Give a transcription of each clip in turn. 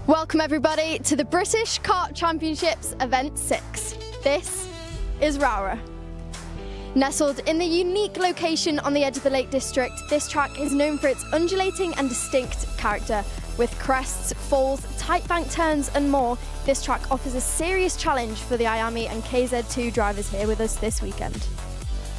Welcome everybody to the British Kart Championships Event 6. This is Rowrah. Nestled in the unique location on the edge of the Lake District, this track is known for its undulating and distinct character. With crests, falls, tight bank turns and more, this track offers a serious challenge for the IAME and KZ2 drivers here with us this weekend.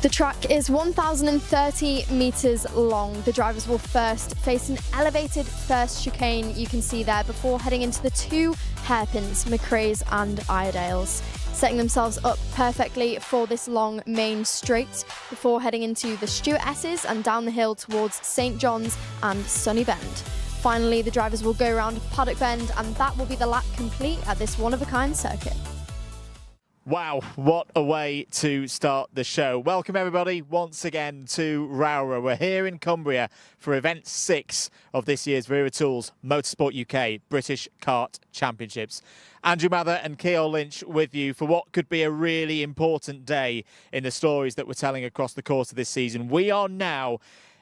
The track is 1,030 metres long. The drivers will first face an elevated first chicane you can see there before heading into the two hairpins, McRae's and Iredale's, setting themselves up perfectly for this long main straight before heading into the Stuart S's and down the hill towards St John's and Sunny Bend. Finally, the drivers will go around Paddock Bend and that will be the lap complete at this one-of-a-kind circuit. Wow, what a way to start the show. Welcome everybody once again to Rowrah. We're here in Cumbria for event 6 of this year's Wera Tools Motorsport UK British Kart Championships. Andrew Mather and Keogh Lynch with you for what could be a really important day in the stories that we're telling across the course of this season. We are now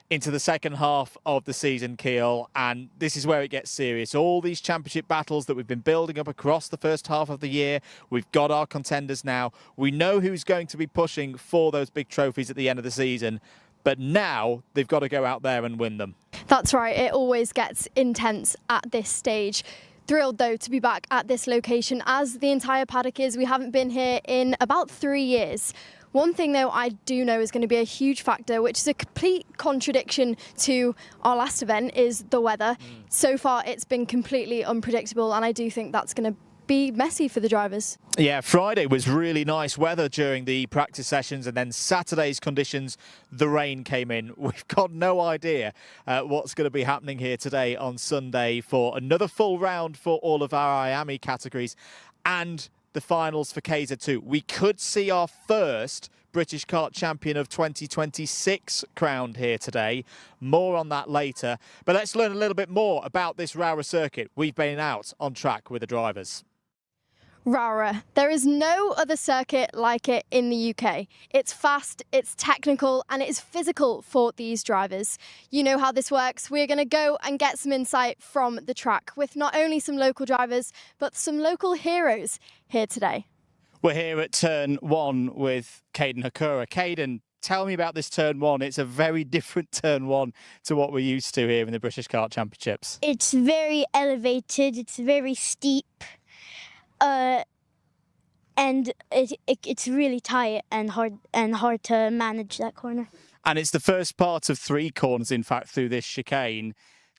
into the second half of the season, Keogh, and this is where it gets serious. All these championship battles that we've been building up across the first half of the year, we've got our contenders now. We know who's going to be pushing for those big trophies at the end of the season, but now they've got to go out there and win them. That's right, it always gets intense at this stage. Thrilled though to be back at this location, as the entire paddock is. We haven't been here in about 3 years. One thing though I do know is going to be a huge factor, which is a complete contradiction to our last event, is the weather. So far it's been completely unpredictable and I do think that's going to be messy for the drivers. Yeah, Friday was really nice weather during the practice sessions, and then Saturday's conditions, the rain came in. We've got no idea what's going to be happening here today on Sunday for another full round for all of our IAME categories and the finals for KZ2. We could see our first British Kart Champion of 2026 crowned here today. More on that later. But let's learn a little bit more about this Rowrah circuit. We've been out on track with the drivers. Rowrah. There is no other circuit like it in the UK. It's fast, it's technical, and it is physical for these drivers. You know how this works. We're going to go and get some insight from the track with not only some local drivers, but some local heroes here today. We're here at turn 1 with Caden Hakura. Caden, tell me about this turn 1. It's a very different turn 1 to what we're used to here in the British Kart Championships. It's very elevated, it's very steep. And it's really tight and hard to manage that corner. And it's the first part of 3 corners, in fact, through this chicane.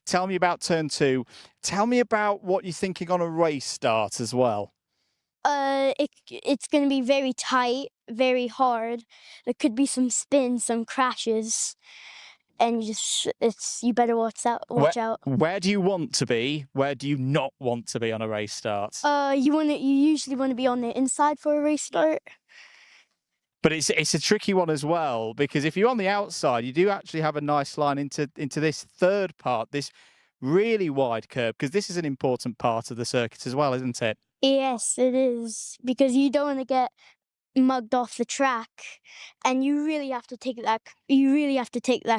Tell me about turn 2. Tell me about what you're thinking on a race start as well. It's going to be very tight, very hard. There could be some spins, some crashes. And you better watch out. Where do you want to be? Where do you not want to be on a race start? You usually want to be on the inside for a race start. But it's a tricky one as well, because if you're on the outside, you do actually have a nice line into this third part, this really wide curb, because this is an important part of the circuit as well, isn't it? Yes, it is, because you don't want to get mugged off the track, and you really have to take that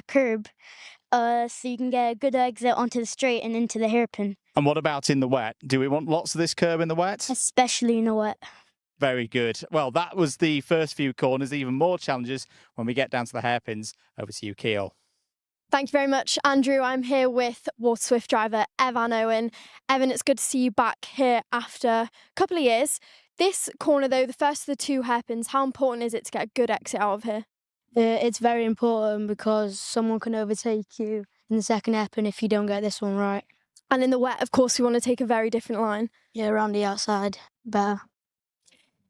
curb so you can get a good exit onto the straight and into the hairpin. And what about in the wet? Do we want lots of this curb in the wet? Especially in the wet. Very good. Well, that was the first few corners. Even more challenges when we get down to the hairpins. Over to you, Keogh. Thank you very much, Andrew. I'm here with Water Swift driver Evan Owen. Evan, it's good to see you back here after a couple of years. This corner, though, the first of the 2 hairpins, how important is it to get a good exit out of here? It's very important because someone can overtake you in the second hairpin if you don't get this one right. And in the wet, of course, we want to take a very different line. Yeah, around the outside, better.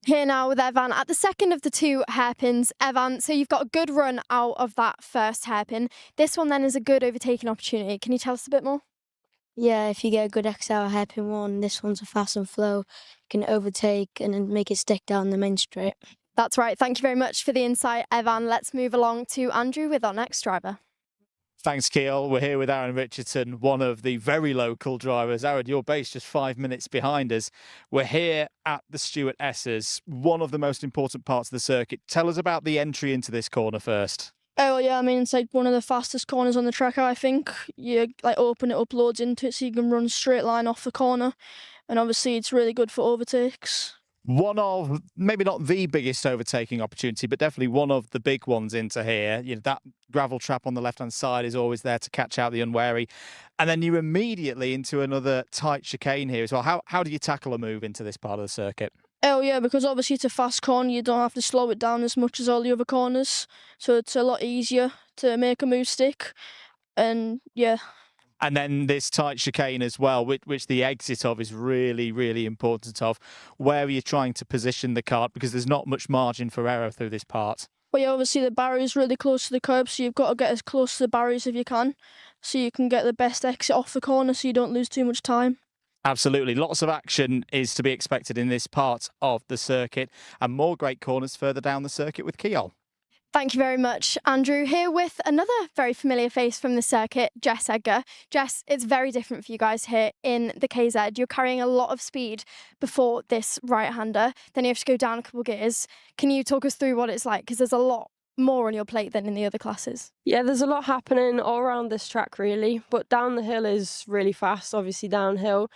Here now with Evan at the second of the 2 hairpins. Evan, so you've got a good run out of that first hairpin. This one then is a good overtaking opportunity. Can you tell us a bit more? Yeah, if you get a good exit out of hairpin 1, this one's a fast and flow. You can overtake and then make it stick down the main straight. That's right. Thank you very much for the insight, Evan. Let's move along to Andrew with our next driver. Thanks, Keogh. We're here with Aaron Richardson, one of the very local drivers. Aaron, you're based just 5 minutes behind us. We're here at the Stuart S's, one of the most important parts of the circuit. Tell us about the entry into this corner first. Oh yeah, I mean it's like one of the fastest corners on the track. I think you like open it up loads into it, so you can run straight line off the corner. and obviously it's really good for overtakes. One of, maybe not the biggest overtaking opportunity, but definitely one of the big ones into here. You know, that gravel trap on the left-hand side is always there to catch out the unwary. And then you're immediately into another tight chicane here as well. How do you tackle a move into this part of the circuit? Oh yeah, because obviously it's a fast corner, you don't have to slow it down as much as all the other corners, so it's a lot easier to make a move stick, and yeah. And then this tight chicane as well, which the exit of is really, really important of. Where are you trying to position the kart? Because there's not much margin for error through this part. But yeah, obviously the barrier is really close to the curb, so you've got to get as close to the barriers as you can, so you can get the best exit off the corner so you don't lose too much time. Absolutely. Lots of action is to be expected in this part of the circuit, and more great corners further down the circuit with Keol. Thank you very much, Andrew. Here with another very familiar face from the circuit, Jess Edgar. Jess, it's very different for you guys here in the KZ. You're carrying a lot of speed before this right-hander. Then you have to go down a couple of gears. Can you talk us through what it's like? Because there's a lot more on your plate than in the other classes. Yeah, there's a lot happening all around this track really, but down the hill is really fast, obviously downhill.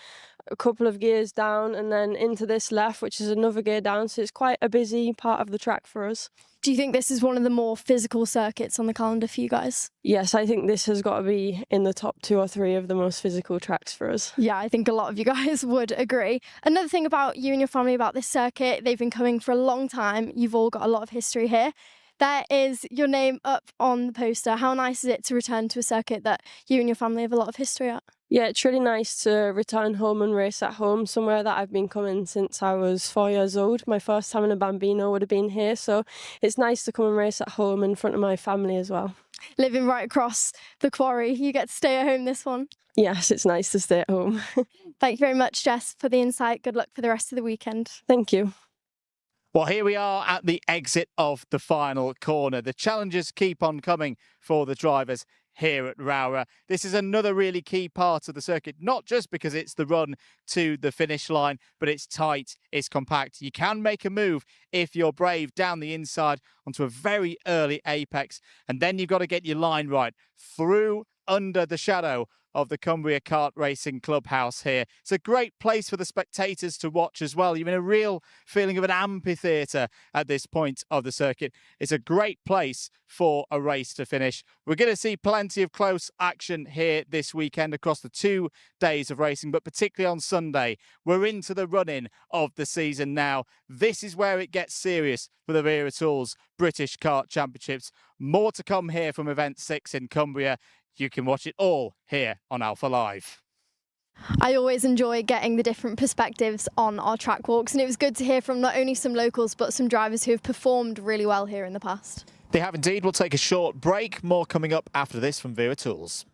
A couple of gears down and then into this left, which is another gear down, so it's quite a busy part of the track for us. Do you think this is one of the more physical circuits on the calendar for you guys? Yes, I think this has got to be in the top 2 or 3 of the most physical tracks for us. Yeah, I think a lot of you guys would agree. Another thing about you and your family about this circuit, they've been coming for a long time. You've all got a lot of history here. There is your name up on the poster. How nice is it to return to a circuit that you and your family have a lot of history at? Yeah, it's really nice to return home and race at home, somewhere that I've been coming since I was 4 years old. My first time in a Bambino would have been here, so it's nice to come and race at home in front of my family as well. Living right across the quarry, you get to stay at home this one. Yes, it's nice to stay at home. Thank you very much, Jess, for the insight. Good luck for the rest of the weekend. Thank you. Well, here we are at the exit of the final corner. The challenges keep on coming for the drivers here at Rowrah. This is another really key part of the circuit, not just because it's the run to the finish line, but it's tight, it's compact. You can make a move if you're brave down the inside onto a very early apex, and then you've got to get your line right through under the shadow of the Cumbria Kart Racing Clubhouse here. It's a great place for the spectators to watch as well. You're in a real feeling of an amphitheatre at this point of the circuit. It's a great place for a race to finish. We're going to see plenty of close action here this weekend across the 2 days of racing, but particularly on Sunday. We're into the run-in of the season now. This is where it gets serious for the Wera Tools British Kart Championships. More to come here from Event 6 in Cumbria. You can watch it all here on Alpha Live. I always enjoy getting the different perspectives on our track walks, and it was good to hear from not only some locals but some drivers who have performed really well here in the past. They have indeed. We'll take a short break. More coming up after this from Wera Tools.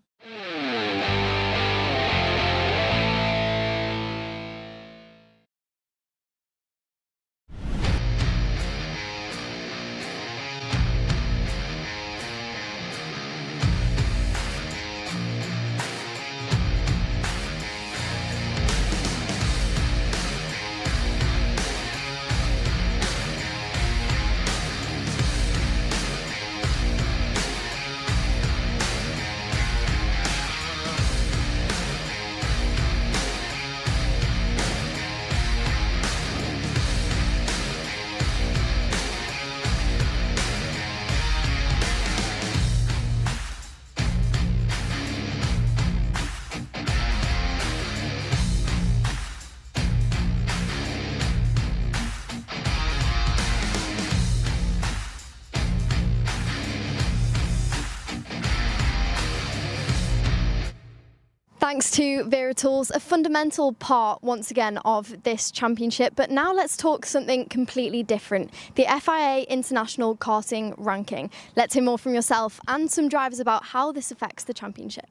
Thanks to Wera Tools, a fundamental part once again of this championship. But now let's talk something completely different, the FIA International Karting Ranking. Let's hear more from yourself and some drivers about how this affects the championship.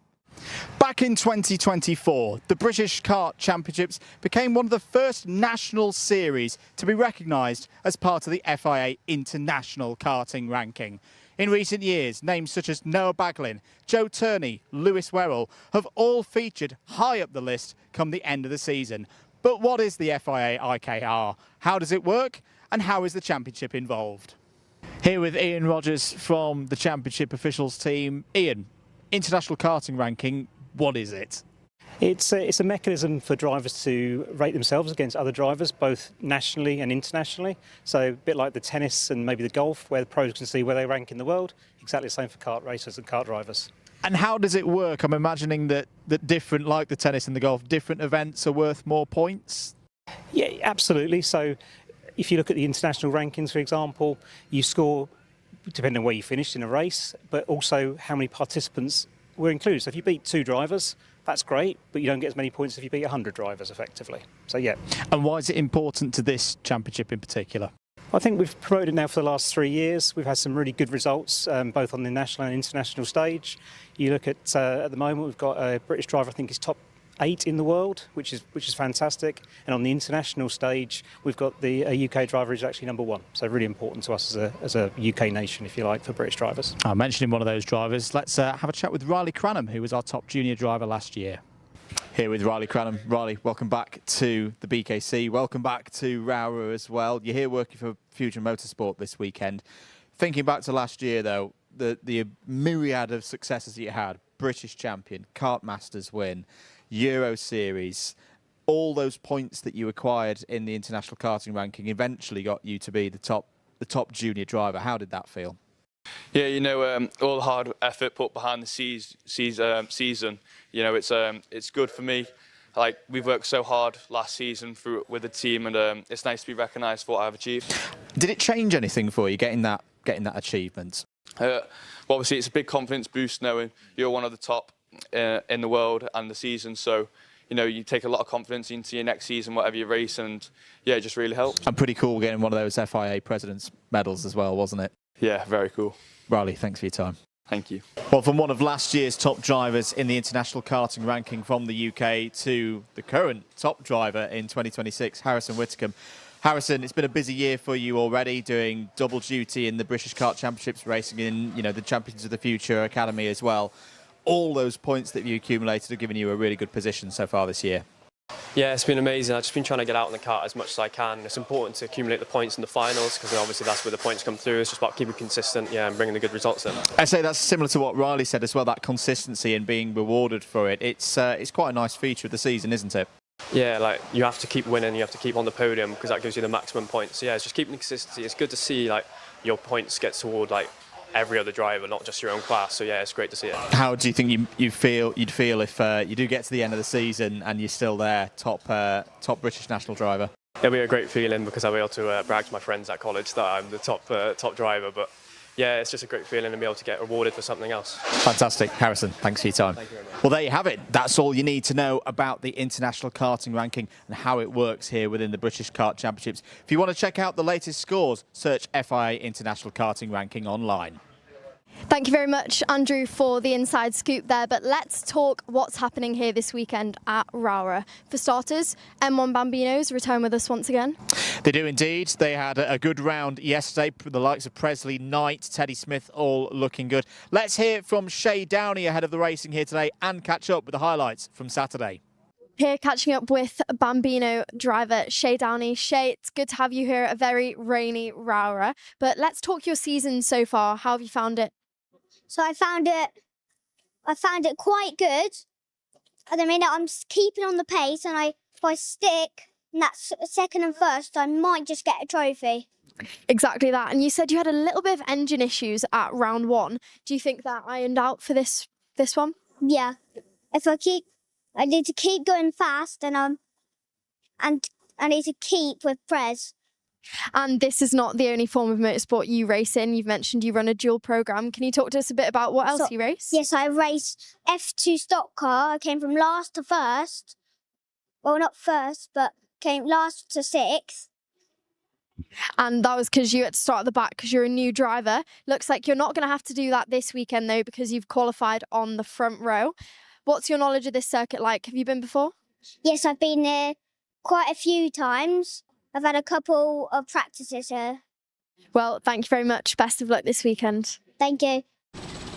Back in 2024, the British Kart Championships became one of the first national series to be recognised as part of the FIA International Karting Ranking. In recent years, names such as Noah Baglin, Joe Turney, Lewis Werrell have all featured high up the list come the end of the season. But what is the FIA IKR? How does it work? And how is the championship involved? Here with Ian Rogers from the championship officials team. Ian, International Karting Ranking, what is it? It's a mechanism for drivers to rate themselves against other drivers, both nationally and internationally. So a bit like the tennis and maybe the golf, where the pros can see where they rank in the world. Exactly the same for kart racers and kart drivers. And how does it work? I'm imagining that different, like the tennis and the golf, different events are worth more points? Yeah, absolutely. So if you look at the international rankings, for example, you score depending on where you finished in a race, but also how many participants were included. So if you beat 2 drivers, that's great, but you don't get as many points if you beat 100 drivers effectively. So yeah. And why is it important to this championship in particular? I think we've promoted it now for the last 3 years. We've had some really good results, both on the national and international stage. You look at the moment, we've got a British driver, I think is top 8 in the world, which is fantastic. And on the international stage, we've got a UK driver who's actually number 1. So really important to us as a UK nation, if you like, for British drivers. I'm mentioning one of those drivers. Let's have a chat with Riley Cranham, who was our top junior driver last year. Here with Riley Cranham. Riley, welcome back to the BKC. Welcome back to Rowrah as well. You're here working for Future Motorsport this weekend. Thinking back to last year, though, the myriad of successes that you had, British champion, Kart Masters win, Euro Series, all those points that you acquired in the international karting ranking eventually got you to be the top junior driver. How did that feel? Yeah, you know, all the hard effort put behind the season, you know, it's good for me. Like, we've worked so hard last season with the team, and it's nice to be recognised for what I've achieved. Did it change anything for you getting that achievement? Well, obviously, it's a big confidence boost knowing you're one of the top in the world and the season. So, you know, you take a lot of confidence into your next season, whatever you race, and yeah, it just really helps. And pretty cool getting one of those FIA President's medals as well, wasn't it? Yeah, very cool. Riley, thanks for your time. Thank you. Well, from one of last year's top drivers in the international karting ranking from the UK to the current top driver in 2026, Harrison Whitcomb. Harrison, it's been a busy year for you already, doing double duty in the British Kart Championships, racing in, you know, the Champions of the Future Academy as well. All those points that you accumulated have given you a really good position so far this year. Yeah, it's been amazing. I've just been trying to get out in the kart as much as I can. It's important to accumulate the points in the finals because obviously that's where the points come through. It's just about keeping consistent, yeah, and bringing the good results in. I say that's similar to what Riley said as well, that consistency and being rewarded for it. It's quite a nice feature of the season, isn't it? Yeah, like you have to keep winning, you have to keep on the podium because that gives you the maximum points. So yeah, it's just keeping the consistency. It's good to see like your points get toward like every other driver, not just your own class. So yeah, it's great to see it. How do you think you'd feel if you do get to the end of the season and you're still there, top British national driver? It'll be a great feeling because I'll be able to brag to my friends at college that I'm the top driver. But yeah, it's just a great feeling to be able to get rewarded for something else. Fantastic. Harrison, thanks for your time. Thank you very much. Well, there you have it. That's all you need to know about the international karting ranking and how it works here within the British Kart Championships. If you want to check out the latest scores, search FIA International Karting Ranking online. Thank you very much, Andrew, for the inside scoop there. But let's talk what's happening here this weekend at Rowrah. For starters, M1 Bambinos return with us once again. They do indeed. They had a good round yesterday. The likes of Presley, Knight, Teddy Smith, all looking good. Let's hear from Shay Downey ahead of the racing here today and catch up with the highlights from Saturday. Here catching up with Bambino driver Shay Downey. Shay, it's good to have you here at a very rainy Rowrah. But let's talk your season so far. How have you found it? So I found it quite good. At the minute, I'm keeping on the pace, and if I stick in that second and first, I might just get a trophy. Exactly that. And you said you had a little bit of engine issues at round 1. Do you think that ironed out for this one? Yeah. I need to keep going fast, and I need to keep with Prez. And this is not the only form of motorsport you race in. You've mentioned you run a dual program. Can you talk to us a bit about what else you race? Yes, I race F2 stock car. I came from last to first. Well, not first, but came last to 6th. And that was because you had to start at the back because you're a new driver. Looks like you're not going to have to do that this weekend, though, because you've qualified on the front row. What's your knowledge of this circuit like? Have you been before? Yes, I've been there quite a few times. I've had a couple of practices here. Well, thank you very much. Best of luck this weekend. Thank you.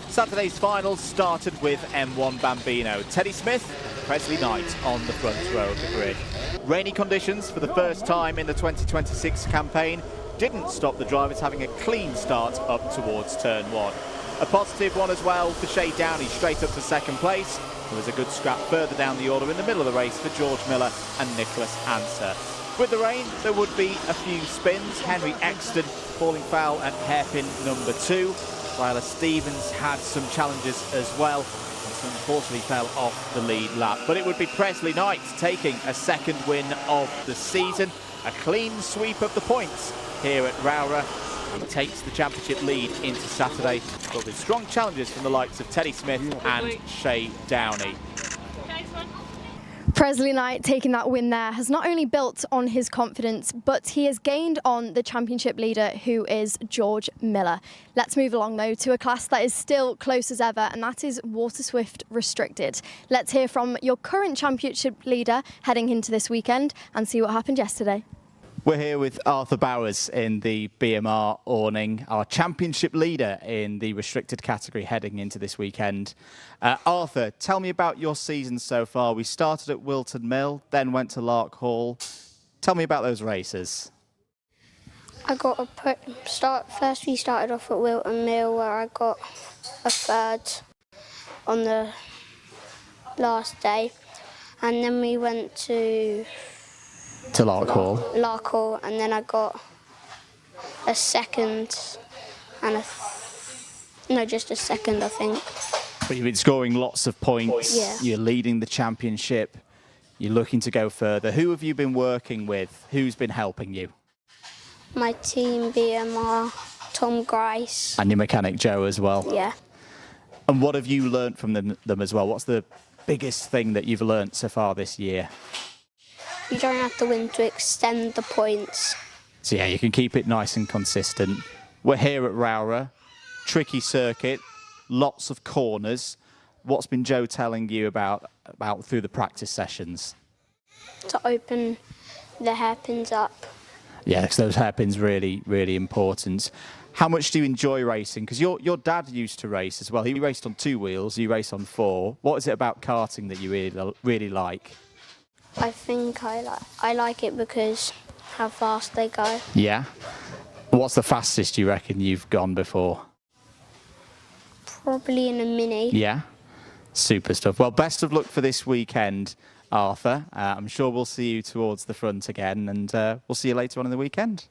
Saturday's finals started with M1 Bambino. Teddy Smith, Presley Knight on the front row of the grid. Rainy conditions for the first time in the 2026 campaign didn't stop the drivers having a clean start up towards turn 1. A positive one as well for Shay Downey, straight up to second place. There was a good scrap further down the order in the middle of the race for George Miller and Nicholas Anser. With the rain, there would be a few spins. Henry Exton falling foul at hairpin number 2. Ryla Stevens had some challenges as well, and unfortunately fell off the lead lap. But it would be Presley Knight taking a second win of the season. A clean sweep of the points here at Rowrah. He takes the championship lead into Saturday, but with strong challenges from the likes of Teddy Smith and Shay Downey. Presley Knight taking that win there has not only built on his confidence, but he has gained on the championship leader, who is George Miller. Let's move along though to a class that is still close as ever, and that is Water Swift Restricted. Let's hear from your current championship leader heading into this weekend and see what happened yesterday. We're here with Arthur Bowers in the BMR awning, our championship leader in the restricted category heading into this weekend. Arthur, tell me about your season so far. We started at Wilton Mill, then went to Lark Hall. Tell me about those races. I got a start. First, we started off at Wilton Mill, where I got a third on the last day, and then we went to Lark Hall. And then I got a second and just a second, I think. But you've been scoring lots of points. Yeah. You're leading the championship. You're looking to go further. Who have you been working with? Who's been helping you? My team, BMR, Tom Grice. And your mechanic Joe as well. Yeah. And what have you learnt from them as well? What's the biggest thing that you've learnt so far this year? You don't have to win to extend the points. So yeah, you can keep it nice and consistent. We're here at Rowrah, tricky circuit, lots of corners. What's been Joe telling you about through the practice sessions? To open the hairpins up. Yeah, because those hairpins really, really important. How much do you enjoy racing? Because your dad used to race as well. He raced on 2 wheels, you race on 4. What is it about karting that you really like? I think I like it because how fast they go. Yeah. What's the fastest you reckon you've gone before? Probably in a mini. Yeah. Super stuff. Well, best of luck for this weekend, Arthur. I'm sure we'll see you towards the front again, and we'll see you later on in the weekend.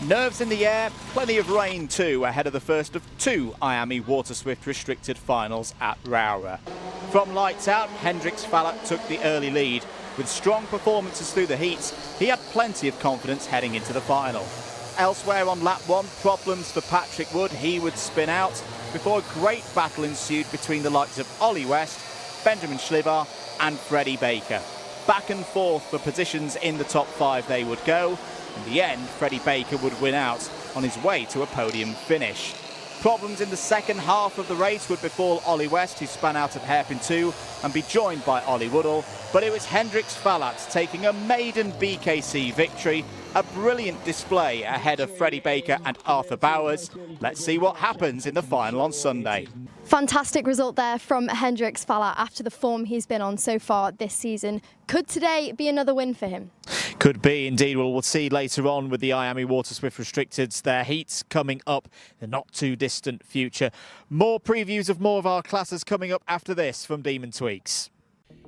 Nerves in the air, plenty of rain too, ahead of the first of 2 IAME Water Swift Restricted finals at Rowrah. From lights out, Hendrix Fallot took the early lead. With strong performances through the heats, he had plenty of confidence heading into the final. Elsewhere on lap 1, problems for Patrick Wood. He would spin out before a great battle ensued between the likes of Ollie West, Benjamin Schlivar and Freddie Baker. Back and forth for positions in the top 5 they would go. In the end, Freddie Baker would win out on his way to a podium finish. Problems in the second half of the race would befall Ollie West, who span out at hairpin 2 and be joined by Ollie Woodall. But it was Hendrix Fallot taking a maiden BKC victory. A brilliant display ahead of Freddie Baker and Arthur Bowers. Let's see what happens in the final on Sunday. Fantastic result there from Hendrix Fallot after the form he's been on so far this season. Could today be another win for him? Could be indeed. Well, we'll see later on with the IAME Water Swift Restricteds. Their heats coming up in the not too distant future. More previews of more of our classes coming up after this from Demon Tweaks.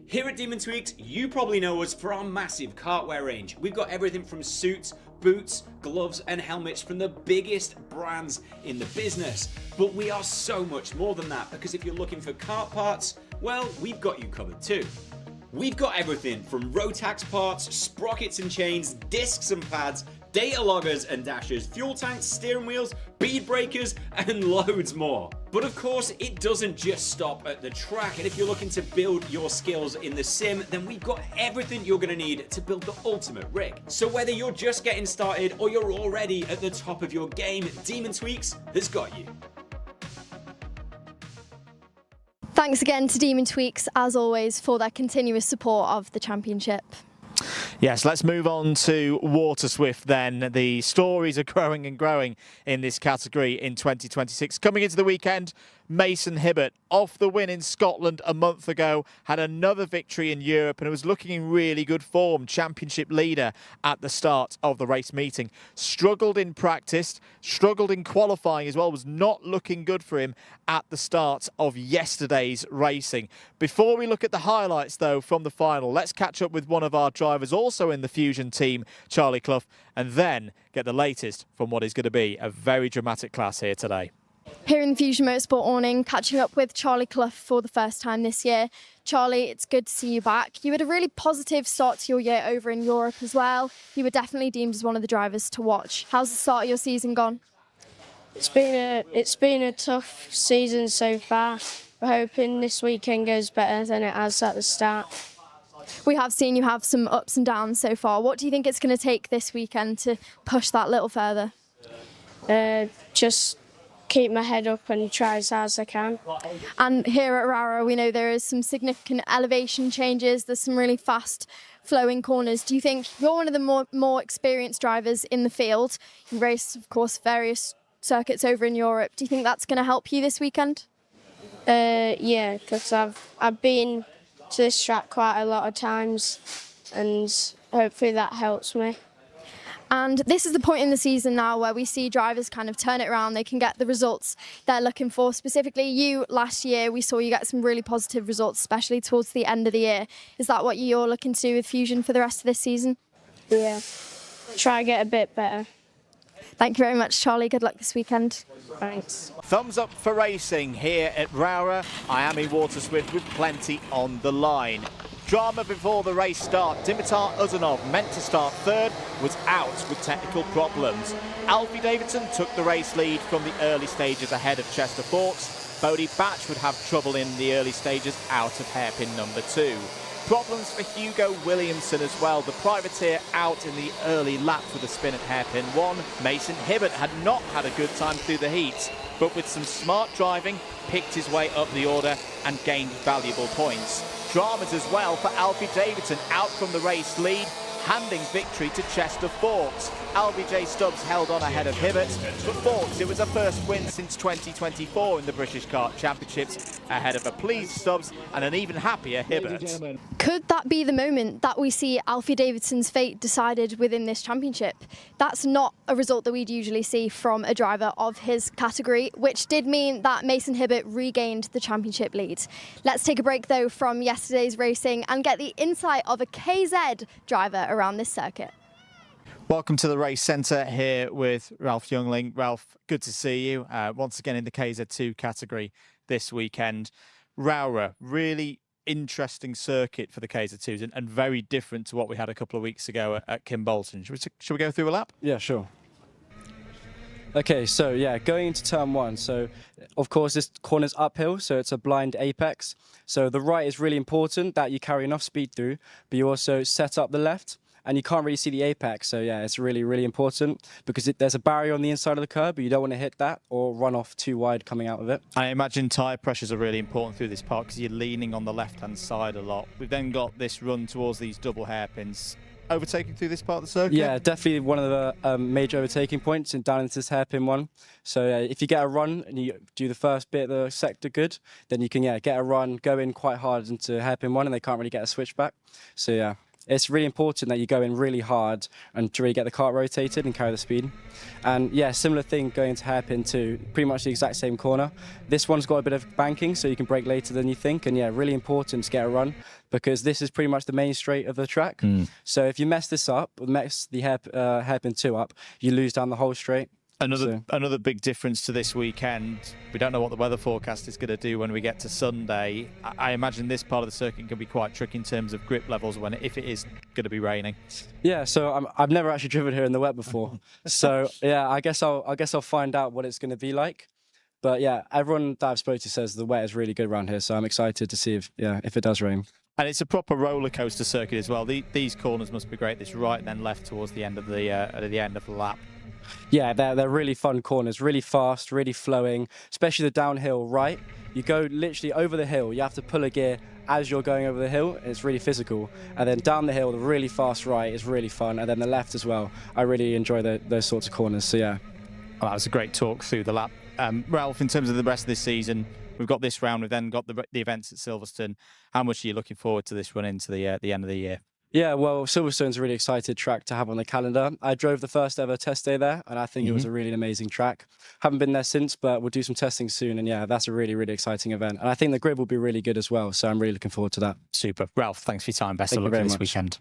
Here at Demon Tweaks, you probably know us for our massive kartwear range. We've got everything from suits, boots, gloves and helmets from the biggest brands in the business. But we are so much more than that, because if you're looking for kart parts, well, we've got you covered too. We've got everything from Rotax parts, sprockets and chains, discs and pads, data loggers and dashers, fuel tanks, steering wheels, bead breakers and loads more. But of course, it doesn't just stop at the track, and if you're looking to build your skills in the sim, then we've got everything you're going to need to build the ultimate rig. So whether you're just getting started or you're already at the top of your game, Demon Tweaks has got you. Thanks again to Demon Tweaks, as always, for their continuous support of the championship. Yes, let's move on to Water Swift then. The stories are growing and growing in this category in 2026. Coming into the weekend, Mason Hibbert, off the win in Scotland a month ago, had another victory in Europe and was looking in really good form. Championship leader at the start of the race meeting. Struggled in practice, struggled in qualifying as well, was not looking good for him at the start of yesterday's racing. Before we look at the highlights though from the final, let's catch up with one of our drivers also in the Fusion team, Charlie Clough, and then get the latest from what is going to be a very dramatic class here today. Here in the Fusion Motorsport awning, catching up with Charlie Clough for the first time this year. Charlie, it's good to see you back. You had a really positive start to your year over in Europe as well. You were definitely deemed as one of the drivers to watch. How's the start of your season gone? It's been a tough season so far. We're hoping this weekend goes better than it has at the start. We have seen you have some ups and downs so far. What do you think it's going to take this weekend to push that little further? Just keep my head up and try as hard as I can. And here at Rowrah, we know there is some significant elevation changes. There's some really fast flowing corners. Do you think you're one of the more experienced drivers in the field? You raced, of course, various circuits over in Europe. Do you think that's going to help you this weekend? Yeah, because I've been to this track quite a lot of times and hopefully that helps me. And this is the point in the season now where we see drivers kind of turn it around. They can get the results they're looking for. Specifically you, last year, we saw you get some really positive results, especially towards the end of the year. Is that what you're looking to do with Fusion for the rest of this season? Yeah, try to get a bit better. Thank you very much, Charlie. Good luck this weekend. Thanks. Thumbs up for racing here at Rowrah, IAME Water Swift with plenty on the line. Drama before the race start. Dimitar Uzanov, meant to start third, was out with technical problems. Alfie Davidson took the race lead from the early stages ahead of Chester Forks. Bodie Batch would have trouble in the early stages out of hairpin number 2. Problems for Hugo Williamson as well. The privateer out in the early laps with a spin at hairpin 1. Mason Hibbert had not had a good time through the heats, but with some smart driving, picked his way up the order and gained valuable points. Dramas as well for Alfie Davidson, out from the race lead, handing victory to Chester Forks. LBJ Stubbs held on ahead of Hibbert, but Forks, it was a first win since 2024 in the British Kart Championships, ahead of a pleased Stubbs and an even happier Hibbert. Could that be the moment that we see Alfie Davidson's fate decided within this championship? That's not a result that we'd usually see from a driver of his category, which did mean that Mason Hibbert regained the championship lead. Let's take a break though from yesterday's racing and get the insight of a KZ driver around this circuit. Welcome to the race centre here with Ralph Youngling. Ralph, good to see you once again in the KZ2 category this weekend. Rowrah, really interesting circuit for the KZ2s and very different to what we had a couple of weeks ago at Kimbolton. Should we go through a lap? Yeah, sure. Okay, so yeah, going into turn 1. So of course this corner's uphill, so it's a blind apex. So the right is really important that you carry enough speed through, but you also set up the left. And you can't really see the apex, so yeah, it's really, really important because there's a barrier on the inside of the curb, but you don't want to hit that or run off too wide coming out of it. I imagine tyre pressures are really important through this part because you're leaning on the left-hand side a lot. We've then got this run towards these double hairpins. Overtaking through this part of the circuit? Yeah, definitely one of the major overtaking points down into this hairpin one. So if you get a run and you do the first bit of the sector good, then you can get a run, go in quite hard into hairpin 1 and they can't really get a switch back. So yeah. It's really important that you go in really hard and to really get the kart rotated and carry the speed. And yeah, similar thing going into hairpin 2, pretty much the exact same corner. This one's got a bit of banking, so you can brake later than you think. And yeah, really important to get a run because this is pretty much the main straight of the track. So if you mess this up, or mess the hairpin 2 up, you lose down the whole straight. Another big difference to this weekend, we don't know what the weather forecast is going to do when we get to Sunday. I imagine this part of the circuit can be quite tricky in terms of grip levels if it is going to be raining. Yeah, so I've never actually driven here in the wet before. So yeah, I guess I'll find out what it's going to be like. But yeah, everyone that I've spoken to says the wet is really good around here, so I'm excited to see if it does rain. And it's a proper roller coaster circuit as well. These corners must be great. This right and then left towards the end of the lap. Yeah, they're really fun corners, really fast, really flowing, especially the downhill right. You go literally over the hill, you have to pull a gear as you're going over the hill, it's really physical. And then down the hill, the really fast right is really fun, and then the left as well. I really enjoy those sorts of corners, so yeah. Well, that was a great talk through the lap Ralph, in terms of the rest of this season, we've got this round, we've then got the events at Silverstone. How much are you looking forward to this run into the end of the year? Yeah, well, Silverstone's a really exciting track to have on the calendar. I drove the first ever test day there, and I think it was a really amazing track. Haven't been there since, but we'll do some testing soon, and yeah, that's a really, really exciting event. And I think the grid will be really good as well, so I'm really looking forward to that. Super. Ralph, thanks for your time. Best of luck for this weekend.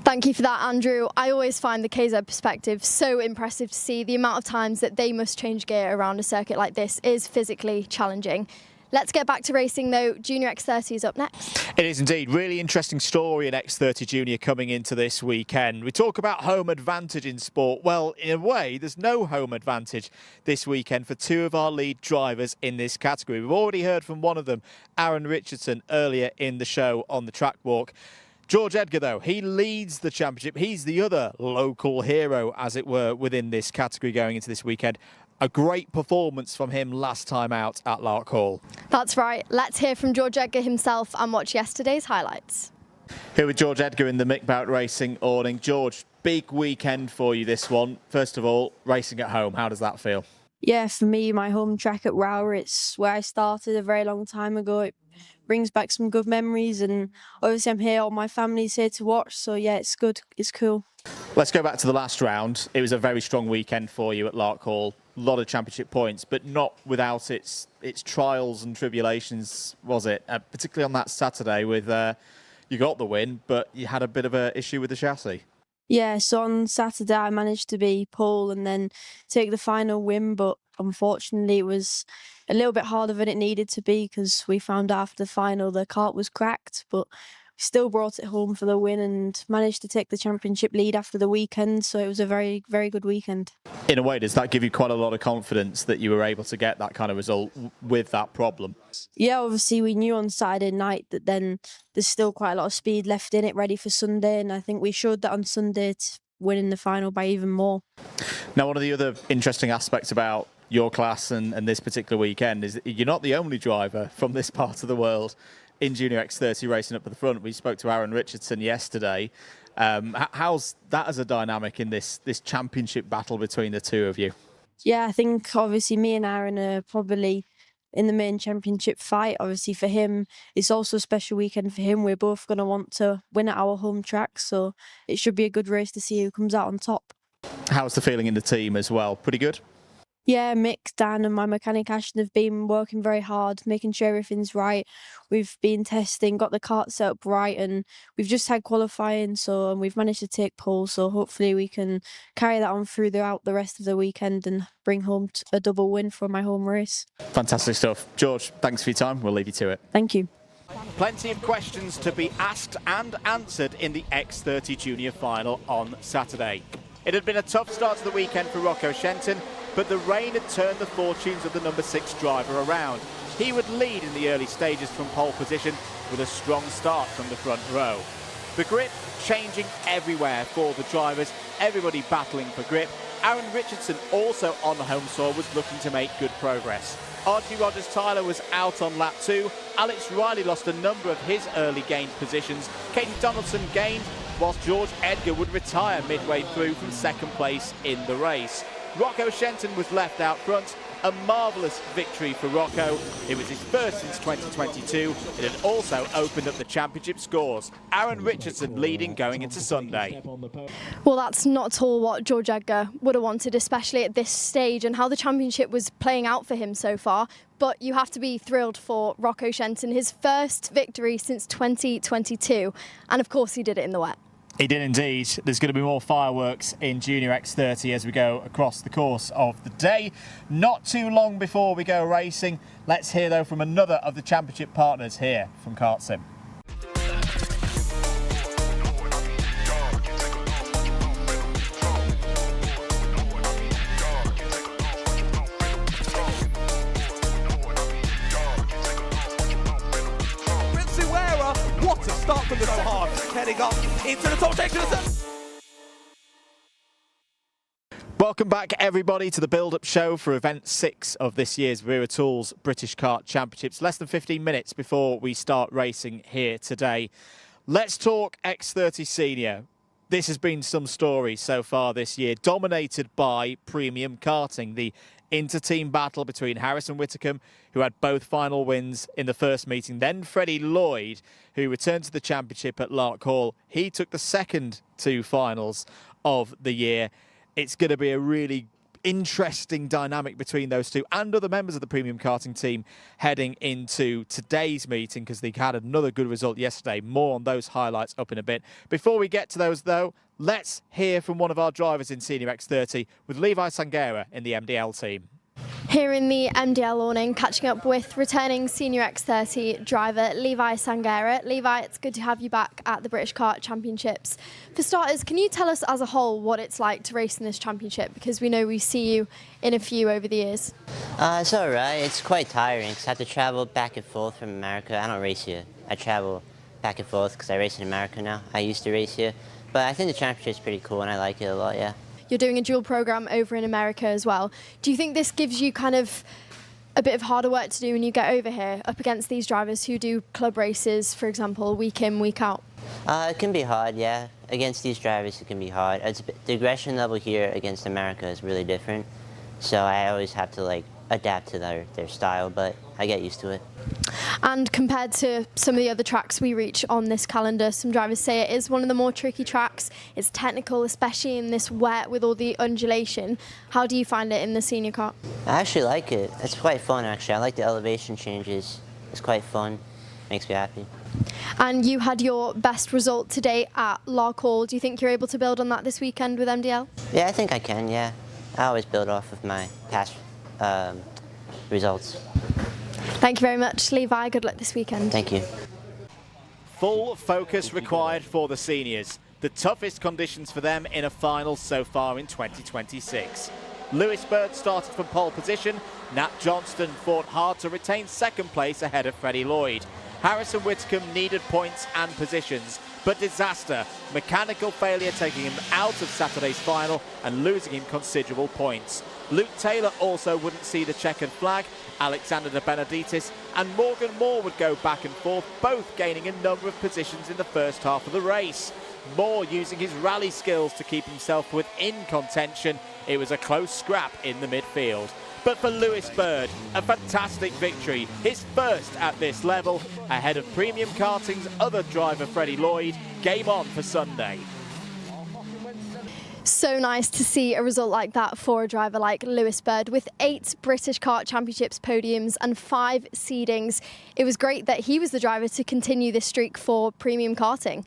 Thank you for that, Andrew. I always find the KZ perspective so impressive to see. The amount of times that they must change gear around a circuit like this is physically challenging. Let's get back to racing though. Junior X30 is up next. It is indeed. Really interesting story in X30 Junior coming into this weekend. We talk about home advantage in sport. Well, in a way, there's no home advantage this weekend for two of our lead drivers in this category. We've already heard from one of them, Aaron Richardson, earlier in the show on the track walk. George Edgar, though, he leads the championship. He's the other local hero, as it were, within this category going into this weekend. A great performance from him last time out at Lark Hall. That's right. Let's hear from George Edgar himself and watch yesterday's highlights. Here with George Edgar in the Mick Bout Racing awning. George, big weekend for you, this one. First of all, racing at home, how does that feel? Yeah, for me, my home track at Rowrah, it's where I started a very long time ago. It brings back some good memories, and obviously I'm here, all my family's here to watch, so yeah, it's good, it's cool. Let's go back to the last round. It was a very strong weekend for you at Lark Hall. A lot of championship points, but not without its trials and tribulations, was it? Particularly on that Saturday with you got the win, but you had a bit of an issue with the chassis. Yeah, so on Saturday I managed to be pole and then take the final win, but unfortunately it was a little bit harder than it needed to be because we found out after the final the kart was cracked, but we still brought it home for the win and managed to take the championship lead after the weekend, so it was a very, very good weekend. In a way, does that give you quite a lot of confidence that you were able to get that kind of result with that problem? Yeah, obviously we knew on Saturday night that then there's still quite a lot of speed left in it, ready for Sunday, and I think we showed that on Sunday, winning the final by even more. Now, one of the other interesting aspects about your class and this particular weekend is that you're not the only driver from this part of the world in Junior X30 racing up at the front. We spoke to Aaron Richardson yesterday. How's that as a dynamic in this championship battle between the two of you? Yeah, I think obviously me and Aaron are probably in the main championship fight. Obviously for him, it's also a special weekend for him. We're both going to want to win at our home track, so it should be a good race to see who comes out on top. How's the feeling in the team as well? Pretty good? Yeah, Mick, Dan and my mechanic Ashton have been working very hard, making sure everything's right. We've been testing, got the kart set up right, and we've just had qualifying, and we've managed to take pole, so hopefully we can carry that on throughout the rest of the weekend and bring home a double win for my home race. Fantastic stuff. George, thanks for your time. We'll leave you to it. Thank you. Plenty of questions to be asked and answered in the X30 Junior final on Saturday. It had been a tough start to the weekend for Rocco Shenton, but the rain had turned the fortunes of the number 6 driver around. He would lead in the early stages from pole position with a strong start from the front row. The grip changing everywhere for the drivers, everybody battling for grip. Aaron Richardson, also on the home soil, was looking to make good progress. Archie Rogers-Tyler was out on lap 2. Alex Riley lost a number of his early gained positions. Katie Donaldson gained, whilst George Edgar would retire midway through from second place in the race. Rocco Shenton was left out front. A marvellous victory for Rocco. It was his first since 2022. It had also opened up the championship scores. Aaron Richardson leading going into Sunday. Well, that's not at all what George Edgar would have wanted, especially at this stage and how the championship was playing out for him so far. But you have to be thrilled for Rocco Shenton, his first victory since 2022. And of course, he did it in the wet. He did indeed. There's going to be more fireworks in Junior X30 as we go across the course of the day. Not too long before we go racing. Let's hear, though, from another of the championship partners here from Kart Sim. Wera, what a start from the so hard, heading up into the top section. Welcome back, everybody, to the build-up show for event 6 of this year's Wera Tools British Kart Championships. Less than 15 minutes before we start racing here today. Let's talk X30 Senior. This has been some story so far this year, dominated by premium karting. The inter-team battle between Harrison Whitcomb, who had both final wins in the first meeting, then Freddie Lloyd, who returned to the championship at Lark Hall. He took the second 2 finals of the year. It's going to be a really interesting dynamic between those two and other members of the premium karting team heading into today's meeting, because they had another good result yesterday. More on those highlights up in a bit. Before we get to those though, let's hear from one of our drivers in Senior X30 with Levi Sangera in the MDL team. Here in the MDL awning, catching up with returning Senior X30 driver Levi Sangera. Levi, it's good to have you back at the British Kart Championships. For starters, can you tell us as a whole what it's like to race in this championship? Because we know we see you in a few over the years. It's alright. It's quite tiring because I have to travel back and forth from America. I don't race here. I travel back and forth because I race in America now. I used to race here. But I think the championship's pretty cool and I like it a lot, yeah. You're doing a dual program over in America as well. Do you think this gives you kind of a bit of harder work to do when you get over here up against these drivers who do club races, for example, week in, week out? It can be hard, yeah. Against these drivers, it can be hard. The aggression level here against America is really different. So I always have to like adapt to their style, but I get used to it. And compared to some of the other tracks we reach on this calendar, some drivers say it is one of the more tricky tracks. It's technical, especially in this wet with all the undulation. How do you find it in the senior kart? I actually like it. It's quite fun, actually. I like the elevation changes. It's quite fun. Makes me happy. And you had your best result today at Lark Hall. Do you think you're able to build on that this weekend with MDL? Yeah, I think I can, yeah. I always build off of my past results. Thank you very much, Levi. Good luck this weekend. Thank you. Full focus required for the seniors. The toughest conditions for them in a final so far in 2026. Lewis Bird started from pole position. Nat Johnston fought hard to retain second place ahead of Freddie Lloyd. Harrison Whitcomb needed points and positions, but disaster. Mechanical failure taking him out of Saturday's final and losing him considerable points. Luke Taylor also wouldn't see the checkered flag. Alexander De Benedictis and Morgan Moore would go back and forth, both gaining a number of positions in the first half of the race. Moore using his rally skills to keep himself within contention. It was a close scrap in the midfield. But for Lewis Bird, a fantastic victory, his first at this level, ahead of Premium Karting's other driver Freddie Lloyd. Game on for Sunday. So nice to see a result like that for a driver like Lewis Bird with 8 British Kart Championships podiums and 5 seedings. It was great that he was the driver to continue this streak for Premium Karting.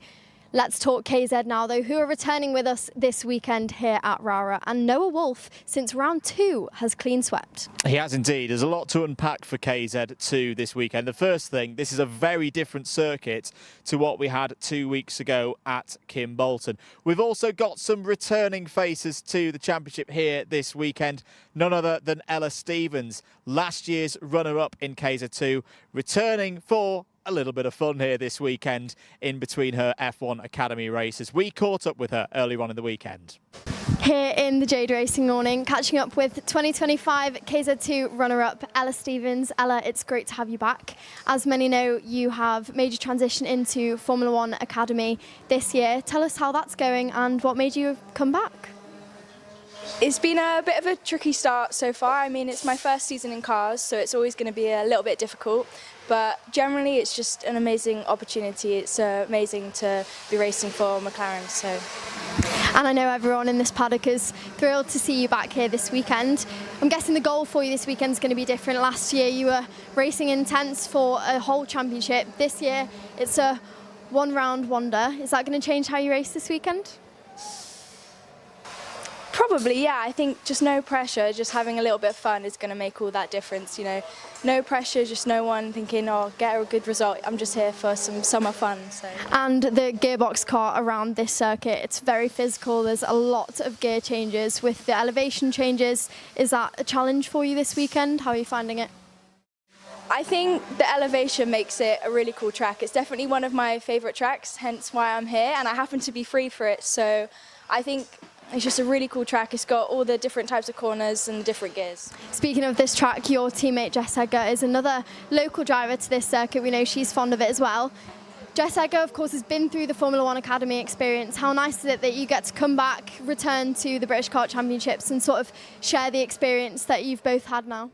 Let's talk KZ now, though, who are returning with us this weekend here at Rowrah. And Noah Wolf, since round 2, has clean swept. He has indeed. There's a lot to unpack for KZ2 this weekend. The first thing, this is a very different circuit to what we had 2 weeks ago at Kimbolton. We've also got some returning faces to the championship here this weekend. None other than Ella Stevens, last year's runner-up in KZ2, returning for a little bit of fun here this weekend in between her F1 Academy races. We caught up with her earlier on in the weekend. Here in the Jade Racing awning, catching up with 2025 KZ2 runner-up Ella Stevens. Ella, it's great to have you back. As many know, you have made your transition into Formula 1 Academy this year. Tell us how that's going and what made you come back. It's been a bit of a tricky start so far. I mean, it's my first season in cars, so it's always going to be a little bit difficult. But generally, it's just an amazing opportunity. It's amazing to be racing for McLaren. And I know everyone in this paddock is thrilled to see you back here this weekend. I'm guessing the goal for you this weekend is going to be different. Last year, you were racing in tents for a whole championship. This year, it's a one-round wonder. Is that going to change how you race this weekend? Probably, yeah. I think just no pressure, just having a little bit of fun is going to make all that difference, you know. No pressure, just no one thinking, oh, get a good result. I'm just here for some summer fun. So. And the gearbox car around this circuit, it's very physical. There's a lot of gear changes with the elevation changes. Is that a challenge for you this weekend? How are you finding it? I think the elevation makes it a really cool track. It's definitely one of my favourite tracks, hence why I'm here, and I happen to be free for it. So I think it's just a really cool track. It's got all the different types of corners and different gears. Speaking of this track, your teammate Jess Edgar is another local driver to this circuit. We know she's fond of it as well. Jess Egger, of course, has been through the Formula One Academy experience. How nice is it that you get to come back, return to the British Kart Championships and sort of share the experience that you've both had now?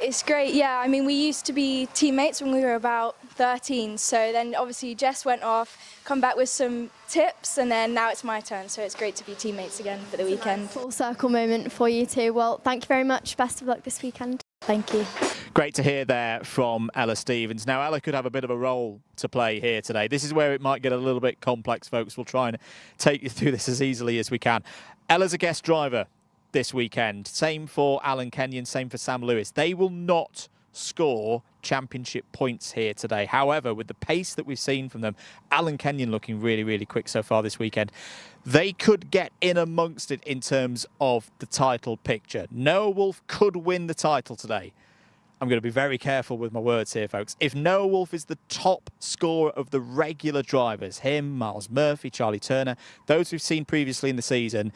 It's great, yeah. I mean, we used to be teammates when we were about 13, so then obviously Jess went off, come back with some tips, and then now it's my turn, so it's great to be teammates again for the weekend. Full circle moment for you two. Well, thank you very much. Best of luck this weekend. Thank you. Great to hear there from Ella Stevens. Now, Ella could have a bit of a role to play here today. This is where it might get a little bit complex, folks. We'll try and take you through this as easily as we can. Ella's a guest driver this weekend. Same for Alan Kenyon, same for Sam Lewis. They will not score championship points here today. However, with the pace that we've seen from them, Alan Kenyon looking really, really quick so far this weekend, they could get in amongst it in terms of the title picture. Noah Wolf could win the title today. I'm going to be very careful with my words here, folks. If Noah Wolf is the top scorer of the regular drivers, him, Miles Murphy, Charlie Turner, those we've seen previously in the season,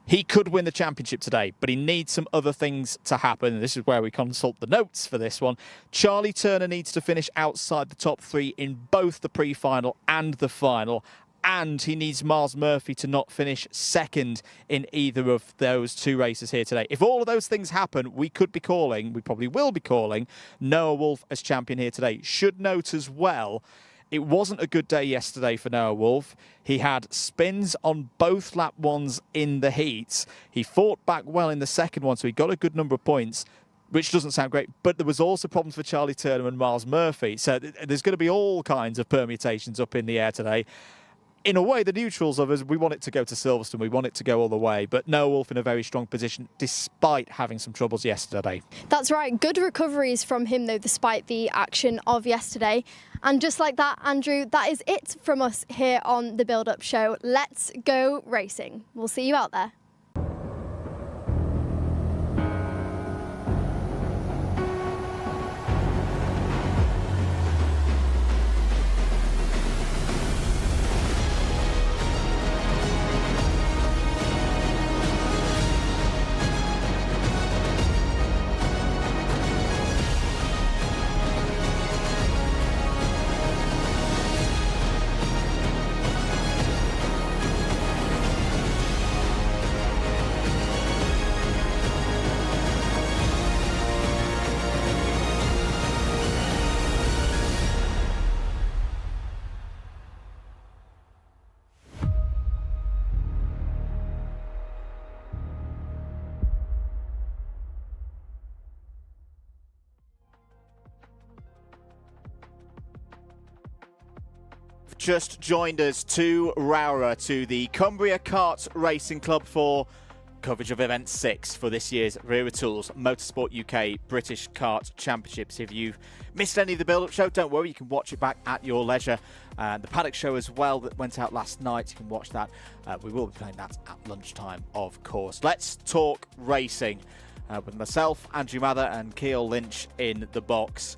he could win the championship today, but he needs some other things to happen. This is where we consult the notes for this one. Charlie Turner needs to finish outside the top 3 in both the pre-final and the final. And he needs Miles Murphy to not finish second in either of those 2 races here today. If all of those things happen, we could be calling, we probably will be calling, Noah Wolf as champion here today. Should note as well, it wasn't a good day yesterday for Noah Wolf. He had spins on both lap 1s in the heats. He fought back well in the second one, so he got a good number of points, which doesn't sound great. But there was also problems for Charlie Turner and Miles Murphy. So there's going to be all kinds of permutations up in the air today. In a way, the neutrals of us, we want it to go to Silverstone. We want it to go all the way. But Noah Wolf in a very strong position, despite having some troubles yesterday. That's right. Good recoveries from him, though, despite the action of yesterday. And just like that, Andrew, that is it from us here on the Build Up Show. Let's go racing. We'll see you out there. Just joined us to Rowrah, to the Cumbria Kart Racing Club for coverage of Event 6 for this year's Wera Tools Motorsport UK British Kart Championships. If you've missed any of the build-up show, don't worry, you can watch it back at your leisure. The paddock show as well that went out last night, you can watch that. We will be playing that at lunchtime, of course. Let's talk racing with myself, Andrew Mather and Keil Lynch in the box.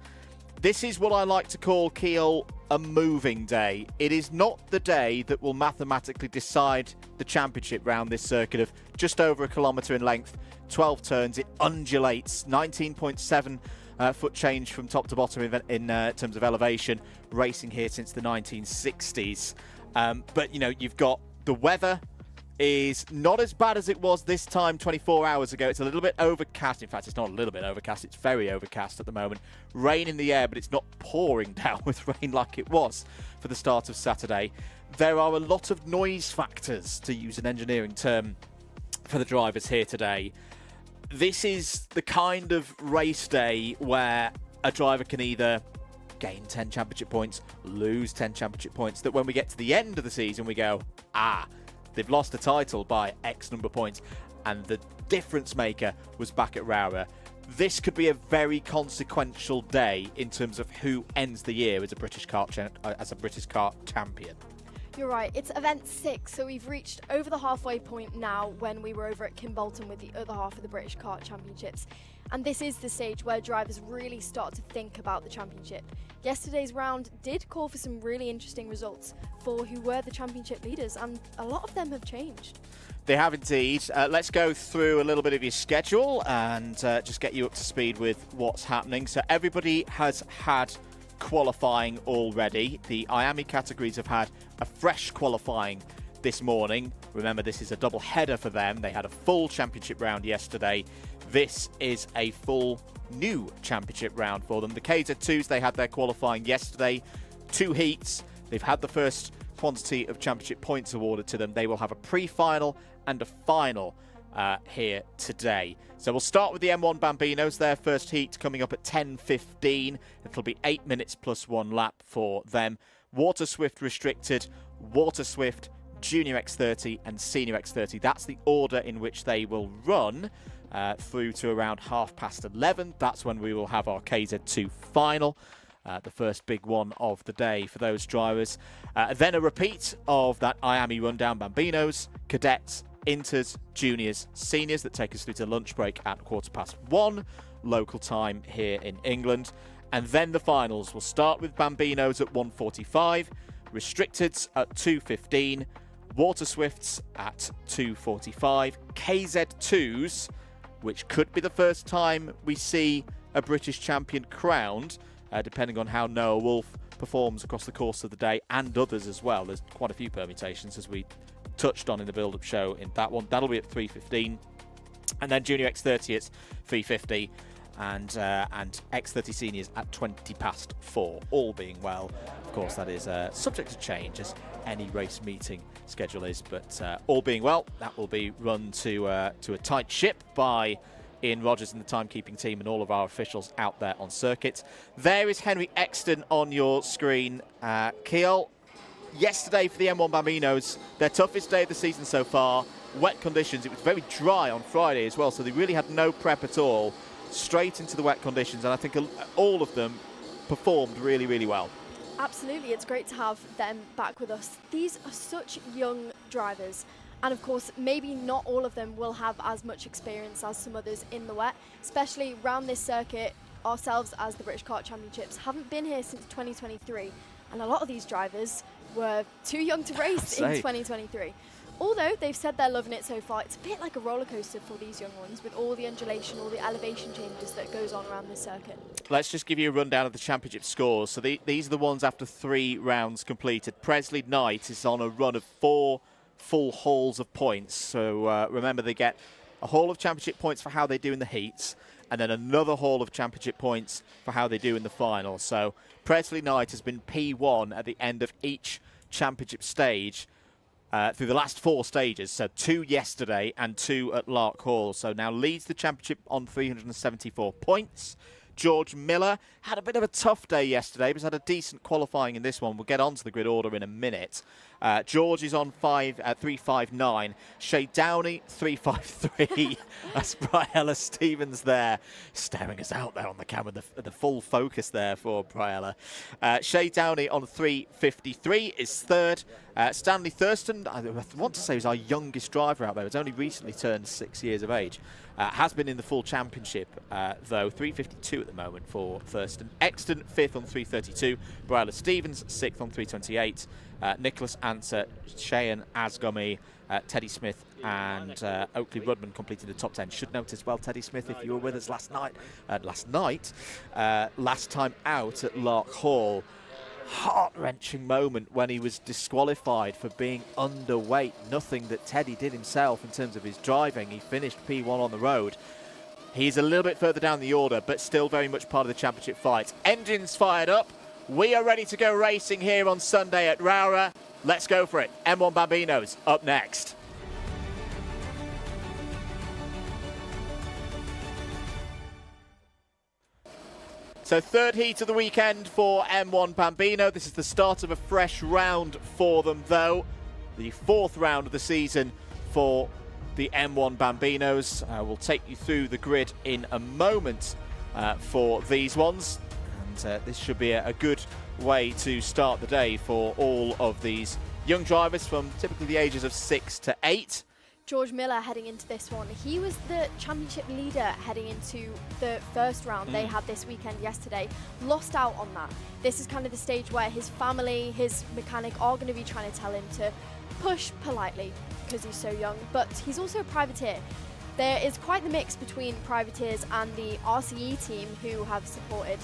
This is what I like to call, Keil, a moving day. It is not the day that will mathematically decide the championship round this circuit of just over a kilometre in length, 12 turns. It undulates, 19.7 foot change from top to bottom in terms of elevation, racing here since the 1960s. But, you know, you've got the weather is not as bad as it was this time 24 hours ago. It's a little bit overcast. In fact, it's not a little bit overcast. It's very overcast at the moment. Rain in the air, but it's not pouring down with rain like it was for the start of Saturday. There are a lot of noise factors, to use an engineering term, for the drivers here today. This is the kind of race day where a driver can either gain 10 championship points, lose 10 championship points, that when we get to the end of the season, we go, they've lost a title by X number of points, and the difference maker was back at Rowrah. This could be a very consequential day in terms of who ends the year as a British kart champion. You're right, it's event 6, so we've reached over the halfway point now when we were over at Kimbolton with the other half of the British Kart Championships. And this is the stage where drivers really start to think about the championship. Yesterday's round did call for some really interesting results for who were the championship leaders, and a lot of them have changed. They have indeed. Let's go through a little bit of your schedule and just get you up to speed with what's happening. So everybody has had qualifying already. The IAME categories have had a fresh qualifying this morning. Remember, this is a double header for them. They had a full championship round yesterday. This is a full new championship round for them. The KZ2s, they had their qualifying yesterday. 2 heats. They've had the first quantity of championship points awarded to them. They will have a pre-final and a final here today. So we'll start with the M1 Bambinos. Their first heat coming up at 10:15. It'll be 8 minutes plus 1 lap for them. Water Swift Restricted, Water Swift, Junior X30 and Senior X30. That's the order in which they will run through to around 11:30. That's when we will have our KZ2 final. The first big one of the day for those drivers. Then a repeat of that IAME rundown: Bambinos, Cadets, Inters, Juniors, Seniors, that take us through to lunch break at 1:15 local time here in England. And then the finals will start with Bambinos at 1:45, Restricteds at 2:15, Water Swifts at 2:45, KZ2s, which could be the first time we see a British champion crowned, depending on how Noah Wolf performs across the course of the day, and others as well. There's quite a few permutations, as we touched on in the build-up show in that one. That'll be at 3:15. And then Junior X30 at 3:50. And X30 Seniors at 20:04, all being well. Of course, that is subject to change, as any race meeting schedule is, but all being well, that will be run to a tight ship by Ian Rogers and the timekeeping team and all of our officials out there on circuit. There is Henry Exton on your screen. Keol, yesterday for the M1 Bambinos, their toughest day of the season so far, wet conditions. It was very dry on Friday as well, so they really had no prep at all. Straight into the wet conditions, and I think all of them performed really, really well. Absolutely, it's great to have them back with us. These are such young drivers, and of course, maybe not all of them will have as much experience as some others in the wet, especially around this circuit. Ourselves, as the British Kart Championships, haven't been here since 2023, and a lot of these drivers were too young to race in 2023. Although they've said they're loving it so far, it's a bit like a roller coaster for these young ones, with all the undulation, all the elevation changes that goes on around this circuit. Let's just give you a rundown of the championship scores. So these are the ones after 3 rounds completed. Presley Knight is on a run of 4 full hauls of points. So remember, they get a haul of championship points for how they do in the heats, and then another haul of championship points for how they do in the final. So Presley Knight has been P1 at the end of each championship stage through the last 4 stages, so 2 yesterday and 2 at Lark Hall. So now leads the championship on 374 points. George Miller had a bit of a tough day yesterday, but has had a decent qualifying in this one. We'll get onto the grid order in a minute. George is on 359. Shay Downey, 353. That's Briella Stevens there, staring us out there on the camera, the full focus there for Briella. Shay Downey on 353 is third. Stanley Thurston, I want to say, is our youngest driver out there. He's only recently turned 6 years of age. Has been in the full championship, though. 352 at the moment for Thurston. Exton, 5th on 332. Briella Stevens, 6th on 328. Nicholas Answer, Cheyenne Asgomi, Teddy Smith and Oakley Rudman completed the top 10. Should note as well, Teddy Smith, if you were with us last time out at Lark Hall, heart-wrenching moment when he was disqualified for being underweight. Nothing that Teddy did himself in terms of his driving. He finished P1 on the road. He's a little bit further down the order, but still very much part of the championship fight. Engines fired up. We are ready to go racing here on Sunday at Rowrah. Let's go for it. M1 Bambinos up next. So 3rd heat of the weekend for M1 Bambino. This is the start of a fresh round for them, though. The 4th round of the season for the M1 Bambinos. We'll take you through the grid in a moment for these ones. And this should be a good way to start the day for all of these young drivers from typically the ages of 6 to 8. George Miller heading into this one. He was the championship leader heading into the first round they had this weekend yesterday. Lost out on that. This is kind of the stage where his family, his mechanic are going to be trying to tell him to push politely because he's so young, but he's also a privateer. There is quite the mix between privateers and the RCE team who have supported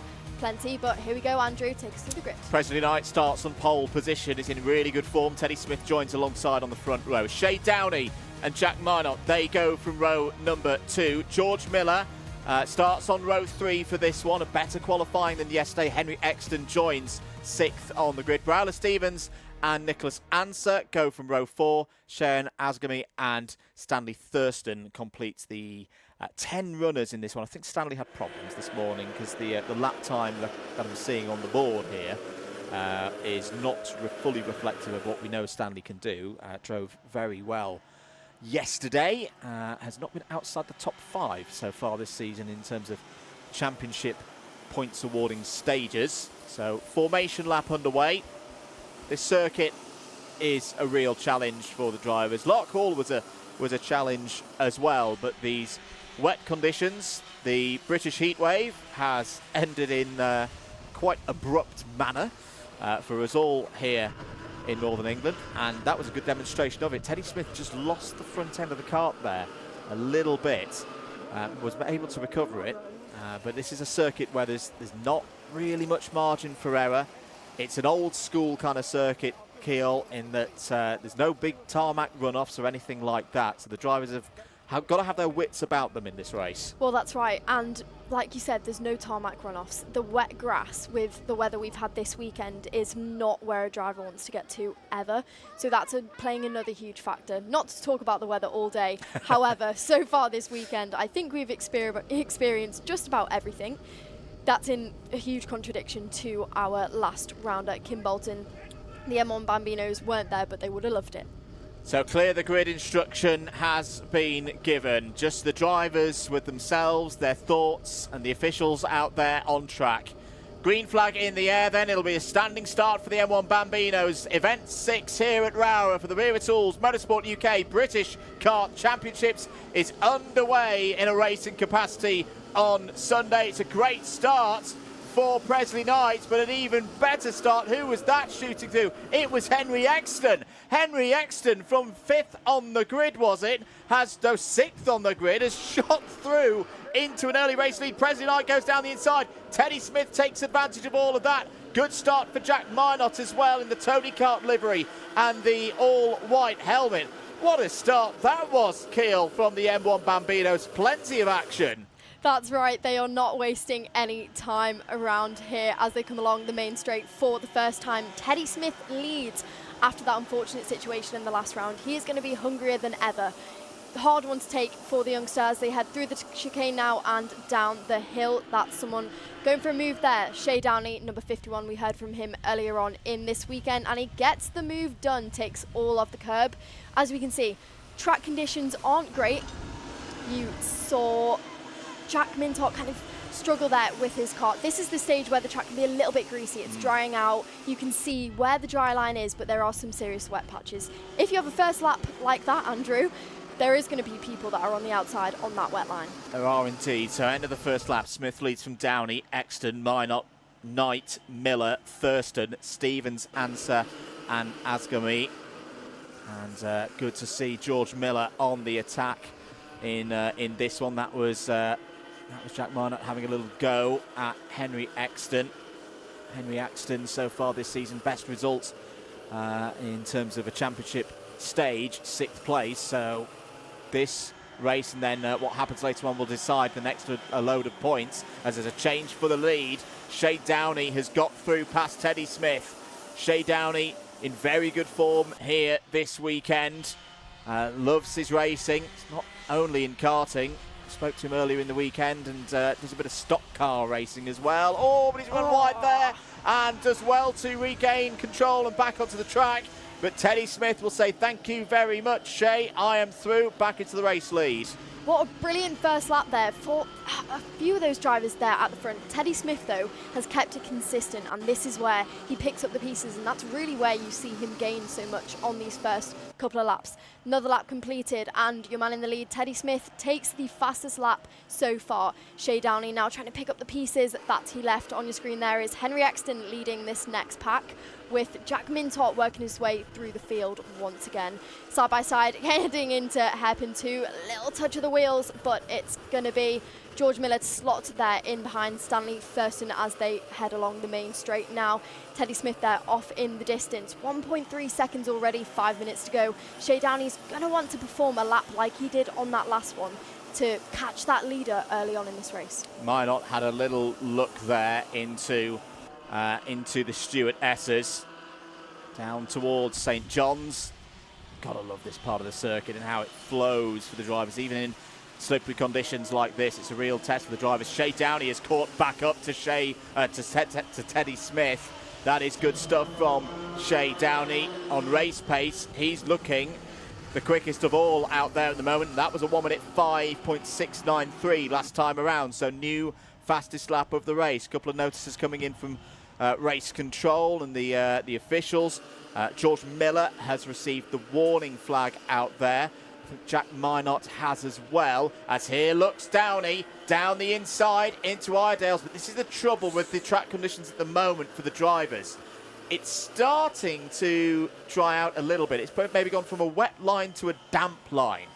plenty, but here we go, Andrew, take us to the grid. Presley Knight starts on pole position, is in really good form. Teddy Smith joins alongside on the front row. Shay Downey and Jack Minot, they go from row number 2. George Miller starts on row 3 for this one, a better qualifying than yesterday. Henry Exton joins 6th on the grid. Browler Stevens and Nicholas Anser go from row 4. Sharon Asgamy and Stanley Thurston completes the 10 runners in this one. I think Stanley had problems this morning because the lap time that I'm seeing on the board here is not fully reflective of what we know Stanley can do. Drove very well yesterday, has not been outside the top 5 so far this season in terms of championship points awarding stages. So formation lap underway. This circuit is a real challenge for the drivers. Larkhall was a challenge as well, but these wet conditions, the British heatwave, has ended in quite abrupt manner for us all here in Northern England, and that was a good demonstration of it. Teddy Smith just lost the front end of the kart there a little bit, was able to recover it, but this is a circuit where there's not really much margin for error. It's an old school kind of circuit, Keel, in that there's no big tarmac runoffs or anything like that, so the drivers have got to have their wits about them in this race. Well, that's right, and like you said, there's no tarmac runoffs. The wet grass with the weather we've had this weekend is not where a driver wants to get to ever, so that's playing another huge factor. Not to talk about the weather all day, however, so far this weekend, I think we've experienced just about everything. That's in a huge contradiction to our last round at Kimbolton. The M1 Bambinos weren't there, but they would have loved it. So clear the grid instruction has been given. Just the drivers with themselves, their thoughts, and the officials out there on track. Green flag in the air then. It'll be a standing start for the M1 Bambinos. Event 6 here at Rowrah for the Wera Tools Motorsport UK British Kart Championships is underway in a racing capacity on Sunday. It's a great start for Presley Knight, but an even better start. Who was that shooting through? It was Henry Exton. Henry Exton from 5th on the grid, was it? Has, though 6th on the grid, has shot through into an early race lead. Presley Knight goes down the inside. Teddy Smith takes advantage of all of that. Good start for Jack Minot as well in the Tony Kart livery and the all-white helmet. What a start that was, Keel, from the M1 Bambinos. Plenty of action. That's right, they are not wasting any time around here as they come along the main straight for the first time. Teddy Smith leads after that unfortunate situation in the last round. He is going to be hungrier than ever. Hard one to take for the youngsters. They head through the chicane now and down the hill. That's someone going for a move there. Shay Downey, number 51, we heard from him earlier on in this weekend, and he gets the move done, takes all off the curb. As we can see, track conditions aren't great. You saw Jack Mintot kind of struggle there with his kart. This is the stage where the track can be a little bit greasy. It's drying out. You can see where the dry line is, but there are some serious wet patches. If you have a first lap like that, Andrew, there is going to be people that are on the outside on that wet line. There are indeed. So end of the first lap, Smith leads from Downey, Exton, Minot, Knight, Miller, Thurston, Stevens, Anser and Asgamy. And good to see George Miller on the attack in this one. That was Jack Minot having a little go at Henry Exton. Henry Exton so far this season, best results in terms of a championship stage, 6th place. So this race and then what happens later on will decide the next load of points, as there's a change for the lead. Shay Downey has got through past Teddy Smith. Shay Downey in very good form here this weekend. Loves his racing. It's not only in karting. Spoke to him earlier in the weekend and does a bit of stock car racing as well. Oh, but he's run wide there and does well to regain control and back onto the track. But Teddy Smith will say thank you very much, Shay. I am through, back into the race lead. What a brilliant first lap there for a few of those drivers there at the front. Teddy Smith, though, has kept it consistent, and this is where he picks up the pieces, and that's really where you see him gain so much on these first couple of laps. Another lap completed, and your man in the lead, Teddy Smith, takes the fastest lap so far. Shay Downey now trying to pick up the pieces that he left on your screen there is Henry Exton leading this next pack. with Jack Mintot working his way through the field once again. Side by side, heading into hairpin 2, a little touch of the wheels, but it's going to be George Miller to slot there in behind Stanley Thurston as they head along the main straight now. Teddy Smith there off in the distance. 1.3 seconds already, 5 minutes to go. Shea Downey's going to want to perform a lap like he did on that last one to catch that leader early on in this race. Minot had a little look there into the Stuart S's down towards St John's. Gotta love this part of the circuit and how it flows for the drivers, even in slippery conditions like this. It's a real test for the drivers. Shea Downey is caught back up to Teddy Smith. That is good stuff from Shea Downey on race pace. He's looking the quickest of all out there at the moment. That was a 1 minute 5.693 last time around, so new fastest lap of the race. A couple of notices coming in from race control and the officials. George Miller has received the warning flag out there. I think Jack Minot has as well, as here looks Downey down the inside into Iredale's. But this is the trouble with the track conditions at the moment for the drivers. It's starting to dry out a little bit. It's maybe gone from a wet line to a damp line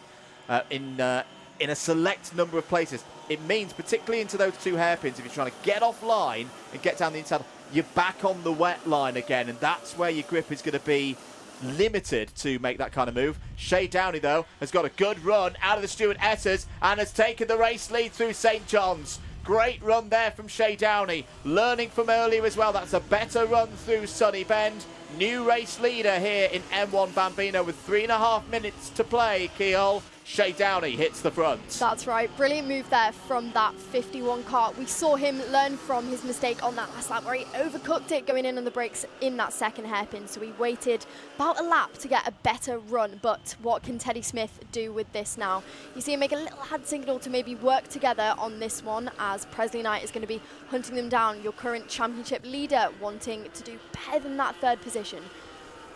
in a select number of places. It means, particularly into those two hairpins, if you're trying to get off line and get down the inside, you're back on the wet line again, and that's where your grip is going to be limited to make that kind of move. Shea Downey, though, has got a good run out of the Stuart S's and has taken the race lead through St John's. Great run there from Shea Downey. Learning from earlier as well. That's a better run through Sunny Bend. New race leader here in M1 Bambino with 3.5 minutes to play, Keol. Shea Downey hits the front. That's right. Brilliant move there from that 51 car. We saw him learn from his mistake on that last lap where he overcooked it going in on the brakes in that second hairpin. So he waited about a lap to get a better run. But what can Teddy Smith do with this now? You see him make a little hand signal to maybe work together on this one, as Presley Knight is going to be hunting them down. Your current championship leader wanting to do better than that third position.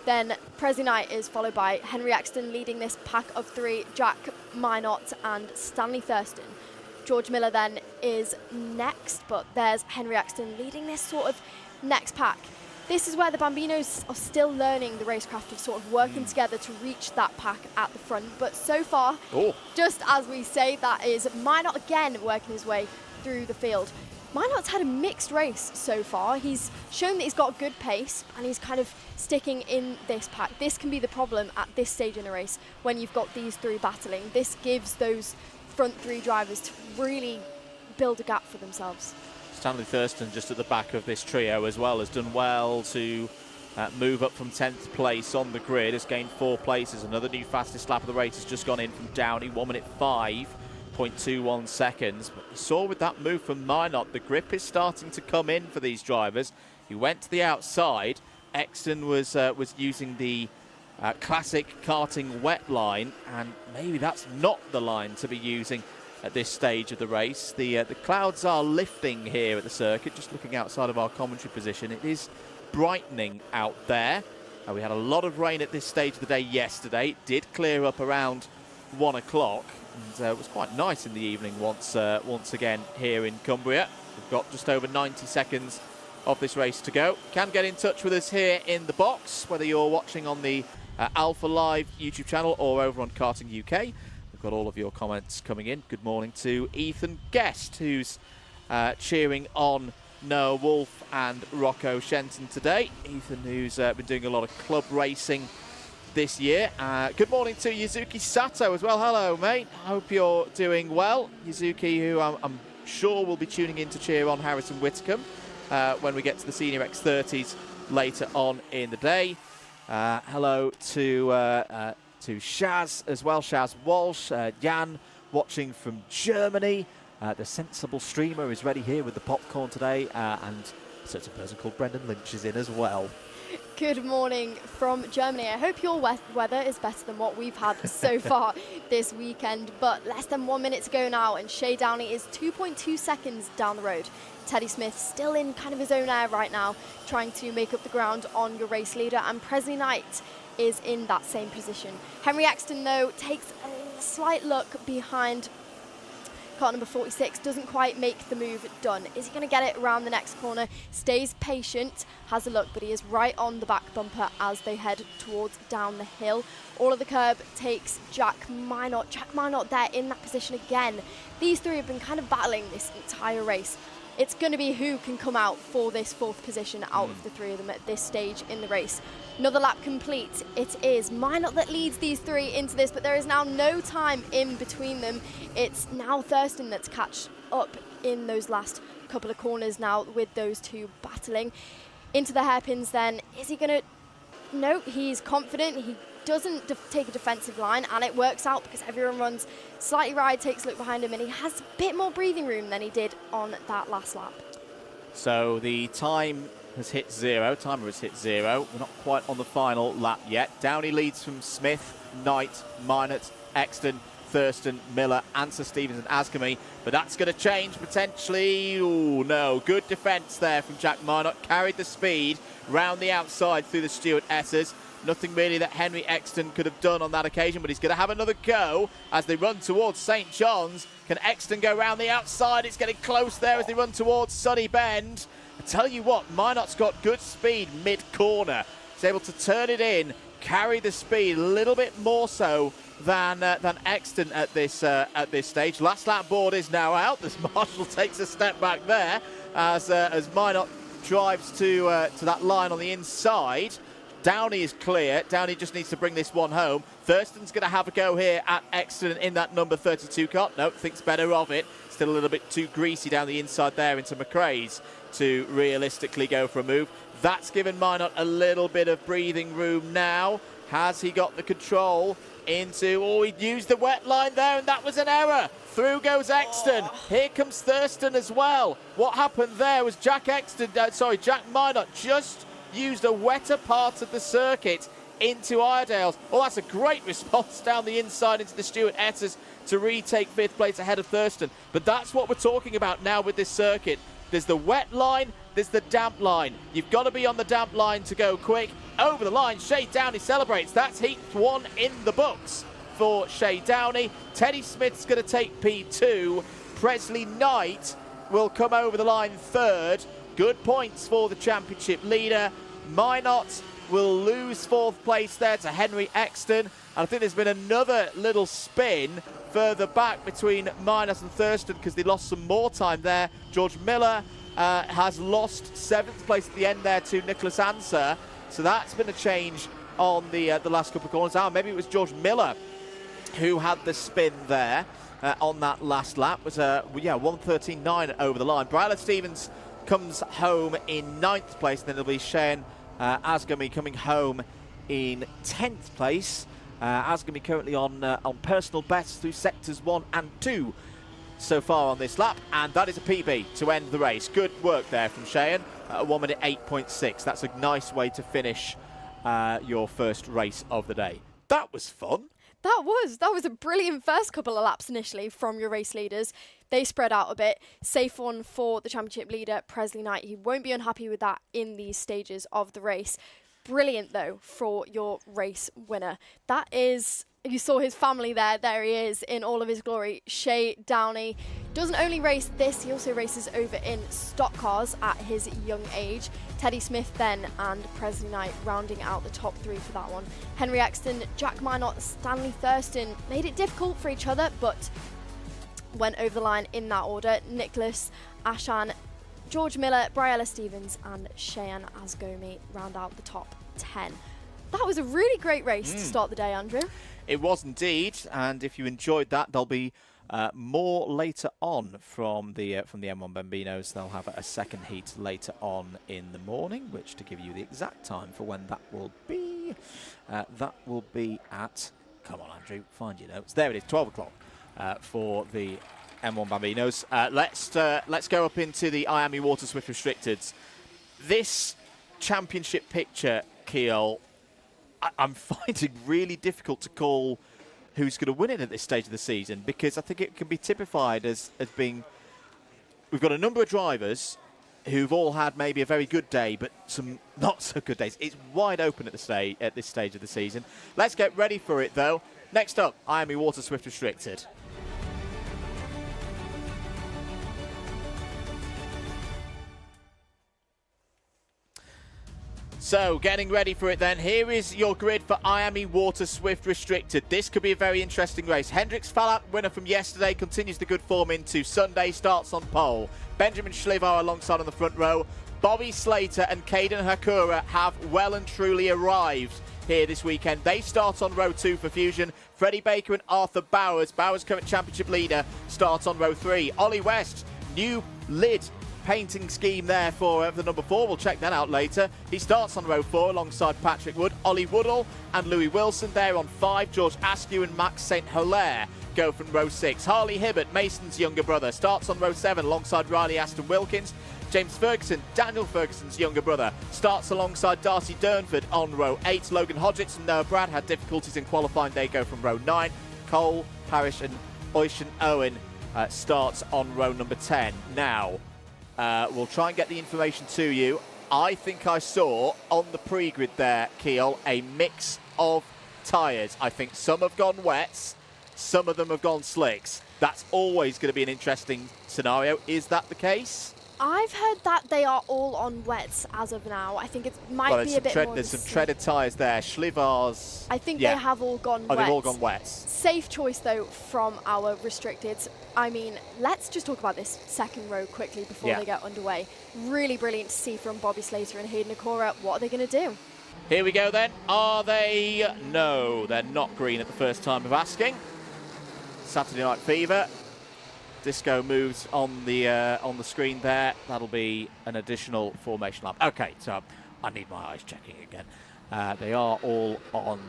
Then Presley Knight is followed by Henry Axton leading this pack of three, Jack Minot and Stanley Thurston. George Miller then is next, but there's Henry Axton leading this sort of next pack. This is where the Bambinos are still learning the racecraft of sort of working together to reach that pack at the front. But so far, just as we say, that is Minot again working his way through the field. Minot's had a mixed race so far. He's shown that he's got good pace and he's kind of sticking in this pack. This can be the problem at this stage in a race when you've got these three battling. This gives those front three drivers to really build a gap for themselves. Stanley Thurston just at the back of this trio as well has done well to move up from 10th place on the grid. Has gained 4 places. Another new fastest lap of the race has just gone in from Downey, 1 minute 5.21 seconds. But you saw with that move from Minot, the grip is starting to come in for these drivers. He went to the outside. Exton was using the classic karting wet line, and maybe that's not the line to be using at this stage of the race. The clouds are lifting here at the circuit. Just looking outside of our commentary position, it is brightening out there. We had a lot of rain at this stage of the day yesterday. It did clear up around 1 o'clock. And it was quite nice in the evening once again here in Cumbria. We've got just over 90 seconds of this race to go. Can get in touch with us here in the box, whether you're watching on the Alpha Live YouTube channel or over on Karting UK. We've got all of your comments coming in. Good morning to Ethan Guest, who's cheering on Noah Wolf and Rocco Shenton today. Ethan, who's been doing a lot of club racing this year. Good morning to Yuzuki Sato as well. Hello, mate. Hope you're doing well. Yuzuki, who I'm sure will be tuning in to cheer on Harrison Whitcomb when we get to the Senior X30s later on in the day. Hello to Shaz as well, Shaz Walsh. Jan watching from Germany. The sensible streamer is ready here with the popcorn today, and a certain person called Brendan Lynch is in as well. Good morning from Germany. I hope your weather is better than what we've had so far this weekend, but less than 1 minute to go now, and Shea Downey is 2.2 seconds down the road. Teddy Smith still in kind of his own air right now, trying to make up the ground on your race leader, and Presley Knight is in that same position. Henry Axton, though, takes a slight look behind car number 46, doesn't quite make the move done. Is he going to get it around the next corner? Stays patient, has a look, but he is right on the back bumper as they head towards down the hill. All of the curb takes Jack Minot. Jack Minot there in that position again. These three have been kind of battling this entire race. It's going to be who can come out for this 4th position out of the three of them at this stage in the race. Another lap complete. It is Minot that leads these three into this, but there is now no time in between them. It's now Thurston that's catch up in those last couple of corners now with those two battling. Into the hairpins then. Is he going to... No, he's confident. He doesn't take a defensive line, and it works out because everyone runs slightly wide, takes a look behind him, and he has a bit more breathing room than he did on that last lap. So the time has hit 0. Timer has hit 0. We're not quite on the final lap yet. Downey leads from Smith, Knight, Minot, Exton, Thurston, Miller, Answer, Stevens and Ascombe. But that's going to change potentially. Oh no, good defence there from Jack Minot. Carried the speed round the outside through the Stuart Essers. Nothing really that Henry Exton could have done on that occasion, but he's going to have another go as they run towards St John's. Can Exton go round the outside? It's getting close there as they run towards Sunny Bend. I tell you what, Minot's got good speed mid-corner. He's able to turn it in, carry the speed a little bit more so than Exton at this stage. Last lap board is now out. As Marshall takes a step back there as Minot drives to that line on the inside. Downey is clear. Downey just needs to bring this one home. Thurston's going to have a go here at Exton in that number 32 car. No, thinks better of it. Still a little bit too greasy down the inside there into McRae's to realistically go for a move. That's given Minot a little bit of breathing room now. Has he got the control into... Oh, he used the wet line there, and that was an error. Through goes Exton. Here comes Thurston as well. What happened there was Jack Minot just used a wetter part of the circuit into Iredale's. Well, that's a great response down the inside into the Stuart Essers to retake 5th place ahead of Thurston. But that's what we're talking about now with this circuit. There's the wet line, there's the damp line. You've got to be on the damp line to go quick. Over the line, Shay Downey celebrates. That's heat 1 in the books for Shay Downey. Teddy Smith's going to take P2. Presley Knight will come over the line 3rd. Good points for the championship leader. Minot will lose 4th place there to Henry Exton. And I think there's been another little spin further back between Minot and Thurston because they lost some more time there. George Miller has lost 7th place at the end there to Nicholas Answer. So that's been a change on the last couple of corners. Maybe it was George Miller who had the spin there on that last lap. It was 1:13.9 over the line. Bryla Stevens comes home in 9th place, and then it'll be Shane Asgamy coming home in 10th place. Asgamy currently on personal bests through sectors 1 and 2 so far on this lap, and that is a PB to end the race. Good work there from Cheyenne at 1 minute 8.6. That's a nice way to finish your first race of the day. That was fun. That was a brilliant first couple of laps initially from your race leaders. They spread out a bit. Safe one for the championship leader, Presley Knight. He won't be unhappy with that in these stages of the race. Brilliant, though, for your race winner. That is... You saw his family there. There he is in all of his glory. Shay Downey doesn't only race this, he also races over in stock cars at his young age. Teddy Smith then and Presley Knight rounding out the top 3 for that one. Henry Exton, Jack Minot, Stanley Thurston made it difficult for each other, but went over the line in that order. Nicholas Ashan, George Miller, Bryella Stevens and Cheyenne Asgamy round out the top 10. That was a really great race to start the day, Andrew. It was indeed, and if you enjoyed that, there'll be more later on from the M1 Bambinos. They'll have a second heat later on in the morning, which, to give you the exact time for when that will be at, come on Andrew, find your notes. There it is, 12 o'clock for the M1 Bambinos. Let's go up into the IAME Water Swift Restricteds. This championship picture, Keol, I'm finding really difficult to call who's going to win it at this stage of the season, because I think it can be typified as being... We've got a number of drivers who've all had maybe a very good day, but some not so good days. It's wide open at this stage of the season. Let's get ready for it, though. Next up, IAME Water Swift Restricted. So, getting ready for it then. Here is your grid for IAME Water Swift Restricted. This could be a very interesting race. Hendrix Falat, winner from yesterday, continues the good form into Sunday, starts on pole. Benjamin Schlivar alongside on the front row. Bobby Slater and Caden Hakura have well and truly arrived here this weekend. They start on row 2 for Fusion. Freddie Baker and Arthur Bowers, current championship leader, start on row 3. Ollie West, new lid painting scheme there for the number 4. We'll check that out later. He starts on row 4 alongside Patrick Wood. Ollie Woodall and Louis Wilson there on 5. George Askew and Max St. Hilaire go from row 6. Harley Hibbert, Mason's younger brother, starts on row 7 alongside Riley Aston Wilkins. James Ferguson, Daniel Ferguson's younger brother, starts alongside Darcy Durnford on row 8. Logan Hodgetts and Noah Brad had difficulties in qualifying. They go from row 9. Cole, Parrish and Oishan Owen starts on row number 10. Now, we'll try and get the information to you. I think I saw on the pre-grid there, Keel, a mix of tyres. I think some have gone wets, some of them have gone slicks. That's always going to be an interesting scenario. Is that the case? I've heard that they are all on wets as of now. I think it might be a bit more. There's some treaded tyres there. Schlivar's. I think they have all gone wet. They've all gone wets. Safe choice though from our restricted. I mean, let's just talk about this second row quickly before they get underway. Really brilliant to see from Bobby Slater and Hayden Nakora. What are they going to do? Here we go then. Are they? No, they're not green at the first time of asking. Saturday Night Fever. Disco moves on the screen there. That'll be an additional formation lap. Okay, so I need my eyes checking again. They are all on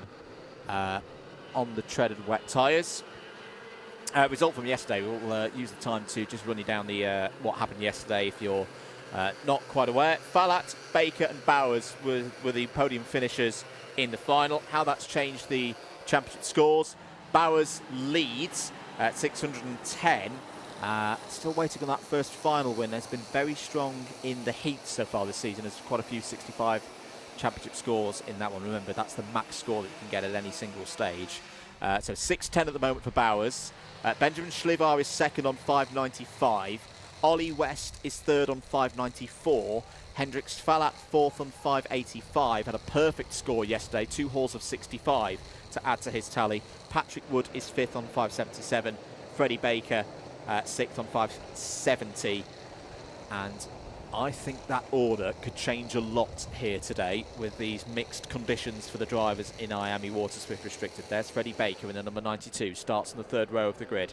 the treaded wet tyres. Result from yesterday. We'll use the time to just run you down the what happened yesterday if you're not quite aware. Falat, Baker and Bowers were the podium finishers in the final. How that's changed the championship scores. Bowers leads at 610. Still waiting on that first final win. There's been very strong in the heat so far this season. There's quite a few 65 championship scores in that one. Remember, that's the max score that you can get at any single stage. So 610 at the moment for Bowers. Benjamin Schlivar is second on 595. Ollie West is third on 594. Hendrix Falat fourth on 585. Had a perfect score yesterday, 2 hauls of 65 to add to his tally. Patrick Wood is fifth on 577. Freddie Baker sixth on 570. And I think that order could change a lot here today with these mixed conditions for the drivers in IAME Water Swift Restricted. There's Freddie Baker in the number 92, starts on the third row of the grid.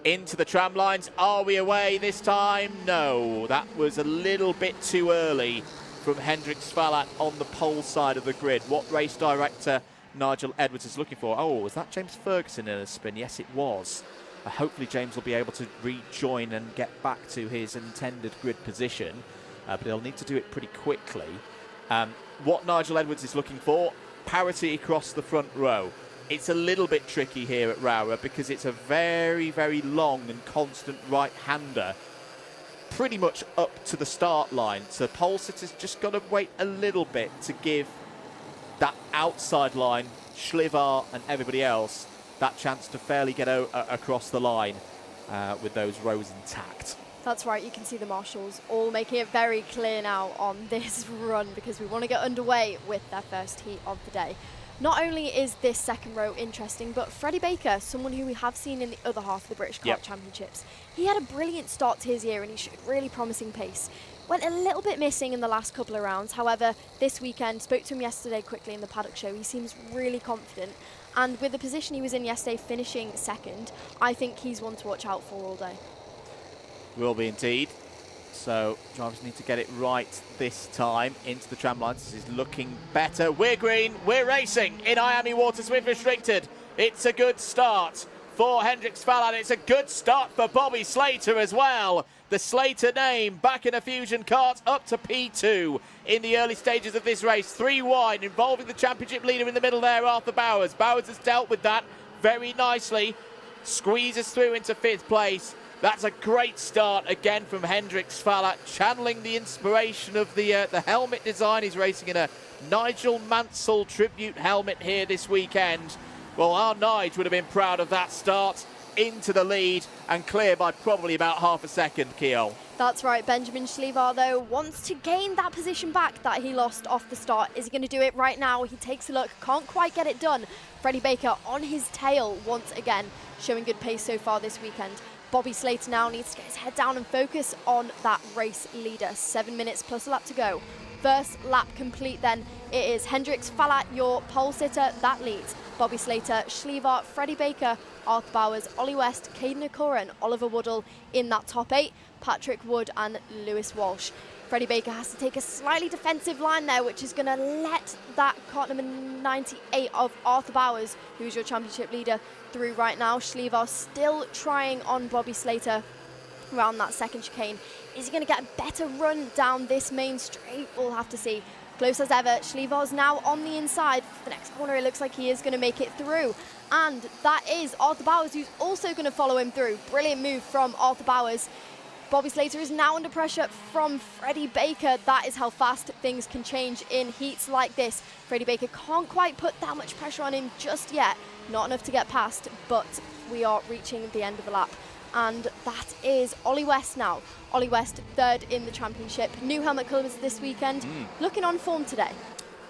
Into the tram lines. Are we away this time? No, that was a little bit too early from Hendrix Falat on the pole side of the grid. What race director Nigel Edwards is looking for? Oh, was that James Ferguson in a spin? Yes, it was. Hopefully James will be able to rejoin and get back to his intended grid position, but he'll need to do it pretty quickly. What Nigel Edwards is looking for, parity across the front row. It's a little bit tricky here at Rowrah because it's a very, very long and constant right-hander pretty much up to the start line. So pole sitters just got to wait a little bit to give that outside line, Schlivar and everybody else, that chance to fairly get across the line with those rows intact. That's right, you can see the marshals all making it very clear now on this run because we want to get underway with their first heat of the day. Not only is this second row interesting, but Freddie Baker, someone who we have seen in the other half of the British Kart Championships, he had a brilliant start to his year and he showed really promising pace. Went a little bit missing in the last couple of rounds. However, this weekend, spoke to him yesterday quickly in the paddock show. He seems really confident. And with the position he was in yesterday, finishing second, I think he's one to watch out for all day. Will be indeed. So drivers need to get it right this time into the tram lines. This is looking better. We're green, we're racing in IAME Water Swift Restricted. It's a good start for Hendrix Falat. It's a good start for Bobby Slater as well. The Slater name back in a Fusion kart up to P2 in the early stages of this race. 3 wide, involving the championship leader in the middle there, Arthur Bowers. Bowers has dealt with that very nicely. Squeezes through into 5th place. That's a great start again from Hendrix Falat, channeling the inspiration of the helmet design. He's racing in a Nigel Mansell tribute helmet here this weekend. Well, our Nige would have been proud of that start. Into the lead and clear by probably about half a second, Keel. That's right, Benjamin Schliever, though, wants to gain that position back that he lost off the start. Is he going to do it right now? He takes a look, can't quite get it done. Freddie Baker on his tail once again, showing good pace so far this weekend. Bobby Slater now needs to get his head down and focus on that race leader. 7 minutes plus a lap to go. First lap complete then. It is Hendrix Fallat, your pole sitter, that leads. Bobby Slater, Schliever, Freddie Baker, Arthur Bowers, Ollie West, Caden Okora and Oliver Woodall in that top 8. Patrick Wood and Lewis Walsh. Freddie Baker has to take a slightly defensive line there, which is going to let that kart number 98 of Arthur Bowers, who's your championship leader, through right now. Schliever still trying on Bobby Slater around that second chicane. Is he going to get a better run down this main straight? We'll have to see. Close as ever, Schliever's now on the inside. For the next corner, it looks like he is going to make it through. And that is Arthur Bowers, who's also going to follow him through. Brilliant move from Arthur Bowers. Bobby Slater is now under pressure from Freddie Baker. That is how fast things can change in heats like this. Freddie Baker can't quite put that much pressure on him just yet. Not enough to get past, but we are reaching the end of the lap. And that is Ollie West now. Ollie West, third in the championship. New helmet colours this weekend. Looking on form today.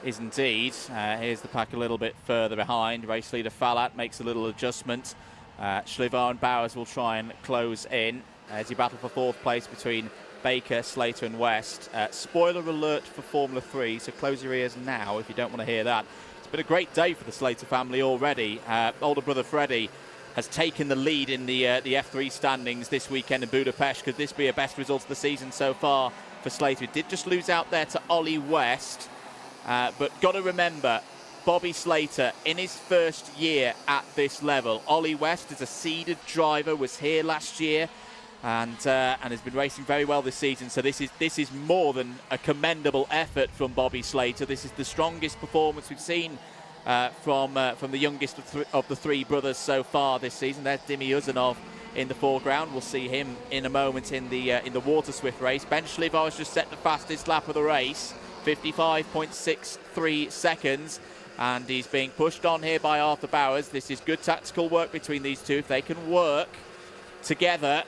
Is indeed. Here's the pack a little bit further behind. Race leader Fallat makes a little adjustment. Schliever and Bowers will try and close in as he battle for fourth place between Baker, Slater and West. Spoiler alert for Formula 3, so close your ears now if you don't want to hear that. It's been a great day for the Slater family already. Older brother Freddie has taken the lead in the F3 standings this weekend in Budapest. Could this be a best result of the season so far for Slater? He did just lose out there to Ollie West, but got to remember, Bobby Slater in his first year at this level. Ollie West is a seeded driver, was here last year, and has been racing very well this season. So this is more than a commendable effort from Bobby Slater. This is the strongest performance we've seen from the youngest of the three brothers so far this season. There's Dimi Uzanov in the foreground. We'll see him in a moment in the Water Swift race. Ben Schliever has just set the fastest lap of the race, 55.63 seconds. And he's being pushed on here by Arthur Bowers. This is good tactical work between these two. If they can work together,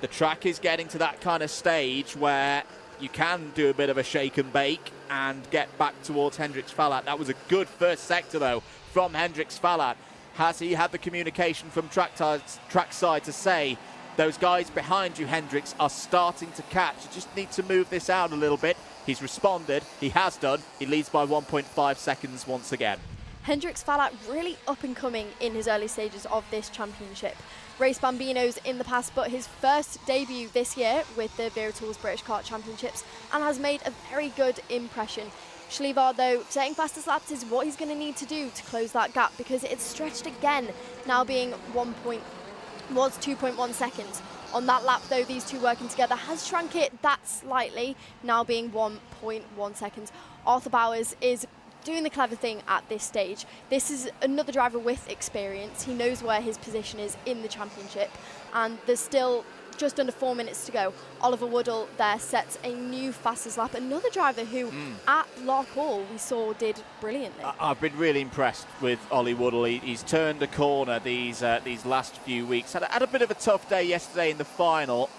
the track is getting to that kind of stage where you can do a bit of a shake and bake and get back towards Hendrix Fallat. That was a good first sector, though, from Hendrix Fallat. Has he had the communication from trackside to say, those guys behind you, Hendrix, are starting to catch. You just need to move this out a little bit. He's responded. He has done. He leads by 1.5 seconds once again. Hendrix Fallat really up and coming in his early stages of this championship. Race Bambinos in the past, but his first debut this year with the Wera Tools British Kart Championships, and has made a very good impression. Schliever, though, setting fastest laps is what he's going to need to do to close that gap, because it's stretched again, now being 2.1 seconds. On that lap, though, these two working together has shrunk it that slightly, now being 1.1 seconds. Arthur Bowers is doing the clever thing at this stage. This is another driver with experience. He knows where his position is in the championship, and there's still just under 4 minutes to go. Oliver Woodall there sets a new fastest lap. Another driver who at Loch Hall we saw did brilliantly. I've been really impressed with Ollie Woodall. He's turned a corner these last few weeks. Had a bit of a tough day yesterday in the final,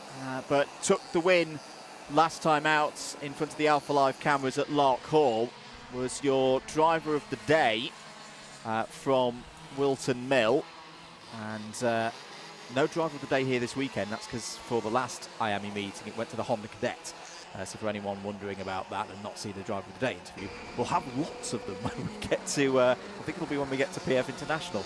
but took the win last time out in front of the Alpha Live cameras at Loch Hall. Was your driver of the day from Wilton Mill, and no driver of the day here this weekend. That's because for the last IAME meeting it went to the Honda Cadet. So for anyone wondering about that and not seeing the driver of the day interview, we'll have lots of them when we get to, I think it'll be when we get to PF International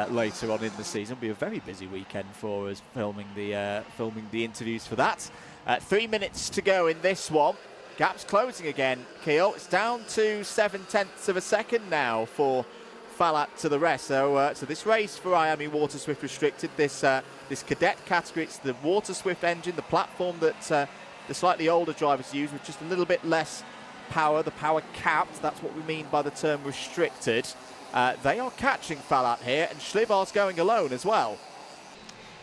later on in the season. It'll be a very busy weekend for us filming the interviews for that. 3 minutes to go in this one. Gap's closing again, Keel. It's down to 0.7 of a second now for Fallat to the rest. So this race for IAME Water Swift Restricted, this cadet category, it's the Water Swift engine, the platform that the slightly older drivers use with just a little bit less power, the power capped. That's what we mean by the term restricted. They are catching Fallat here, and Schliever's going alone as well.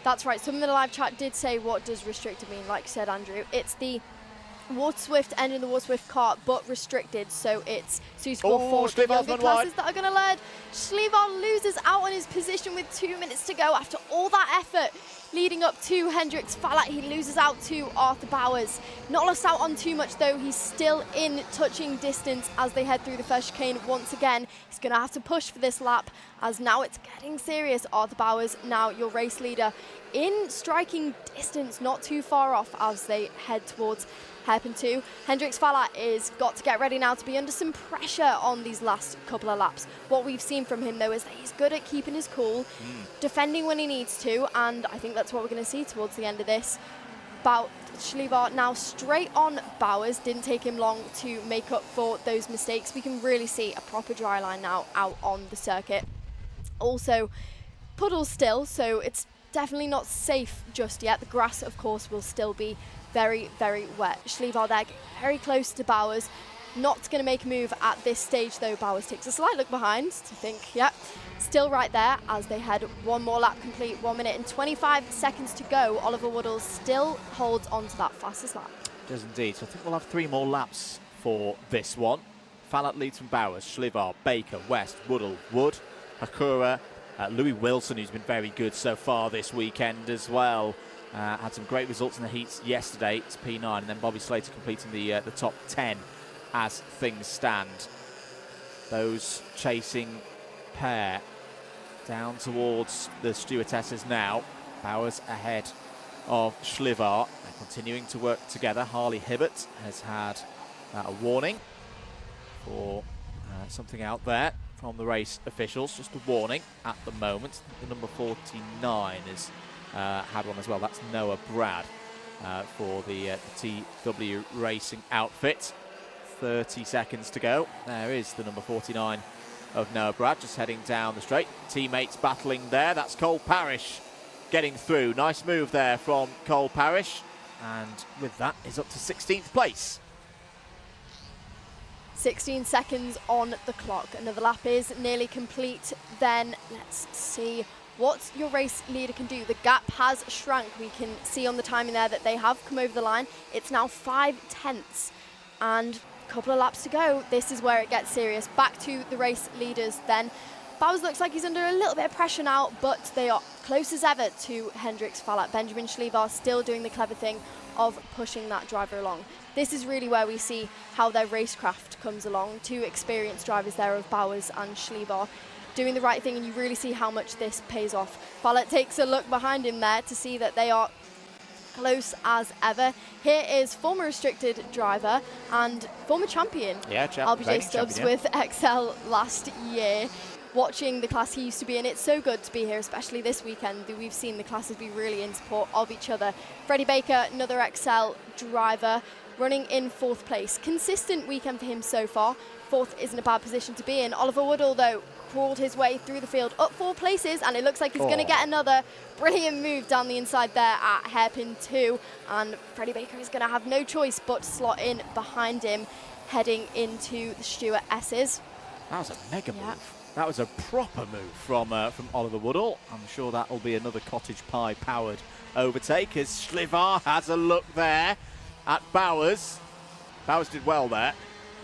That's right. Someone in the live chat did say, what does restricted mean? Like you said, Andrew, it's the Water Swift engine, the Water Swift kart, but restricted, so it's suitable for the younger classes that are going to learn. Schliever loses out on his position with 2 minutes to go after all that effort. leading up to Hendrix Fallat. He loses out to Arthur Bowers. Not lost out on too much though. He's still in touching distance as they head through the first chicane once again. He's going to have to push for this lap as now it's getting serious. Arthur Bowers, now your race leader, in striking distance, not too far off as they head towards hairpin 2. Hendrix Fallat is got to get ready now to be under some pressure on these last couple of laps. What we've seen from him though is that he's good at keeping his cool, defending when he needs to, and I think that's what we're going to see towards the end of this. Schliever now straight on Bowers. Didn't take him long to make up for those mistakes. We can really see a proper dry line now out on the circuit. Also, puddles still, so it's definitely not safe just yet. The grass, of course, will still be very, very wet. Schliever there, very close to Bowers. Not going to make a move at this stage, though. Bowers takes a slight look behind to think, yep, still right there as they head one more lap complete. 1 minute and 25 seconds to go. Oliver Woodall still holds on to that fastest lap. Does indeed. So I think we'll have 3 more laps for this one. Fallat leads from Bowers, Schliever, Baker, West, Woodall, Wood, Hakura, Louis Wilson, who's been very good so far this weekend as well. Had some great results in the heats yesterday. It's P9, and then Bobby Slater completing the top 10 as things stand. Those chasing pair down towards the stewardesses now. Bowers ahead of Schliever. They're continuing to work together. Harley Hibbert has had a warning for something out there from the race officials. Just a warning at the moment. The number 49 has had one as well. That's Noah Brad for the TW Racing outfit. 30 seconds to go. There is the number 49 of Noah Brad just heading down the straight. Teammates battling there. That's Cole Parrish getting through. Nice move there from Cole Parrish. And with that is up to 16th place. 16 seconds on the clock. Another lap is nearly complete. Then let's see what your race leader can do. The gap has shrunk. We can see on the timing there that they have come over the line. It's now 5/10 and a couple of laps to go. This is where it gets serious. Back to the race leaders then. Bowers looks like he's under a little bit of pressure now, but they are close as ever to Hendrix Fallat. Benjamin Schliever still doing the clever thing of pushing that driver along. This is really where we see how their racecraft comes along. 2 experienced drivers there of Bowers and Schliever doing the right thing, and you really see how much this pays off. Fallat takes a look behind him there to see that they are close as ever. Here is former restricted driver and former champion, RBJ Stubbs with XL last year. Watching the class he used to be in, it's so good to be here, especially this weekend. We've seen the classes be really in support of each other. Freddie Baker, another XL driver, running in 4th place. Consistent weekend for him so far. 4th isn't a bad position to be in. Oliver Woodall, though, crawled his way through the field up 4 places, and it looks like he's going to get another brilliant move down the inside there at hairpin 2. And Freddie Baker is going to have no choice but to slot in behind him, heading into the stewardesses. That was a mega move. That was a proper move from Oliver Woodall. I'm sure that will be another cottage pie powered overtake as Schliever has a look there at Bowers. Bowers did well there.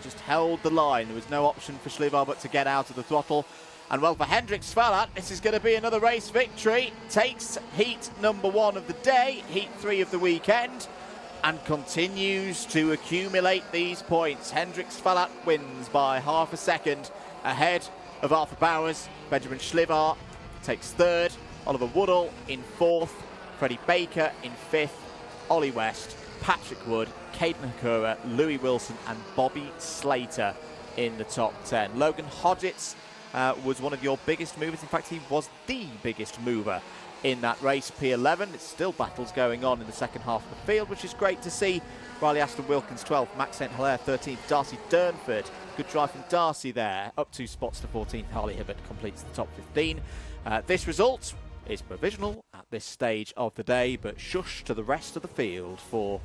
Just held the line. There was no option for Schliever but to get out of the throttle. And well, for Hendrix Fallat, this is going to be another race victory. Takes heat number 1 of the day, heat 3 of the weekend, and continues to accumulate these points. Hendrix Fallat wins by half a second ahead of Arthur Bowers. Benjamin Schliever takes 3rd. Oliver Woodall in 4th. Freddie Baker in 5th. Ollie West, Patrick Wood, Caden Hakura, Louis Wilson and Bobby Slater in the top 10. Logan Hodgetts was one of your biggest movers. In fact, he was the biggest mover in that race, P11. It's still battles going on in the second half of the field, which is great to see. Riley Aston Wilkins 12th, Max St. Hilaire 13th, Darcy Durnford. Good drive from Darcy there, up 2 spots to 14th. Harley Hibbert completes the top 15. This result is provisional at this stage of the day, but shush to the rest of the field for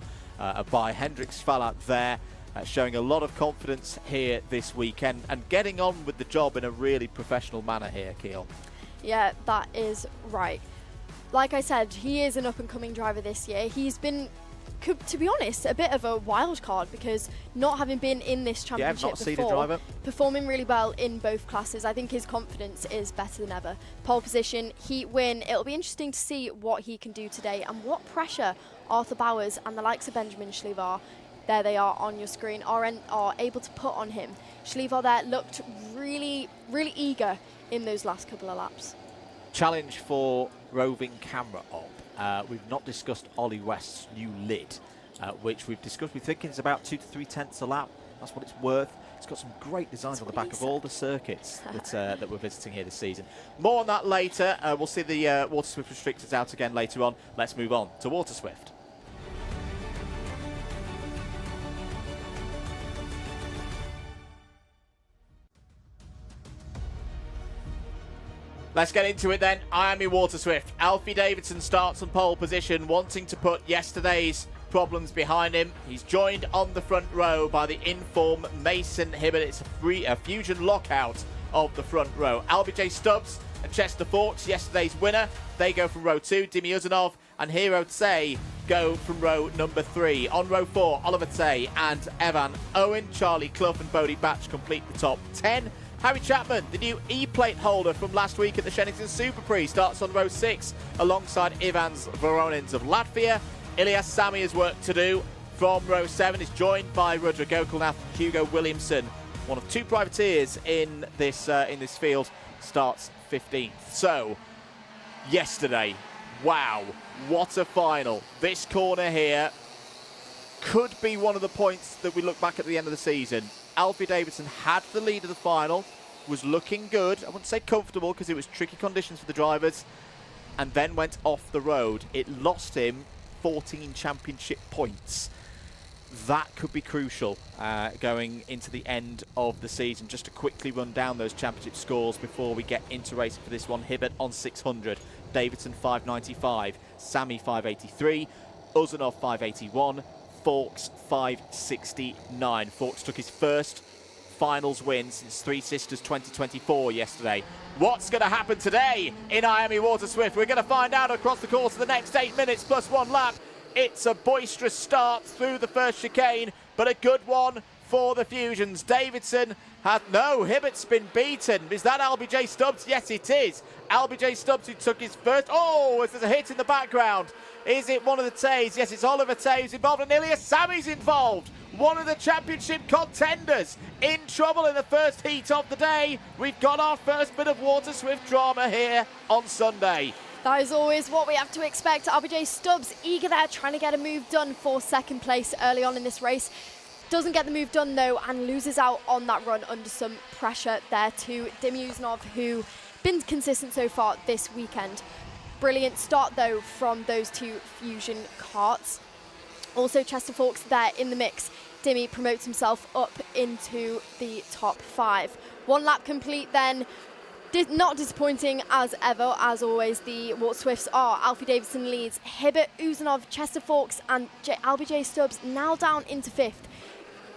by Hendrix Fallat there, showing a lot of confidence here this weekend and getting on with the job in a really professional manner here, Keel. Yeah, that is right. Like I said, he is an up-and-coming driver this year. He's been to be honest, a bit of a wild card because not having been in this championship not seen a before, driver. performing really well in both classes, I think his confidence is better than ever. Pole position, heat win. It'll be interesting to see what he can do today and what pressure Arthur Bowers and the likes of Benjamin Schlevar, there they are on your screen, are able to put on him. Schlevar there looked really, really eager in those last couple of laps. Challenge for roving camera op. We've not discussed Ollie West's new lid, which we've discussed. We're thinking it's about 2 to 3 tenths a lap. That's what it's worth. It's got some great designs on the back of all the circuits that we're visiting here this season. More on that later. We'll see the Water Swift restrictors out again later on. Let's move on to Water Swift. Let's get into it then. IAME Water Swift. Alfie Davidson starts on pole position, wanting to put yesterday's problems behind him. He's joined on the front row by the in-form Mason Hibbert. It's a fusion lockout of the front row. LBJ Stubbs and Chester Fawkes, yesterday's winner. They go from row 2. Dimi Uzanov and Hero Tsay go from row number 3. On row 4, Oliver Tsay and Evan Owen. Charlie Clough and Bodie Batch complete the top 10. Harry Chapman, the new E-plate holder from last week at the Shenington Super Prix, starts on row 6 alongside Ivans Voronins of Latvia. Ilias Sami has work to do from row 7. Is joined by Rudra Gokulnath, Hugo Williamson, one of 2 privateers in this field, starts 15th. So, yesterday, wow, what a final. This corner here could be one of the points that we look back at the end of the season. Alfie Davidson had the lead of the final, was looking good. I wouldn't say comfortable because it was tricky conditions for the drivers, and then went off the road. It lost him 14 championship points. That could be crucial going into the end of the season. Just to quickly run down those championship scores before we get into racing for this one. Hibbert on 600, Davidson 595, Sammy 583, Uzanov 581, Fawkes 569. Fawkes took his first finals win since Three Sisters 2024 yesterday. What's going to happen today in IAME Water Swift? We're going to find out across the course of the next 8 minutes plus 1 lap. It's a boisterous start through the first chicane, but a good one for the Fusions. Davidson had no, Hibbert's been beaten. Is that LBJ Stubbs? Yes, it is. LBJ Stubbs who took his first. Oh, there's a hit in the background. Is it one of the Tays? Yes, it's Oliver Tay who's involved, and Ilias Sami's involved. One of the championship contenders in trouble in the first heat of the day. We've got our first bit of Water Swift drama here on Sunday. That is always what we have to expect. LBJ Stubbs eager there, trying to get a move done for second place early on in this race. Doesn't get the move done though, and loses out on that run under some pressure there to Dimi Uzanov, who been consistent so far this weekend. Brilliant start though from those 2 Fusion karts. Also Chester Fawkes there in the mix. Dimi promotes himself up into the top 5. 1 lap complete then. Not disappointing as ever, as always, the Water Swifts are. Alfie Davidson leads. Hibbert, Uzanov, Chester Fawkes and LBJ Stubbs now down into 5th.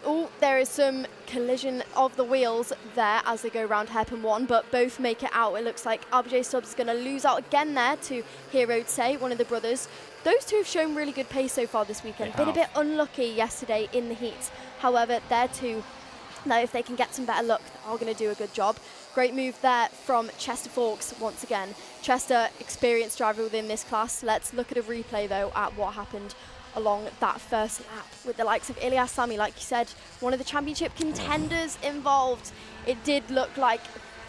Oh, there is some collision of the wheels there as they go around hairpin 1, but both make it out. It looks like LBJ Stubbs is going to lose out again there to Hero Tsay, one of the brothers. Those 2 have shown really good pace so far this weekend. Been a bit unlucky yesterday in the heats. However, they're 2. Now, if they can get some better luck, they're going to do a good job. Great move there from Chester Fawkes once again. Chester, experienced driver within this class. Let's look at a replay, though, at what happened along that first lap with the likes of Ilias Sami, like you said, one of the championship contenders involved. It did look like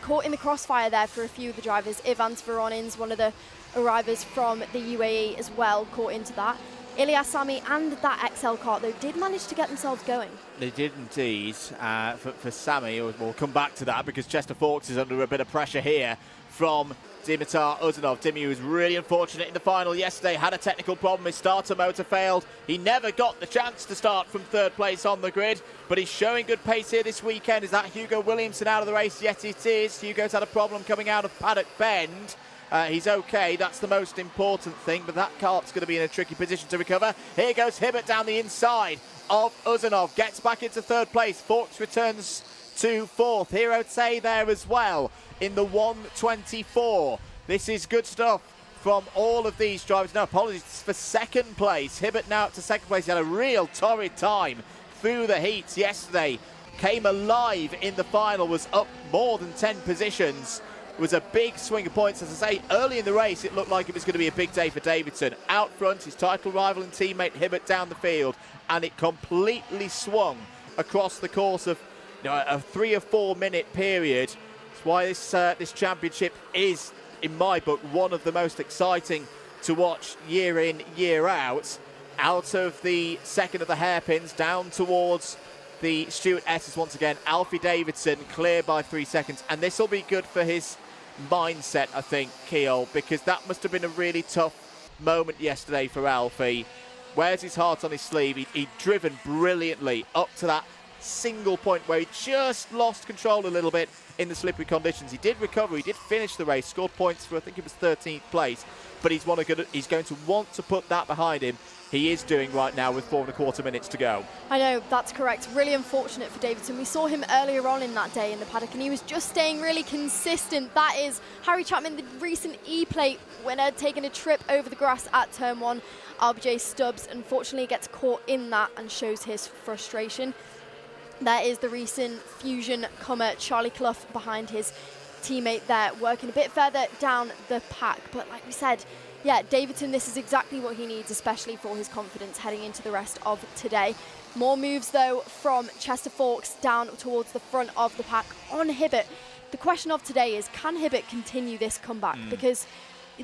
caught in the crossfire there for a few of the drivers. Ivans Voronins, one of the arrivers from the UAE as well, caught into that. Ilias Sami and that XL kart, though, did manage to get themselves going. They did indeed. For Sami, we'll come back to that because Chester Fawkes is under a bit of pressure here from Dimitar Uzanov. Dimi was really unfortunate in the final yesterday, had a technical problem. His starter motor failed. He never got the chance to start from 3rd place on the grid, but he's showing good pace here this weekend. Is that Hugo Williamson out of the race? Yes, it is. Hugo's had a problem coming out of Paddock Bend. He's okay, that's the most important thing, but that kart's going to be in a tricky position to recover. Here goes Hibbert down the inside of Uzanov, gets back into 3rd place. Fawkes returns to 4th. Hero Tsay there as well in the 124. This is good stuff from all of these drivers. No, apologies for second place. Hibbert now up to second place. He had a real torrid time through the heats yesterday. Came alive in the final, was up more than 10 positions. It was a big swing of points. As I say, early in the race, it looked like it was going to be a big day for Davidson. Out front, his title rival and teammate Hibbert down the field, and it completely swung across the course of a 3 or 4 minute period. That's why this championship is, in my book, one of the most exciting to watch year in, year out. Out of the second of the hairpins, down towards the Stuart S's once again. Alfie Davidson clear by 3 seconds, and this will be good for his mindset, I think, Keogh, because that must have been a really tough moment yesterday for Alfie. Wears his heart on his sleeve. He'd driven brilliantly up to that single point where he just lost control a little bit in the slippery conditions. He did recover, he did finish the race, scored points for, I think it was 13th place, but he's going to want to put that behind him. He is doing right now with 4¼ minutes to go. I know, that's correct. Really unfortunate for Davidson. We saw him earlier on in that day in the paddock, and he was just staying really consistent. That is Harry Chapman, the recent E-plate winner, taking a trip over the grass at turn 1. RBJ Stubbs unfortunately gets caught in that and shows his frustration. There is the recent Fusion comer, Charlie Clough, behind his teammate there, working a bit further down the pack. But like we said, yeah, Davidson, this is exactly what he needs, especially for his confidence heading into the rest of today. More moves, though, from Chester Forks down towards the front of the pack on Hibbert. The question of today is, can Hibbert continue this comeback? Because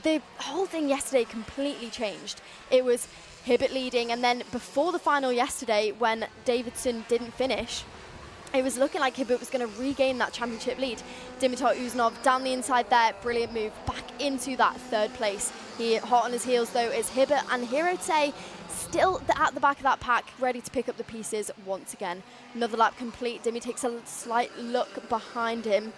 the whole thing yesterday completely changed. It was Hibbert leading, and then before the final yesterday, when Davidson didn't finish, it was looking like Hibbert was going to regain that championship lead. Dimitar Uznov down the inside there, brilliant move, back into that 3rd place. He hot on his heels though is Hibbert, and Hirotei still at the back of that pack, ready to pick up the pieces once again. Another lap complete. Dimi takes a slight look behind him.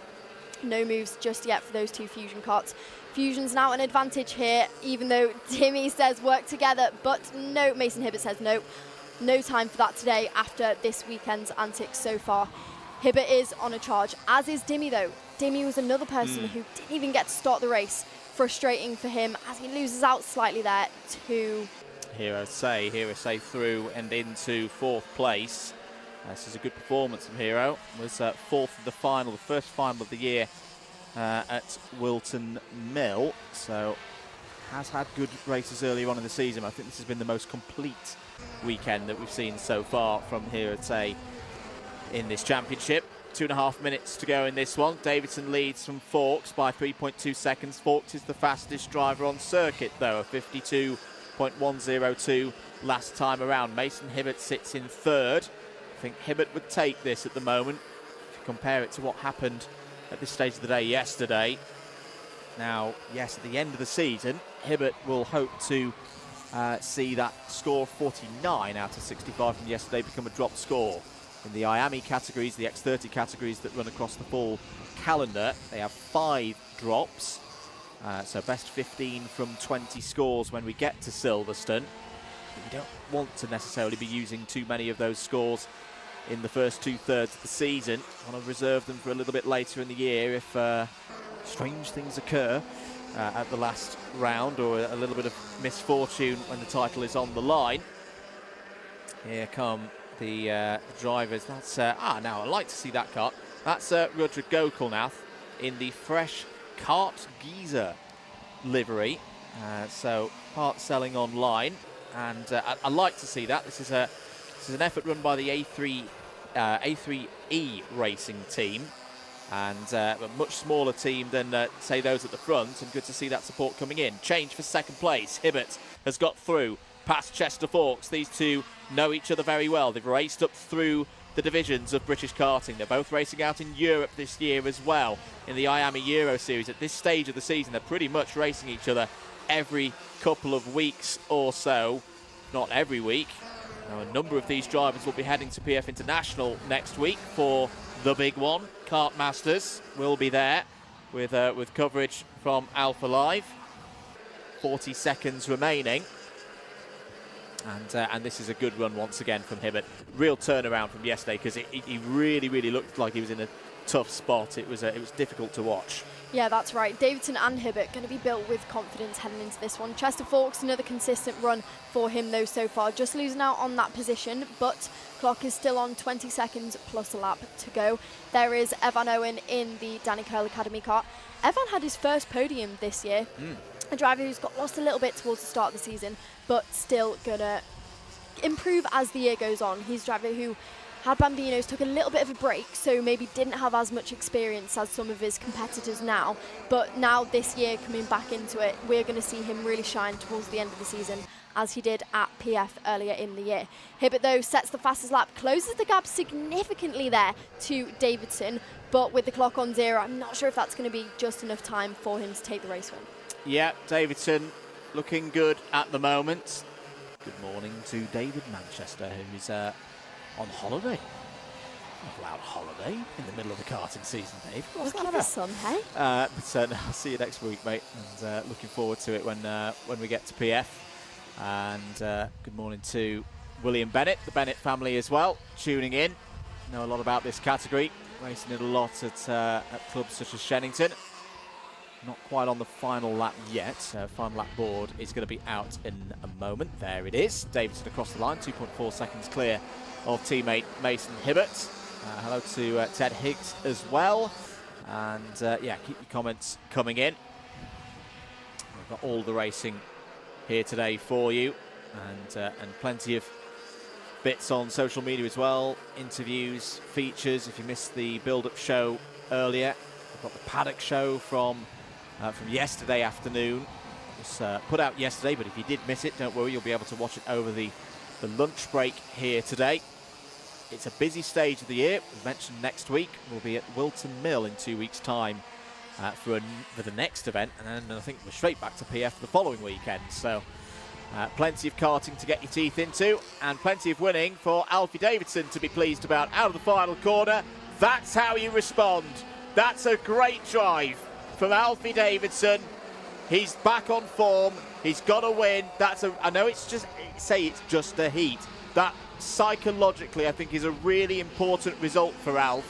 No moves just yet for those two Fusion karts. Fusion's now an advantage here, even though Dimi says work together, but no, Mason Hibbert says no. No time for that today after this weekend's antics so far. Hibbert is on a charge, as is Dimi though. Dimi was another person who didn't even get to start the race. Frustrating for him as he loses out slightly there to Hirose through and into 4th place. This is a good performance from Hero. Was 4th in the final, the first final of the year at Wilton Mill. So has had good races earlier on in the season. I think this has been the most complete weekend that we've seen so far from Hirose in this championship. 2.5 minutes to go in this one. Davidson leads from Forks by 3.2 seconds. Forks is the fastest driver on circuit though, a 52.102 last time around. Mason Hibbert sits in 3rd. I think Hibbert would take this at the moment if you compare it to what happened at this stage of the day yesterday. Now, yes, at the end of the season, Hibbert will hope to see that score 49 out of 65 from yesterday become a drop score. In the IAME categories, the X30 categories that run across the full calendar, they have 5 drops. So best 15 from 20 scores when we get to Silverstone. But you don't want to necessarily be using too many of those scores in the first 2/3 of the season. Want to reserve them for a little bit later in the year if strange things occur at the last round, or a little bit of misfortune when the title is on the line. Here come the drivers. That's now I like to see that car. That's Rudra Gokulnath in the fresh Kart Giza livery. So part selling online, and I like to see that. This is an effort run by the A3E racing team, and a much smaller team than say those at the front, and good to see that support coming in. Change for second place. Hibbert has got through past Chester Forks. These two know each other very well. They've raced up through the divisions of British karting. They're both racing out in Europe this year as well in the IAME Euro Series. At this stage of the season, they're pretty much racing each other every couple of weeks or so, not every week. Now, a number of these drivers will be heading to PF International next week for the big one. Kart Masters will be there with coverage from Alpha Live. 40 seconds remaining. And this is a good run once again from Hibbert. Real turnaround from yesterday, because he really looked like he was in a tough spot. It was difficult to watch. Yeah, that's right. Davidson and Hibbert going to be built with confidence heading into this one. Chester Forks, another consistent run for him though so far. Just losing out on that position, but clock is still on 20 seconds plus a lap to go. There is Evan Owen in the Danny Curl Academy kart. Evan had his first podium this year. A driver who's got lost a little bit towards the start of the season, but still going to improve as the year goes on. He's a driver who had Bambinos, took a little bit of a break, so maybe didn't have as much experience as some of his competitors now. But now this year, coming back into it, we're going to see him really shine towards the end of the season, as he did at PF earlier in the year. Hibbert, though, sets the fastest lap, closes the gap significantly there to Davidson, but with the clock on 0, I'm not sure if that's going to be just enough time for him to take the race win. Yeah, Davidson looking good at the moment. Good morning to David Manchester, who's on holiday. Not allowed holiday in the middle of the karting season, Dave. What's Look at the sun, hey? But I'll see you next week, mate, and looking forward to it when we get to PF. And good morning to William Bennett, the Bennett family as well, tuning in. Know a lot about this category, racing it a lot at clubs such as Shennington. Not quite on the final lap yet. Final lap board is going to be out in a moment. There it is. Davidson across the line, 2.4 seconds clear of teammate Mason Hibbert. Hello to Ted Higgs as well. And yeah, keep your comments coming in. We've got all the racing here today for you, and plenty of bits on social media as well. Interviews, features. If you missed the build-up show earlier, we've got the paddock show from yesterday afternoon. It was put out yesterday, but if you did miss it, don't worry, you'll be able to watch it over the lunch break here today. It's a busy stage of the year. As mentioned, next week we'll be at Wilton Mill in 2 weeks' time for the next event, and then I think we're straight back to PF the following weekend. So plenty of karting to get your teeth into, and plenty of winning for Alfie Davidson to be pleased about out of the final corner. That's how you respond. That's a great drive from Alfie Davidson. He's back on form. He's got a win. I know it's just a heat. That psychologically, I think, is a really important result for Alf,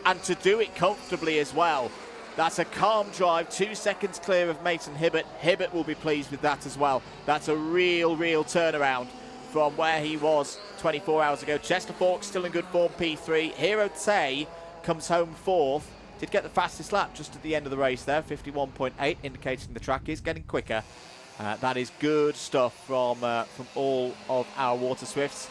and to do it comfortably as well. That's a calm drive, 2 seconds clear of Mason Hibbert. Hibbert will be pleased with that as well. That's a real turnaround from where he was 24 hours ago. Chester Forks still in good form, P3. Hero Tay comes home 4th. Did get the fastest lap just at the end of the race there, 51.8, indicating the track is getting quicker. That is good stuff from all of our Water Swifts.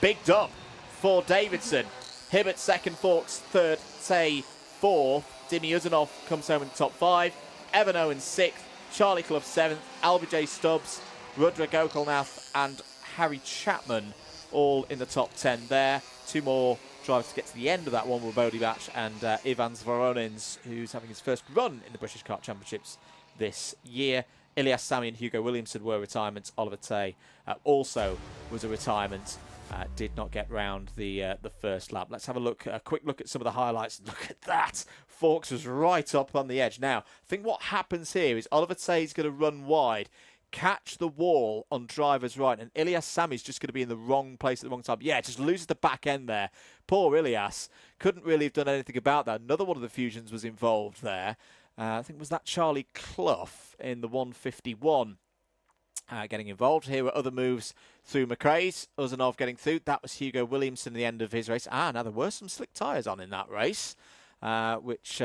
Big dub for Davidson. Hibbert 2nd, Forks 3rd, Tay 4th. Dimi Uzanov comes home in the top 5. Evan Owen 6th. Charlie Clough 7th. Albie J. Stubbs, Rudra Gokulnath and Harry Chapman all in the top 10 there. 2 more drivers to get to the end of that one were Bodie Batch and Ivan Zvoronins, who's having his first run in the British Kart Championships this year. Ilias Sami and Hugo Williamson were retirements. Oliver Tay also was a retirement. Did not get round the first lap. Let's have a quick look at some of the highlights. Look at that. Forks was right up on the edge. Now, I think what happens here is Oliver Tay is going to run wide, catch the wall on driver's right, and Ilias Sami's just going to be in the wrong place at the wrong time. Yeah, just loses the back end there. Poor Ilias. Couldn't really have done anything about that. Another one of the fusions was involved there. I think was that Charlie Clough in the 151 getting involved. Here were other moves through McRae's. Uzanov getting through. That was Hugo Williamson at the end of his race. Now there were some slick tyres on in that race, which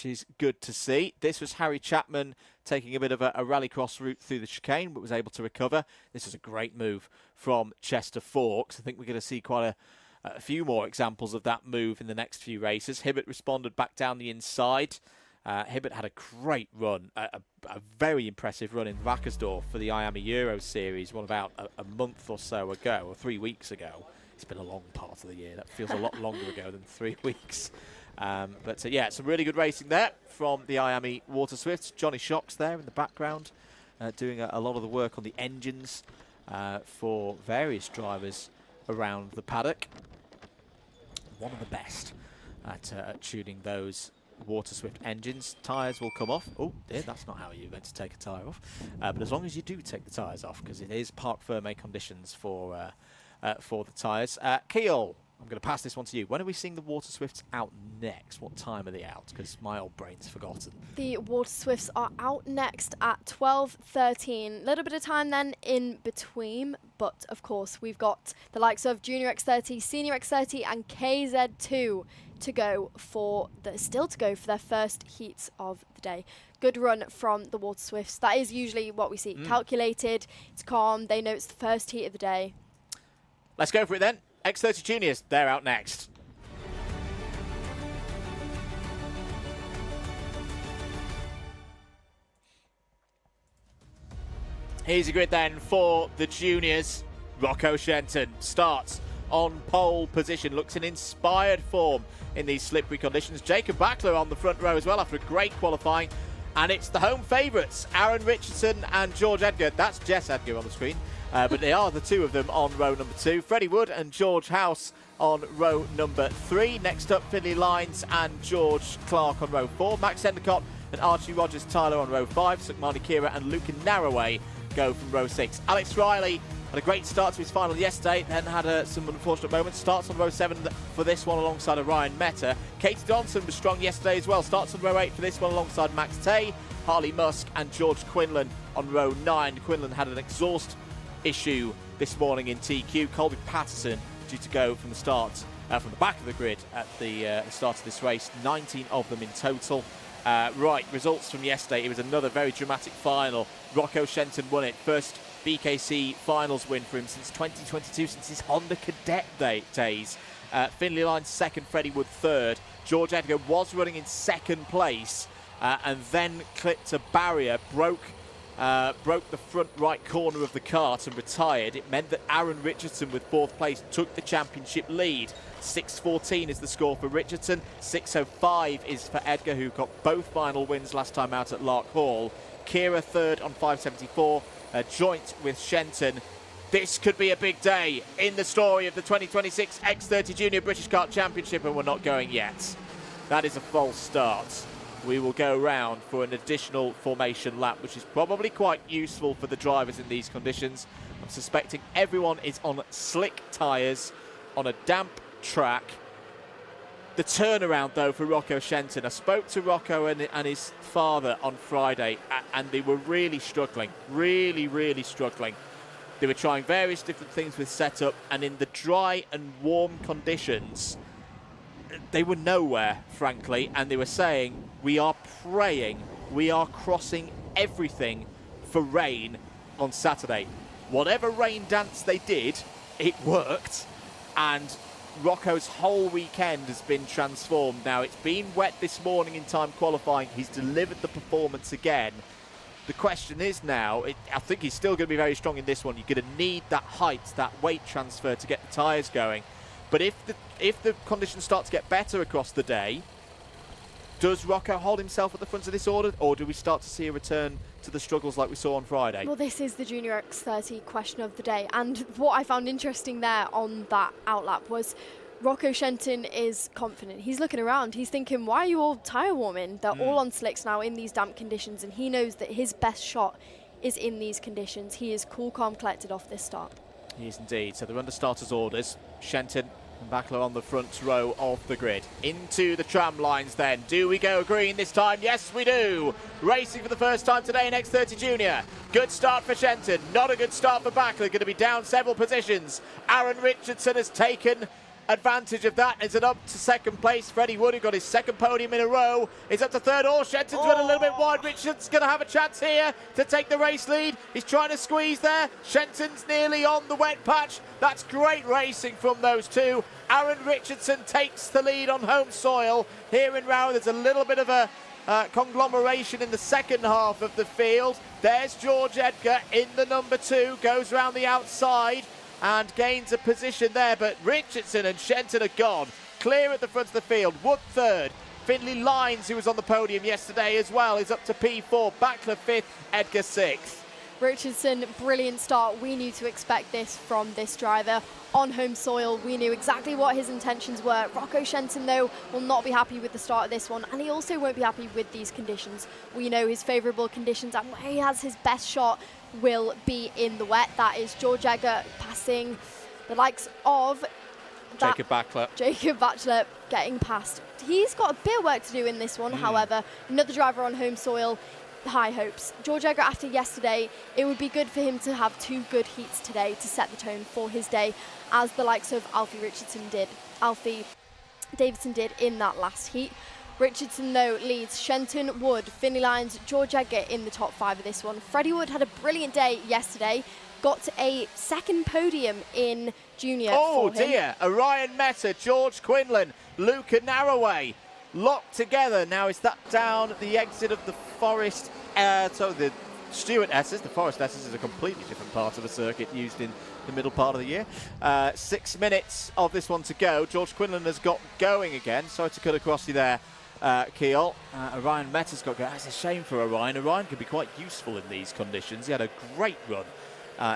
is good to see. This was Harry Chapman taking a bit of a rallycross route through the chicane, but was able to recover. This is a great move from Chester Forks. I think we're going to see quite a few more examples of that move in the next few races. Hibbert responded back down the inside. Hibbert had a great run, a very impressive run in Wackersdorf for the IAME Euro Series, one about a month or so ago, or 3 weeks ago. It's been a long part of the year. That feels a lot longer ago than 3 weeks. But yeah, some really good racing there from the IAME Water Swifts. Johnny Shocks there in the background, doing a lot of the work on the engines for various drivers around the paddock. One of the best at tuning those Water Swift engines. Tyres will come off. Oh dear, that's not how you're going to take a tyre off. But as long as you do take the tyres off, because it is parc fermé conditions for the tyres. Kiel I'm going to pass this one to you. When are we seeing the Water Swifts out next? What time are they out? Because my old brain's forgotten. The Water Swifts are out next at 12:13. A little bit of time then in between, but of course we've got the likes of Junior X30, Senior X30 and KZ2 to go for their first heats of the day. Good run from the Water Swifts. That is usually what we see. Calculated, it's calm, they know it's the first heat of the day. Let's go for it then. X30 Juniors, they're out next. Here's a grid then for the juniors. Rocco Shenton starts on pole position, looks in inspired form in these slippery conditions. Jacob Backler on the front row as well after a great qualifying. And it's the home favourites, Aaron Richardson and George Edgar. That's Jess Edgar on the screen. But they are the two of them on row number 2. Freddie Wood and George House on row number 3. Next up, Finley Lines and George Clark on row 4. Max Endicott and Archie Rogers Tyler on row 5. Sukmani Kira and Lucan Narroway go from row 6. Alex Riley had a great start to his final yesterday, then had some unfortunate moments. Starts on row 7 for this one alongside of Ryan Meta. Katie Donson was strong yesterday as well. Starts on row 8 for this one alongside Max Tay, Harley Musk and George Quinlan on row 9. Quinlan had an exhaust issue this morning in TQ. Colby Patterson due to go from the start, from the back of the grid at the start of this race. 19 of them in total. Right, results from yesterday. It was another very dramatic final. Rocco Shenton won it. First BKC finals win for him since 2022, since his Honda Cadet days. Finley Lines second, Freddie Wood third. George Edgar was running in second place and then clipped a barrier, broke the front right corner of the kart and retired. It meant that Aaron Richardson with fourth place took the championship lead. 6:14 is the score for Richardson. 6:05 is for Edgar, who got both final wins last time out at Lark Hall. Kira third on 5:74, joint with Shenton. This could be a big day in the story of the 2026 X30 Junior British Kart Championship, and we're not going yet. That is a false start. We will go round for an additional formation lap, which is probably quite useful for the drivers in these conditions. I'm suspecting everyone is on slick tyres on a damp track. The turnaround, though, for Rocco Shenton. I spoke to Rocco and his father on Friday, and they were really struggling, really struggling. They were trying various different things with setup, and in the dry and warm conditions, they were nowhere, frankly, and they were saying, we are praying, we are crossing everything for rain on Saturday. Whatever rain dance they did, it worked, and Rocco's whole weekend has been transformed. Now, it's been wet this morning in time qualifying. He's delivered the performance again. The question is now, I think he's still going to be very strong in this one. You're going to need that height, that weight transfer to get the tyres going. But if the conditions start to get better across the day, does Rocco hold himself at the front of this order, or do we start to see a return to the struggles like we saw on Friday? Well, this is the Junior X30 question of the day, and what I found interesting there on that outlap was Rocco Shenton is confident. He's looking around. He's thinking, why are you all tyre warming? They're all on slicks now in these damp conditions, and he knows that his best shot is in these conditions. He is cool, calm, collected off this start. He is indeed. So they're under starters' orders. Shenton and Backler on the front row of the grid. Into the tram lines then. Do we go green this time? Yes, we do. Racing for the first time today in X30 Junior. Good start for Shenton. Not a good start for Backler. Going to be down several positions. Aaron Richardson has taken advantage of that. Is it up to second place? Freddie Wood, who got his second podium in a row, is up to third. Shenton's run a little bit wide. Richardson's going to have a chance here to take the race lead. He's trying to squeeze there. Shenton's nearly on the wet patch. That's great racing from those two. Aaron Richardson takes the lead on home soil. Here in Rowrah, there's a little bit of a conglomeration in the second half of the field. There's George Edgar in the number 2, goes round the outside and gains a position there, but Richardson and Shenton are gone. Clear at the front of the field. Wood third. Finley Lines, who was on the podium yesterday as well, is up to P4. Backler 5th, Edgar 6th. Richardson, brilliant start. We knew to expect this from this driver. On home soil, we knew exactly what his intentions were. Rocco Shenton, though, will not be happy with the start of this one, and he also won't be happy with these conditions. We know his favourable conditions, and where he has his best shot will be in the wet. That is George Edgar passing the likes of that. Jacob Bachelor. Jacob Bachelor getting past. He's got a bit of work to do in this one, however. Another driver on home soil, high hopes. George Edgar, after yesterday, it would be good for him to have 2 good heats today to set the tone for his day, as the likes of Alfie Davidson did in that last heat. Richardson, though, leads Shenton, Wood, Finley Lyons, George Edgar in the top 5 of this one. Freddie Wood had a brilliant day yesterday, got a 2nd podium in junior for him. Dear, Orion Meta, George Quinlan, Luca Narroway, locked together. Now is that down at the exit of the Forest, so the Stuart Esses, the Forest Esses is a completely different part of the circuit used in the middle part of the year. 6 minutes of this one to go. George Quinlan has got going again. Sorry to cut across you there, Keol. Orion Meta's got going. That's a shame for Orion. Orion could be quite useful in these conditions. He had a great run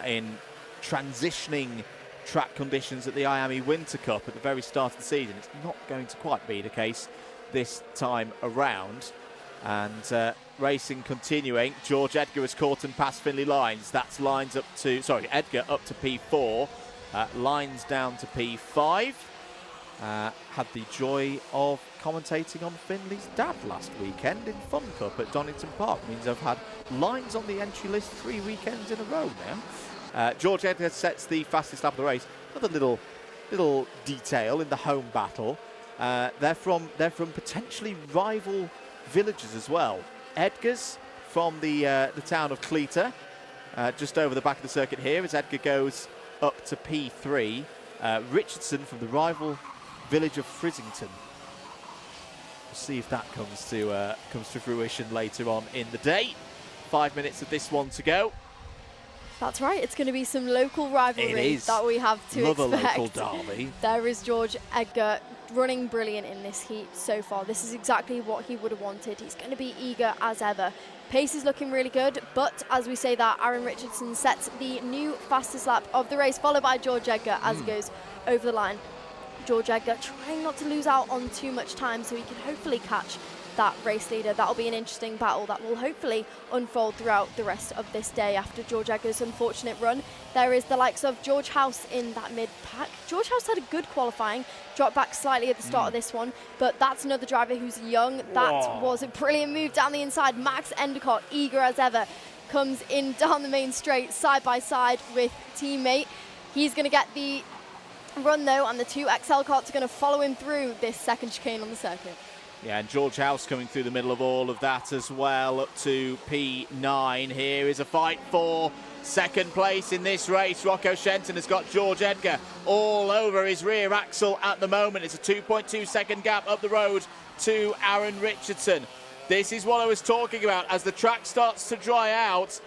in transitioning track conditions at the IAME Winter Cup at the very start of the season. It's not going to quite be the case this time around. And racing continuing. George Edgar has caught and passed Finley Lyons. That's Lyons up to, Edgar up to P4. Lyons down to P5. Had the joy of commentating on Finley's dad last weekend in Fun Cup at Donington Park. Means I've had Lyons on the entry list 3 weekends in a row now. George Edgar sets the fastest lap of the race. Another little detail in the home battle. They're from potentially rival villages as well. Edgar's from the town of Cleator, just over the back of the circuit here as Edgar goes up to P3. Richardson from the rival village of Frizzington. We'll see if that comes to fruition later on in the day. 5 minutes of this one to go. That's right, it's going to be some local rivalry that we have to expect. Love a local derby. There is George Edgar running brilliant in this heat so far. This is exactly what he would have wanted. He's going to be eager as ever. Pace is looking really good, but as we say that, Aaron Richardson sets the new fastest lap of the race, followed by George Edgar as he goes over the line. George Edgar trying not to lose out on too much time so he can hopefully catch that race leader. That'll be an interesting battle that will hopefully unfold throughout the rest of this day after George Edgar's unfortunate run. There is the likes of George House in that mid-pack. George House had a good qualifying, dropped back slightly at the start of this one, but that's another driver who's young. That was a brilliant move down the inside. Max Endicott, eager as ever, comes in down the main straight, side by side with teammate. He's going to get the run though, and the 2 XL carts are going to follow him through this second chicane on the circuit. Yeah, and George House coming through the middle of all of that as well, up to P9. Here is a fight for second place in this race. Rocco Shenton has got George Edgar all over his rear axle at the moment. It's a 2.2 second gap up the road to Aaron Richardson. This is what I was talking about. As the track starts to dry out,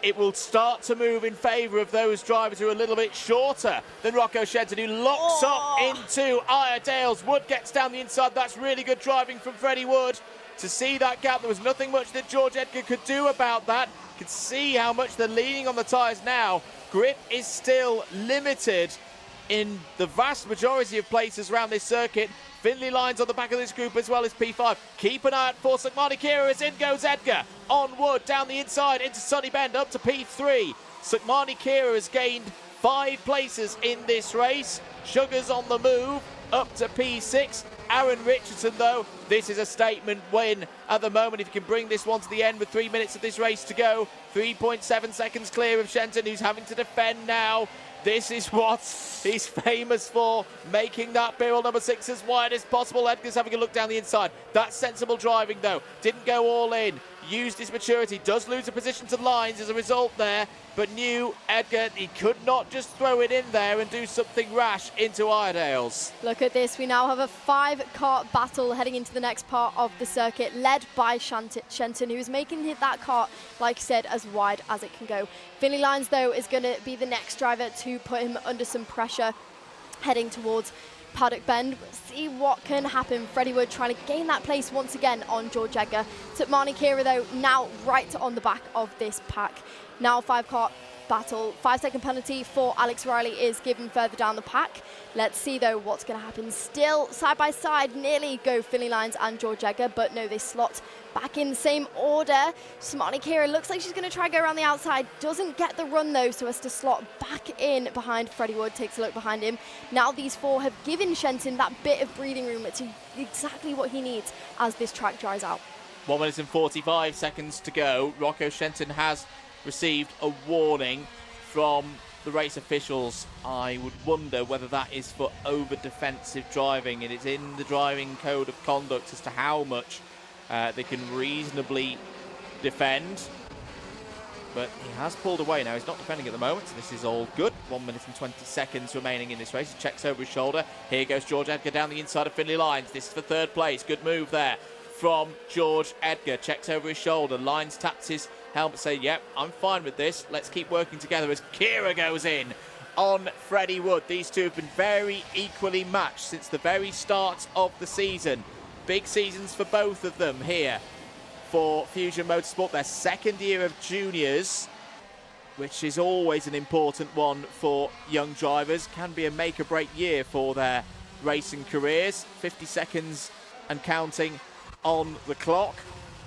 it will start to move in favour of those drivers who are a little bit shorter than Rocco Shenton, who locks up into Iredale's. Wood gets down the inside. That's really good driving from Freddie Wood to see that gap. There was nothing much that George Edgar could do about that. You can see how much they're leaning on the tyres now. Grip is still limited in the vast majority of places around this circuit. Finley Lyons on the back of this group as well as P5. Keep an eye out for Sakmani Kira as in goes Edgar. On Wood, down the inside into Sunny Bend up to P3. Sakmani Kira has gained 5 places in this race. Sugar's on the move up to P6. Aaron Richardson, though, this is a statement win at the moment. If he can bring this one to the end with 3 minutes of this race to go. 3.7 seconds clear of Shenton, who's having to defend now. This is what he's famous for, making that barrel number 6 as wide as possible. Edgar's having a look down the inside. That's sensible driving, though. Didn't go all in. Used his maturity. Does lose a position to Lyons as a result there. But knew Edgar, he could not just throw it in there and do something rash into Iredale's. Look at this. We now have a 5-kart battle heading into the next part of the circuit, led by Shenton, who is making that kart, like I said, as wide as it can go. Finley Lyons, though, is going to be the next driver to put him under some pressure heading towards Paddock Bend. We'll see what can happen. Freddie Wood trying to gain that place once again on George Edgar. Sakmani Kira, though, now right on the back of this pack. Now 5-kart battle. 5-second penalty for Alex Riley is given further down the pack. Let's see, though, what's going to happen. Still side by side, nearly go Finley Lyons and George Edgar, but no, they slot back in the same order. Smarty Kira looks like she's going to try to go around the outside. Doesn't get the run, though, so as to slot back in behind Freddie Wood. Takes a look behind him. Now these four have given Shenton that bit of breathing room, which is exactly what he needs as this track dries out. 1 minute and 45 seconds to go. Rocco Shenton has received a warning from the race officials. I would wonder whether that is for over-defensive driving, and it's in the driving code of conduct as to how much they can reasonably defend. But he has pulled away now. He's not defending at the moment, so this is all good. 1 minute and 20 seconds remaining in this race. He checks over his shoulder. Here goes George Edgar down the inside of Finley Lyons. This is for third place. Good move there from George Edgar. Checks over his shoulder. Lyons taps his helmet, say, yep, I'm fine with this. Let's keep working together as Kira goes in on Freddie Wood. These two have been very equally matched since the very start of the season. Big seasons for both of them here for Fusion Motorsport, their second year of juniors, which is always an important one for young drivers. Can be a make or break year for their racing careers. 50 seconds and counting on the clock.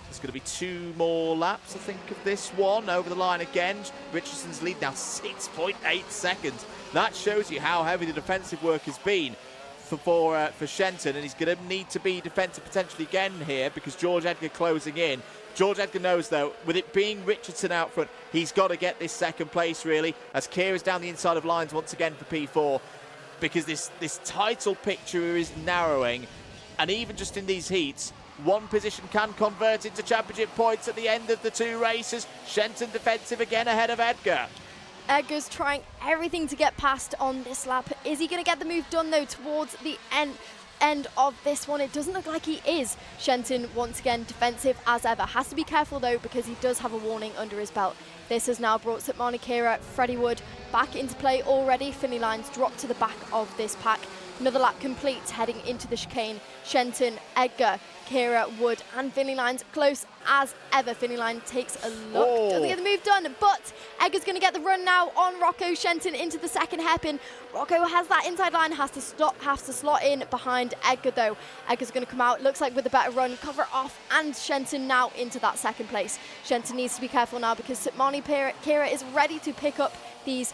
There's going to be 2 more laps, I think, of this one. Over the line again. Richardson's lead now 6.8 seconds. That shows you how heavy the defensive work has been for Shenton, and he's going to need to be defensive potentially again here because George Edgar closing in. George Edgar knows, though, with it being Richardson out front, he's got to get this second place, really, as Kira's down the inside of Lyons once again for P4, because this title picture is narrowing, and even just in these heats, one position can convert into championship points at the end of the 2 races. Shenton defensive again ahead of Edgar. Edgar's trying everything to get past on this lap. Is he going to get the move done, though, towards the end of this one? It doesn't look like he is. Shenton, once again, defensive as ever. Has to be careful, though, because he does have a warning under his belt. This has now brought Smarty Kira, Freddie Wood back into play already. Finley Lyons dropped to the back of this pack. Another lap complete, heading into the chicane. Shenton, Edgar, Kira, Wood and Finley Lyons close as ever. Finley Lyons takes a look. Oh. Doesn't get the move done, but Edgar's going to get the run now on Rocco Shenton into the second hairpin. Rocco has that inside line, has to slot in behind Edgar, though. Edgar's going to come out, looks like with a better run, cover off, and Shenton now into that second place. Shenton needs to be careful now because Smarty Kira is ready to pick up these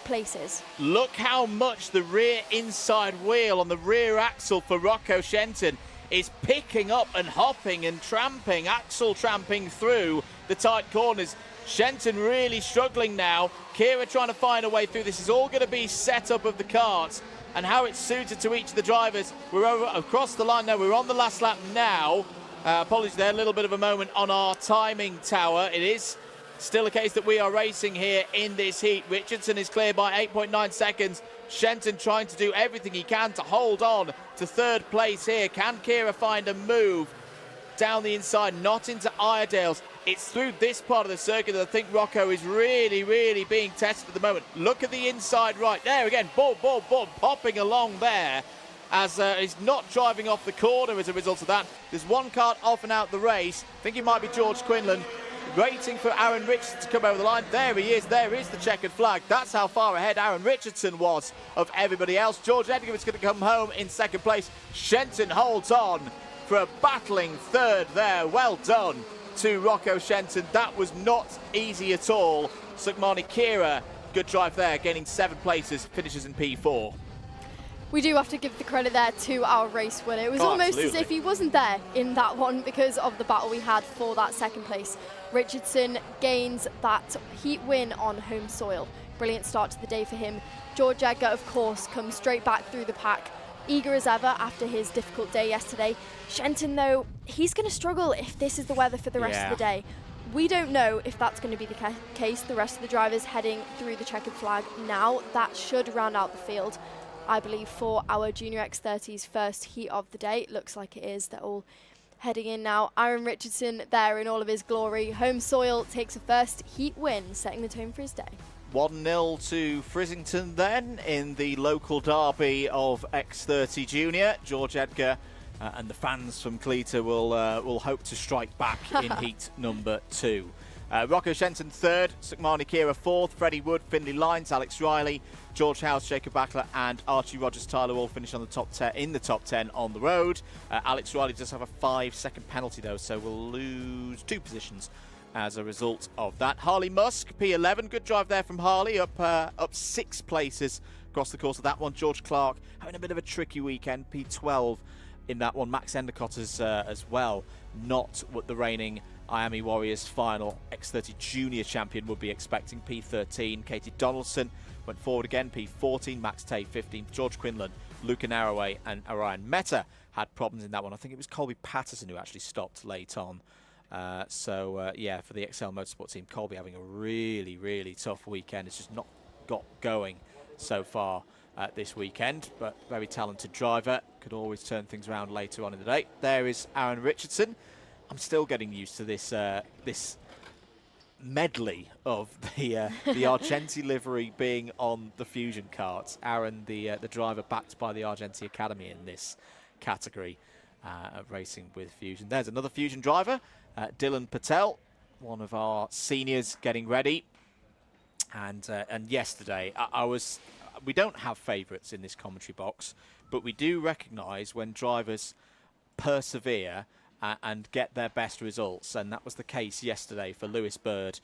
places. Look how much the rear inside wheel on the rear axle for Rocco Shenton is picking up and hopping and tramping, axle tramping through the tight corners. Shenton really struggling now. Kira trying to find a way through. This is all going to be setup of the karts and how it's suited to each of the drivers. We're over across the line now. We're on the last lap now. Apologies there, a little bit of a moment on our timing tower. It is still a case that we are racing here in this heat. Richardson is clear by 8.9 seconds. Shenton trying to do everything he can to hold on to third place here. Can Kira find a move down the inside, not into Iredale's? It's through this part of the circuit that I think Rocco is really, really being tested at the moment. Look at the inside right. There again, boom, popping along there as he's not driving off the corner as a result of that. There's one kart off and out the race. I think it might be George Quinlan. Waiting for Aaron Richardson to come over the line. There he is. There is the checkered flag. That's how far ahead Aaron Richardson was of everybody else. George Edgar is going to come home in second place. Shenton holds on for a battling third there. Well done to Rocco Shenton. That was not easy at all. Sukmani Kira, good drive there, gaining 7 places, finishes in P4. We do have to give the credit there to our race winner. It was almost as if he wasn't there in that one because of the battle we had for that second place. Richardson gains that heat win on home soil. Brilliant start to the day for him. George Edgar, of course, comes straight back through the pack, eager as ever after his difficult day yesterday. Shenton, though, he's going to struggle if this is the weather for the rest of the day. We don't know if that's going to be the case. The rest of the drivers heading through the checkered flag now. That should round out the field, I believe, for our Junior X30's first heat of the day. It looks like it is. They're all heading in now. Aaron Richardson there in all of his glory. Home soil takes a first heat win, setting the tone for his day. 1-0 to Frizzington then in the local derby of X30 Junior. George Edgar and the fans from Cleator will hope to strike back in heat number 2. Rocco Shenton third, Sukmani Kira fourth, Freddie Wood, Finley Lyons, Alex Riley, George House, Jacob Backler and Archie Rogers-Tyler all finish on the top 10 in the top 10 on the road. Alex Riley does have a 5-second penalty though, so we'll lose 2 positions as a result of that. Harley Musk, P11, good drive there from Harley, up 6 places across the course of that one. George Clark having a bit of a tricky weekend, P12 in that one. Max Endicott as well, not what the reigning IAME Warriors final X30 Junior champion would be expecting. P13, Katie Donaldson went forward again. P14, Max Tay 15, George Quinlan, Luca Narroway and Orion Meta had problems in that one. I think it was Colby Patterson who actually stopped late on. Yeah, for the XL Motorsport team, Colby having a really, really tough weekend. It's just not got going so far this weekend, but very talented driver. Could always turn things around later on in the day. There is Aaron Richardson. I'm still getting used to this this medley of the Argenti livery being on the Fusion karts. Aaron, the driver backed by the Argenti Academy in this category of racing with Fusion. There's another Fusion driver, Dylan Patel, one of our seniors getting ready. And yesterday, we don't have favourites in this commentary box, but we do recognise when drivers persevere and get their best results, and that was the case yesterday for Lewis Bird,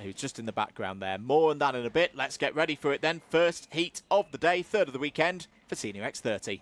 who's just in the background there. More on that in a bit. Let's get ready for it then. First heat of the day, third of the weekend for Senior X30.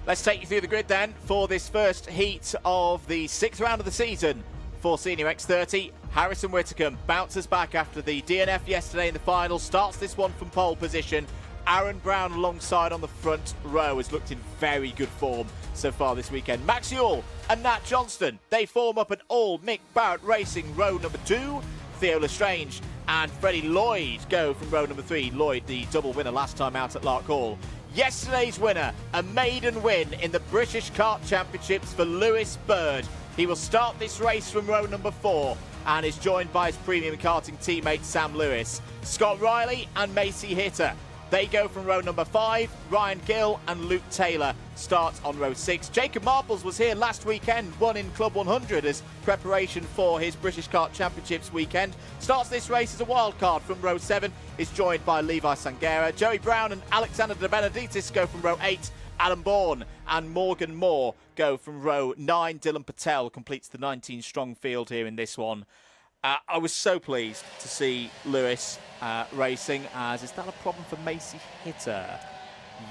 Let's take you through the grid then for this first heat of the 6th round of the season for Senior X30. Harrison Whitcomb bounces back after the DNF yesterday in the final, starts this one from pole position. Aaron Brown alongside on the front row has looked in very good form so far this weekend. Max Ewell and Nat Johnston, they form up an all Mick Barrett Racing row number 2. Theo Lestrange and Freddie Lloyd go from row number 3. Lloyd, the double winner last time out at Lark Hall. Yesterday's winner, a maiden win in the British Kart Championships for Lewis Bird. He will start this race from row number 4 and is joined by his premium karting teammate Sam Lewis. Scott Riley and Macy Hitter, they go from row number 5. Ryan Gill and Luke Taylor start on row 6. Jacob Marples was here last weekend, won in Club 100 as preparation for his British Kart Championships weekend. Starts this race as a wild card from row 7, is joined by Levi Sangera. Joey Brown and Alexander De Benedictis go from row 8. Adam Bourne and Morgan Moore go from row 9. Dylan Patel completes the 19-strong field here in this one. I was so pleased to see Lewis racing. Is that a problem for Macy Hitter?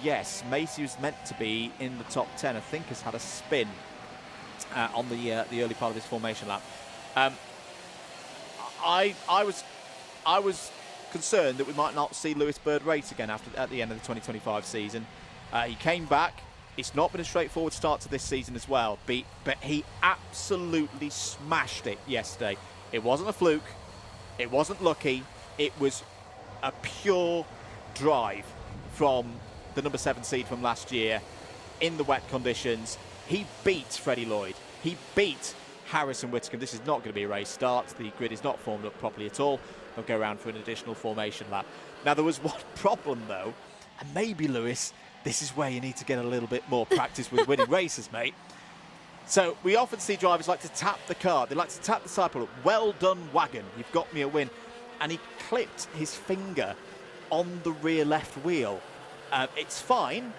Yes, Macy was meant to be in the top 10. I think has had a spin on the early part of this formation lap. I was concerned that we might not see Lewis Bird race again at the end of the 2025 season. He came back. It's not been a straightforward start to this season as well, but he absolutely smashed it yesterday. It wasn't a fluke. It wasn't lucky. It was a pure drive from the number 7 seed from last year in the wet conditions. He beat Freddie Lloyd. He beat Harrison Whitcomb. This is not going to be a race start. The grid is not formed up properly at all. They'll go around for an additional formation lap. Now, there was one problem, though, and maybe, Lewis, this is where you need to get a little bit more practice with winning races, mate. So we often see drivers like to tap the kart. They like to tap the side pedal. Well done, Wagon. You've got me a win. And he clipped his finger on the rear left wheel. It's fine.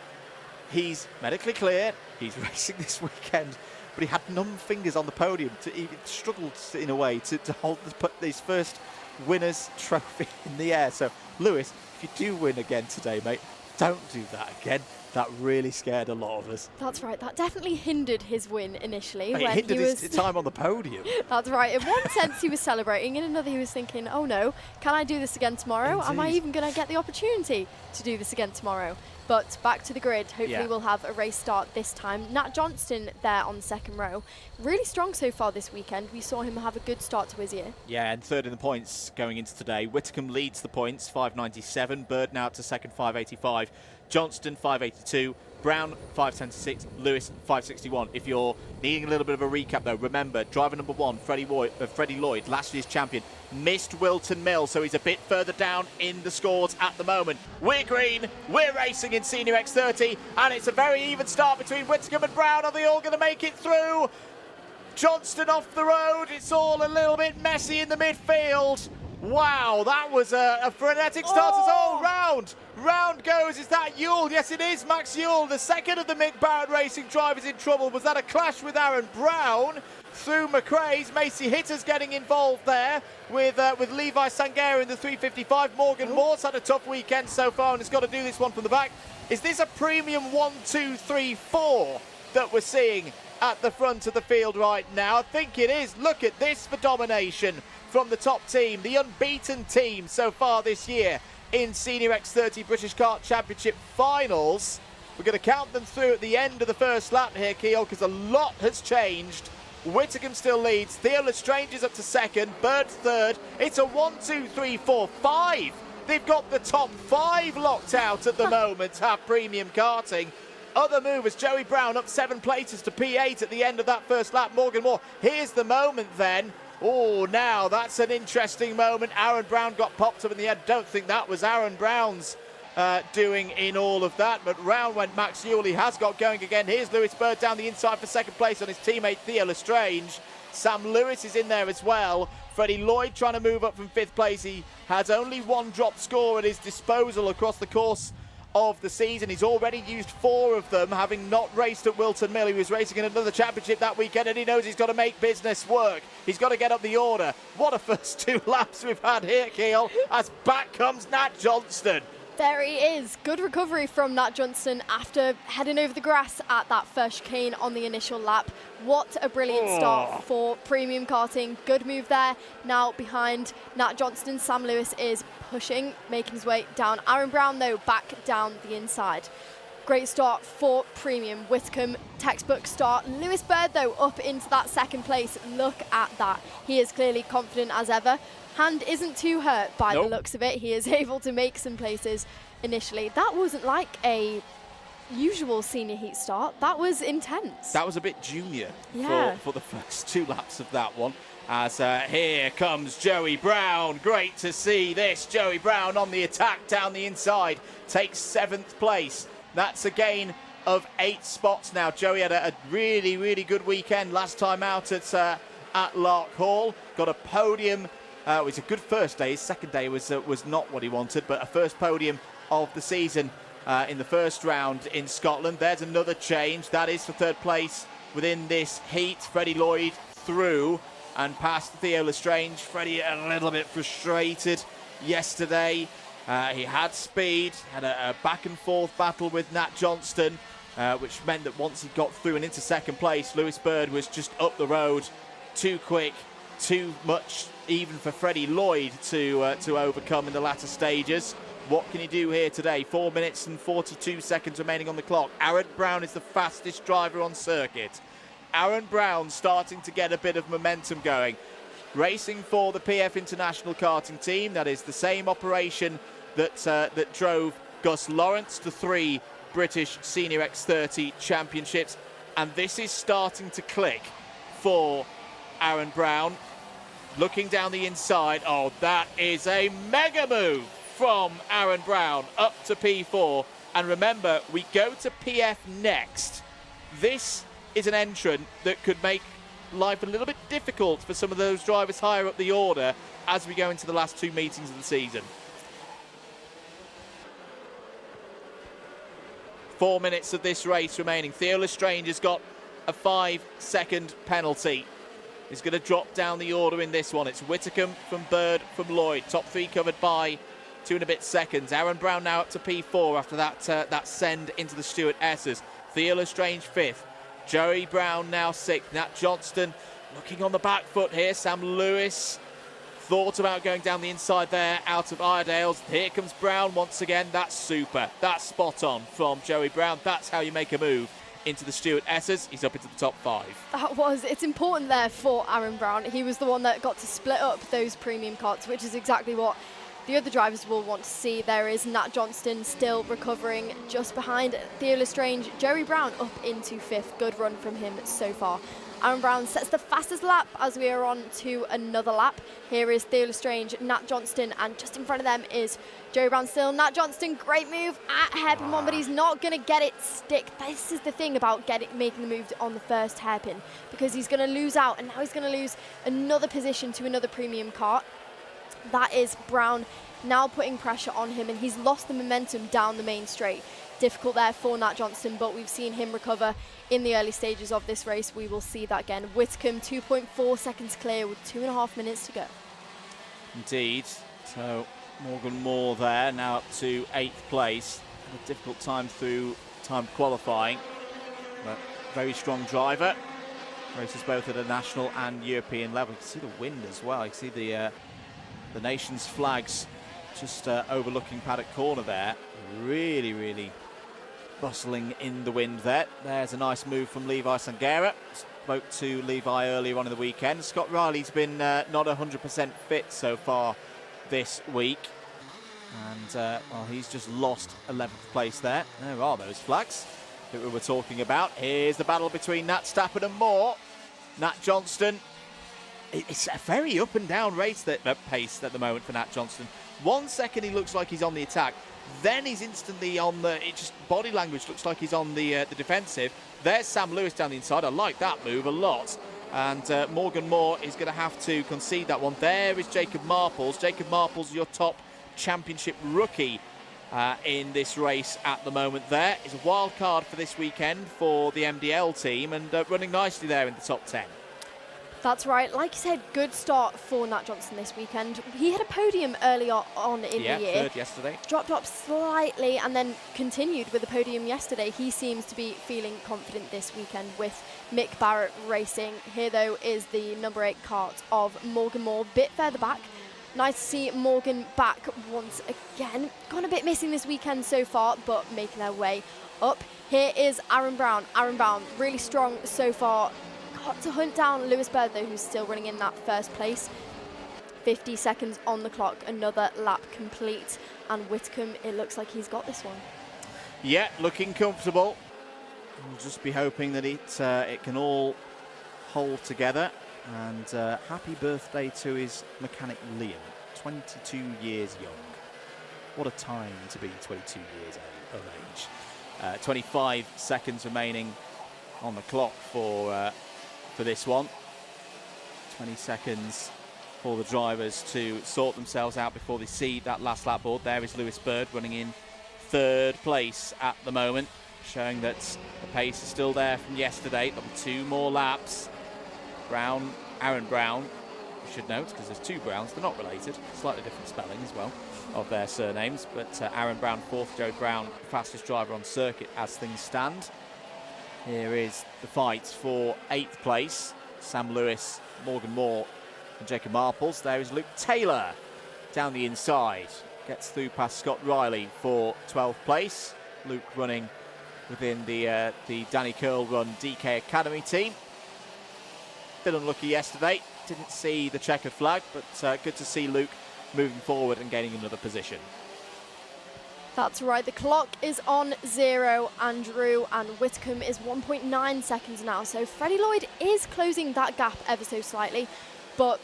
He's medically clear. He's racing this weekend. But he had numb fingers on the podium. He struggled in a way to hold his first winner's trophy in the air. So, Lewis, if you do win again today, mate, don't do that again. That really scared a lot of us. That's right. That definitely hindered his win initially. It hindered his time on the podium. That's right. In one sense, he was celebrating. In another, he was thinking, oh no, can I do this again tomorrow? Indeed. Am I even going to get the opportunity to do this again tomorrow? But back to the grid. Hopefully we'll have a race start this time. Nat Johnston there on the second row. Really strong so far this weekend. We saw him have a good start to his year. Yeah, and third in the points going into today. Whitcomb leads the points, 597. Bird now up to second, 585. Johnston, 582. Brown 576, Lewis 561. If you're needing a little bit of a recap though, remember driver number 1, Freddie Lloyd, last year's champion, missed Wilton Mill, so he's a bit further down in the scores at the moment. We're green, we're racing in Senior X30, and it's a very even start between Whitcomb and Brown. Are they all going to make it through? Johnston off the road, it's all a little bit messy in the midfield. Wow, that was a frenetic start. Oh, round goes. Is that Ewell? Yes, it is Max Ewell, the second of the Mick Barrett Racing drivers in trouble. Was that a clash with Aaron Brown through McRae's? Macy Hitter's getting involved there with Levi Sangera in the 355. Morgan Moore's had a tough weekend so far and has got to do this one from the back. Is this a premium 1, 2, 3, 4 that we're seeing at the front of the field right now? I think it is. Look at this for domination from the top team, the unbeaten team so far this year in Senior X30 British Kart Championship finals. We're going to count them through at the end of the first lap here, Keogh, because a lot has changed. Whitcomb still leads. Theo Lestrange is up to second. Bird third. It's a 1, 2, 3, 4, 5. They've got the top 5 locked out at the moment at Premium Karting. Other movers, Joey Brown up 7 places to P8 at the end of that first lap. Morgan Moore, here's the moment then. Oh, now that's an interesting moment. Aaron Brown got popped up in the head. Don't think that was Aaron Brown's doing in all of that, but round went Max Ewell. He has got going again. Here's Lewis Bird down the inside for second place on his teammate Theo Lestrange. Sam Lewis is in there as well. Freddie Lloyd trying to move up from 5th place. He has only 1 drop score at his disposal across the course of the season. He's already used 4 of them, having not raced at Wilton Mill. He was racing in another championship that weekend, and he knows he's got to make business work. He's got to get up the order. What a first 2 laps we've had here, Keogh, as back comes Nat Johnston. There he is. Good recovery from Nat Johnston after heading over the grass at that first chicane on the initial lap. What a brilliant start for Premium Karting. Good move there. Now behind Nat Johnston, Sam Lewis is pushing, making his way down. Aaron Brown, though, back down the inside. Great start for Premium. Whitcomb, textbook start. Lewis Bird, though, up into that second place. Look at that. He is clearly confident as ever. Hand isn't too hurt by the looks of it. He is able to make some places initially. That wasn't like a usual senior heat start. That was intense. That was a bit junior for the first 2 laps of that one. As here comes Joey Brown. Great to see this. Joey Brown on the attack down the inside. Takes 7th place. That's a gain of 8 spots now. Joey had a really, really good weekend last time out at Lark Hall. Got a podium. It was a good first day. His second day was not what he wanted, but a first podium of the season in the first round in Scotland. There's another change. That is for 3rd place within this heat. Freddie Lloyd through and past Theo Lestrange. Freddie a little bit frustrated yesterday. He had speed, had a back and forth battle with Nat Johnston, which meant that once he got through and into 2nd place, Lewis Bird was just up the road, too quick, too much even for Freddie Lloyd to overcome in the latter stages. What can he do here today? 4 minutes and 42 seconds remaining on the clock. Aaron Brown is the fastest driver on circuit. Aaron Brown starting to get a bit of momentum going. Racing for the PF International Karting team. That is the same operation that drove Gus Lawrence to 3 British Senior X30 championships. And this is starting to click for Aaron Brown. Looking down the inside. Oh, that is a mega move from Aaron Brown up to P4. And remember, we go to PF next. This is an entrant that could make life a little bit difficult for some of those drivers higher up the order as we go into the last 2 meetings of the season. 4 minutes of this race remaining. Theo Lestrange has got a 5-second penalty. He's going to drop down the order in this one. It's Whitcomb from Bird from Lloyd. Top 3 covered by 2 and a bit seconds. Aaron Brown now up to P4 after that send into the Stuart S's. Theo Lestrange 5th. Joey Brown now 6th. Nat Johnston looking on the back foot here. Sam Lewis thought about going down the inside there out of Iredale's. Here comes Brown once again. That's super. That's spot on from Joey Brown. That's how you make a move into the Stuart S's. He's up into the top 5. It's important there for Aaron Brown. He was the one that got to split up those premium carts, which is exactly what the other drivers will want to see. There is Nat Johnston still recovering just behind Theo Lestrange. Joey Brown up into 5th. Good run from him so far. Aaron Brown sets the fastest lap as we are on to another lap. Here is Theo Lestrange, Nat Johnston, and just in front of them is Joey Brown still. Nat Johnston, great move at hairpin 1, but he's not going to get it stick. This is the thing about making the move on the first hairpin, because he's going to lose out, and now he's going to lose another position to another premium kart. That is Brown now putting pressure on him, and he's lost the momentum down the main straight. Difficult there for Nat Johnston, but we've seen him recover in the early stages of this race. We will see that again. Whitcomb 2.4 seconds clear with 2.5 minutes to go. Indeed. So Morgan Moore there, now up to 8th place. A difficult time through time qualifying, but very strong driver. Races both at a national and European level. You can see the wind as well. You can see the nation's flags just overlooking paddock corner there. Really, really bustling in the wind there. There's a nice move from Levi Sangera. Spoke to Levi earlier on in the weekend. Scott Riley's been not 100% fit so far this week. And, well, he's just lost 11th place there. There are those flags that we were talking about. Here's the battle between Nat Stappen and Moore. Nat Johnston. It's a very up and down race pace at the moment for Nat Johnston. 1 second he looks like he's on the attack. Then he's instantly on the, body language looks like he's on the defensive. There's Sam Lewis down the inside. I like that move a lot. And Morgan Moore is going to have to concede that one. There is Jacob Marples. Jacob Marples, your top championship rookie in this race at the moment there. Is a wild card for this weekend for the MDL team, and running nicely there in the top 10. That's right. Like you said, good start for Nat Johnston this weekend. He had a podium earlier on in the year. Yeah, 3rd yesterday. Dropped up slightly and then continued with the podium yesterday. He seems to be feeling confident this weekend with Mick Barrett racing. Here, though, is the number 8 kart of Morgan Moore, a bit further back. Nice to see Morgan back once again. Gone a bit missing this weekend so far, but making their way up. Here is Aaron Brown. Aaron Brown, really strong so far. Got to hunt down Lewis Bird, though, who's still running in that 1st place. 50 seconds on the clock, another lap complete. And Whitcomb, it looks like he's got this one. Yeah, looking comfortable. We'll just be hoping that it can all hold together. And happy birthday to his mechanic Liam, 22 years young. What a time to be 22 years of age. 25 seconds remaining on the clock for this one. 20 seconds for the drivers to sort themselves out before they see that last lap board. There is Lewis Bird running in 3rd place at the moment, showing that the pace is still there from yesterday. There'll be 2 more laps. Aaron Brown, you should note, because there's 2 Browns, they're not related, slightly different spelling as well of their surnames, but Aaron Brown 4th, Joe Brown fastest driver on circuit as things stand. Here is the fight for 8th place. Sam Lewis, Morgan Moore and Jacob Marples. There is Luke Taylor down the inside. Gets through past Scott Riley for 12th place. Luke running within the Danny Curl run DK Academy team. Bit unlucky yesterday. Didn't see the checkered flag, but good to see Luke moving forward and gaining another position. That's right, the clock is on 0, Andrew, and Whitcomb is 1.9 seconds now. So Freddie Lloyd is closing that gap ever so slightly, but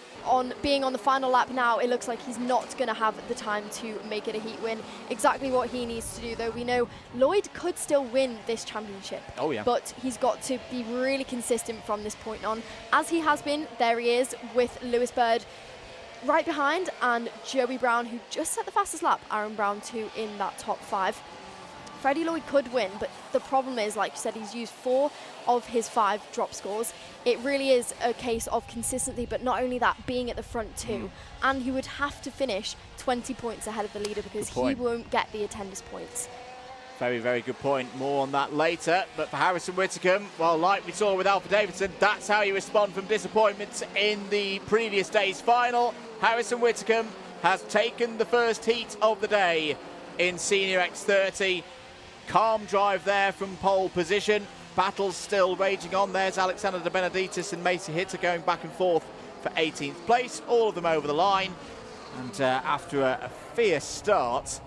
being on the final lap now, it looks like he's not going to have the time to make it a heat win. Exactly what he needs to do, though. We know Lloyd could still win this championship. Oh, yeah. But he's got to be really consistent from this point on. As he has been, there he is with Lewis Bird right behind, and Joey Brown, who just set the fastest lap. Aaron Brown, too, in that top 5. Freddie Lloyd could win, but the problem is, like you said, he's used 4 of his 5 drop scores. It really is a case of consistency, but not only that, being at the front too. And he would have to finish 20 points ahead of the leader because he won't get the attendance points. Very, very good point. More on that later. But for Harrison Whitcomb, well, like we saw with Alfred Davidson, that's how you respond from disappointments in the previous day's final. Harrison Whitcomb has taken the first heat of the day in Senior X30. Calm drive there from pole position. Battles still raging on. There's Alexander De Benedictis and Macy Hitter going back and forth for 18th place. All of them over the line. And after a fierce start,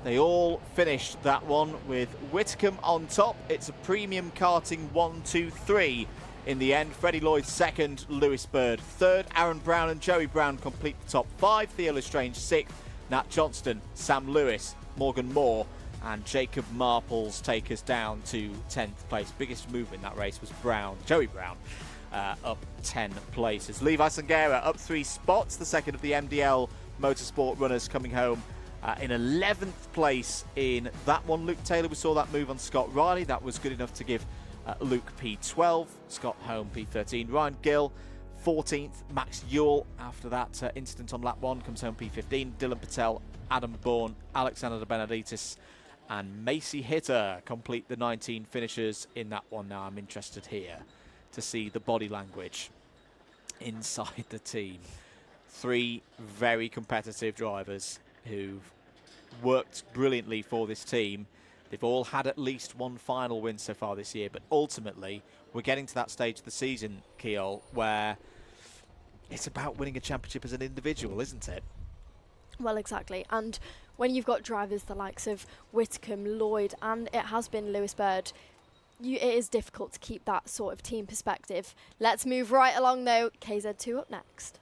they all finished that one with Whitcomb on top. It's a premium karting 1, 2, 3 in the end. Freddie Lloyd second, Lewis Bird third. Aaron Brown and Joey Brown complete the top 5. Theo Lestrange sixth. Nat Johnston, Sam Lewis, Morgan Moore and Jacob Marples take us down to 10th place. Biggest move in that race was Joey Brown, up 10 places. Levi Sangera up 3 spots, the second of the MDL Motorsport runners coming home in 11th place in that one. Luke Taylor, we saw that move on Scott Riley. That was good enough to give Luke P12, Scott Home P13. Ryan Gill 14th. Max Ewell, after that incident on lap 1, comes home P15. Dylan Patel, Adam Bourne, Alexander De Benedictis and Macy Hitter complete the 19 finishers in that one. Now I'm interested here to see the body language inside the team. 3 very competitive drivers who've worked brilliantly for this team. They've all had at least one final win so far this year, but ultimately we're getting to that stage of the season, Keol, where it's about winning a championship as an individual, isn't it? Well, exactly. And when you've got drivers the likes of Whitcomb, Lloyd, and it has been Lewis Bird, it is difficult to keep that sort of team perspective. Let's move right along, though. KZ2 up next.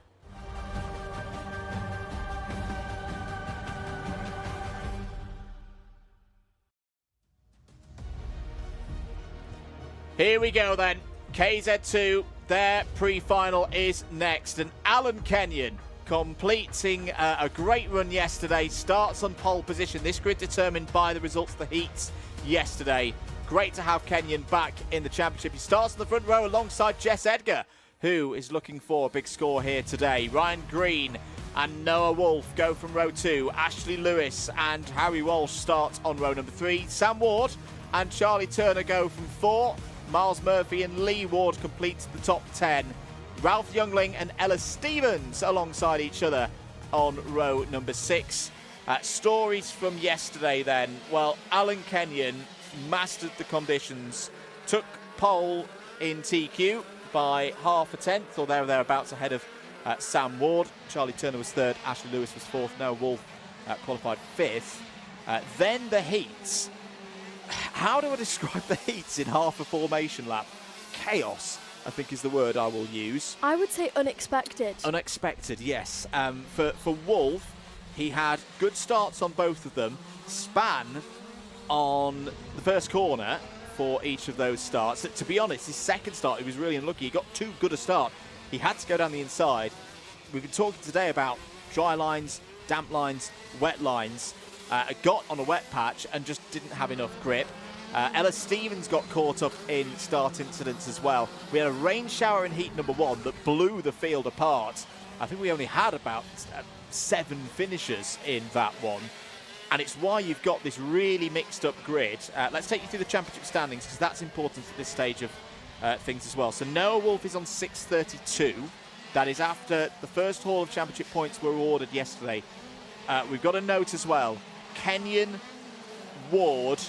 Here we go then. KZ2, their pre-final is next. And Alan Kenyon, completing a great run yesterday, starts on pole position. This grid determined by the results of the heats yesterday. Great to have Kenyon back in the championship. He starts in the front row alongside Jess Edgar, who is looking for a big score here today. Ryan Green and Noah Wolf go from row 2. Ashley Lewis and Harry Walsh start on row number 3. Sam Ward and Charlie Turner go from 4. Miles Murphy and Lee Ward complete the top 10. Ralph Youngling and Ella Stevens alongside each other on row number 6. Stories from yesterday then. Well, Alan Kenyon mastered the conditions, took pole in TQ by half a tenth or thereabouts ahead of Sam Ward. Charlie Turner was 3rd, Ashley Lewis was 4th, Noah Wolf qualified 5th. Then the heats. How do I describe the heats in half a formation lap? Chaos, I think, is the word I will use. I would say unexpected. Unexpected, yes. For Wolf, he had good starts on both of them. Span on the first corner for each of those starts. To be honest, his second start, he was really unlucky. He got too good a start. He had to go down the inside. We've been talking today about dry lines, damp lines, wet lines. Got on a wet patch and just didn't have enough grip. Ella Stevens got caught up in start incidents as well. We had a rain shower in heat number 1 that blew the field apart. I think we only had about 7 finishers in that one. And it's why you've got this really mixed up grid. Let's take you through the championship standings because that's important at this stage of things as well. So Noah Wolf is on 632. That is after the first haul of championship points were awarded yesterday. We've got a note as well. Kenyon, Ward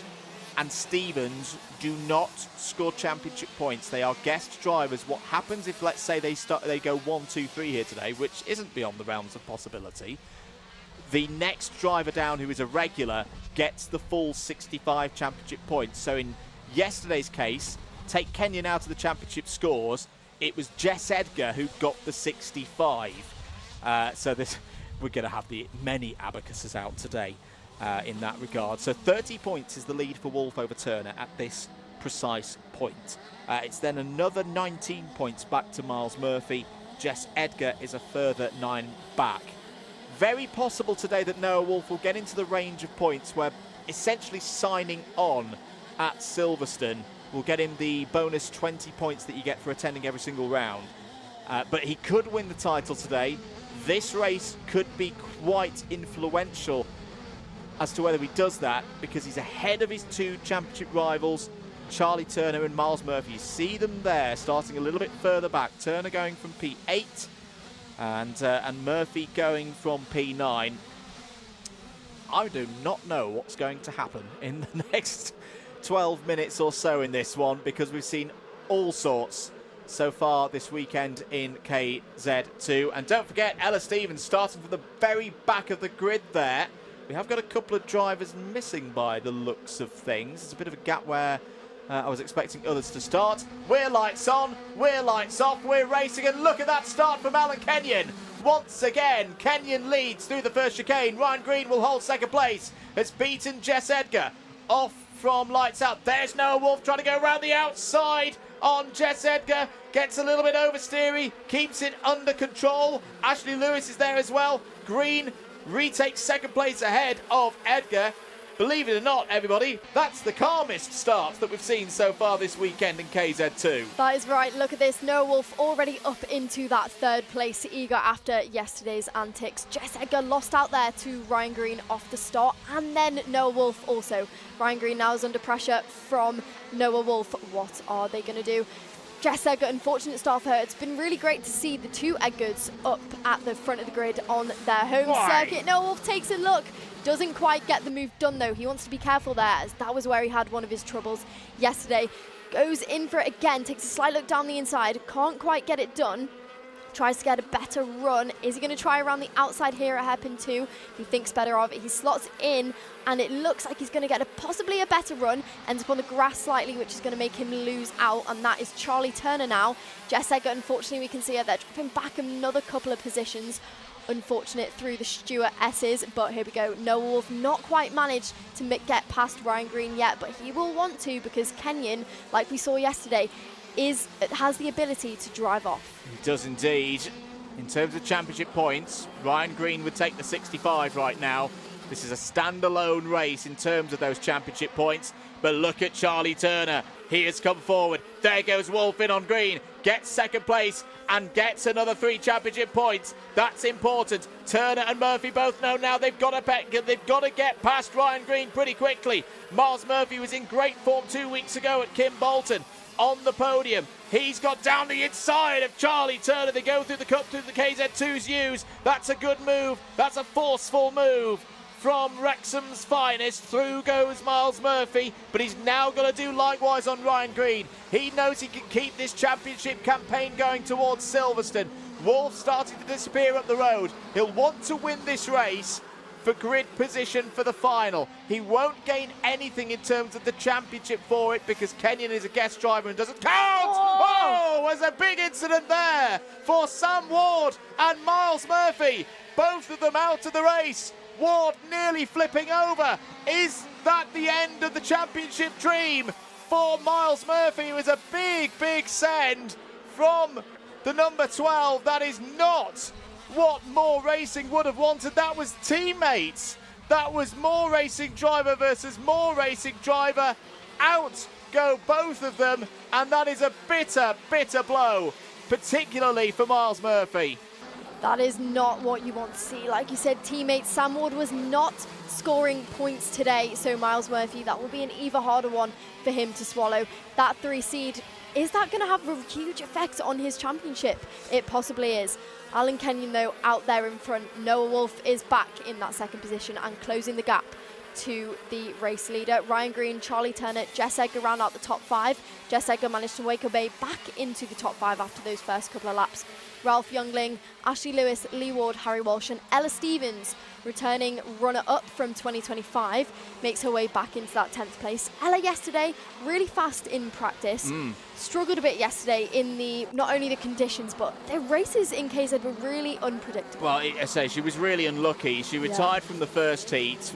and Stevens do not score championship points. They are guest drivers. What happens if, let's say, they go 1, 2, 3 here today, which isn't beyond the realms of possibility? The next driver down who is a regular gets the full 65 championship points. So in yesterday's case, take Kenyon out of the championship scores, it was Jess Edgar who got the 65. So we're going to have many abacuses out today in that regard. So 30 points is the lead for Wolf over Turner at this precise point. It's then another 19 points back to Miles Murphy. Jess Edgar is a further 9 back. Very possible today that Noah Wolf will get into the range of points where essentially signing on at Silverstone will get him the bonus 20 points that you get for attending every single round. But he could win the title today. This race could be quite influential as to whether he does that because he's ahead of his 2 championship rivals, Charlie Turner and Miles Murphy. You see them there starting a little bit further back. Turner going from P8 and Murphy going from P9. I do not know what's going to happen in the next 12 minutes or so in this one because we've seen all sorts so far this weekend in KZ2. And don't forget, Ella Stevens starting from the very back of the grid there. We have got a couple of drivers missing by the looks of things. There's a bit of a gap where I was expecting others to start. We're lights on, we're lights off, we're racing, and look at that start from Alan Kenyon. Once again, Kenyon leads through the first chicane. Ryan Green will hold second place. Has beaten Jess Edgar off from lights out. There's Noah Wolf trying to go around the outside on Jess Edgar. Gets a little bit oversteery, keeps it under control. Ashley Lewis is there as well. Green retakes second place ahead of Edgar. Believe it or not, everybody, that's the calmest start that we've seen so far this weekend in KZ2. That is right. Look at this. Noah Wolf already up into that third place, eager after yesterday's antics. Jess Edgar lost out there to Ryan Green off the start, and then Noah Wolf also. Ryan Green now is under pressure from Noah Wolf. What are they going to do? Jess Edgar, unfortunate start for her. It's been really great to see the two Edgars up at the front of the grid on their home circuit. Noah Wolf takes a look. Doesn't quite get the move done though. He wants to be careful there, as that was where he had one of his troubles yesterday. Goes in for it again, takes a slight look down the inside, can't quite get it done. Tries to get a better run. Is he going to try around the outside here at hairpin 2? He thinks better of it. He slots in, and it looks like he's going to get possibly a better run. Ends up on the grass slightly, which is going to make him lose out, and that is Charlie Turner now. Jess Edgar, unfortunately, we can see her there dropping back another couple of positions. Unfortunate through the Stuart S's, but here we go. Noah Wolf not quite managed to get past Ryan Green yet, but he will want to, because Kenyon, like we saw yesterday, has the ability to drive off. He does indeed. In terms of championship points, Ryan Green would take the 65 right now. This is a standalone race in terms of those championship points. But look at Charlie Turner. He has come forward. There goes Wolf in on Green. Gets second place and gets another 3 championship points. That's important. Turner and Murphy both know now they've got to get past Ryan Green pretty quickly. Miles Murphy was in great form 2 weeks ago at Kim Bolton on the podium. He's got down the inside of Charlie Turner. They go through the cup through the KZ2's U's. That's a good move. That's a forceful move from Wrexham's finest. Through goes Miles Murphy, but he's now got to do likewise on Ryan Green. He knows he can keep this championship campaign going towards Silverstone. Wolf starting to disappear up the road. He'll want to win this race for grid position for the final. He won't gain anything in terms of the championship for it, because Kenyon is a guest driver and doesn't count. Oh, there's a big incident there for Sam Ward and Miles Murphy. Both of them out of the race. Ward nearly flipping over. Is that the end of the championship dream for Miles Murphy? It was a big send from the number 12. That is not what More Racing would have wanted. That was teammates. That was More Racing driver versus More Racing driver. Out go both of them, and that is a bitter blow, particularly for Miles Murphy. That is not what you want to see. Like you said, teammate Sam Ward was not scoring points today, so Miles Murphy, that will be an even harder one for him to swallow. That 3 seed, is that going to have a huge effect on his championship? It possibly is. Alan Kenyon, though, out there in front. Noah Wolf is back in that second position and closing the gap to the race leader. Ryan Green, Charlie Turner, Jess Edgar round out the top 5. Jess Edgar managed to wake her way back into the top 5 after those first couple of laps. Ralph Youngling, Ashley Lewis, Lee Ward, Harry Walsh and Ella Stevens, returning runner-up from 2025, makes her way back into that 10th place. Ella yesterday, really fast in practice. Struggled a bit yesterday in not only the conditions, but the races in KZ were really unpredictable. Well, I say she was really unlucky. She retired from the first heat,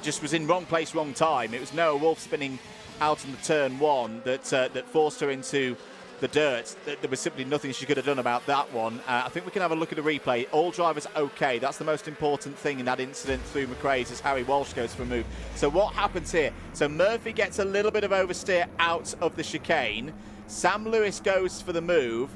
just was in wrong place, wrong time. It was Noah Wolf spinning out in the turn 1 that forced her into the dirt. There was simply nothing she could have done about that one. I think we can have a look at the replay. All drivers okay. That's the most important thing in that incident through McRae's, as Harry Walsh goes for a move. So what happens here? So Murphy gets a little bit of oversteer out of the chicane. Sam Lewis goes for the move.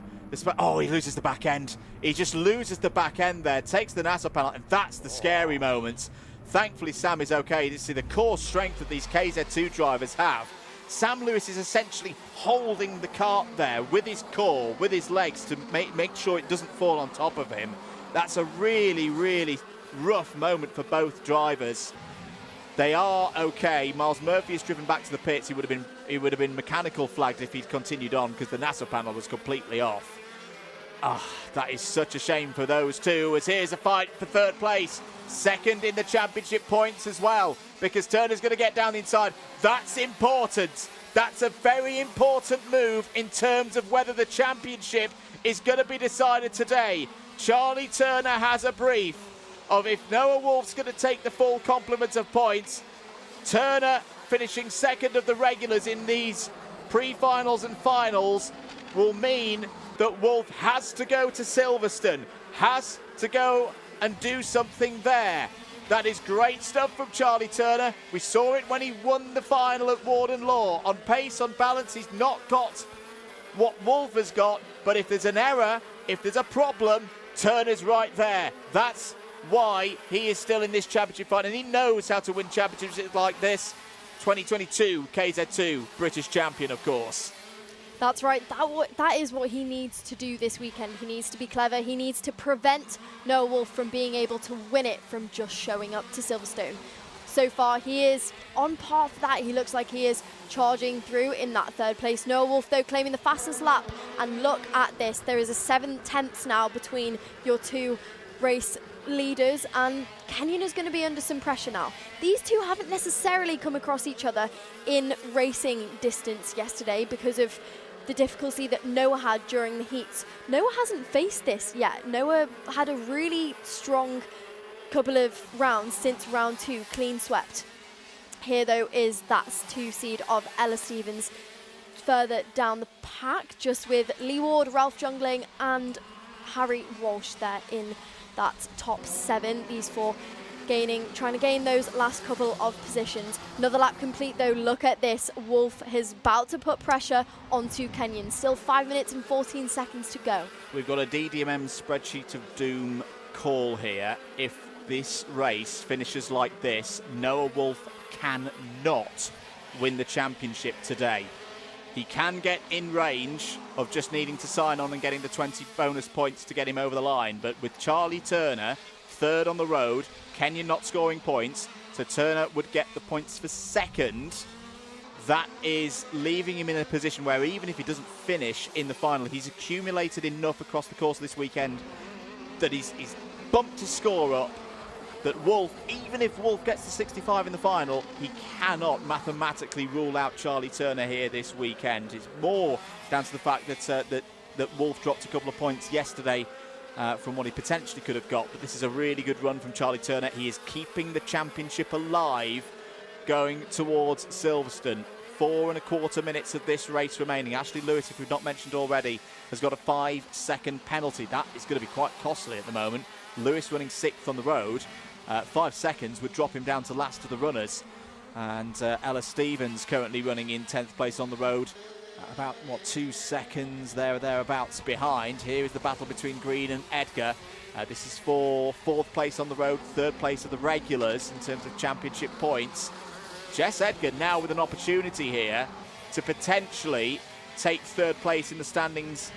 Oh, he loses the back end. He just loses the back end there, takes the NASA panel, and that's the scary moment. Thankfully, Sam is okay. You see the core strength that these KZ2 drivers have. Sam Lewis is essentially holding the kart there with his core, with his legs, to make sure it doesn't fall on top of him. That's a really rough moment for both drivers. They are okay. Miles Murphy is driven back to the pits. He would have been he would have been mechanical flagged if he'd continued on because the NASA panel was completely off. That is such a shame for those two, as here's a fight for third place. Second in the championship points as well, because Turner's going to get down the inside. That's important. That's a very important move in terms of whether the championship is going to be decided today. Charlie Turner has a brief of if Noah Wolf's going to take the full complement of points, Turner finishing second of the regulars in these pre-finals and finals will mean that Wolf has to go to Silverstone, has to go and do something there. That is great stuff from Charlie Turner. We saw it when he won the final at Warden Law. On pace, on balance, he's not got what Wolf has got, but if there's an error, if there's a problem, Turner's right there. That's why he is still in this championship fight, and he knows how to win championships like this. 2022 KZ2 British champion, of course. That's right, that is what he needs to do this weekend. He needs to be clever. He needs to prevent Noah Wolf from being able to win it from just showing up to Silverstone. So far, he is on par for that. He looks like he is charging through in that third place. Noah Wolf, though, claiming the fastest lap. And look at this. There is a 7/10 now between your two race leaders, and Kenyon is going to be under some pressure now. These two haven't necessarily come across each other in racing distance yesterday because of the difficulty that Noah had during the heats. Noah hasn't faced this yet. Noah had a really strong couple of rounds since round 2, clean swept. Here, though, is that 2 seed of Ella Stevens further down the pack, just with Lee Ward, Ralph Jungling and Harry Walsh there in that top 7. These 4 trying to gain those last couple of positions. Another lap complete, though. Look at this. Wolf is about to put pressure onto Kenyon. Still 5 minutes and 14 seconds to go. We've got a DDMM spreadsheet of doom call here. If this race finishes like this, Noah Wolf cannot win the championship today. He can get in range of just needing to sign on and getting the 20 bonus points to get him over the line, but with Charlie Turner third on the road, Kenyon not scoring points, so Turner would get the points for second. That is leaving him in a position where even if he doesn't finish in the final, he's accumulated enough across the course of this weekend that he's bumped his score up, that Wolf, even if Wolf gets to 65 in the final, he cannot mathematically rule out Charlie Turner here this weekend. It's more down to the fact that Wolf dropped a couple of points yesterday from what he potentially could have got, but this is a really good run from Charlie Turner. He is keeping the championship alive going towards Silverstone. 4.25 minutes of this race remaining. Ashley Lewis, if we've not mentioned already, has got a 5-second penalty. That is going to be quite costly at the moment. Lewis running 6th on the road. 5 seconds would drop him down to last of the runners. And Ella Stevens currently running in 10th place on the road. About, 2 seconds there or thereabouts behind. Here is the battle between Green and Edgar. This is for 4th place on the road, 3rd place of the regulars in terms of championship points. Jess Edgar now with an opportunity here to potentially take 3rd place in the standings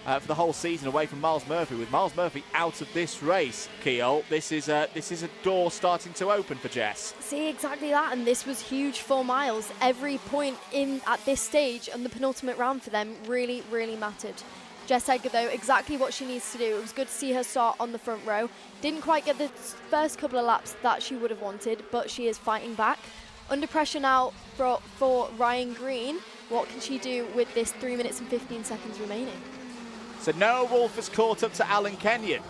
for the whole season away from Miles Murphy. With Miles Murphy out of this race, Keol, this is a door starting to open for Jess. See, exactly that, and this was huge for Miles. Every point in at this stage and the penultimate round for them really, really mattered. Jess Edgar, though, exactly what she needs to do. It was good to see her start on the front row. Didn't quite get the first couple of laps that she would have wanted, but she is fighting back. Under pressure now for Ryan Green. What can she do with this 3 minutes and 15 seconds remaining? So Noah Wolf has caught up to Alan Kenyon.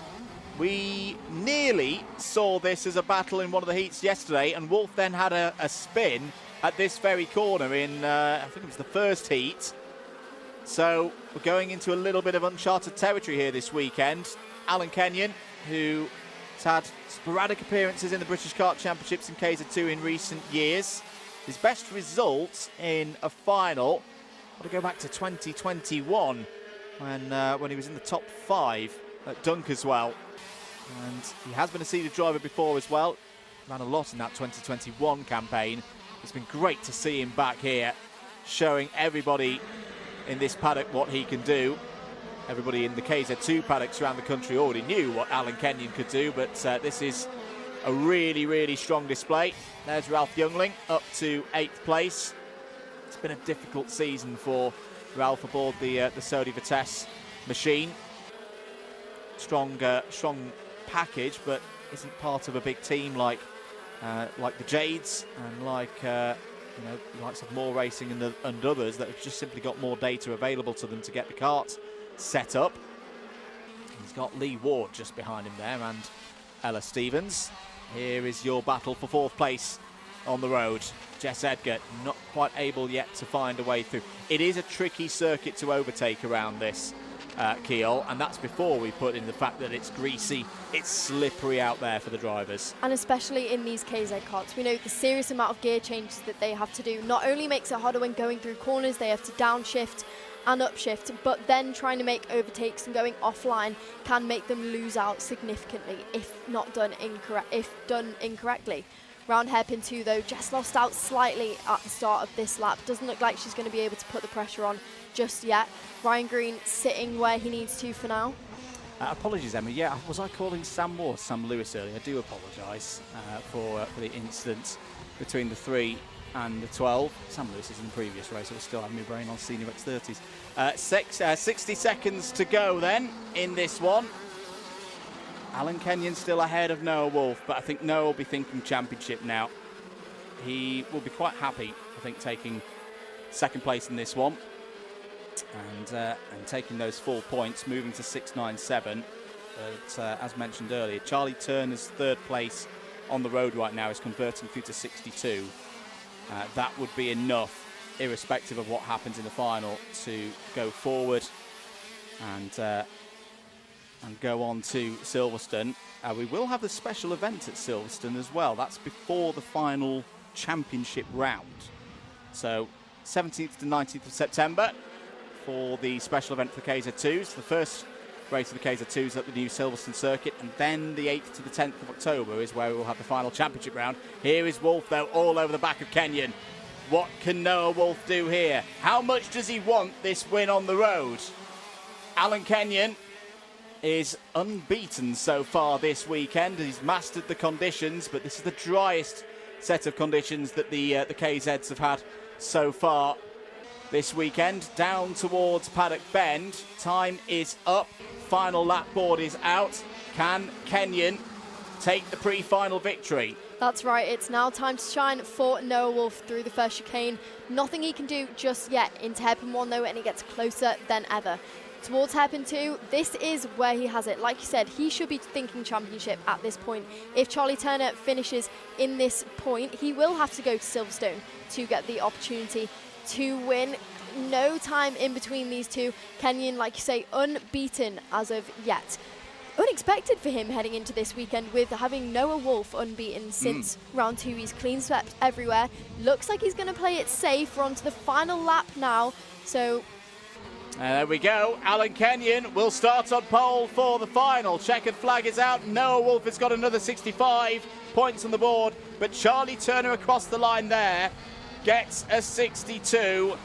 We nearly saw this as a battle in one of the heats yesterday, and Wolf then had a spin at this very corner in, I think it was the first heat. So we're going into a little bit of uncharted territory here this weekend. Alan Kenyon, who has had sporadic appearances in the British Kart Championships in KZ2 in recent years. His best results in a final, I'll go back to 2021, when he was in the top 5 at Dunk as well. And he has been a seeded driver before as well. Ran a lot in that 2021 campaign. It's been great to see him back here, showing everybody in this paddock what he can do. Everybody in the KZ2 paddocks around the country already knew what Alan Kenyon could do, but this is a really, really strong display. There's Ralph Youngling up to 8th place. It's been a difficult season for Ralph aboard the Sodi Vitesse machine. Strong package, but isn't part of a big team like the Jades and like likes of More Racing and others that have just simply got more data available to them to get the kart set up. He's got Lee Ward just behind him there and Ella Stevens. Here is your battle for 4th place on the road. Jess Edgar not quite able yet to find a way through. It is a tricky circuit to overtake around this, Kiel, and that's before we put in the fact that it's greasy, it's slippery out there for the drivers. And especially in these KZ karts, we know the serious amount of gear changes that they have to do not only makes it harder when going through corners, they have to downshift and upshift, but then trying to make overtakes and going offline can make them lose out significantly if done incorrectly. Round hairpin 2 though, Jess lost out slightly at the start of this lap. Doesn't look like she's going to be able to put the pressure on just yet. Ryan Green sitting where he needs to for now. Apologies, Emma. Yeah, was I calling Sam Moore Sam Lewis earlier? I do apologise for the incident between the 3 and the 12. Sam Lewis is in the previous race. I was still having my brain on senior X30s. 60 seconds to go then in this one. Alan Kenyon still ahead of Noah Wolf, but I think Noah will be thinking championship now. He will be quite happy, I think, taking 2nd place in this one and taking those 4 points, moving to 697. But as mentioned earlier, Charlie Turner's 3rd place on the road right now is converting through to 62. That would be enough, irrespective of what happens in the final, to go forward and go on to Silverstone. We will have the special event at Silverstone as well. That's before the final championship round. So 17th to 19th of September for the special event for the KZ2s. The first race of the KZ2s at the new Silverstone circuit, and then the 8th to the 10th of October is where we will have the final championship round. Here is Wolf though, all over the back of Kenyon. What can Noah Wolf do here? How much does he want this win on the road? Alan Kenyon is unbeaten so far this weekend. He's mastered the conditions, but this is the driest set of conditions that the KZs have had so far this weekend. Down towards Paddock Bend. Time is up. Final lap board is out. Can Kenyon take the pre-final victory? That's right, it's now time to shine for Noah Wolf through the first chicane. Nothing he can do just yet into hairpin 1 though, and he gets closer than ever. Towards hairpin 2, this is where he has it. Like you said, he should be thinking championship at this point. If Charlie Turner finishes in this point, he will have to go to Silverstone to get the opportunity to win. No time in between these two. Kenyon, like you say, unbeaten as of yet. Unexpected for him heading into this weekend with having Noah Wolf unbeaten since round 2. He's clean swept everywhere. Looks like he's going to play it safe. We're on to the final lap now. So there we go. Alan Kenyon will start on pole for the final. Checkered flag is out. Noah Wolf has got another 65 points on the board, but Charlie Turner across the line there gets a 62.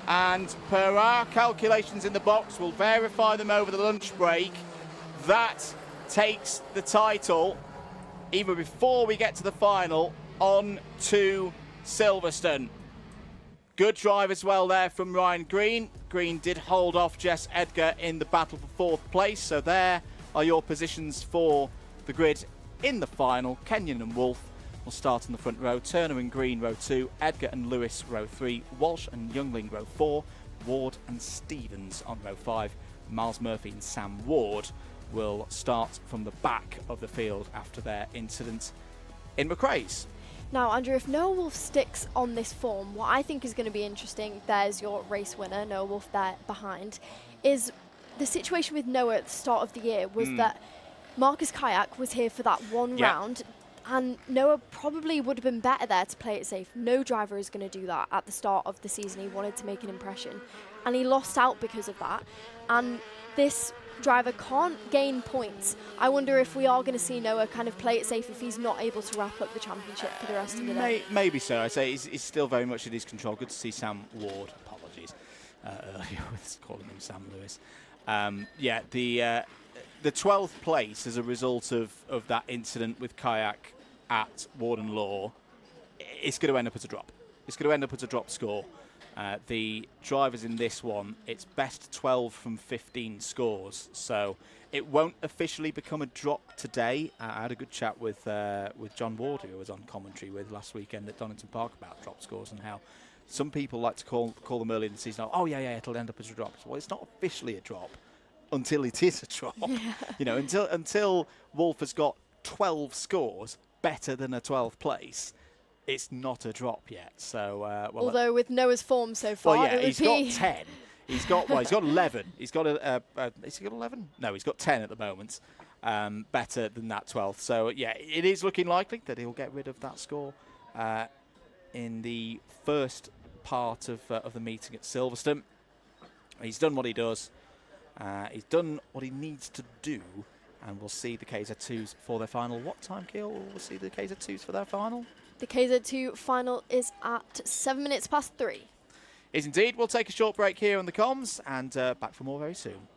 And per our calculations in the box, we'll verify them over the lunch break, that takes the title, even before we get to the final, on to Silverstone. Good drive as well there from Ryan Green. Green did hold off Jess Edgar in the battle for 4th place, so there are your positions for the grid in the final. Kenyon and Wolf will start in the front row, Turner and Green row 2, Edgar and Lewis row 3, Walsh and Youngling row 4, Ward and Stevens on row 5, Miles Murphy and Sam Ward will start from the back of the field after their incident in McRae's. now, Andrew, if Noah Wolf sticks on this form, what I think is going to be interesting, there's your race winner, Noah Wolf there behind, is the situation with Noah at the start of the year was that Marcus Kayak was here for that one round, and Noah probably would have been better there to play it safe. No driver is going to do that at the start of the season. He wanted to make an impression, and he lost out because of that. And this driver can't gain points. I wonder if we are going to see Noah kind of play it safe if he's not able to wrap up the championship for the rest of the day. Maybe so. I say he's still very much in his control. Good to see Sam Ward. Apologies earlier with calling him Sam Lewis. The 12th place as a result of that incident with Kayak at Warden Law, it's going to end up as a drop. It's going to end up as a drop score. The drivers in this one, it's best 12 from 15 scores, so it won't officially become a drop today. I had a good chat with John Ward, who I was on commentary with last weekend at Donington Park about drop scores and how some people like to call them early in the season. Oh yeah, it'll end up as a drop. Well, it's not officially a drop until it is a drop. Yeah. You know, until Wolf has got 12 scores better than a 12th place, it's not a drop yet. So, although with Noah's form so far, well, yeah, it would he's be got 10. He's got 11. He's got has he got 11? No, he's got 10 at the moment. Better than that 12th. So yeah, it is looking likely that he'll get rid of that score in the first part of the meeting at Silverstone. He's done what he does. He's done what he needs to do. And we'll see the KZ2s for their final. What time, Keel? We'll see the KZ2s for their final? The KZ2 final is at 7 minutes past 3. Is indeed. We'll take a short break here on the comms and back for more very soon.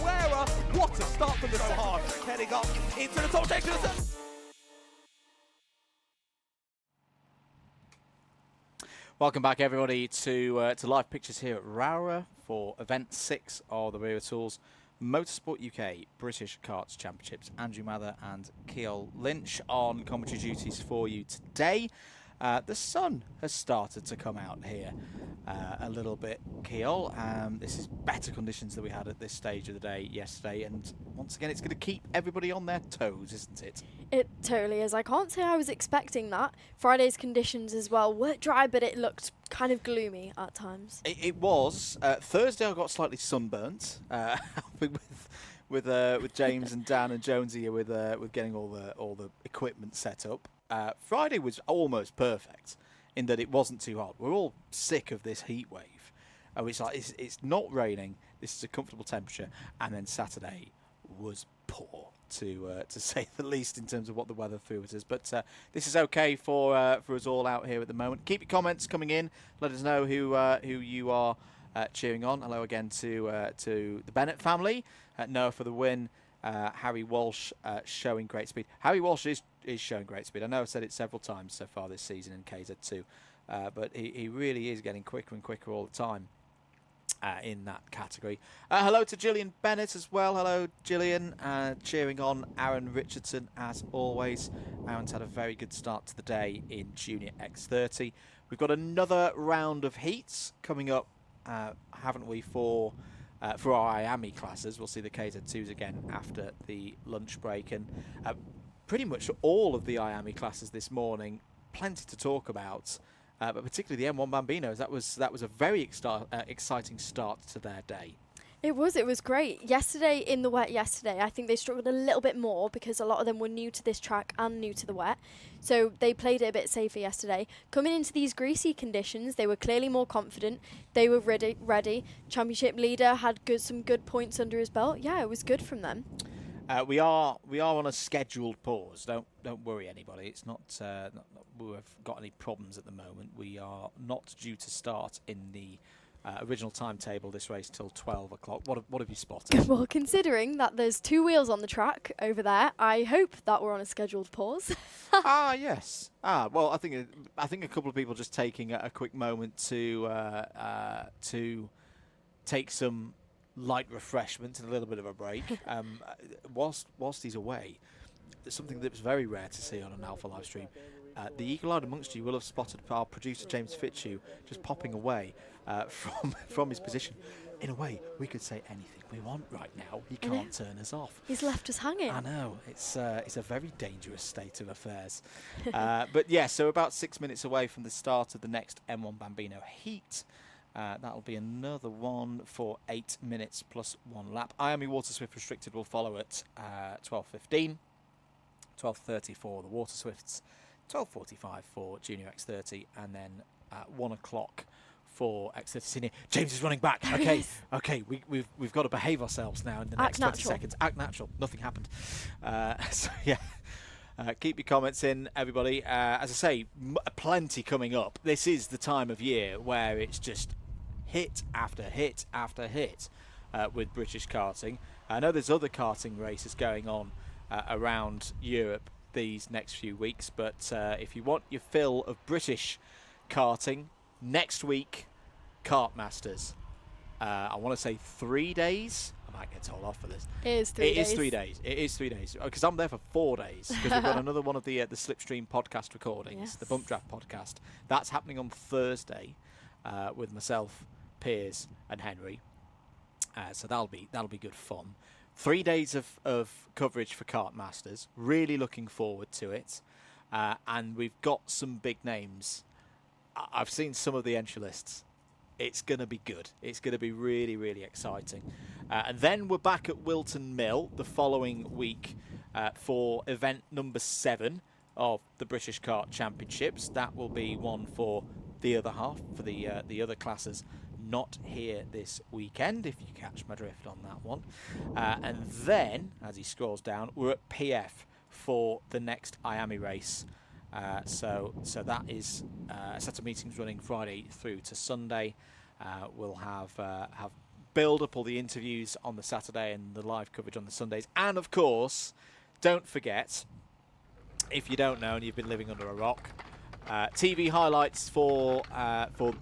Wera, what a start from the so hard. Heading up into the top section. Welcome back, everybody, to live pictures here at Rowrah for Event 6 of the Wera Tools Motorsport UK British Karts Championships. Andrew Mather and Keel Lynch on commentary duties for you today. The sun has started to come out here a little bit, Keel. This is better conditions than we had at this stage of the day yesterday, and once again it's going to keep everybody on their toes, isn't it? It totally is. I can't say I was expecting that. Friday's conditions as well were dry, but it looked kind of gloomy at times. It was. Thursday I got slightly sunburnt with James and Dan and Jonesy here with getting all the equipment set up. Friday was almost perfect in that it wasn't too hot. We're all sick of this heat wave. It's not raining. This is a comfortable temperature, and then Saturday was poor to say the least in terms of what the weather threw at us. But this is okay for us all out here at the moment. Keep your comments coming in. Let us know who you are cheering on. Hello again to the Bennett family. Noah for the win. Harry Walsh showing great speed. Harry Walsh is showing great speed. I know I've said it several times so far this season in KZ2, but he really is getting quicker and quicker all the time in that category. Hello to Gillian Bennett as well. Hello, Gillian. Cheering on Aaron Richardson as always. Aaron's had a very good start to the day in Junior X30. We've got another round of heats coming up, haven't we, for our IAME classes. We'll see the KZ2s again after the lunch break, and pretty much all of the IAME classes this morning, plenty to talk about, but particularly the M1 Bambinos. That was a very exciting start to their day. It was great. Yesterday, in the wet yesterday, I think they struggled a little bit more because a lot of them were new to this track and new to the wet. So they played it a bit safer yesterday. Coming into these greasy conditions, they were clearly more confident. They were ready. Championship leader had some good points under his belt. Yeah, it was good from them. We are on a scheduled pause. Don't worry, anybody. It's not, we've got any problems at the moment. We are not due to start in the original timetable this race till 12 o'clock. What have you spotted? Well, considering that there's 2 wheels on the track over there, I hope that we're on a scheduled pause. Yes. Well, I think a couple of people just taking a quick moment to take some light refreshment and a little bit of a break. Whilst he's away, something that was very rare to see on an Alpha live stream. The eagle-eyed amongst you will have spotted our producer James Fitzhugh just popping away from his position. In a way, we could say anything we want right now. He can't turn us off. He's left us hanging. I know. It's a very dangerous state of affairs. But yeah, so about 6 minutes away from the start of the next M1 Bambino heat. That'll be another one for 8 minutes plus 1 lap. IAME Water Swift Restricted will follow at 12:15, 12:30 for the Water Swifts, 12:45 for Junior X30, and then 1 o'clock for X30 Senior. James is running back. Okay, okay, we've got to behave ourselves now in the next 20 seconds. Act natural. Nothing happened. So yeah. Keep your comments in, everybody. As I say, plenty coming up. This is the time of year where it's just hit after hit after hit with British karting. I know there's other karting races going on around Europe these next few weeks, but if you want your fill of British karting, next week, Kart Masters. I want to say 3 days. I might get told off for this. It is 3 days. It is 3 days. It is 3 days. Because I'm there for 4 days. Because we've got another one of the Slipstream podcast recordings, the Bump Draft podcast. That's happening on Thursday with myself, Piers, and Henry. So that'll be good fun. 3 days of coverage for Kart Masters. Really looking forward to it. And we've got some big names. I've seen some of the entry lists. It's going to be good. It's going to be really, really exciting. And then we're back at Wilton Mill the following week for event number 7 of the British Kart Championships. That will be one for the other half, for the other classes not here this weekend, if you catch my drift on that one. And then, as he scrolls down, we're at PF for the next IAME race. So that is a set of meetings running Friday through to Sunday. We'll have build up all the interviews on the Saturday and the live coverage on the Sundays. And of course, don't forget, if you don't know and you've been living under a rock, TV highlights for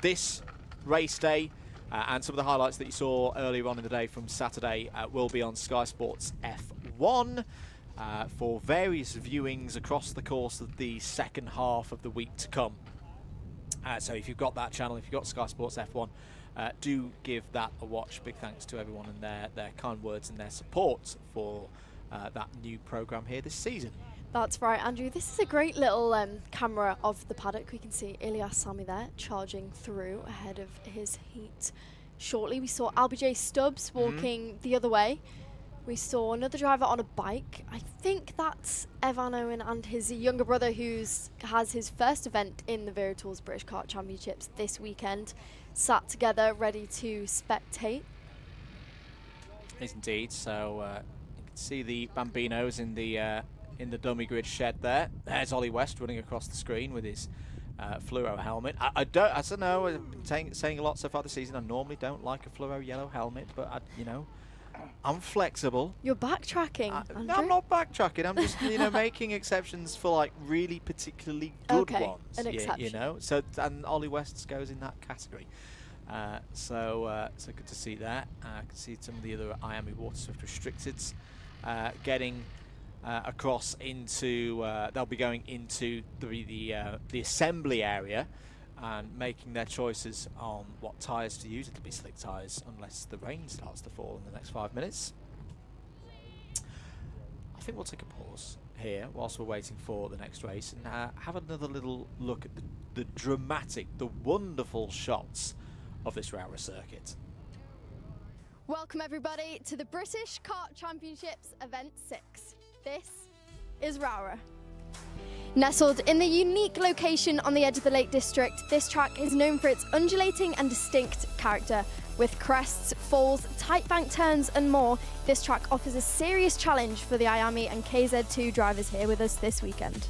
this race day and some of the highlights that you saw earlier on in the day from Saturday will be on Sky Sports F1. For various viewings across the course of the second half of the week to come. So if you've got that channel, if you've got Sky Sports F1, do give that a watch. Big thanks to everyone and their kind words and their support for that new programme here this season. That's right, Andrew. This is a great little camera of the paddock. We can see Ilyas Sami there charging through ahead of his heat shortly. We saw LBJ Stubbs walking the other way. We saw another driver on a bike. I think that's Evan Owen and his younger brother who has his first event in the Wera Tools British Kart Championships this weekend, sat together ready to spectate. Is indeed. So you can see the Bambinos in the dummy grid shed there. There's Ollie West running across the screen with his fluoro helmet. I don't know. I've been saying a lot so far this season. I normally don't like a fluoro yellow helmet, but I'm flexible. You're backtracking, Andrew. I'm not backtracking. I'm just, making exceptions for like really particularly good ones. An exception. So and Ollie West goes in that category. So good to see that. I can see some of the other IAME Water Swift Restricteds getting across into. They'll be going into the assembly area and making their choices on what tyres to use. It'll be slick tyres unless the rain starts to fall in the next 5 minutes. I think we'll take a pause here whilst we're waiting for the next race and have another little look at the dramatic, the wonderful shots of this Rowrah circuit. Welcome everybody to the British Kart Championships Event 6. This is Rowrah. Nestled in the unique location on the edge of the Lake District, this track is known for its undulating and distinct character. With crests, falls, tight bank turns and more, this track offers a serious challenge for the IAME and KZ2 drivers here with us this weekend.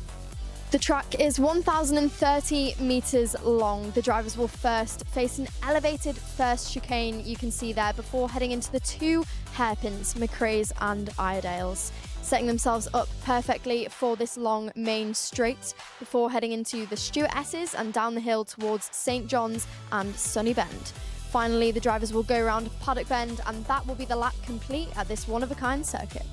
The track is 1,030 metres long. The drivers will first face an elevated first chicane you can see there before heading into the two hairpins, McRae's and Iredale's, setting themselves up perfectly for this long main straight before heading into the Stuart S's and down the hill towards St John's and Sunny Bend. Finally, the drivers will go around Paddock Bend and that will be the lap complete at this one-of-a-kind circuit.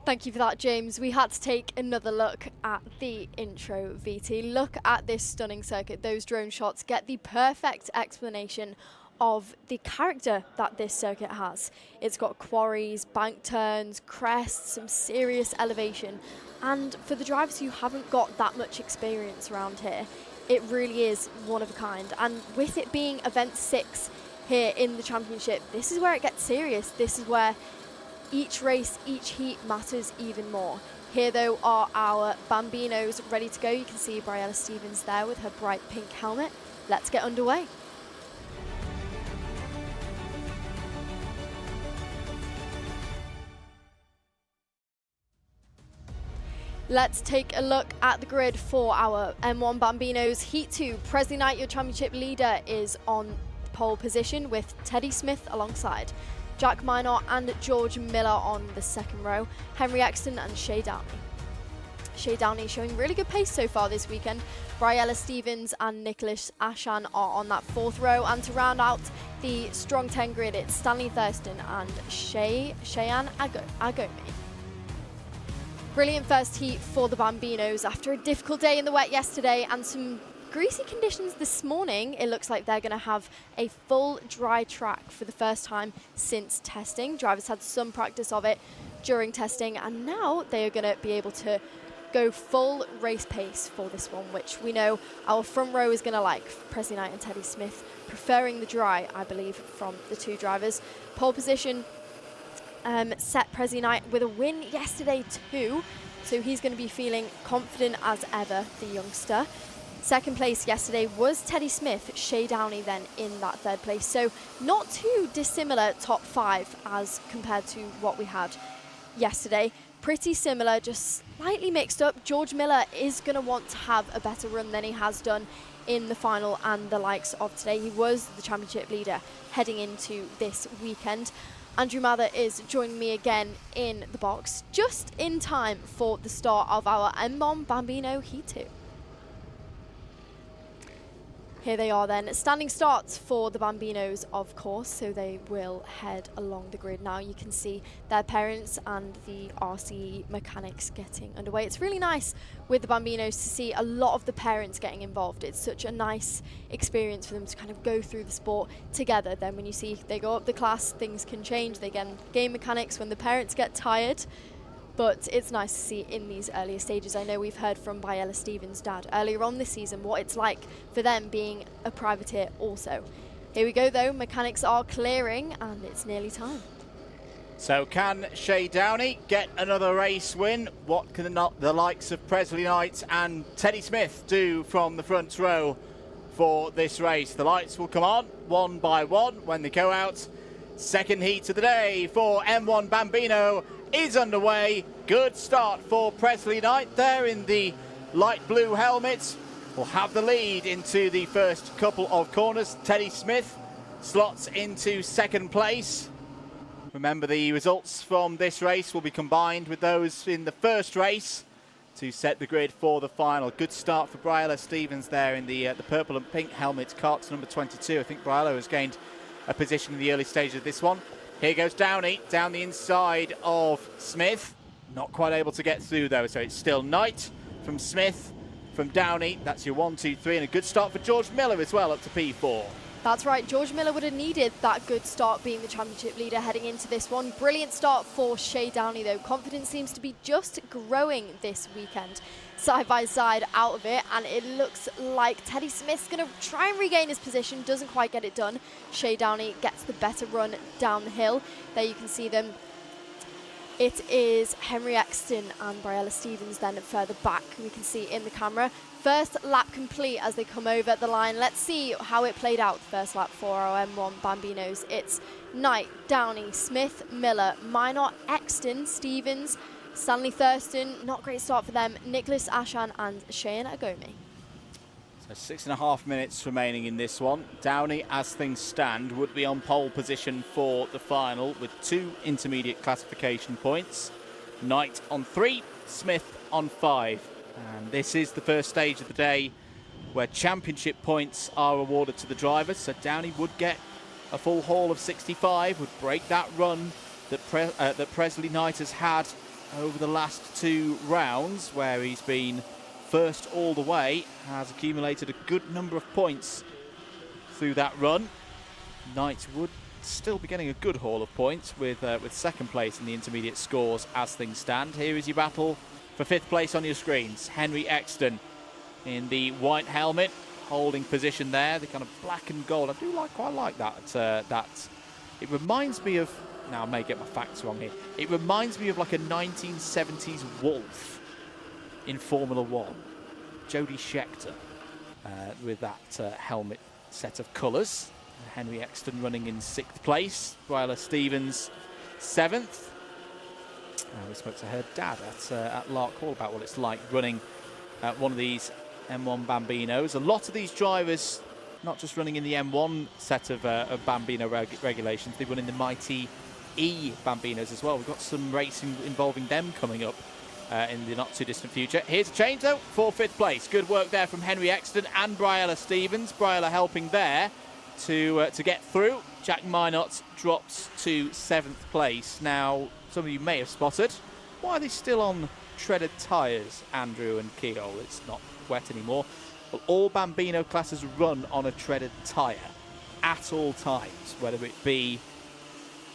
Thank you for that, James. We had to take another look at the intro, VT. Look at this stunning circuit. Those drone shots get the perfect explanation of the character that this circuit has. It's got quarries, bank turns, crests, some serious elevation. And for the drivers who haven't got that much experience around here, it really is one of a kind. And with it being event 6 here in the championship, this is where it gets serious. This is where each race, each heat matters even more. Here though are our Bambinos ready to go. You can see Briella Stevens there with her bright pink helmet. Let's get underway. Let's take a look at the grid for our M1 Bambinos. Heat 2, Presley Knight, your championship leader, is on pole position with Teddy Smith alongside. Jack Minor and George Miller on the second row, Henry Exton and Shay Downey. Shay Downey showing really good pace so far this weekend. Briella Stevens and Nicholas Ashan are on that fourth row, and to round out the strong 10 grid, it's Stanley Thurston and Cheyenne Agomi. Brilliant first heat for the Bambinos after a difficult day in the wet yesterday and some greasy conditions this morning. It looks like they're going to have a full dry track for the first time since testing. Drivers had some practice of it during testing and now they are going to be able to go full race pace for this one, which we know our front row is going to like. Presley Knight and Teddy Smith preferring the dry, I believe, from the two drivers. Pole position set Presley Knight with a win yesterday too, so he's going to be feeling confident as ever, the youngster. Second place yesterday was Teddy Smith, Shay Downey then in that third place. So not too dissimilar top 5 as compared to what we had yesterday. Pretty similar, just slightly mixed up. George Miller is going to want to have a better run than he has done in the final and the likes of today. He was the championship leader heading into this weekend. Andrew Mather is joining me again in the box, just in time for the start of our M1 Bambino Heat 2. Here they are then, standing starts for the Bambinos, of course, so they will head along the grid now. You can see their parents and the RC mechanics getting underway. It's really nice with the Bambinos to see a lot of the parents getting involved. It's such a nice experience for them to kind of go through the sport together. Then when you see they go up the class, things can change. They get game mechanics when the parents get tired. But it's nice to see in these earlier stages. I know we've heard from Briella Stevens' dad earlier on this season what it's like for them being a privateer also. Here we go though, mechanics are clearing and it's nearly time. So can Shay Downey get another race win? What can the likes of Presley Knight and Teddy Smith do from the front row for this race? The lights will come on one by one when they go out. Second heat of the day for M1 Bambino is underway. Good start for Presley Knight there in the light blue helmet. Will have the lead into the first couple of corners. Teddy Smith slots into second place. Remember, the results from this race will be combined with those in the first race to set the grid for the final. Good start for Briella Stevens there in the purple and pink helmet, Kart number 22. I think Briella has gained a position in the early stages of this one. Here goes Downey down the inside of Smith. Not quite able to get through though, so it's still Knight from Smith, from Downey. That's your 1, 2, 3, and a good start for George Miller as well up to P4. That's right, George Miller would have needed that good start being the championship leader heading into this one. Brilliant start for Shay Downey though. Confidence seems to be just growing this weekend. Side by side out of it, and it looks like Teddy Smith's going to try and regain his position, doesn't quite get it done. Shay Downey gets the better run down the hill. There you can see them It is Henry Exton and Briella Stevens then further back, we can see in the camera. First lap complete as they come over the line. Let's see how it played out, the first lap for our M1 Bambinos. It's Knight, Downey, Smith, Miller, Minot, Exton, Stevens, Stanley Thurston, not great start for them, Nicholas Ashan and Cheyenne Agome. So 6.5 minutes remaining in this one. Downey, as things stand, would be on pole position for the final with 2 intermediate classification points. Knight on 3, Smith on 5. And this is the first stage of the day where championship points are awarded to the drivers. So Downey would get a full haul of 65, would break that run that Presley Knight has had over the last 2 rounds, where he's been first all the way, has accumulated a good number of points through that run. Knight would still be getting a good haul of points with second place in the intermediate scores as things stand. Here is your battle for 5th place on your screens. Henry Exton in the white helmet, holding position there, the kind of black and gold. I do quite like that. It reminds me of, now I may get my facts wrong here, it reminds me of like a 1970s Wolf in Formula One. Jody Scheckter with that helmet set of colours. Henry Exton running in 6th place. Briella Stevens 7th. We spoke to her dad at Lark Hall about what it's like running one of these M1 Bambinos. A lot of these drivers, not just running in the M1 set of Bambino regulations, they run in the Mighty E Bambinos as well. We've got some racing involving them coming up in the not too distant future. Here's a change though for 5th place. Good work there from Henry Exton and Briella Stevens. Briella helping there to get through. Jack Minot drops to 7th place. Now, some of you may have spotted, why are they still on treaded tyres, Andrew and Keogh? It's not wet anymore. Well, all Bambino classes run on a treaded tyre at all times, whether it be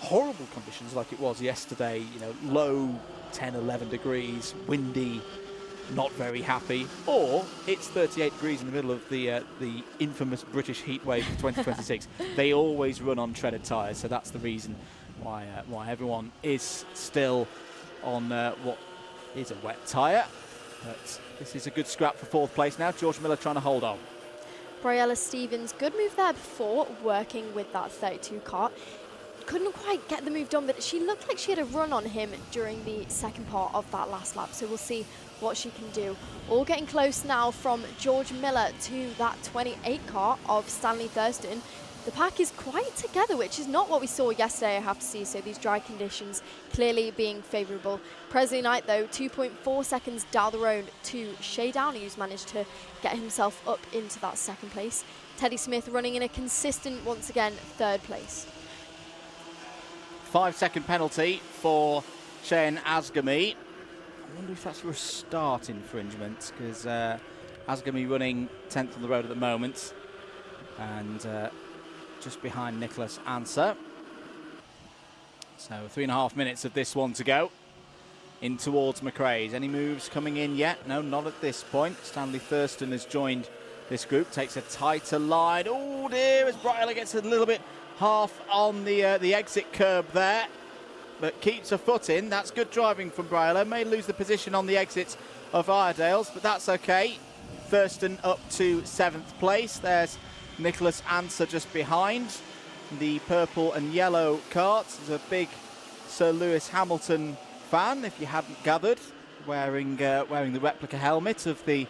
horrible conditions like it was yesterday, you know, low 10, 11 degrees, windy, not very happy, or it's 38 degrees in the middle of the infamous British heat wave of 2026. They always run on treaded tyres, so that's the reason why everyone is still on what is a wet tyre. But this is a good scrap for 4th place now. George Miller trying to hold on. Briella Stevens, good move there before, working with that 32 Kart. Couldn't quite get the move done, but she looked like she had a run on him during the second part of that last lap, so we'll see what she can do. All getting close now from George Miller to that 28 Kart of Stanley Thurston. The pack is quite together, which is not what we saw yesterday, I have to see, so these dry conditions clearly being favourable. Presley Knight, though, 2.4 seconds down the road to Shay Downey, who's managed to get himself up into that 2nd place. Teddy Smith running in a consistent, once again, 3rd place. 5-second penalty for Cheyenne Agome. I wonder if that's for a start infringement, because Agome running 10th on the road at the moment, and just behind Nicholas Answer. So 3.5 minutes of this one to go. In towards McRae's. Any moves coming in yet? No, not at this point. Stanley Thurston has joined this group, takes a tighter line. Oh dear, as Briella gets a little bit half on the exit curb there, but keeps her foot in. That's good driving from Briella. May lose the position on the exits of Iredale's, but that's okay. Thurston up to 7th place. There's Nicholas Answer just behind. The purple and yellow Kart is a big Sir Lewis Hamilton fan, if you hadn't gathered, wearing the replica helmet of the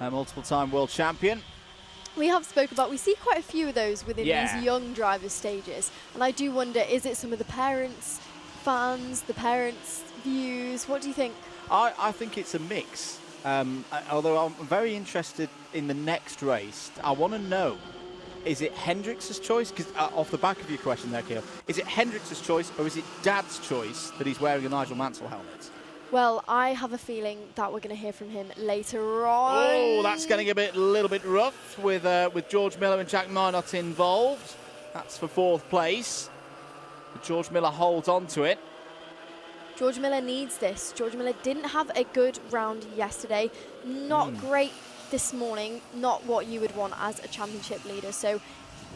multiple-time world champion. We have spoke about, we see quite a few of those within these young drivers' stages, and I do wonder, is it some of the parents, fans, the parents' views? What do you think? I think it's a mix. Although I'm very interested in the next race. I want to know, is it Hendricks' choice? Because off the back of your question there, Keogh, is it Hendricks' choice or is it Dad's choice that he's wearing a Nigel Mansell helmet? Well, I have a feeling that we're going to hear from him later on. Oh, that's getting a little bit rough with George Miller and Jack Minot involved. That's for 4th place. But George Miller holds on to it. George Miller needs this. George Miller didn't have a good round yesterday. Not great this morning. Not what you would want as a championship leader. So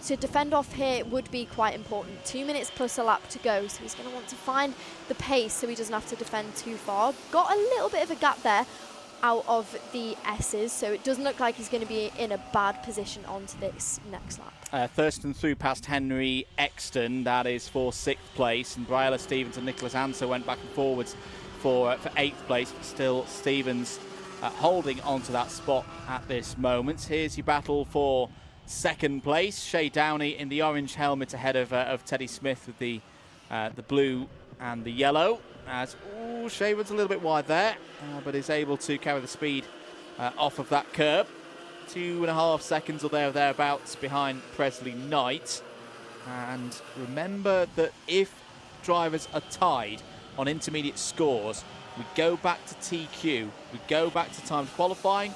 To defend off here would be quite important. 2 minutes plus a lap to go, so he's going to want to find the pace so he doesn't have to defend too far. Got a little bit of a gap there out of the S's, so it doesn't look like he's going to be in a bad position onto this next lap. Thurston through past Henry Exton, that is for 6th place, and Bryla Stevens and Nicholas Anser went back and forwards for 8th place, but still Stevens holding onto that spot at this moment. Here's your battle for 2nd place. Shay Downey in the orange helmet ahead of Teddy Smith with the blue and the yellow. As Shay runs a little bit wide there, but is able to carry the speed off of that curb. 2.5 seconds or thereabouts behind Presley Knight. And remember that if drivers are tied on intermediate scores, we go back to TQ, we go back to timed qualifying,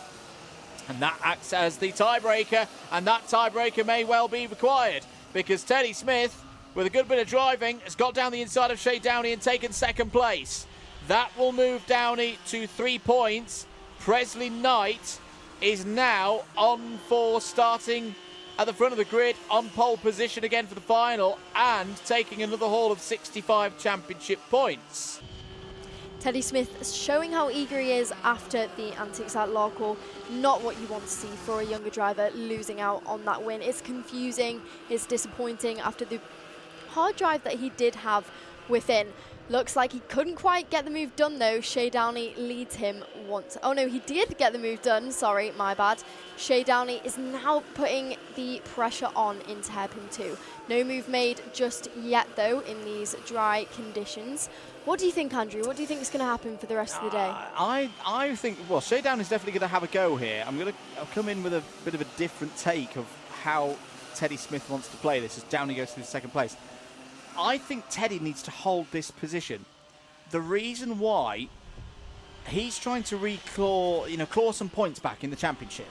and that acts as the tiebreaker, and that tiebreaker may well be required because Teddy Smith, with a good bit of driving, has got down the inside of Shay Downey and taken 2nd place. That will move Downey to 3 points. Presley Knight is now on for starting at the front of the grid, on pole position again for the final, and taking another haul of 65 championship points. Teddy Smith showing how eager he is after the antics at Larkhall. Not what you want to see for a younger driver losing out on that win. It's confusing, it's disappointing after the hard drive that he did have within. Looks like he couldn't quite get the move done though. Shay Downey leads him once. Oh no, he did get the move done. Sorry, my bad. Shay Downey is now putting the pressure on into hairpin 2. No move made just yet though in these dry conditions. What do you think, Andrew? What do you think is going to happen for the rest of the day? I think, well, Shay Downey is definitely going to have a go here. I'll come in with a bit of a different take of how Teddy Smith wants to play this as Downey goes to the 2nd place. I think Teddy needs to hold this position. The reason why, he's trying to claw some points back in the championship.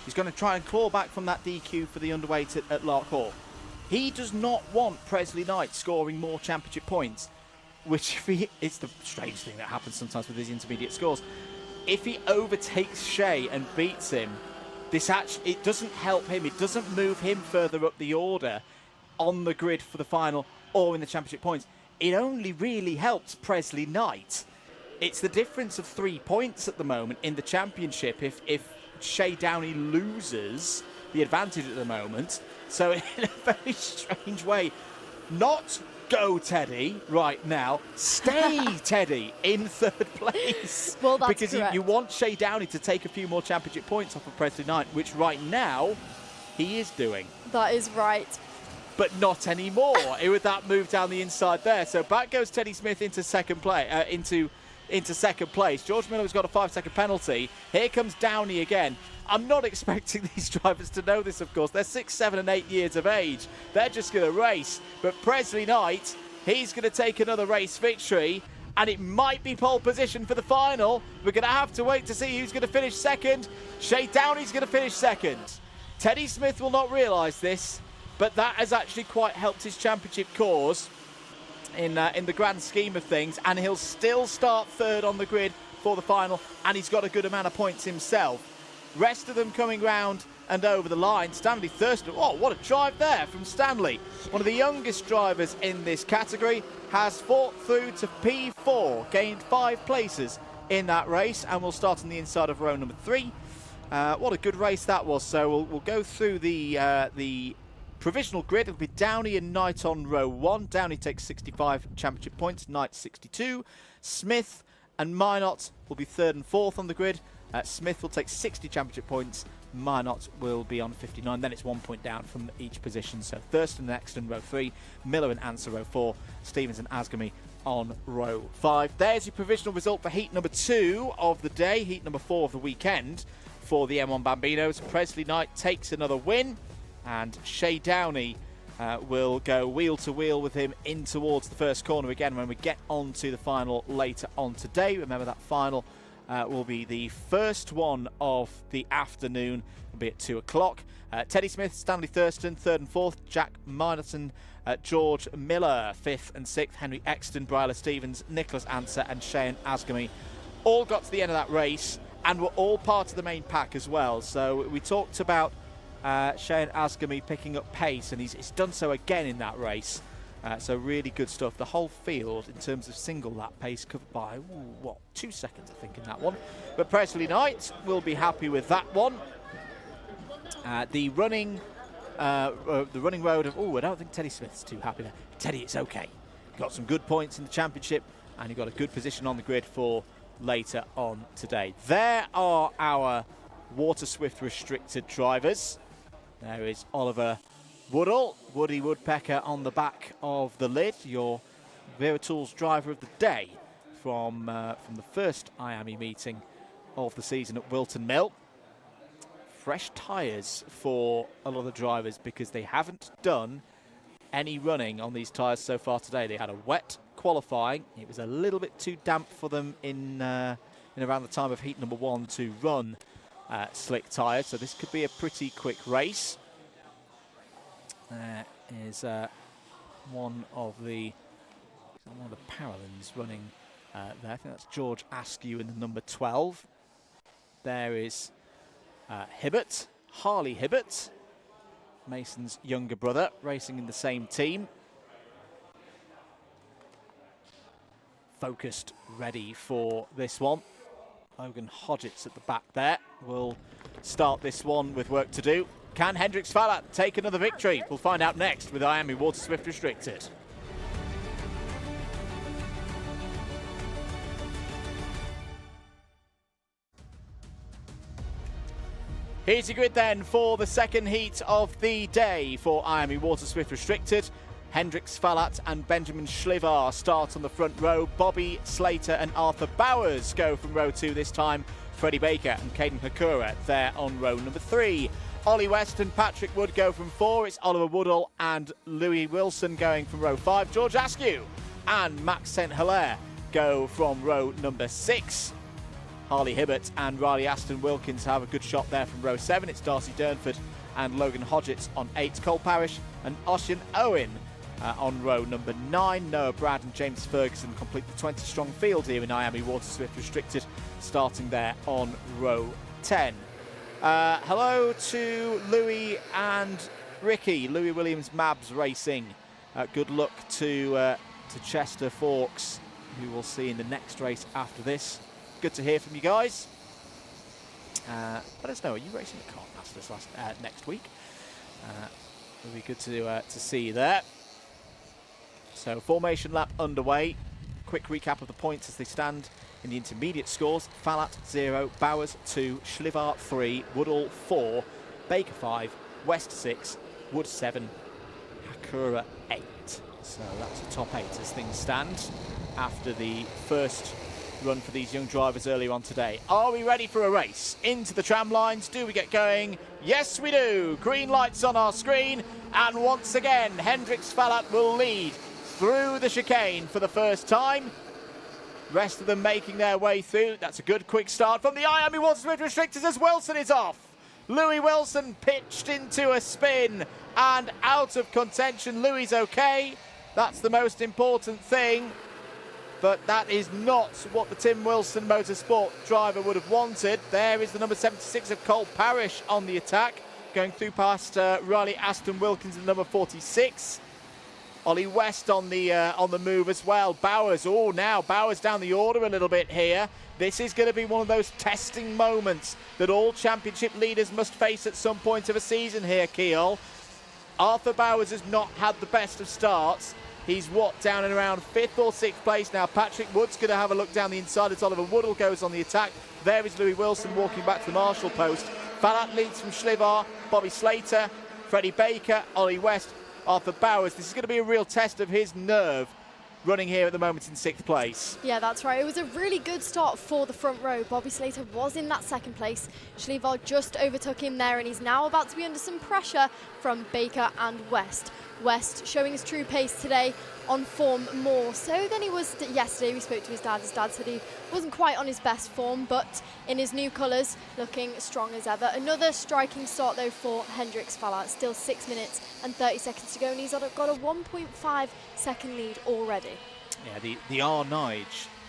He's going to try and claw back from that DQ for the underweight at Larkhall. He does not want Presley Knight scoring more championship points, which it's the strange thing that happens sometimes with these intermediate scores. If he overtakes Shay and beats him, it doesn't help him. It doesn't move him further up the order on the grid for the final or in the championship points. It only really helps Presley Knight. It's the difference of 3 points at the moment in the championship if Shay Downey loses the advantage at the moment. So in a very strange way, not go Teddy right now, stay Teddy in 3rd place. Well, that's because correct. you want Shay Downey to take a few more championship points off of Presley Knight, which right now he is doing. That is right. But not anymore with that move down the inside there. So back goes Teddy Smith into 2nd place. Into 2nd place. George Miller's got a 5-second penalty. Here comes Downey again. I'm not expecting these drivers to know this, of course. They're 6, 7 and 8 years of age. They're just going to race. But Presley Knight, he's going to take another race victory, and it might be pole position for the final. We're going to have to wait to see who's going to finish 2nd. Shay Downey's going to finish 2nd. Teddy Smith will not realise this, but that has actually quite helped his championship cause in the grand scheme of things, and he'll still start 3rd on the grid for the final, and he's got a good amount of points himself. Rest of them coming round and over the line. Stanley Thurston, oh, what a drive there from Stanley. One of the youngest drivers in this category, has fought through to P4, gained 5 places in that race, and will start on the inside of row number 3. What a good race that was. So we'll go through the provisional grid. It'll be Downey and Knight on row 1. Downey takes 65 championship points, Knight 62. Smith and Minot will be 3rd and 4th on the grid. Smith will take 60 championship points. Minot will be on 59. Then it's 1 point down from each position. So Thurston and Exton row 3, Miller and Anser row 4, Stevens and Asgamy on row 5. There's your provisional result for heat number 2 of the day, heat number 4 of the weekend for the M1 Bambinos. Presley Knight takes another win, and Shay Downey will go wheel to wheel with him in towards the first corner again when we get on to the final later on today. Remember, that final will be the first one of the afternoon. It'll be at 2 o'clock. Teddy Smith, Stanley Thurston, 3rd and 4th. Jack Minarton, George Miller, 5th and 6th. Henry Exton, Bryla Stevens, Nicholas Anser and Shane Asgamy all got to the end of that race and were all part of the main pack as well. So we talked about Shane Asgamy picking up pace, and he's done so again in that race. So really good stuff. The whole field, in terms of single lap pace, covered by, 2 seconds, I think, in that one. But Presley Knight will be happy with that one. The running road of, I don't think Teddy Smith's too happy there. Teddy, it's okay. Got some good points in the championship, and he got a good position on the grid for later on today. There are our Water Swift restricted drivers. There is Oliver Woodall, Woody Woodpecker on the back of the lid, your Wera Tools driver of the day from the first IAME meeting of the season at Wilton Mill. Fresh tyres for a lot of the drivers because they haven't done any running on these tyres so far today. They had a wet qualifying. It was a little bit too damp for them in around the time of heat number 1 to run slick tyres, so this could be a pretty quick race. There is one of the Paralympians running there. I think that's George Askew in the number 12. There is Hibbert, Harley Hibbert, Mason's younger brother, racing in the same team. Focused, ready for this one. Logan Hodgetts at the back there will start this one with work to do. Can Hendrix Fallat take another victory? We'll find out next with IAME Water Swift Restricted. Here's your grid then for the second heat of the day for IAME Water Swift Restricted. Hendrix Fallat and Benjamin Schlivar start on the front row. Bobby Slater and Arthur Bowers go from row 2 this time. Freddie Baker and Caden Hakura there on row number 3. Ollie West and Patrick Wood go from 4. It's Oliver Woodall and Louis Wilson going from row 5. George Askew and Max St. Hilaire go from row number 6. Harley Hibbert and Riley Aston Wilkins have a good shot there from row 7. It's Darcy Durnford and Logan Hodgetts on 8. Cole Parrish and Ossian Owen on row number 9. Noah Brad and James Ferguson complete the 20-strong field here in IAME Water Swift Restricted, starting there on row 10. Hello to Louis and Ricky. Louis Williams Mabs Racing. Good luck to Chester Forks, who we'll see in the next race after this. Good to hear from you guys. Let us know, are you racing at Kart Masters next week? It'll be good to see you there. So formation lap underway. Quick recap of the points as they stand in the intermediate scores. Fallat 0, Bowers 2, Schlivar 3, Woodall 4, Baker 5, West 6, Wood 7, Hakura 8. So that's the top 8 as things stand after the first run for these young drivers earlier on today. Are we ready for a race? Into the tram lines, do we get going? Yes we do! Green lights on our screen, and once again Hendrix Fallat will lead through the chicane for the first time. Rest of them making their way through. That's a good quick start from the IAME Water Swift Restrictors as Wilson is off. Louis Wilson pitched into a spin and out of contention. Louis okay. That's the most important thing. But that is not what the Tim Wilson Motorsport driver would have wanted. There is the number 76 of Cole Parrish on the attack, going through past Riley Aston Wilkins and number 46. Ollie West on the move as well. Bowers, now Bowers down the order a little bit here. This is going to be one of those testing moments that all championship leaders must face at some point of a season here, Keol. Arthur Bowers has not had the best of starts. He's down and around 5th or 6th place now. Patrick Wood's going to have a look down the inside as Oliver Woodall goes on the attack. There is Louis Wilson walking back to the marshal post. Fallat leads from Schlivar, Bobby Slater, Freddie Baker, Ollie West, Arthur Bowers. This is going to be a real test of his nerve running here at the moment in 6th place. Yeah, that's right. It was a really good start for the front row. Bobby Slater was in that 2nd place. Schlivar just overtook him there, and he's now about to be under some pressure from Baker and West. West showing his true pace today, on form more so than he was yesterday. We spoke to his dad. His dad said he wasn't quite on his best form, but in his new colours, looking strong as ever. Another striking start though for Hendrix Fallat. Still 6 minutes and 30 seconds to go, and he's got a 1.5 second lead already. Yeah, the R9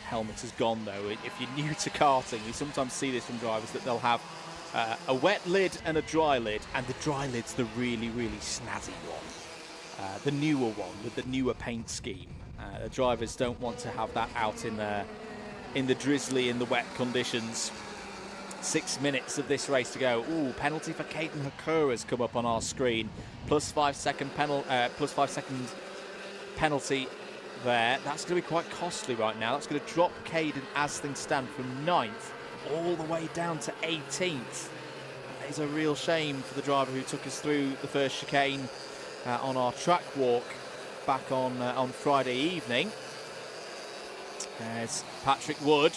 helmet has gone though. If you're new to karting, you sometimes see this from drivers that they'll have a wet lid and a dry lid, and the dry lid's the really, really snazzy one. The newer one with the newer paint scheme. The drivers don't want to have that out in the drizzly, in the wet conditions. 6 minutes of this race to go. Ooh, penalty for Caden Hakura has come up on our screen. Plus 5 second penalty there. That's going to be quite costly right now. That's going to drop Caden as things stand from 9th all the way down to 18th. That is a real shame for the driver who took us through the first chicane on our track walk back on Friday evening. There's Patrick Wood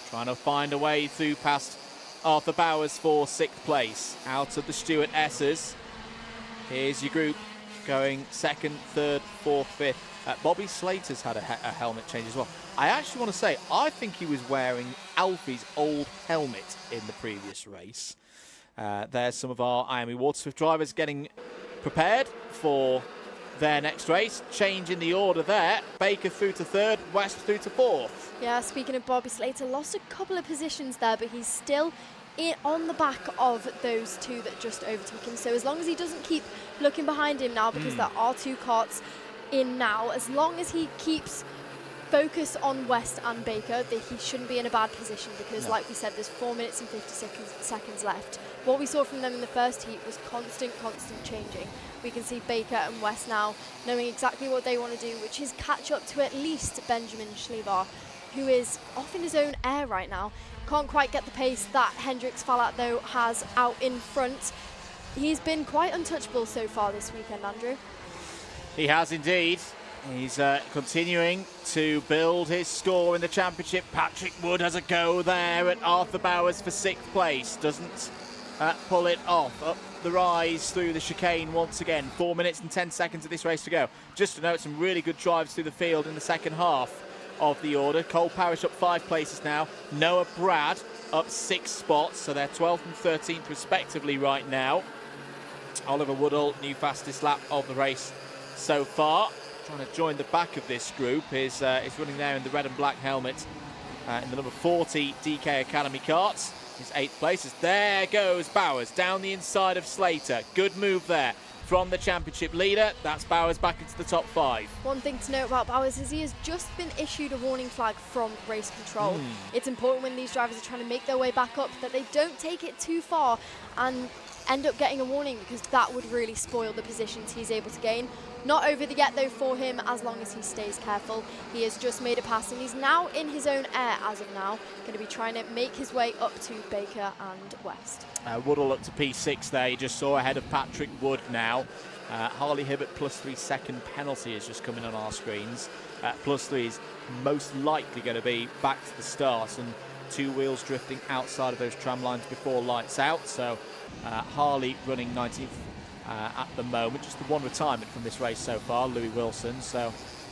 trying to find a way through past Arthur Bowers for 6th place. Out of the Stuart S's. Here's your group going 2nd, 3rd, 4th, 5th. Bobby Slater's had a helmet change as well. I actually want to say, I think he was wearing Alfie's old helmet in the previous race. There's some of our IAME Waterswift drivers getting prepared for their next race. Change in the order there. Baker through to 3rd, West through to 4th. Yeah, speaking of Bobby Slater, lost a couple of positions there, but he's still on the back of those two that just overtook him. So as long as he doesn't keep looking behind him now, because there are 2 karts in now, as long as he keeps focus on West and Baker, that he shouldn't be in a bad position, because like we said, there's 4 minutes and 50 seconds left. What we saw from them in the first heat was constant changing. We can see Baker and West now knowing exactly what they want to do, which is catch up to at least Benjamin Schlevar, who is off in his own air right now. Can't quite get the pace that Hendrix Fallat though has out in front. He's been quite untouchable so far this weekend, Andrew. He has indeed. He's continuing to build his score in the championship. Patrick Wood has a go there at Arthur Bowers for 6th place. Doesn't pull it off. Up the rise through the chicane once again. 4 minutes and 10 seconds of this race to go. Just to note, some really good drives through the field in the second half of the order. Cole Parrish up 5 places now. Noah Brad up 6 spots, so they're 12th and 13th respectively right now. Oliver Woodall, new fastest lap of the race so far. Trying to join the back of this group is running there in the red and black helmet in the number 40 DK Academy karts. His 8th place. There goes Bowers down the inside of Slater. Good move there from the championship leader. That's Bowers back into the top 5. One thing to note about Bowers is he has just been issued a warning flag from race control. It's important when these drivers are trying to make their way back up that they don't take it too far and end up getting a warning, because that would really spoil the positions he's able to gain. Not over the yet though for him, as long as he stays careful. He has just made a pass and he's now in his own air as of now. Going to be trying to make his way up to Baker and West. Woodall up to P6 there. You just saw ahead of Patrick Wood now. Harley Hibbert +3 second penalty is just coming on our screens. +3 is most likely going to be back to the start, and 2 wheels drifting outside of those tram lines before lights out. So Harley running 19th at the moment. Just the one retirement from this race so far, Louis Wilson. So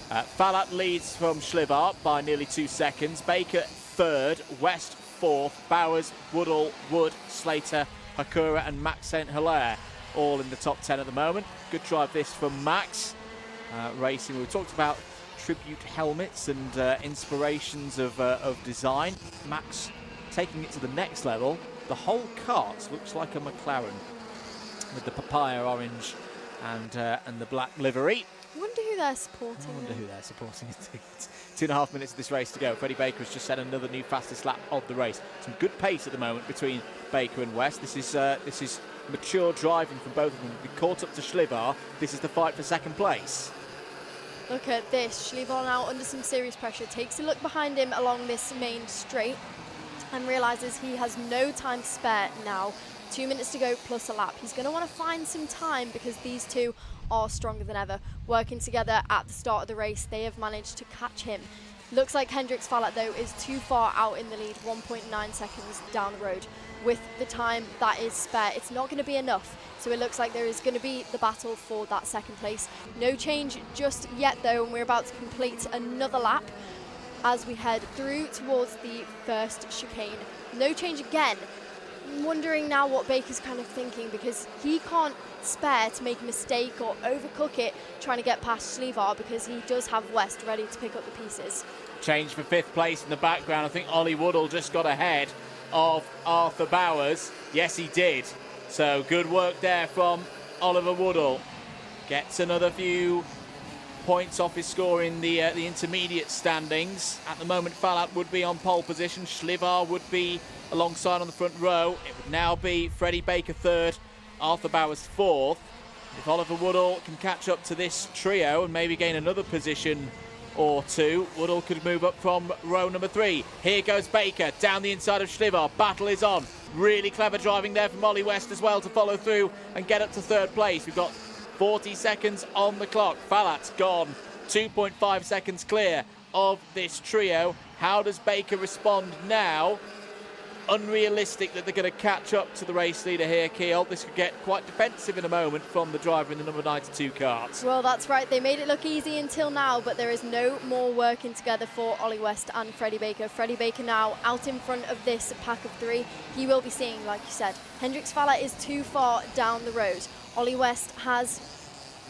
Fallat leads from Schlevar by nearly 2 seconds. Baker 3rd, West 4th, Bowers, Woodall, Wood, Slater, Hakura and Max St. Hilaire all in the top 10 at the moment. Good drive this from Max. Racing, we talked about tribute helmets and inspirations of design. Max taking it to the next level. The whole kart looks like a McLaren with the papaya orange and the black livery. I wonder who they're supporting. I wonder who they're supporting. 2.5 minutes of this race to go. Freddie Baker has just set another new fastest lap of the race. Some good pace at the moment between Baker and West. This is mature driving from both of them. Be caught up to Schlevar. This is the fight for 2nd place. Look at this. Schlevar now under some serious pressure. Takes a look behind him along this main straight and realises he has no time to spare now. 2 minutes to go plus a lap. He's going to want to find some time, because these two are stronger than ever. Working together at the start of the race, they have managed to catch him. Looks like Hendrix Fallat though is too far out in the lead, 1.9 seconds down the road. With the time that is spare, it's not going to be enough. So it looks like there is going to be the battle for that 2nd place. No change just yet though, and we're about to complete another lap as we head through towards the first chicane. No change again. I'm wondering now what Baker's kind of thinking, because he can't spare to make a mistake or overcook it trying to get past Schlevar, because he does have West ready to pick up the pieces. Change for 5th place in the background. I think Ollie Woodall just got ahead of Arthur Bowers? Yes, he did. So good work there from Oliver Woodall. Gets another few points off his score in the intermediate standings. At the moment, Falat would be on pole position. Schlivar would be alongside on the front row. It would now be Freddie Baker third, Arthur Bowers fourth. If Oliver Woodall can catch up to this trio and maybe gain another position or two, Woodall could move up from row number 3. Here goes Baker down the inside of Schlivar. Battle is on. Really clever driving there from Ollie West as well to follow through and get up to third place. We've got 40 seconds on the clock. Falat's gone 2.5 seconds clear of this trio. How does Baker respond now? Unrealistic that they're going to catch up to the race leader here, Keel. This could get quite defensive in a moment from the driver in the number 92 Kart. Well, that's right. They made it look easy until now, but there is no more working together for Ollie West and Freddie Baker. Freddie Baker now out in front of this pack of 3. He will be seeing, like you said, Hendrix Falat is too far down the road. Ollie West has,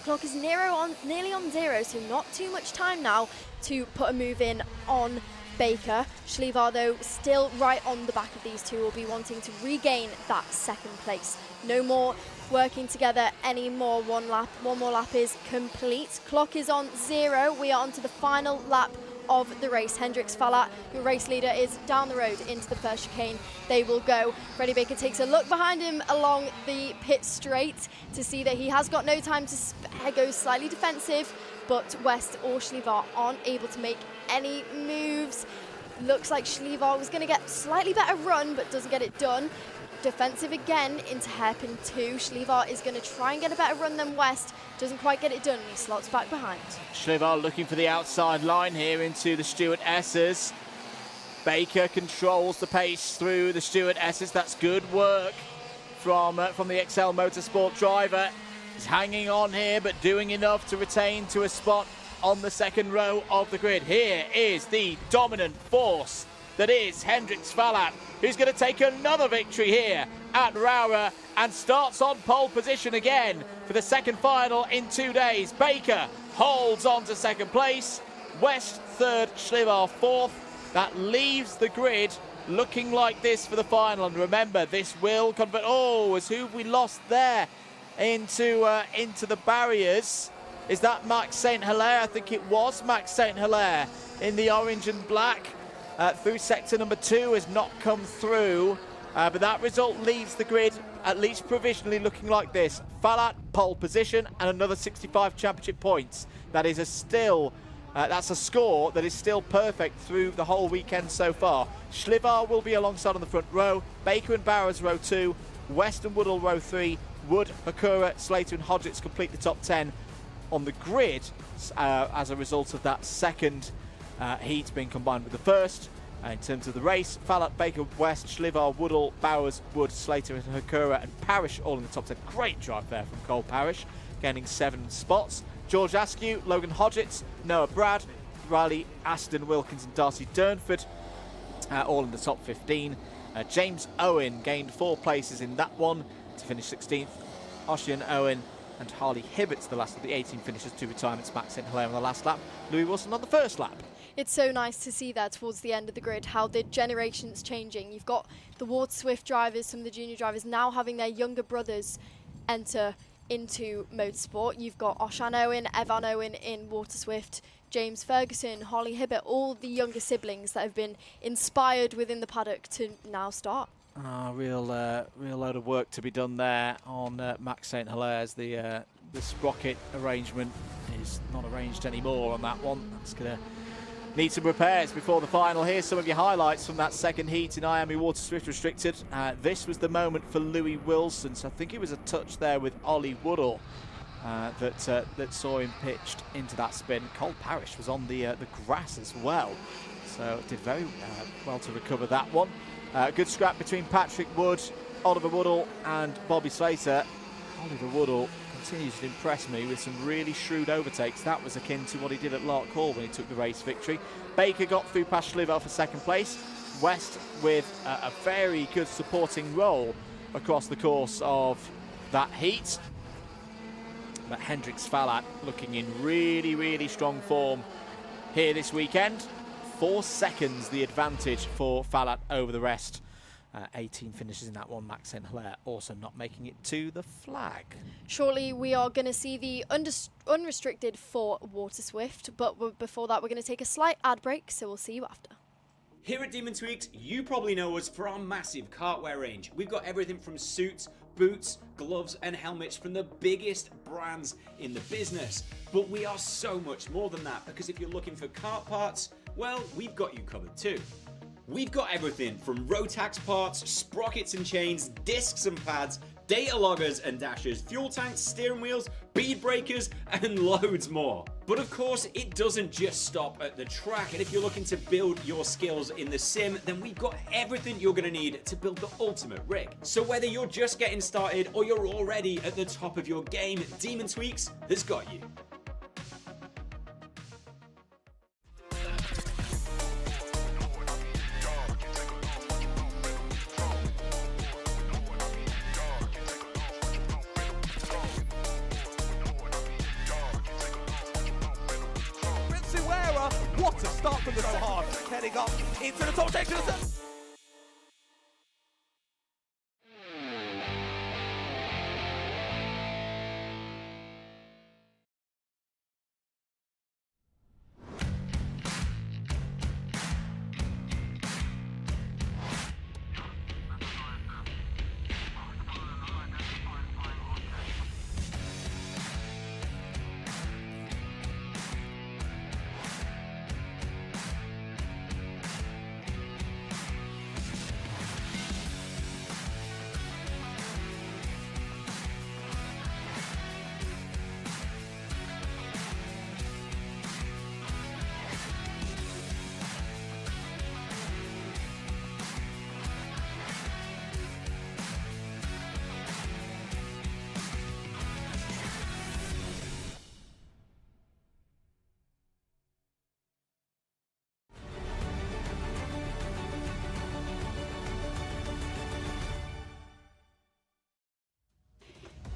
clock is nearly on 0, so not too much time now to put a move in on Baker. Schlivar, though, still right on the back of these two, will be wanting to regain that second place. No more working together anymore. One more lap is complete. Clock is on 0. We are on to the final lap of the race. Hendrix Falat, your race leader, is down the road into the first chicane. They will go. Freddie Baker takes a look behind him along the pit straight to see that he has got no time to spare, goes slightly defensive, but West or Schlivar aren't able to make any moves. Looks like Schlivar was going to get slightly better run, but doesn't get it done. Defensive again into hairpin 2. Schlivar is going to try and get a better run than West. Doesn't quite get it done, and he slots back behind. Schlivar looking for the outside line here into the Stuart S's. Baker controls the pace through the Stuart S's. That's good work from the XL Motorsport driver. He's hanging on here, but doing enough to retain to a spot on the second row of the grid. Here is the dominant force that is Hendrix Falat, who's going to take another victory here at Rowrah and starts on pole position again for the second final in 2 days. Baker holds on to second place, West third, Schlivar fourth. That leaves the grid looking like this for the final. And remember, this will convert. Oh, as who have we lost there into the barriers? Is that Max St. Hilaire? I think it was Max St. Hilaire in the orange and black. Through sector number 2 has not come through, but that result leaves the grid at least provisionally looking like this. Falat pole position and another 65 championship points. That is that's a score that is still perfect through the whole weekend so far. Schlivar will be alongside on the front row, Baker and Bowers row 2, West and Woodall row 3, Wood, Hakura, Slater and Hodgetts complete the top 10 on the grid as a result of that second heat being combined with the first. In terms of the race, Falat, Baker, West, Schlivar, Woodall, Bowers, Wood, Slater and Hakura and Parrish all in the top 10. Great drive there from Cole Parrish, gaining 7 spots. George Askew, Logan Hodgetts, Noah Brad, Riley Aston Wilkins and Darcy Durnford all in the top 15. James Owen gained 4 places in that one to finish 16th. Ossian Owen and Harley Hibbert's the last of the 18 finishers, 2 retirements. Max St. Hilaire on the last lap, Louis Wilson on the first lap. It's so nice to see that towards the end of the grid, how the generation's changing. You've got the Water Swift drivers, some of the junior drivers now having their younger brothers enter into motorsport. You've got Oshan Owen, Evan Owen in Water Swift, James Ferguson, Holly Hibbert, all the younger siblings that have been inspired within the paddock to now start. Real load of work to be done there on Max St. Hilaire's. The sprocket arrangement is not arranged anymore on that one. That's going to need some repairs before the final. Here's some of your highlights from that second heat in IAME Water Swift Restricted. This was the moment for Louis Wilson. So I think it was a touch there with Ollie Woodall that saw him pitched into that spin. Cole Parrish was on the grass as well, so did very well to recover that one. Good scrap between Patrick Wood, Oliver Woodall and Bobby Slater. Oliver Woodall continues to impress me with some really shrewd overtakes. That was akin to what he did at Lark Hall when he took the race victory. Baker got through past Schlivar for second place. West with a very good supporting role across the course of that heat. But Hendrix Falat looking in really, really strong form here this weekend. 4 seconds the advantage for Falat over the rest. 18 finishes in that one. Max St. Hilaire also not making it to the flag. Shortly, we are going to see the unrestricted for Water Swift, but before that, we're going to take a slight ad break, so we'll see you after. Here at Demon Tweaked, you probably know us for our massive cartwear range. We've got everything from suits, boots, gloves and helmets from the biggest brands in the business. But we are so much more than that, because if you're looking for kart parts, well, we've got you covered too. We've got everything from Rotax parts, sprockets and chains, discs and pads, data loggers and dashers, fuel tanks, steering wheels, bead breakers, and loads more. But of course, it doesn't just stop at the track, and if you're looking to build your skills in the sim, then we've got everything you're going to need to build the ultimate rig. So whether you're just getting started or you're already at the top of your game, Demon Tweaks has got you. Wera, what a start from the so hard, heading up into the top section.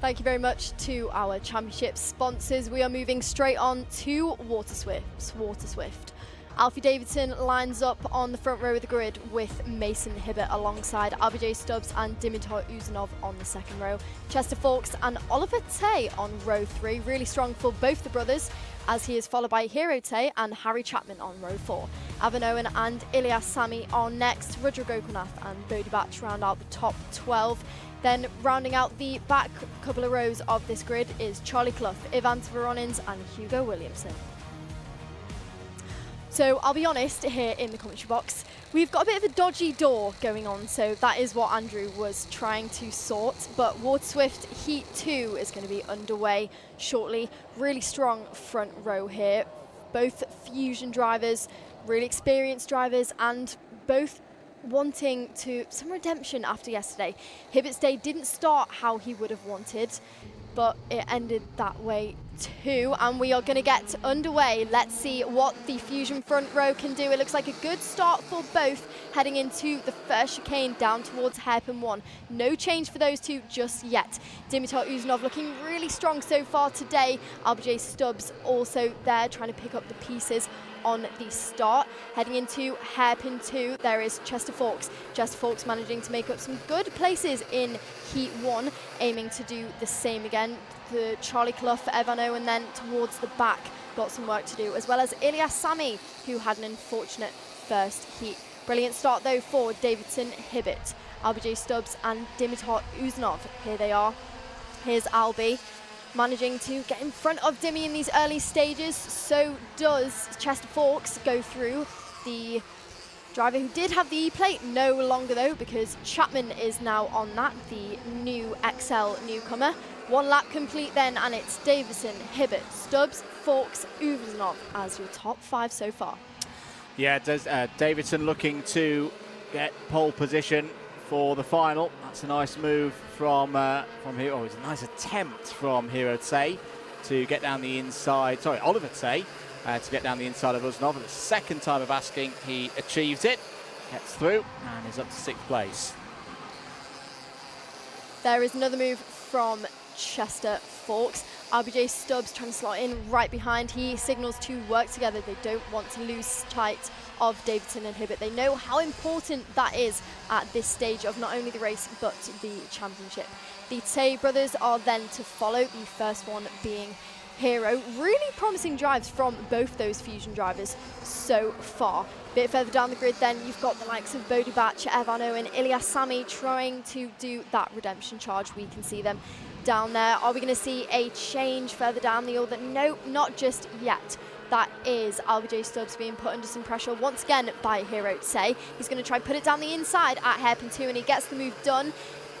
Thank you very much to our championship sponsors. We are moving straight on to Water Swift. Alfie Davidson lines up on the front row of the grid with Mason Hibbert alongside RBJ Stubbs and Dimitar Uzanov on the second row. Chester Fawkes and Oliver Tay on row 3. Really strong for both the brothers, as he is followed by Hero Tay and Harry Chapman on row 4. Avan Owen and Ilyas Sami are next. Rudra Gokunath and Bodhi Batch round out the top 12. Then rounding out the back couple of rows of this grid is Charlie Clough, Ivan Tveronins and Hugo Williamson. So I'll be honest here in the commentary box, we've got a bit of a dodgy door going on, so that is what Andrew was trying to sort. But Water Swift Heat 2 is going to be underway shortly. Really strong front row here. Both Fusion drivers, really experienced drivers, and both wanting to some redemption after yesterday. Hibbert's day didn't start how he would have wanted, but it ended that way too, and we are going to get underway. Let's see what the Fusion front row can do. It looks like a good start for both heading into the first chicane down towards hairpin 1. No change for those two just yet. Dimitar Uzanov looking really strong so far today. RBJ Stubbs also there trying to pick up the pieces on the start. Heading into hairpin 2, there is Chester Fawkes. Chester Fawkes managing to make up some good places in Heat 1, aiming to do the same again. The Charlie Clough, Evan Owen then towards the back got some work to do, as well as Ilyas Sami, who had an unfortunate first heat. Brilliant start though for Davidson Hibbert, RBJ Stubbs and Dimitar Uzanov. Here they are. Here's Albie managing to get in front of Dimmy in these early stages. So does Chester Fawkes go through. The driver who did have the E-plate, no longer though, because Chapman is now on that, the new XL newcomer. One lap complete then, and it's Davison, Hibbert, Stubbs, Fawkes, Uzanov as your top 5 so far. Yeah, Davidson looking to get pole position for the final. That's a nice move from Hero. Oh, it's a nice attempt from Hero Tay to get down the inside. Sorry, Oliver Tay to get down the inside of Uzanov. For the second time of asking, he achieves it, gets through, and is up to 6th place. There is another move from Chester Forks. RBJ Stubbs trying to slot in right behind. He signals to work together. They don't want to lose sight of Davidson and Hibbert. They know how important that is at this stage of not only the race but the championship. The Tay brothers are then to follow, the first one being Hero. Really promising drives from both those Fusion drivers so far. A bit further down the grid then, you've got the likes of Bodie Batch, Evan Owen, Ilyas Sami trying to do that redemption charge. We can see them down there. Are we going to see a change further down the order? No, not just yet. That is RBJ Stubbs being put under some pressure once again by Hero Tay. He's going to try and put it down the inside at hairpin 2, and he gets the move done.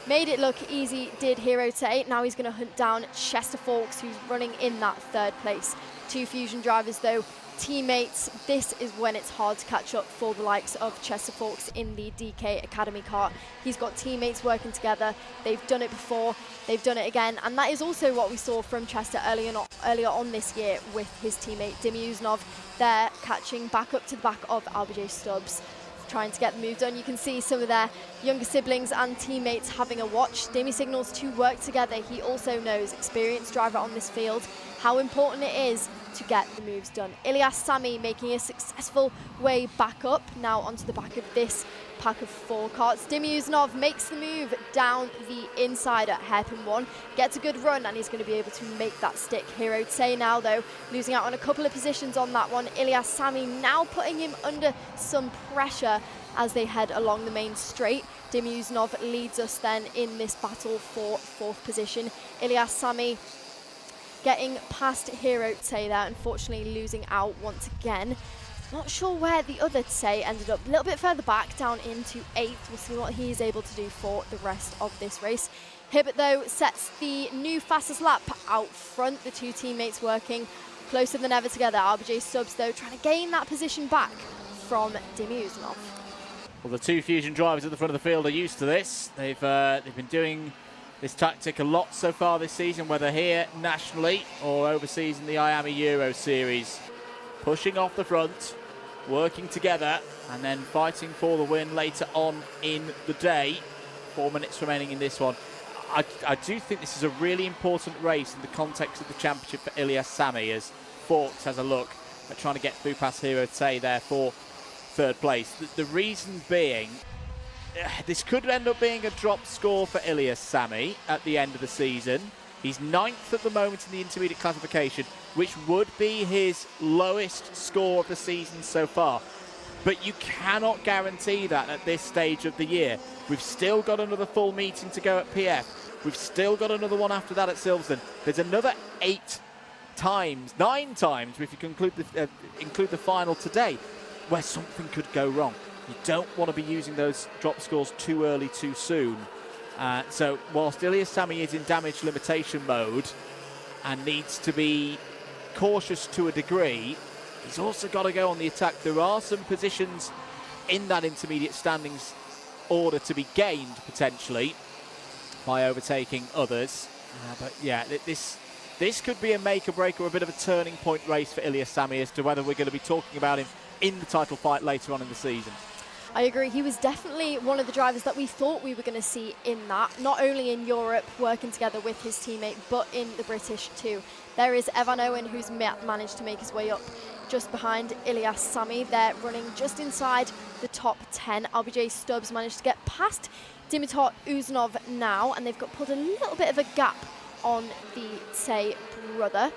Made it look easy, did Hero Tay. Now he's going to hunt down Chester Forks, who's running in that third place. Two Fusion drivers though, teammates. This is when it's hard to catch up for the likes of Chester Forks in the DK Academy kart. He's got teammates working together. They've done it before, they've done it again, and that is also what we saw from Chester earlier on this year with his teammate Dimi Uznov. They're catching back up to the back of RBJ Stubbs, trying to get the move done. You can see some of their younger siblings and teammates having a watch. Demi signals to work together. He also knows, experienced driver on this field, how important it is to get the moves done. Ilyas Sami making a successful way back up, now onto the back of this pack of 4 karts. Dimi Uznov makes the move down the inside at hairpin 1, gets a good run, and he's going to be able to make that stick. Hero Tay now though, losing out on a couple of positions on that one. Ilyas Sami now putting him under some pressure as they head along the main straight. Dimi Uznov leads us then in this battle for 4th position. Ilyas Sami getting past Hero Tay there, unfortunately losing out once again. Not sure where the other Tay ended up. A little bit further back, down into 8th. We'll see what he's able to do for the rest of this race. Hibbert, though, sets the new fastest lap out front. The two teammates working closer than ever together. RBJ Stubbs, though, trying to gain that position back from Dimi Uznov. Well, the two Fusion drivers at the front of the field are used to this. They've been doing this tactic a lot so far this season, whether here nationally or overseas in the IAME Euro Series. Pushing off the front, working together, and then fighting for the win later on in the day. 4 minutes remaining in this one. I do think this is a really important race in the context of the championship for Ilyas Sami, as Forks has a look at trying to get through past Hero Tay there for 3rd place. The reason being, this could end up being a drop score for Ilyas Sami at the end of the season. He's 9th at the moment in the intermediate classification, which would be his lowest score of the season so far. But you cannot guarantee that at this stage of the year. We've still got another full meeting to go at PF. We've still got another one after that at Silverstone. There's another 9 times, if you include the final today, where something could go wrong. You don't want to be using those drop scores too early, too soon. So whilst Ilyas Sami is in damage limitation mode and needs to be cautious to a degree, he's also got to go on the attack. There are some positions in that intermediate standings order to be gained potentially by overtaking others. But yeah, this could be a make or break or a bit of a turning point race for Ilyas Sami as to whether we're going to be talking about him in the title fight later on in the season. I agree. He was definitely one of the drivers that we thought we were going to see in that, not only in Europe working together with his teammate, but in the British too. There is Evan Owen, who's managed to make his way up just behind Ilyas Sami. They're running just inside the top 10. RBJ Stubbs managed to get past Dimitar Uznov now, and they've put a little bit of a gap on the Tay brother.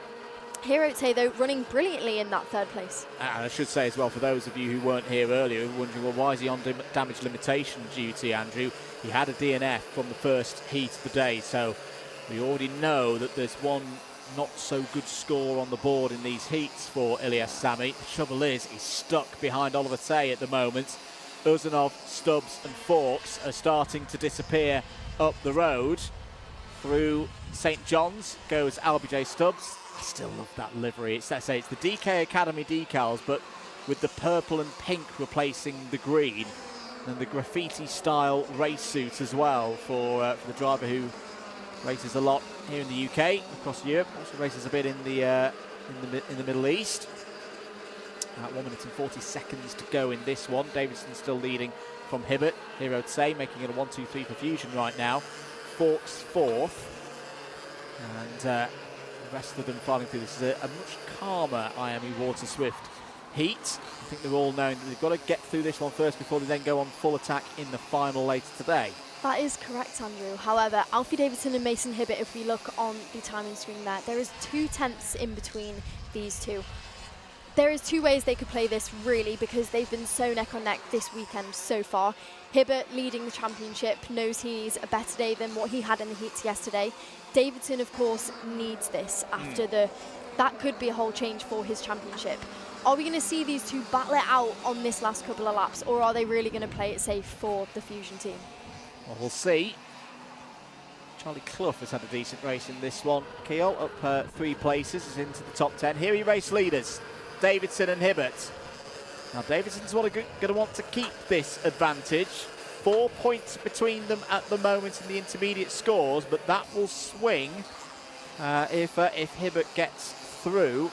Hero Tay, though, running brilliantly in that 3rd place. And I should say as well, for those of you who weren't here earlier, wondering, well, why is he on damage limitation duty, Andrew? He had a DNF from the first heat of the day, so we already know that there's one not so good score on the board in these heats for Ilyas Sami. The trouble is, he's stuck behind Oliver Tay at the moment. Uznov, Stubbs and Forks are starting to disappear up the road. Through St John's goes RBJ Stubbs. I still love that livery. It's the DK Academy decals, but with the purple and pink replacing the green, and the graffiti-style race suit as well for the driver who races a lot here in the UK, across Europe. Also races a bit in the Middle East. 1 minute and 40 seconds to go in this one. Davidson still leading from Hibbert. Hero Tay making it a 1-2-3 for Fusion right now. Forks 4th. And rest of them filing through. This is a much calmer IAME Water Swift heat. I think they're all knowing that they've got to get through this one first before they then go on full attack in the final later today. That is correct, Andrew. However, Alfie Davidson and Mason Hibbert, if we look on the timing screen there is 2 tenths in between these two. There is 2 ways they could play this, really, because they've been so neck on neck this weekend so far. Hibbert, leading the championship, knows he's a better day than what he had in the heats yesterday. Davidson, of course, needs this after that could be a whole change for his championship. Are we going to see these two battle it out on this last couple of laps, or are they really going to play it safe for the Fusion team? Well, we'll see. Charlie Clough has had a decent race in this one. Keel up 3 places, is into the top 10. Here he race leaders, Davidson and Hibbert. Now Davidson's going to want to keep this advantage. 4 points between them at the moment in the intermediate scores, but that will swing if Hibbert gets through.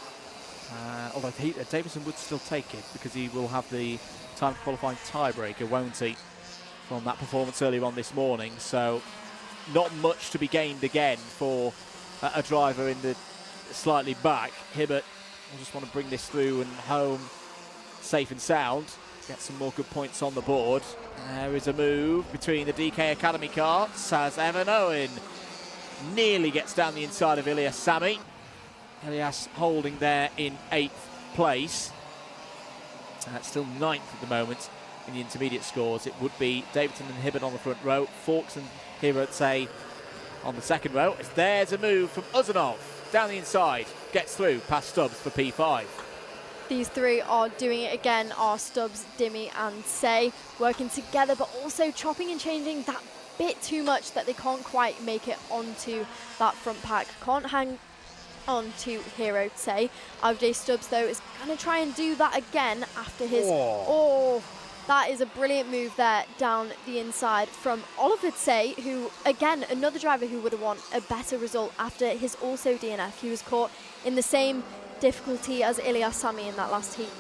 Although Davidson would still take it because he will have the time qualifying tiebreaker, won't he, from that performance earlier on this morning. So not much to be gained again for a driver in the slightly back. Hibbert will just want to bring this through and home safe and sound, get some more good points on the board. There is a move between the DK Academy karts as Evan Owen nearly gets down the inside of Ilyas Sami. Ilyas holding there in 8th place. Still 9th at the moment in the intermediate scores. It would be Davidson and Hibbert on the front row, Fawkes and Hibbert say on the second row. There's a move from Uzanov down the inside, gets through past Stubbs for P5. These 3 are doing it again, are Stubbs, Dimmy and Say, working together but also chopping and changing that bit too much that they can't quite make it onto that front pack. Can't hang on to Hero Say. RJ Stubbs though is going to try and do that again after his... That is a brilliant move there down the inside from Oliver Say, who, again, another driver who would have won a better result after his also DNF. He was caught in the same difficulty as Ilyas Sami in that last heat.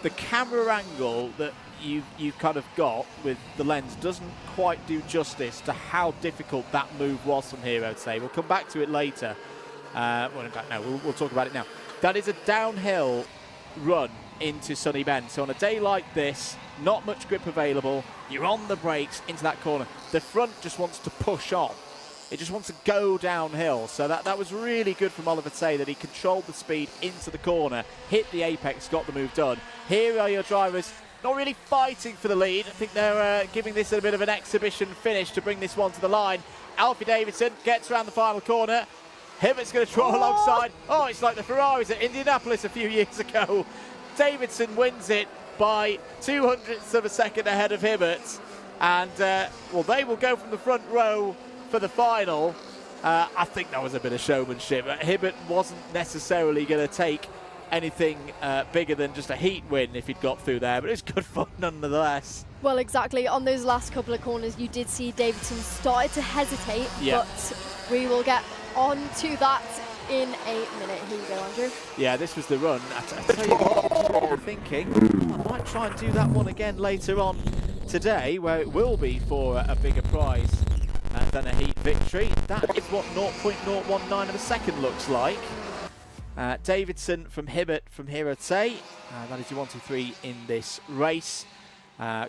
The camera angle that you've kind of got with the lens doesn't quite do justice to how difficult that move was from Hero Say. We'll come back to it later. Well, in fact, no, we'll talk about it now. That is a downhill run into Sunny Bend. So on a day like this, not much grip available, you're on the brakes into that corner. The front just wants to push on. It just wants to go downhill. So that was really good from Oliver Say, that he controlled the speed into the corner, hit the apex, got the move done. Here are your drivers not really fighting for the lead. I think they're giving this a bit of an exhibition finish to bring this one to the line. Alfie Davidson gets around the final corner. Hibbert's going to trot alongside. Oh, it's like the Ferraris at Indianapolis a few years ago. Davidson wins it by 0.02 of a second ahead of Hibbert. And, well, they will go from the front row for the final. I think that was a bit of showmanship. Hibbert wasn't necessarily going to take anything bigger than just a heat win if he'd got through there, but it was good fun nonetheless. Well, exactly. On those last couple of corners, you did see Davidson started to hesitate, but we will get on to that in a minute. Here you go, Andrew. Yeah, this was the run. I tell you what, I'm thinking I might try and do that one again later on today, where it will be for a bigger prize than a heat victory. That is what 0.019 of a second looks like. Davidson from Hibbert from Hero Say. That is your 1-2-3 in this race.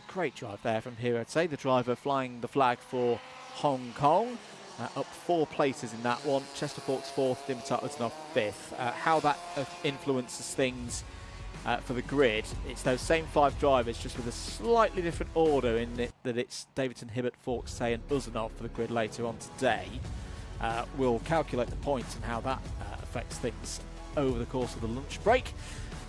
Great drive there from Hero Say, the driver flying the flag for Hong Kong. Up 4 places in that one. Chester Fawkes 4th, Dimitar Uzanov 5th. How that influences things for the grid, it's those same 5 drivers, just with a slightly different order in it, that it's Davidson, Hibbert, Fawkes, Say and Uzanov for the grid later on today. We'll calculate the points and how that affects things over the course of the lunch break.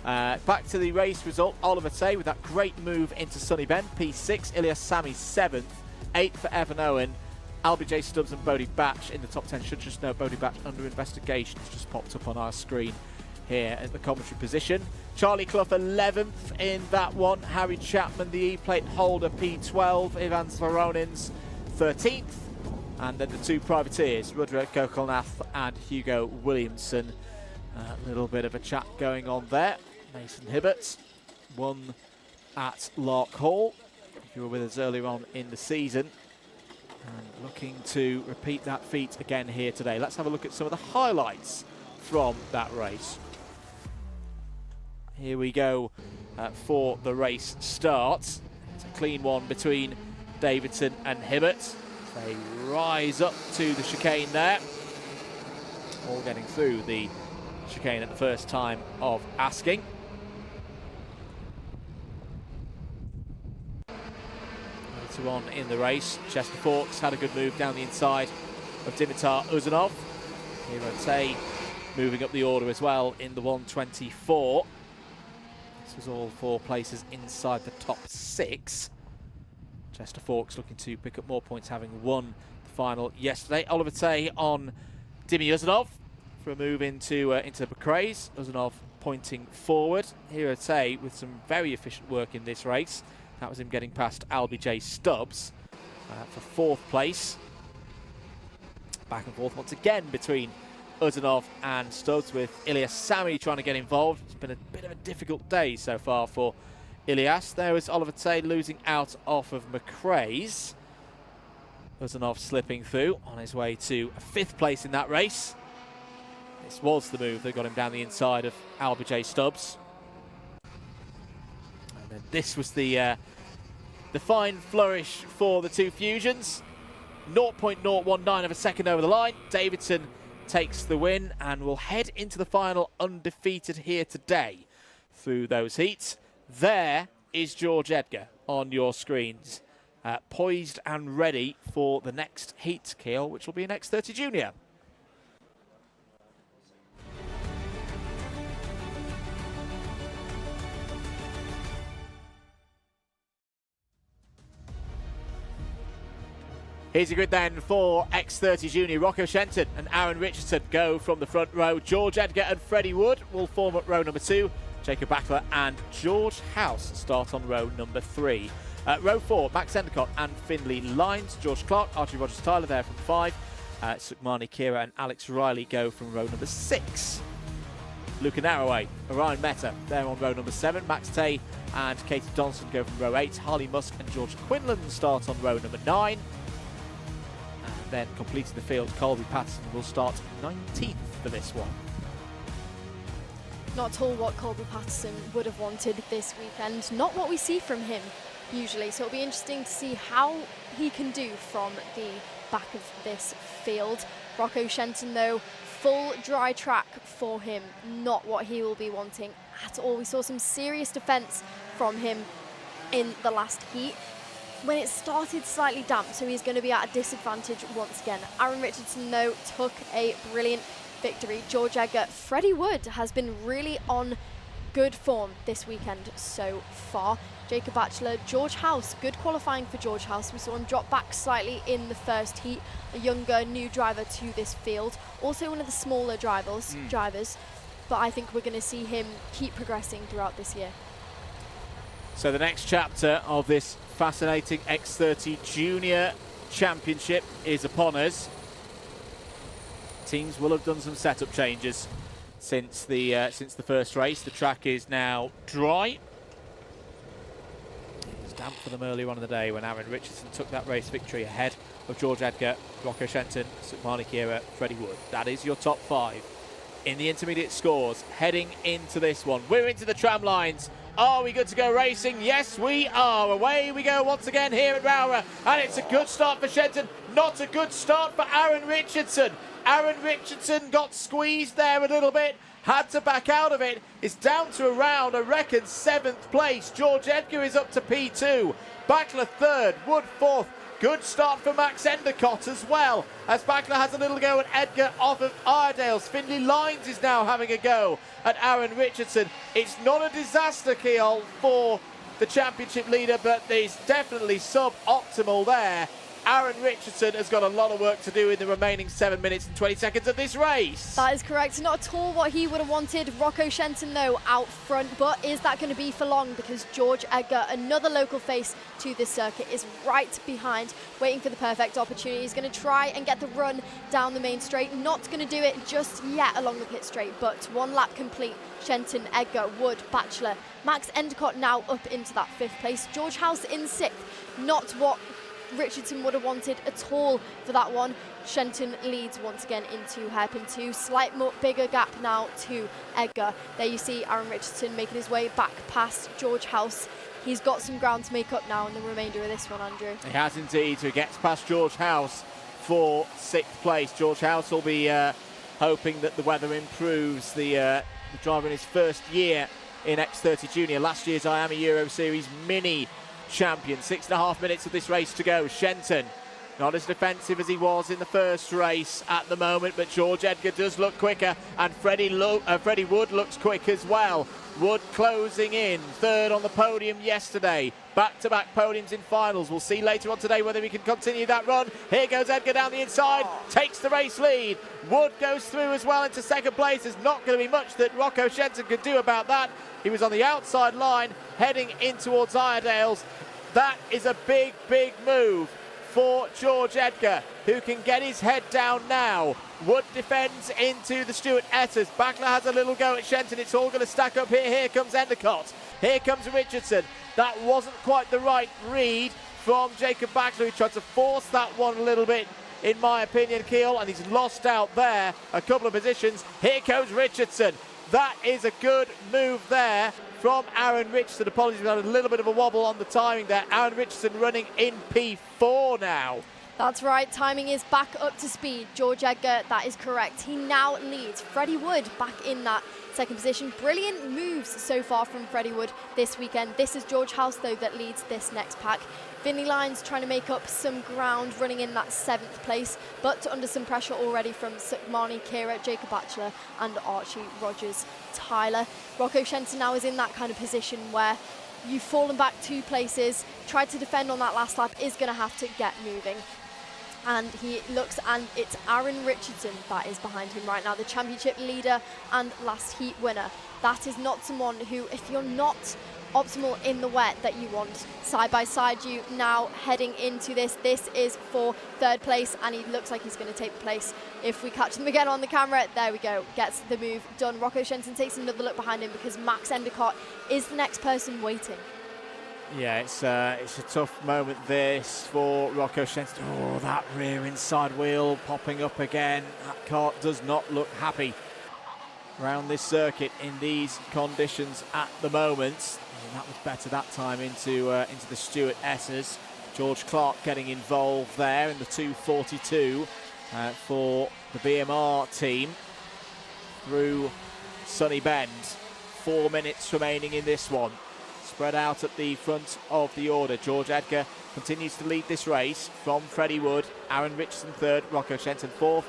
Back to the race result. Oliver Say with that great move into Sunny Bend, P6. Ilyas Sami 7th, 8th for Evan Owen. LBJ Stubbs and Bodie Batch in the top 10. Should just note Bodie Batch under investigation. It's just popped up on our screen here at the commentary position. Charlie Clough 11th in that one. Harry Chapman, the E-plate holder, P12. Ivan Svoronins 13th. And then the 2 privateers, Rudra Gokulnath and Hugo Williamson. A little bit of a chat going on there. Mason Hibbert won at Lark Hall, if you were with us earlier on in the season. And looking to repeat that feat again here today. Let's have a look at some of the highlights from that race. Here we go for the race starts. It's a clean one between Davidson and Hibbert. They rise up to the chicane there. All getting through the chicane at the first time of asking. Later on in the race, Chester Forks had a good move down the inside of Dimitar Uzanov. Hirotei moving up the order as well in the 124. This was all 4 places inside the top 6. Chester Forks looking to pick up more points, having won the final yesterday. Oliver Tay on Dimi Uzanov for a move into McRae's. Uzanov pointing forward. Hirotei with some very efficient work in this race. That was him getting past LBJ Stubbs for 4th place. Back and forth once again between Uzanov and Stubbs, with Ilyas Sami trying to get involved. It's been a bit of a difficult day so far for Ilyas. There was Oliver Tay losing out off of McRae's. Uzanov slipping through on his way to a 5th place in that race. This was the move that got him down the inside of LBJ Stubbs. And then this was the fine flourish for the two Fusions. 0.019 of a second over the line. Davidson takes the win and will head into the final undefeated here today through those heats. There is George Edgar on your screens, poised and ready for the next heat, Keel, which will be an X30 Junior. Here's a grid then for X30 Junior. Rocco Shenton and Aaron Richardson go from the front row. George Edgar and Freddie Wood will form up row number 2. Jacob Backler and George House start on row number 3. Row 4, Max Endicott and Finley Lines. George Clark, Archie Rogers-Tyler there from 5. Sukmani Kira and Alex Riley go from row number 6. Luca Narroway, Orion Meta, they're on row number 7. Max Tay and Katie Donson go from row 8. Harley Musk and George Quinlan start on row number 9. Then completing the field, Colby Patterson will start 19th for this one. Not at all what Colby Patterson would have wanted this weekend. Not what we see from him usually. So it'll be interesting to see how he can do from the back of this field. Rocco Shenton, though, full dry track for him. Not what he will be wanting at all. We saw some serious defence from him in the last heat, when it started slightly damp, so he's going to be at a disadvantage once again. Aaron Richardson, though, took a brilliant victory. George Edgar, Freddie Wood has been really on good form this weekend so far. Jacob Batchelor, George House, good qualifying for George House. We saw him drop back slightly in the first heat. A younger, new driver to this field. Also one of the smaller drivers, but I think we're going to see him keep progressing throughout this year. So the next chapter of this fascinating X30 Junior Championship is upon us. Teams will have done some setup changes since the first race. The track is now dry. It was damp for them earlier on in the day when Aaron Richardson took that race victory ahead of George Edgar, Rocco Shenton, Sukmani Kira, Freddie Wood. That is your top 5 in the intermediate scores heading into this one. We're into the tram lines. Are we good to go racing? Yes, we are. Away we go once again here at Rowrah. And it's a good start for Shenton. Not a good start for Aaron Richardson. Aaron Richardson got squeezed there a little bit. Had to back out of it. It's down to around, I reckon, 7th place. George Edgar is up to P2. Backler 3rd. Wood 4th. Good start for Max Endicott as well, as Backler has a little go at Edgar off of Iredale's. Finley Lines is now having a go at Aaron Richardson. It's not a disaster, Keol, for the championship leader, but there's definitely suboptimal there. Aaron Richardson has got a lot of work to do in the remaining 7 minutes and 20 seconds of this race. That is correct. Not at all what he would have wanted. Rocco Shenton, though, out front. But is that going to be for long? Because George Edgar, another local face to this circuit, is right behind, waiting for the perfect opportunity. He's going to try and get the run down the main straight. Not going to do it just yet along the pit straight, but 1 lap complete. Shenton, Edgar, Wood, Batchelor. Max Endicott now up into that 5th place. George House in 6th. Not what Richardson would have wanted at all for that one. Shenton leads once again into hairpin 2. Slight more bigger gap now to Edgar. There you see Aaron Richardson making his way back past George House. He's got some ground to make up now in the remainder of this one, Andrew. He has indeed, so he gets past George House for 6th place. George House will be hoping that the weather improves. The driver in his first year in X30 Junior, last year's IAME Euro Series mini champion. 6.5 minutes of this race to go. Shenton not as defensive as he was in the first race at the moment, but George Edgar does look quicker, and Freddie Wood looks quick as well. Wood closing in, 3rd on the podium yesterday. Back-to-back podiums in finals. We'll see later on today whether he can continue that run. Here goes Edgar down the inside, takes the race lead. Wood goes through as well into 2nd place. There's not going to be much that Rocco Shenton could do about that. He was on the outside line, heading in towards Iredale's. That is a big, big move for George Edgar, who can get his head down now. Wood defends into the Stuart Etters. Backler has a little go at Shenton. It's all going to stack up here. Here comes Endicott. Here comes Richardson. That wasn't quite the right read from Jacob Backler, who tried to force that one a little bit, in my opinion, Keel, and he's lost out there a couple of positions. Here comes Richardson. That is a good move there from Aaron Richardson. Apologies, we had a little bit of a wobble on the timing there. Aaron Richardson running in P4 now. That's right, timing is back up to speed. George Edgar, that is correct. He now leads. Freddie Wood back in that 2nd position. Brilliant moves so far from Freddie Wood this weekend. This is George House, though, that leads this next pack. Finley Lyons trying to make up some ground, running in that 7th place, but under some pressure already from Sukmani Kira, Jacob Batchelor and Archie Rogers Tyler. Rocco Shenton now is in that kind of position where you've fallen back 2 places, tried to defend on that last lap, is going to have to get moving. And he looks, and it's Aaron Richardson that is behind him right now, the championship leader and last heat winner. That is not someone who, if you're not optimal in the wet, that you want side by side you now heading into this. This is for 3rd place, and he looks like he's going to take the place. If we catch them again on the camera, there we go, gets the move done. Rocco Shenton takes another look behind him because Max Endicott is the next person waiting. Yeah, it's a tough moment this for Rocco Shenton. Oh, that rear inside wheel popping up again. That Kart does not look happy around this circuit in these conditions at the moment. And that was better that time into the Stuart Essers. George Clark getting involved there in the 2:42 for the BMR team through Sunny Bend. 4 minutes remaining in this one. Spread out at the front of the order. George Edgar continues to lead this race from Freddie Wood. Aaron Richardson 3rd, Rocco Shenton 4th,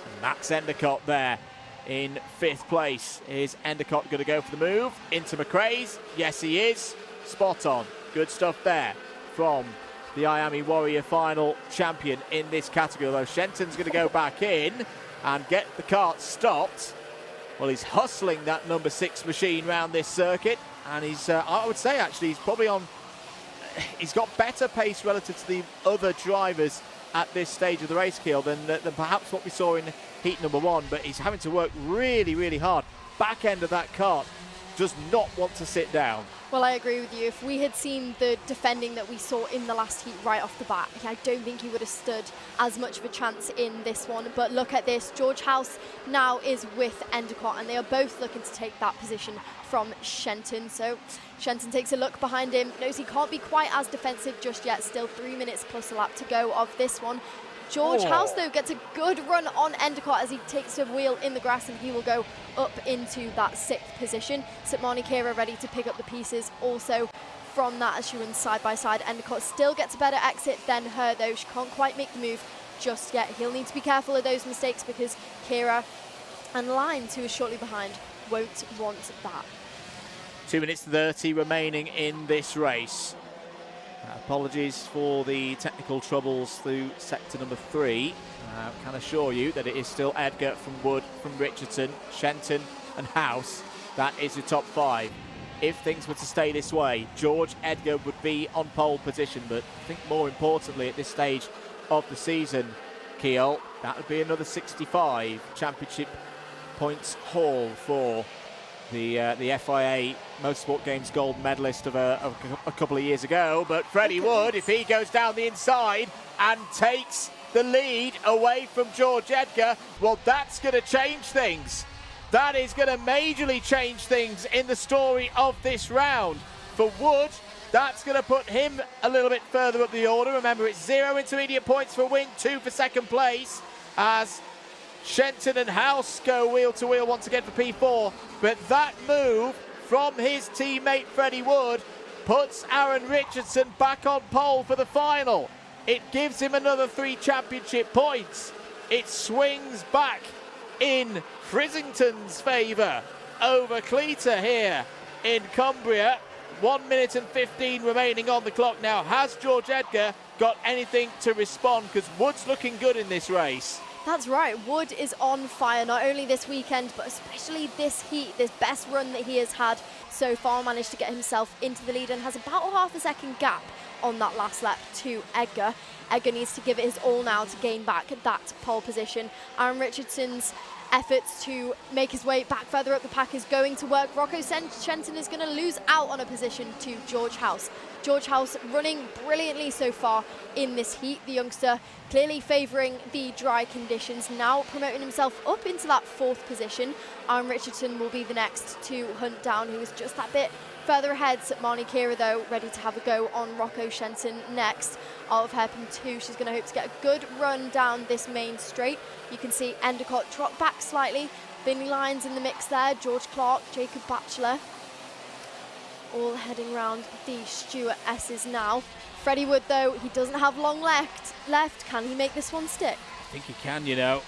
and Max Endicott there in 5th place. Is Endicott going to go for the move into McRae's? Yes, he is. Spot on. Good stuff there from the IAME Warrior final champion in this category. Although Shenton's going to go back in and get the kart stopped. Well, he's hustling that number 6 machine round this circuit. And he's, I would say actually, he's got better pace relative to the other drivers at this stage of the race, Keel, than perhaps what we saw in heat number 1. But he's having to work really, really hard. Back end of that kart does not want to sit down. Well, I agree with you. If we had seen the defending that we saw in the last heat right off the bat, I don't think he would have stood as much of a chance in this one. But look at this. George House now is with Endicott, and they are both looking to take that position from Shenton. So Shenton takes a look behind him, knows he can't be quite as defensive just yet. Still 3 minutes plus a lap to go of this one. George House, though, gets a good run on Endicott as he takes a wheel in the grass, and he will go up into that 6th position. Sukmani Kira ready to pick up the pieces also from that as she runs side by side. Endicott still gets a better exit than her, though. She can't quite make the move just yet. He'll need to be careful of those mistakes because Kira and Lyons, who is shortly behind, won't want that. 2 minutes 30 remaining in this race. Apologies for the technical troubles through sector number 3. Can assure you that it is still Edgar from Wood, from Richardson, Shenton and House. That is your top 5. If things were to stay this way, George Edgar would be on pole position, but I think more importantly at this stage of the season, Keel, that would be another 65 championship points haul for the FIA Motorsport Games gold medalist of a couple of years ago. But Freddie Wood, if he goes down the inside and takes the lead away from George Edgar, well, that's going to change things. That is going to majorly change things in the story of this round. For Wood, that's going to put him a little bit further up the order. Remember, it's 0 intermediate points for win, 2 for second place, as Shenton and House go wheel to wheel once again for P4. But that move from his teammate Freddie Wood puts Aaron Richardson back on pole for the final. It gives him another 3 championship points. It swings back in Frisington's favour over Cleater here in Cumbria. 1 minute and 15 remaining on the clock now. Has George Edgar got anything to respond? Because Wood's looking good in this race. That's right, Wood is on fire, not only this weekend, but especially this heat, this best run that he has had so far. Managed to get himself into the lead and has about a half a second gap on that last lap to Edgar. Edgar needs to give it his all now to gain back that pole position. Aaron Richardson's efforts to make his way back further up the pack is going to work. Rocco Shenton is going to lose out on a position to George House. George House running brilliantly so far in this heat. The youngster clearly favouring the dry conditions, now promoting himself up into that 4th position. Aaron Richardson will be the next to hunt down, who is just that bit further ahead. Marnie Kira, though, ready to have a go on Rocco Shenton next out of hairpin 2. She's going to hope to get a good run down this main straight. You can see Endicott drop back slightly. Finley Lyons in the mix there. George Clark, Jacob Batchelor, all heading round the Stuart S's now. Freddie Wood, though, he doesn't have long left. Can he make this one stick? I think he can, you know.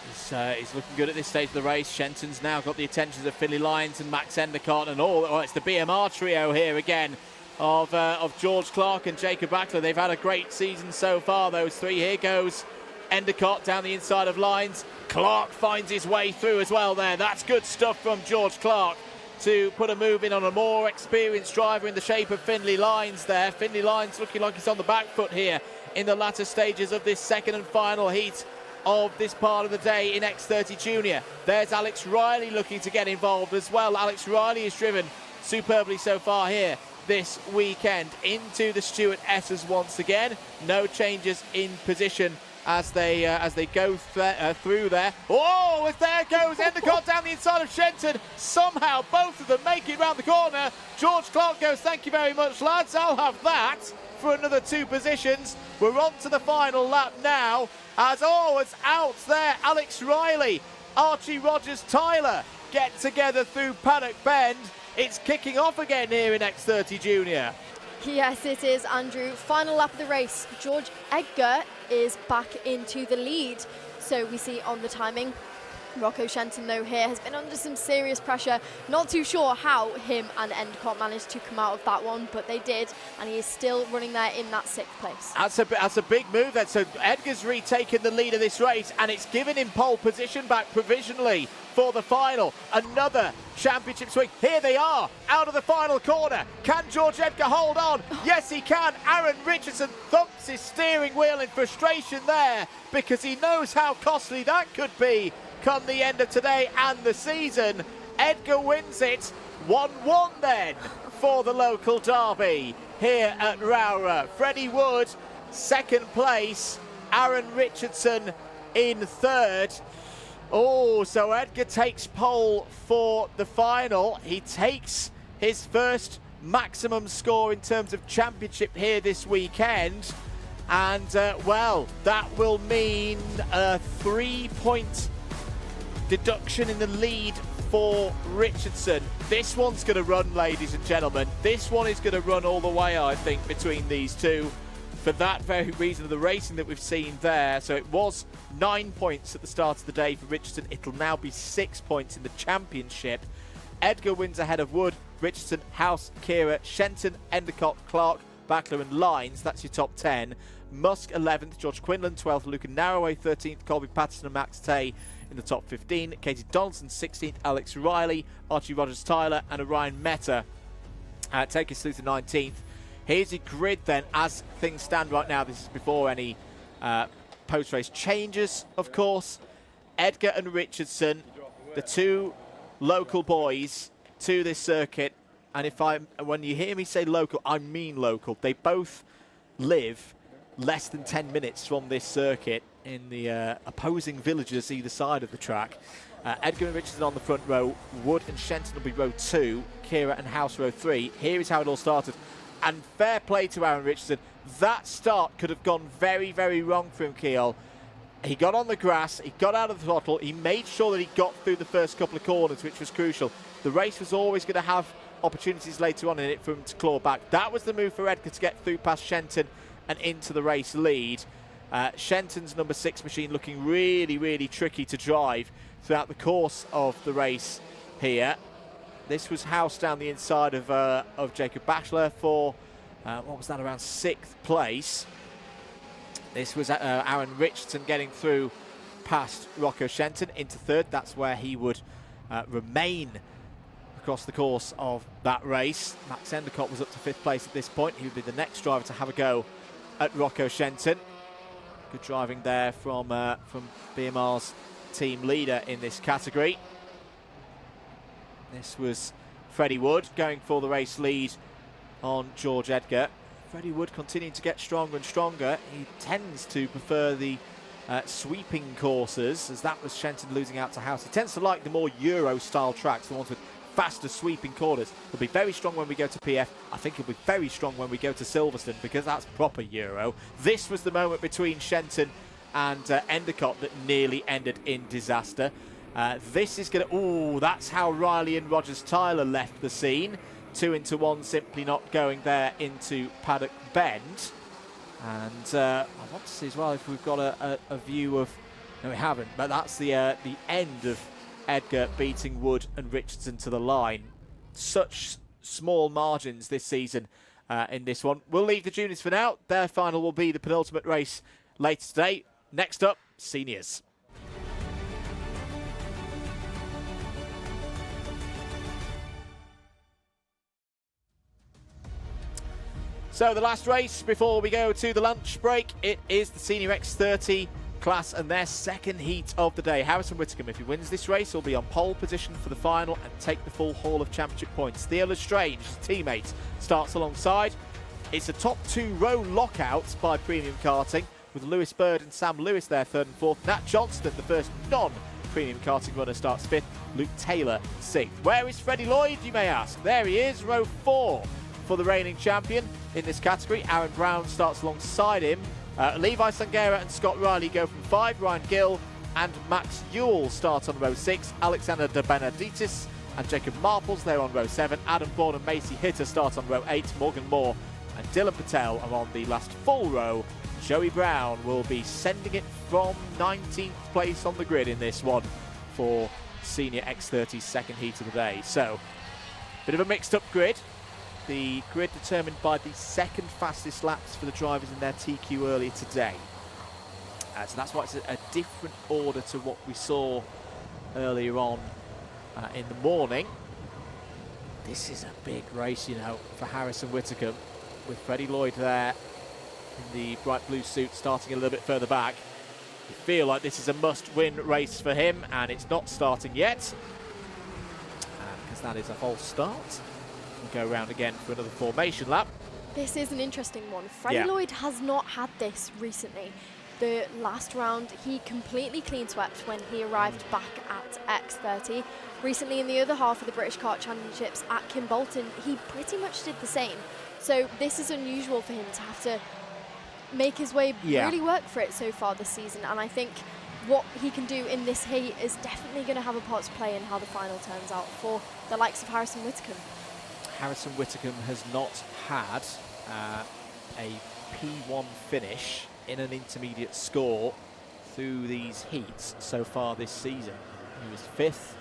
He's looking good at this stage of the race. Shenton's now got the attentions of Finley Lyons and Max Endicott and all. Oh, it's the BMR trio here again of George Clark and Jacob Batchelor. They've had a great season so far, those 3. Here goes Endicott down the inside of Lyons. Clark finds his way through as well there. That's good stuff from George Clark to put a move in on a more experienced driver in the shape of Finley Lyons there. Finley Lyons looking like he's on the back foot here in the latter stages of this second and final heat of this part of the day in X30 Junior. There's Alex Riley looking to get involved as well. Alex Riley has driven superbly so far here this weekend into the Stuart S's once again. No changes in position as they go through there. Oh, there goes Endicott down the inside of Shenton. Somehow both of them make it round the corner. George Clark goes, thank you very much, lads. I'll have that for another 2 positions. We're on to the final lap now. As it's out there. Alex Riley, Archie Rogers-Tyler get together through Paddock Bend. It's kicking off again here in X30 Junior. Yes, it is, Andrew. Final lap of the race. George Edgar is back into the lead. So we see on the timing, Rocco Shenton, though, here has been under some serious pressure. Not too sure how him and Endicott managed to come out of that one, but they did, and he is still running there in that 6th place. That's a big move then. So Edgar's retaken the lead of this race, and it's given him pole position back provisionally for the final. Another championship swing. Here they are, out of the final corner. Can George Edgar hold on? Yes, he can. Aaron Richardson thumps his steering wheel in frustration there because he knows how costly that could be come the end of today and the season. Edgar wins it 1-1 then for the local derby here at Rowrah. Freddie Wood, 2nd place. Aaron Richardson in 3rd. Oh, so Edgar takes pole for the final. He takes his first maximum score in terms of championship here this weekend. And, well, that will mean a 3-point deduction in the lead for Richardson. This one's going to run, ladies and gentlemen. This one is going to run all the way, I think, between these two, for that very reason of the racing that we've seen there. So it was 9 points at the start of the day for Richardson. It'll now be 6 points in the championship. Edgar wins ahead of Wood, Richardson, House, Kira, Shenton, Endicott, Clark, Batchelor and Lyons. That's your top 10. Musk 11th, George Quinlan 12th, Lucan Narroway 13th, Colby Patterson and Max Tay in the top 15. Katie Donaldson 16th, Alex Riley, Archie Rogers-Tyler and Orion Meta take us through to 19th. Here's your grid then as things stand right now. This is before any post-race changes, of course. Edgar and Richardson, the 2 local boys, to this circuit. And when you hear me say local, I mean local. They both live less than 10 minutes from this circuit in the opposing villages either side of the track. Edgar and Richardson on the front row, Wood and Shenton will be row 2, Kira and House row 3. Here is how it all started. And fair play to Aaron Richardson. That start could have gone very, very wrong for him, Keol. He got on the grass, he got out of the throttle, he made sure that he got through the first couple of corners, which was crucial. The race was always going to have opportunities later on in it for him to claw back. That was the move for Edgar to get through past Shenton and into the race lead. Shenton's number 6 machine looking really, really tricky to drive throughout the course of the race here. This was House down the inside of Jacob Bachelor for, what was that, around 6th place. This was Aaron Richardson getting through past Rocco Shenton into 3rd. That's where he would remain across the course of that race. Max Endicott was up to 5th place at this point. He would be the next driver to have a go at Rocco Shenton. Good driving there from BMR's team leader in this category. This was Freddie Wood going for the race lead on George Edgar. Freddie Wood continuing to get stronger and stronger. He tends to prefer the sweeping courses, as that was Shenton losing out to House. He tends to like the more Euro-style tracks, the ones with faster sweeping corners. He'll be very strong when we go to PF. I think he'll be very strong when we go to Silverstone, because that's proper Euro. This was the moment between Shenton and Endicott that nearly ended in disaster. This is going to... Ooh, that's how Riley and Rogers-Tyler left the scene. 2 into 1 simply not going there into Paddock Bend. And I want to see as well if we've got a view of... No, we haven't, but that's the end of Edgar beating Wood and Richardson to the line. Such small margins this season in this one. We'll leave the juniors for now. Their final will be the penultimate race later today. Next up, seniors. So the last race before we go to the lunch break, it is the Senior X30 class and their second heat of the day. Harrison Whitcomb, if he wins this race, will be on pole position for the final and take the full haul of championship points. Theo Lestrange, his teammate, starts alongside. It's a top 2 row lockout by Premium Karting, with Lewis Bird and Sam Lewis there 3rd and 4th. Nat Johnston, the first non-Premium Karting runner, starts 5th. Luke Taylor 6th. Where is Freddie Lloyd, you may ask? There he is, row 4 for the reigning champion in this category. Aaron Brown starts alongside him. Levi Sangera and Scott Riley go from 5. Ryan Gill and Max Ewell start on row 6. Alexander De Benedictis and Jacob Marples, they're on row 7. Adam Bourne and Macy Hitter start on row 8. Morgan Moore and Dylan Patel are on the last full row. Joey Brown will be sending it from 19th place on the grid in this one for Senior X30's second heat of the day. So, bit of a mixed up grid. The grid determined by the second fastest laps for the drivers in their TQ earlier today. So that's why it's a different order to what we saw earlier on in the morning. This is a big race, you know, for Harrison Whitcomb, with Freddie Lloyd there in the bright blue suit starting a little bit further back. You feel like this is a must-win race for him, and it's not starting yet, because that is a false start. We'll go around again for another formation lap. This is an interesting one. Freddie Lloyd has not had this recently. The last round, he completely clean swept when he arrived back at X30. Recently, in the other half of the British Kart Championships at Kimbolton, he pretty much did the same. So this is unusual for him to have to make his way really work for it so far this season. And I think what he can do in this heat is definitely going to have a part to play in how the final turns out for the likes of Harrison Whitcomb. Harrison Whitcomb has not had a P1 finish in an intermediate score through these heats so far this season. He was 5th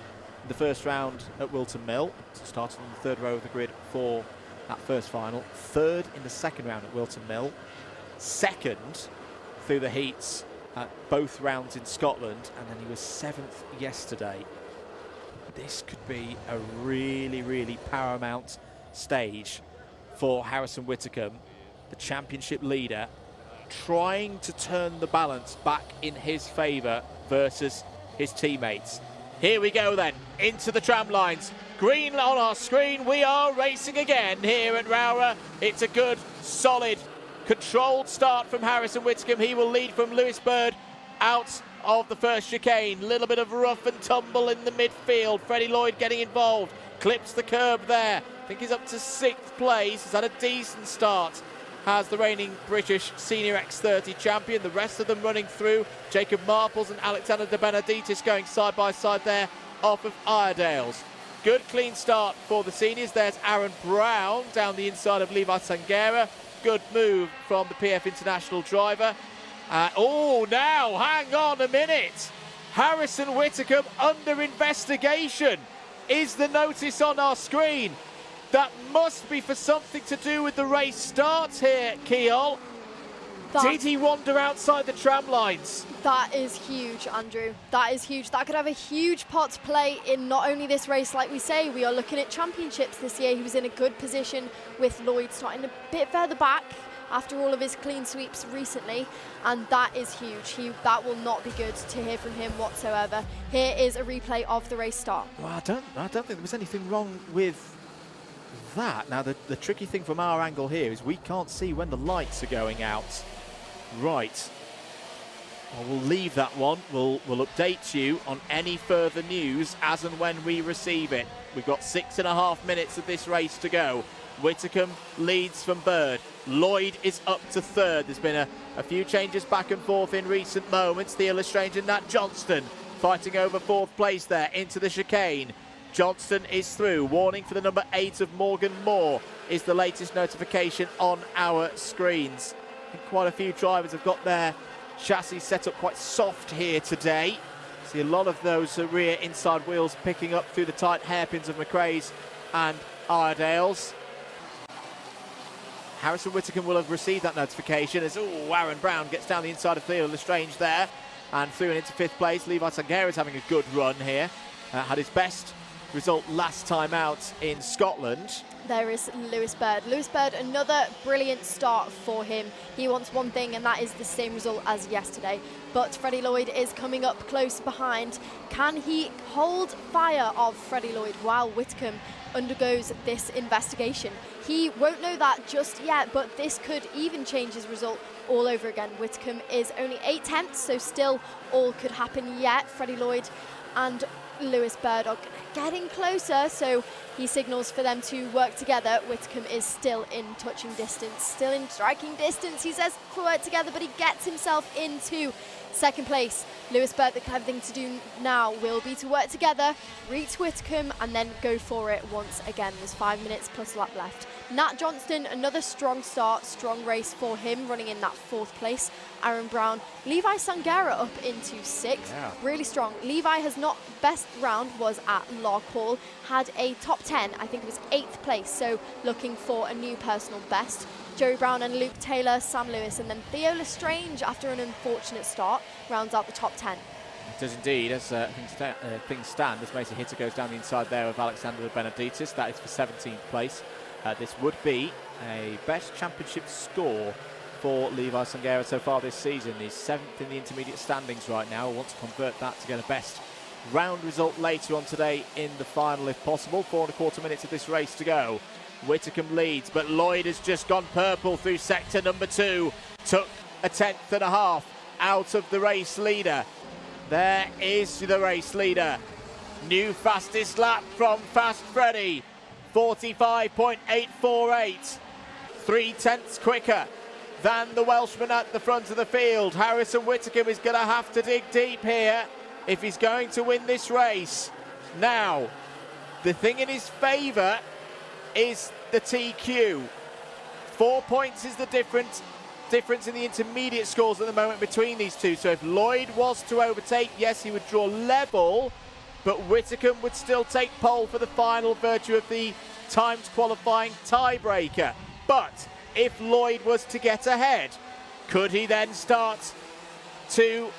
in the first round at Wilton Mill, started on the 3rd row of the grid for that first final. 3rd in the second round at Wilton Mill. 2nd through the heats at both rounds in Scotland, and then he was 7th yesterday. This could be a really, really paramount stage for Harrison Whitcomb, the championship leader, trying to turn the balance back in his favour versus his teammates. Here we go then, into the tram lines. Green on our screen, we are racing again here at Rowrah. It's a good, solid, controlled start from Harrison Whitcomb. He will lead from Lewis Bird out of the first chicane. Little bit of rough and tumble in the midfield. Freddie Lloyd getting involved, clips the curb there. I think he's up to 6th place. He's had a decent start. Has the reigning British Senior X30 champion. The rest of them running through. Jacob Marples and Alexander De Benedictis going side by side there off of Iredale's. Good clean start for the seniors. There's Aaron Brown down the inside of Levi Sangera. Good move from the PF International driver. Now, hang on a minute. Harrison Whitcomb under investigation is the notice on our screen. That must be for something to do with the race starts here, Keol. Did he wander outside the tram lines? That is huge, Andrew. That is huge. That could have a huge part to play in not only this race, like we say, we are looking at championships this year. He was in a good position with Lloyd starting a bit further back after all of his clean sweeps recently, and that is huge. That will not be good to hear from him whatsoever. Here is a replay of the race start. Well, I don't think there was anything wrong with that. Now, the tricky thing from our angle here is we can't see when the lights are going out. Right. Well, we'll leave that one. We'll update you on any further news as and when we receive it. We've got 6.5 minutes of this race to go. Whitcomb leads from Bird. Lloyd is up to 3rd. There's been a few changes back and forth in recent moments. Theo Lestrange and Nat Johnston fighting over 4th place there into the chicane. Johnston is through. Warning for the number 8 of Morgan Moore is the latest notification on our screens. I think quite a few drivers have got their chassis set up quite soft here today. See a lot of those rear inside wheels picking up through the tight hairpins of McRae's and Iredale's. Harrison Whitcomb will have received that notification as Aaron Brown gets down the inside of Theo Lestrange there and through and into 5th place. Levi Sangera is having a good run here. Had his best result last time out in Scotland. There is Lewis Bird. Lewis Bird, another brilliant start for him. He wants one thing, and that is the same result as yesterday. But Freddie Lloyd is coming up close behind. Can he hold fire of Freddie Lloyd while Whitcomb undergoes this investigation? He won't know that just yet, but this could even change his result all over again. Whitcomb is only 8/10, so still all could happen yet. Freddie Lloyd and Lewis Bird are getting closer, so he signals for them to work together. Whitcomb is still in touching distance, still in striking distance. He says to work together, but he gets himself into 2nd place. Lewis Bird, the clever thing to do now will be to work together, reach Whitcomb, and then go for it once again. There's 5 minutes plus lap left. Nat Johnston, another strong start, strong race for him, running in that 4th place. Aaron Brown, Levi Sangera up into 6th, really strong. Levi has not, best round was at Lark Hall, had a top 10, I think it was 8th place, so looking for a new personal best. Joey Brown and Luke Taylor, Sam Lewis, and then Theo Lestrange, after an unfortunate start, rounds out the top 10. It does indeed, as things stand, as Macy Hitter goes down the inside there of Alexander De Benedictis. That is for 17th place. This would be a best championship score for Levi Sangera so far this season. He's 7th in the intermediate standings right now. Wants to convert that to get a best round result later on today in the final if possible. 4.25 minutes of this race to go. Whitcomb leads, but Lloyd has just gone purple through sector number 2. Took a 1/10.5 out of the race leader. There is the race leader. New fastest lap from Fast Freddy. 45.848. 3/10 quicker than the Welshman at the front of the field. Harrison Whitcomb is going to have to dig deep here if he's going to win this race. Now, the thing in his favour is the TQ. 4 points is the difference in the intermediate scores at the moment between these two. So if Lloyd was to overtake, yes, he would draw level, but Whitcomb would still take pole for the final virtue of the timed qualifying tiebreaker. But if Lloyd was to get ahead, could he then start to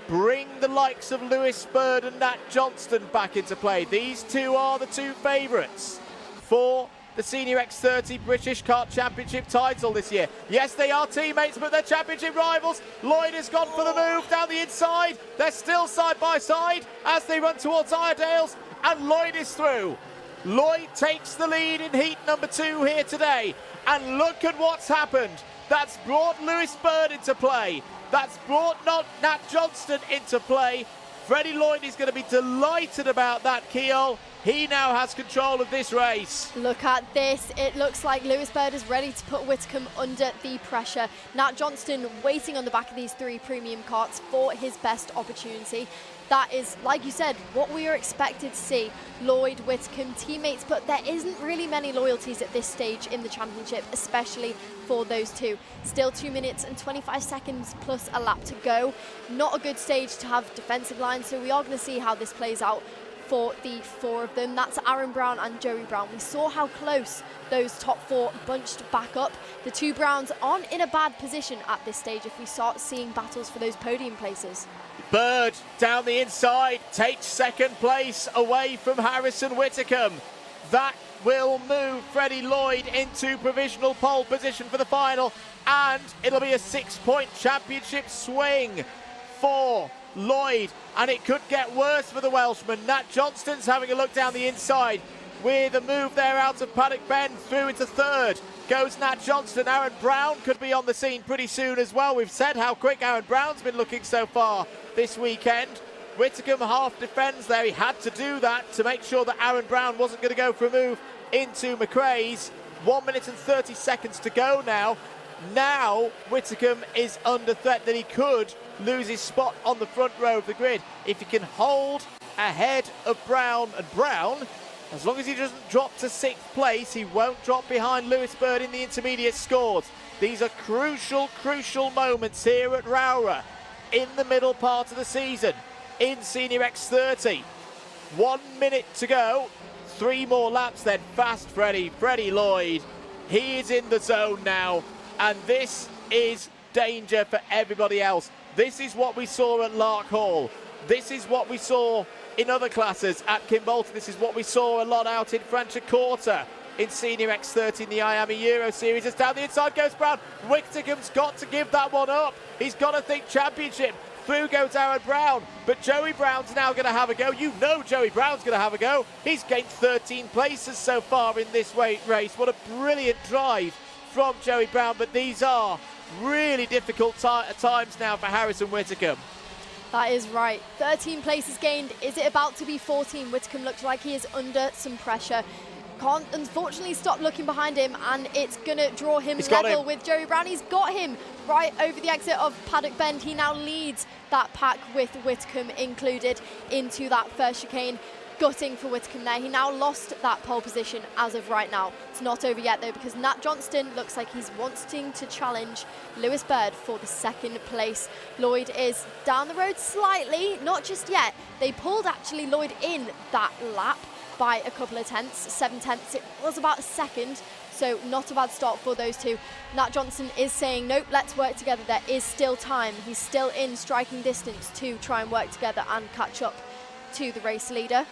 bring the likes of Lewis Bird and Nat Johnston back into play? These two are the two favourites for the Senior X30 British Kart Championship title this year. Yes, they are teammates, but they're championship rivals. Lloyd has gone for the move down the inside. They're still side by side as they run towards Iredales, and Lloyd is through. Lloyd takes the lead in heat number 2 here today, and look at what's happened. That's brought Lewis Bird into play. That's brought Nat Johnston into play. Freddie Lloyd is going to be delighted about that, Keol. He now has control of this race. Look at this. It looks like Lewis Bird is ready to put Whitcomb under the pressure. Nat Johnston waiting on the back of these 3 premium karts for his best opportunity. That is, like you said, what we are expected to see. Lloyd, Whitcomb, teammates, but there isn't really many loyalties at this stage in the championship, especially for those two. Still 2 minutes and 25 seconds plus a lap to go. Not a good stage to have defensive lines, so we are going to see how this plays out for the 4 of them. That's Aaron Brown and Joey Brown. We saw how close those top 4 bunched back up. The 2 Browns aren't in a bad position at this stage if we start seeing battles for those podium places. Bird down the inside takes second place away from Harrison Whitcomb. That will move Freddie Lloyd into provisional pole position for the final, and it'll be a 6-point championship swing for Lloyd, and it could get worse for the Welshman. Nat Johnston's having a look down the inside with a move there out of Paddock Bend through into 3rd. Goes Nat Johnston. Aaron Brown could be on the scene pretty soon as well. We've said how quick Aaron Brown's been looking so far this weekend. Whitcomb half defends there. He had to do that to make sure that Aaron Brown wasn't going to go for a move into McRae's. 1 minute and 30 seconds to go now. Now Whitcomb is under threat that he could lose his spot on the front row of the grid. If he can hold ahead of Brown, and Brown, as long as he doesn't drop to 6th place, he won't drop behind Lewis Bird in the intermediate scores. These are crucial, crucial moments here at Rowrah in the middle part of the season in Senior X30. 1 minute to go. 3 more laps then. Fast Freddie Lloyd. He is in the zone now, and this is danger for everybody else. This is what we saw at Lark Hall. This is what we saw in other classes at Kimbolton. This is what we saw a lot out in Franciacorta in Senior X30 in the IAME Euro Series. As down the inside goes Brown. Whitcomb's got to give that one up. He's got to think championship. Through goes Aaron Brown, but Joey Brown's now going to have a go. You know Joey Brown's going to have a go. He's gained 13 places so far in this race. What a brilliant drive from Joey Brown, but these are really difficult times now for Harrison Whitcomb. That is right. 13 places gained. Is it about to be 14? Whitcomb looks like he is under some pressure. Can't unfortunately stop looking behind him, and it's going to draw him level with Joey Brown. He's got him right over the exit of Paddock Bend. He now leads that pack with Whitcomb included into that first chicane. Gutting for Whitcomb there. He now lost that pole position as of right now. It's not over yet though, because Nat Johnston looks like he's wanting to challenge Lewis Bird for the 2nd place. Lloyd is down the road slightly, not just yet. They pulled actually Lloyd in that lap by a couple of tenths, 7 tenths. It was about a second, so not a bad start for those two. Nat Johnston is saying, nope, let's work together. There is still time. He's still in striking distance to try and work together and catch up to the race leader.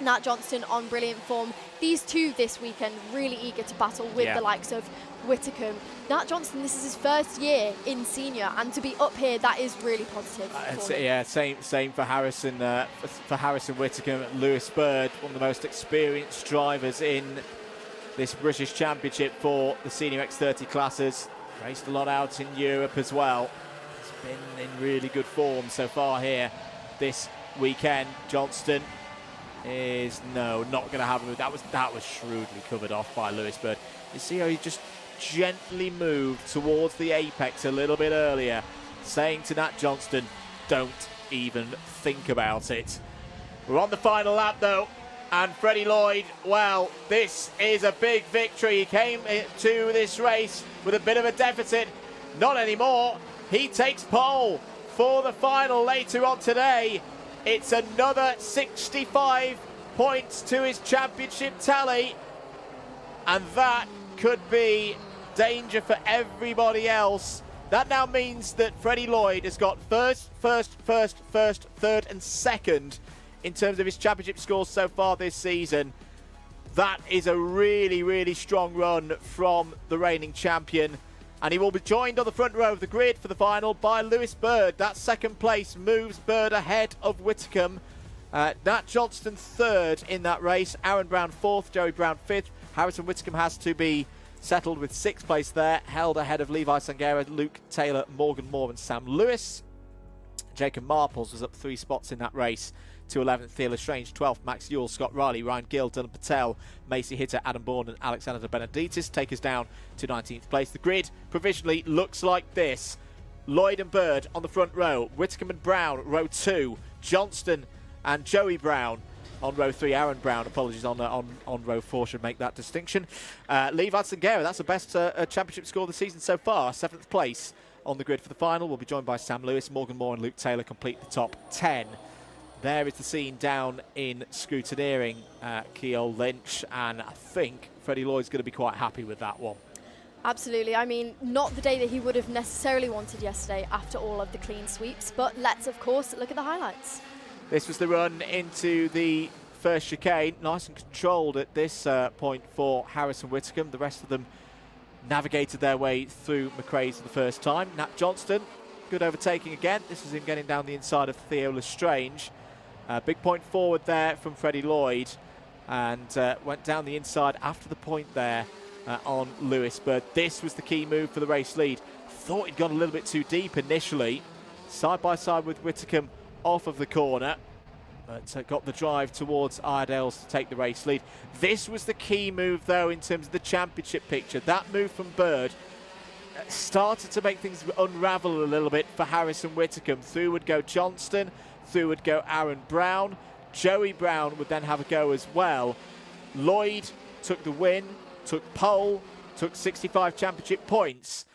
Nat Johnston on brilliant form. These two this weekend really eager to battle with the likes of Whitcomb. Nat Johnston, this is his 1st year in senior, and to be up here, that is really positive. Yeah, same for Harrison Whitcomb. Lewis Bird, one of the most experienced drivers in this British Championship for the Senior X30 classes. Raced a lot out in Europe as well. He's been in really good form so far here this weekend. Johnston is not going to have a move. That was shrewdly covered off by Lewis Bird. You see how he just gently moved towards the apex a little bit earlier, saying to Nat Johnston, don't even think about it. We're on the final lap though, and Freddie Lloyd, well, this is a big victory. He came to this race with a bit of a deficit. Not anymore. He takes pole for the final later on today. It's another 65 points to his championship tally, and that could be danger for everybody else. That now means that Freddie Lloyd has got first, third and second in terms of his championship scores so far this season. That is a really, really strong run from the reigning champion. And he will be joined on the front row of the grid for the final by Lewis Bird. That second place moves Bird ahead of Whitcomb. Nat Johnston third in that race. Aaron Brown fourth, Joey Brown fifth. Harrison Whitcomb has to be settled with sixth place there, held ahead of Levi Sangera, Luke Taylor, Morgan Moore and Sam Lewis. Jacob Marples was up 3 spots in that race to 11th, Theo Strange 12th, Max Ewell, Scott Riley, Ryan Gill, Dylan Patel, Macy Hitter, Adam Bourne and Alexander Benedictis take us down to 19th place. The grid provisionally looks like this. Lloyd and Bird on the front row, Whitcomb and Brown row 2, Johnston and Joey Brown on row 3, Aaron Brown, apologies, on row 4, should make that distinction. Levi Sangera, that's the best championship score of the season so far, 7th place on the grid for the final. We'll be joined by Sam Lewis, Morgan Moore and Luke Taylor complete the top 10. There is the scene down in scrutineering, Keogh Lynch, and I think Freddie Lloyd's going to be quite happy with that one. Absolutely. I mean, not the day that he would have necessarily wanted yesterday after all of the clean sweeps, but let's, of course, look at the highlights. This was the run into the first chicane, nice and controlled at this point for Harrison Whitcomb. The rest of them navigated their way through McRae's for the first time. Nat Johnston, good overtaking again. This is him getting down the inside of Theo Lestrange. Big point forward there from Freddie Lloyd, and went down the inside after the point there on Lewis Bird. This was the key move for the race lead. Thought he'd gone a little bit too deep initially. Side by side with Whitcomb off of the corner, but got the drive towards Iredale's to take the race lead. This was the key move, though, in terms of the championship picture. That move from Bird started to make things unravel a little bit for Harrison Whitcomb. Through would go Johnston, through would go Aaron Brown. Joey Brown would then have a go as well. Lloyd took the win, took pole, took 65 championship points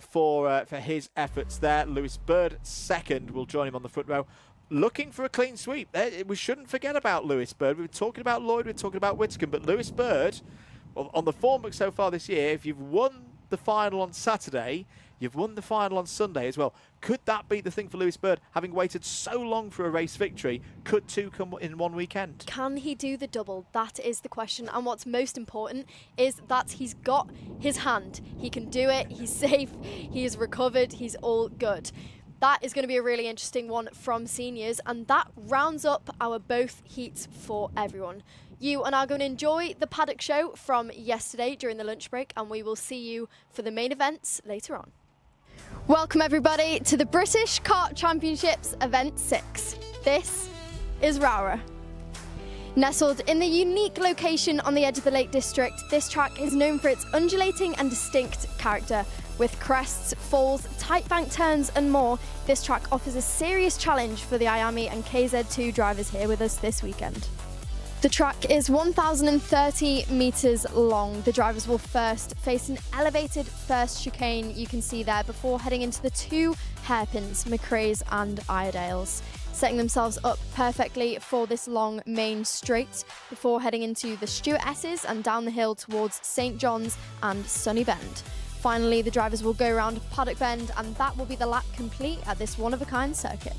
for his efforts there. Lewis Bird second will join him on the front row, looking for a clean sweep. We shouldn't forget about Lewis Bird. We were talking about Lloyd, we were talking about Whitcomb, but Lewis Bird, well, on the form book so far this year, if you've won the final on Saturday, you've won the final on Sunday as well. Could that be the thing for Lewis Bird? Having waited so long for a race victory, could 2 come in one weekend? Can he do the double? That is the question. And what's most important is that he's got his hand. He can do it. He's safe. He is recovered. He's all good. That is going to be a really interesting one from seniors. And that rounds up our both heats for everyone. You are now going to enjoy the paddock show from yesterday during the lunch break, and we will see you for the main events later on. Welcome everybody to the British Kart Championships Event 6. This is Rowrah. Nestled in the unique location on the edge of the Lake District, this track is known for its undulating and distinct character. With crests, falls, tight bank turns and more, this track offers a serious challenge for the IAME and KZ2 drivers here with us this weekend. The track is 1,030 metres long. The drivers will first face an elevated first chicane you can see there before heading into the 2 hairpins, McRae's and Iredale's, setting themselves up perfectly for this long main straight before heading into the Stuart S's and down the hill towards St John's and Sunny Bend. Finally, the drivers will go around Paddock Bend, and that will be the lap complete at this one-of-a-kind circuit.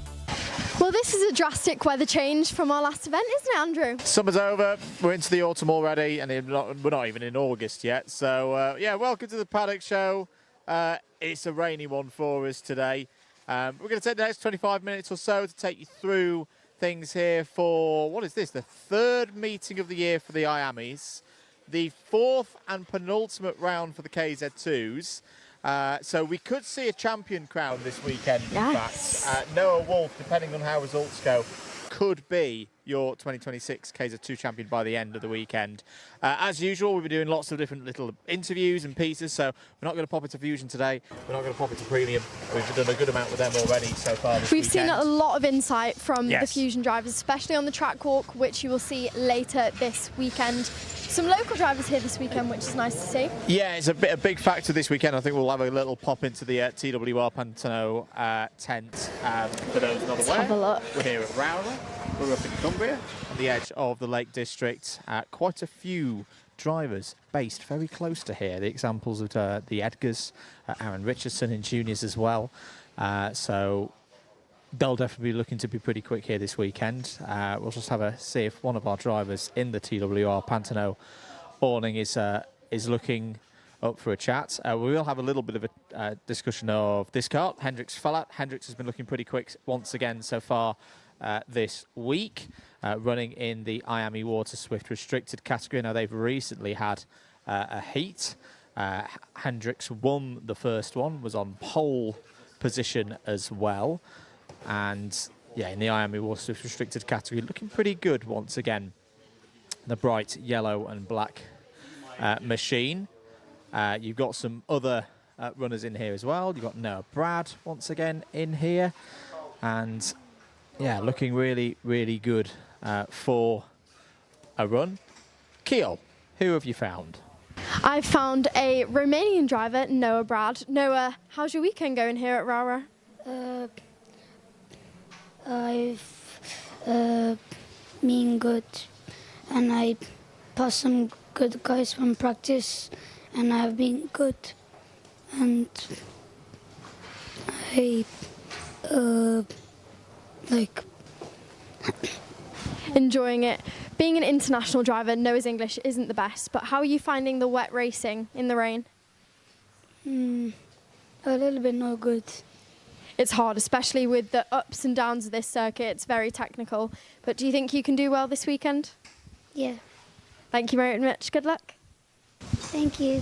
Well, this is a drastic weather change from our last event, isn't it, Andrew? Summer's over, we're into the autumn already, and we're not even in August yet. So, yeah, welcome to the paddock show. It's a rainy one for us today. We're going to take the next 25 minutes or so to take you through things here for, what is this, the 3rd meeting of the year for the IAMEs, the 4th and penultimate round for the KZ2s. So we could see a champion crown this weekend, in fact. Noah Wolf, depending on how results go, could be your 2026 KZ2 champion by the end of the weekend. As usual, we'll be doing lots of different little interviews and pieces, so we're not going to pop into Fusion today. We're not going to pop into Premium. We've done a good amount with them already so far this We've weekend. seen a lot of insight from the Fusion drivers, especially on the track walk, which you will see later this weekend. Some local drivers here this weekend, which is nice to see. Yeah, it's a big factor this weekend. I think we'll have a little pop into the TWR Pantano tent. For those not aware, have a look. We're here at Rowrah. We're up in Cumbria, on the edge of the Lake District. Quite a few drivers based very close to here. The examples of the Edgars, Aaron Richardson in juniors as well. So they'll definitely be looking to be pretty quick here this weekend. We'll just have a see if one of our drivers in the TWR Pantano awning is looking up for a chat. We will have a little bit of a discussion of this kart, Hendrix Fallat. Hendrix has been looking pretty quick once again so far this week, running in the IAME Water Swift restricted category. Now, they've recently had a heat. Hendrix won the first one, was on pole position as well. And yeah, in the IAME Water Swift restricted category, looking pretty good once again. The bright yellow and black machine. You've got some other runners in here as well. You've got Noah Brad once again in here. And yeah, looking really, really good for a run. Kiel, who have you found? I've found a Romanian driver, Noah Brad. Noah, how's your weekend going here at Rowrah? I've been good, and I passed some good guys from practice, and I've been good, and I like enjoying it. Being an international driver, Noah's English isn't the best, but how are you finding the wet racing in the rain? A little bit not good. It's hard, especially with the ups and downs of this circuit. It's very technical. But do you think you can do well this weekend? Yeah. Thank you very much. Good luck. Thank you.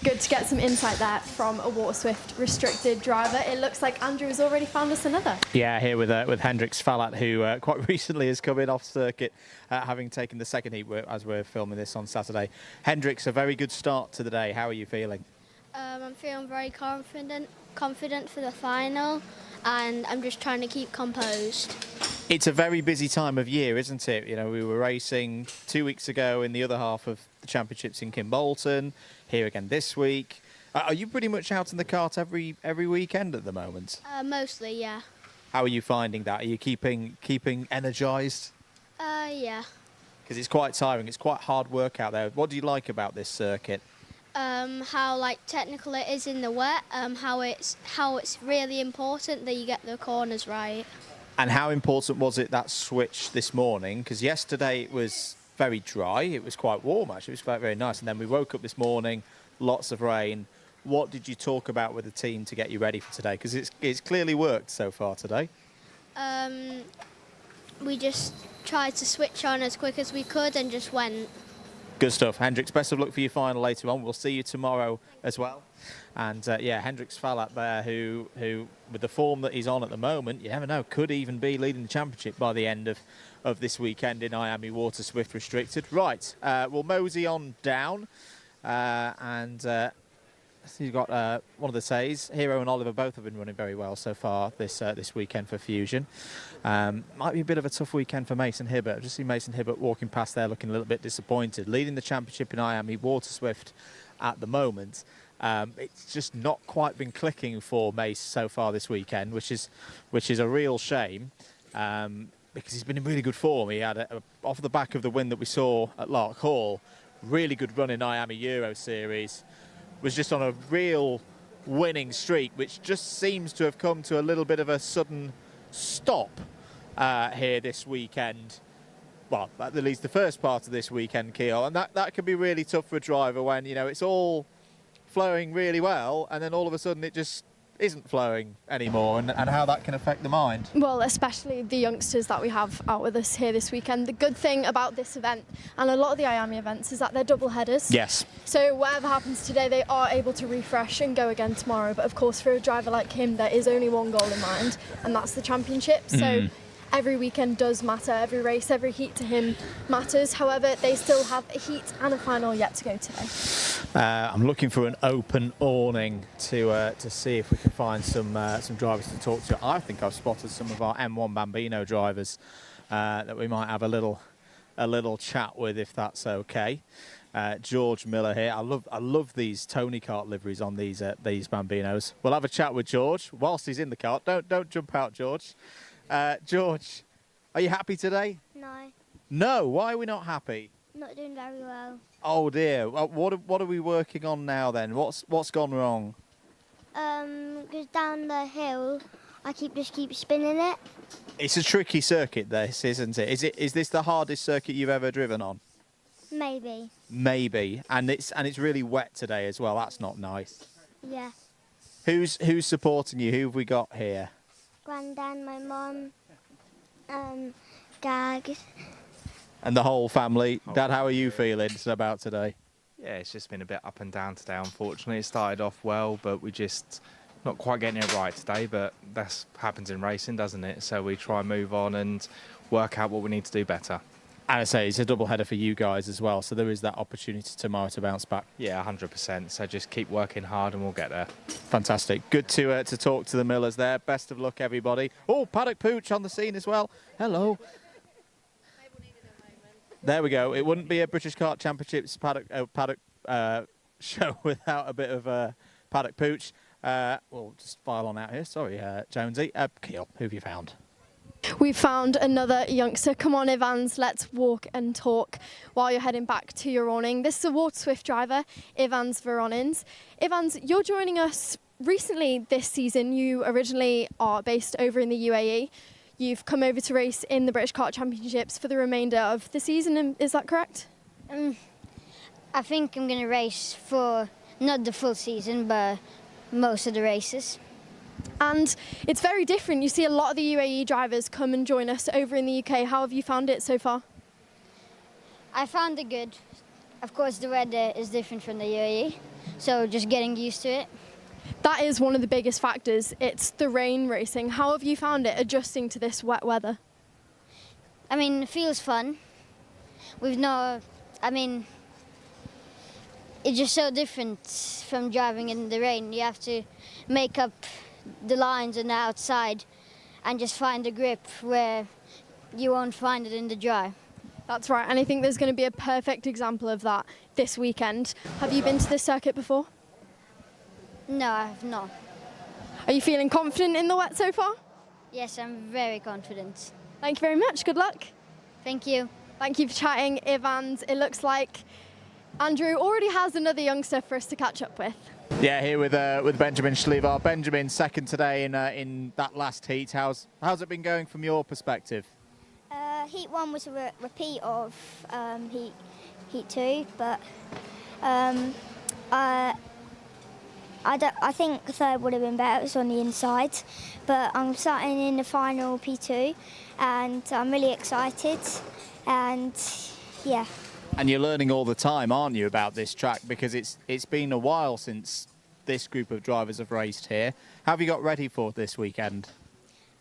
Good to get some insight there from a Water Swift restricted driver. It looks like Andrew has already found us another. Yeah, here with Hendrix Fallat, who quite recently has come in off circuit, having taken the second heat as we're filming this on Saturday. Hendrix, a very good start to the day. How are you feeling? I'm feeling very confident for the final, and I'm just trying to keep composed. It's a very busy time of year, isn't it? You know, we were racing 2 weeks ago in the other half of the championships in Kimbolton, here again this week. Are you pretty much out in the kart every weekend at the moment? Mostly, yeah. How are you finding that? Are you keeping energised? Yeah. Because it's quite tiring. It's quite hard work out there. What do you like about this circuit? How technical it is in the wet. How it's really important that you get the corners right. And how important was it, that switch this morning? Because yesterday it was very dry. It was quite warm, actually. It was quite very nice. And then we woke up this morning, lots of rain. What did you talk about with the team to get you ready for today? Because it's clearly worked so far today. We just tried to switch on as quick as we could and just went. Good stuff. Hendrix, best of luck for your final later on. We'll see you tomorrow as well. And yeah, Hendrix Fallat there, who with the form that he's on at the moment, you never know, could even be leading the championship by the end of this weekend in IAME Water Swift Restricted. Right, we'll mosey on down. You've got one of the says. Hero and Oliver both have been running very well so far this weekend for Fusion. Might be a bit of a tough weekend for Mason Hibbert. I've just seen Mason Hibbert walking past there looking a little bit disappointed. Leading the championship in IAME Water Swift at the moment. It's just not quite been clicking for Mace so far this weekend, which is a real shame. Because he's been in really good form. He had, off the back of the win that we saw at Lark Hall, really good run in IAME Euro Series. Was just on a real winning streak, which just seems to have come to a little bit of a sudden stop here this weekend. Well, at least the first part of this weekend, Kiel, and that can be really tough for a driver when, you know, it's all flowing really well and then all of a sudden it just isn't flowing anymore, and how that can affect the mind. Well, especially the youngsters that we have out with us here this weekend. The good thing about this event and a lot of the IAME events is that they're double headers. Yes. So whatever happens today, they are able to refresh and go again tomorrow. But of course, for a driver like him, there is only one goal in mind, and that's the championship. So every weekend does matter. Every race, every heat to him matters. However, they still have a heat and a final yet to go today. I'm looking for an open awning to see if we can find some drivers to talk to. I think I've spotted some of our M1 Bambino drivers that we might have a little chat with, if that's okay. George Miller here. I love these Tony Kart liveries on these Bambinos. We'll have a chat with George whilst he's in the kart. Don't jump out, George. George, are you happy today? No. No. Why are we not happy? Not doing very well. Oh dear. What are we working on now then? What's gone wrong? Because down the hill, I just keep spinning it. It's a tricky circuit, this, isn't it? Is this the hardest circuit you've ever driven on? Maybe. Maybe, and it's really wet today as well. That's not nice. Yeah. Who's supporting you? Who have we got here? Granddad, my mum, Dad. And the whole family. Dad, how are you feeling about today? Yeah, it's just been a bit up and down today, unfortunately. It started off well, but we just not quite getting it right today, but that happens in racing, doesn't it? So we try and move on and work out what we need to do better. And I say it's a double header for you guys as well, so there is that opportunity tomorrow to bounce back. Yeah, 100%. So just keep working hard and we'll get there. Fantastic. Good to talk to the Millers there. Best of luck, everybody. Oh, Paddock Pooch on the scene as well. Hello. There we go. It wouldn't be a British Kart Championships paddock show without a bit of Paddock Pooch. We'll just file on out here. Sorry, Jonesy. Keel, who have you found? We found another youngster. Come on, Ivans, let's walk and talk while you're heading back to your awning. This is a Water Swift driver, Ivans Veronins. Ivans, you're joining us recently this season. You originally are based over in the UAE. You've come over to race in the British Kart Championships for the remainder of the season, is that correct? I think I'm going to race for not the full season, but most of the races. And it's very different. You see a lot of the UAE drivers come and join us over in the UK. How have you found it so far? I found it good. Of course, the weather is different from the UAE, so just getting used to it. That is one of the biggest factors. It's the rain racing. How have you found it adjusting to this wet weather? I mean, it feels fun. It's just so different from driving in the rain. You have to make up the lines on the outside and just find a grip where you won't find it in the dry. That's right, and I think there's going to be a perfect example of that this weekend. Have you been to this circuit before? No, I have not. Are you feeling confident in the wet so far? Yes, I'm very confident. Thank you very much. Good luck. Thank you. Thank you for chatting, Ivans. It looks like Andrew already has another youngster for us to catch up with. Yeah, here with Benjamin Schlivar. Benjamin, second today in that last heat. How's it been going from your perspective? Heat 1 was a repeat of heat 2, but I think the third would have been better. It was on the inside, but I'm starting in the final P2, and I'm really excited. And yeah. And you're learning all the time, aren't you, about this track, because it's been a while since this group of drivers have raced here. How have you got ready for this weekend?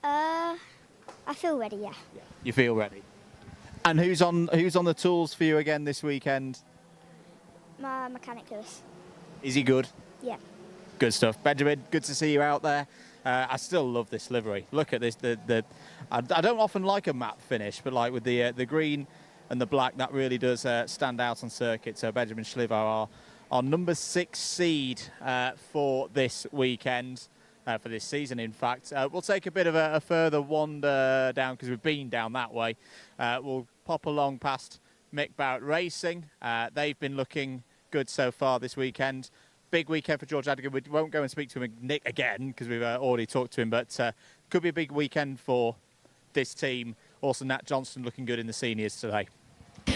I feel ready, yeah. You feel ready. And who's on the tools for you again this weekend? My mechanic Lewis. Is he good? Yeah. Good stuff. Benjamin, good to see you out there. I still love this livery. Look at this. I don't often like a matte finish, but like with the green and the black, that really does stand out on circuit. So Benjamin Schlivar, our number 6 seed for this weekend, for this season, in fact. We'll take a bit of a further wander down, because we've been down that way. We'll pop along past Mick Barrett Racing. They've been looking good so far this weekend. Big weekend for George Adigan. We won't go and speak to him, Nick, again, because we've already talked to him, but could be a big weekend for this team. Also, Nat Johnston looking good in the seniors today.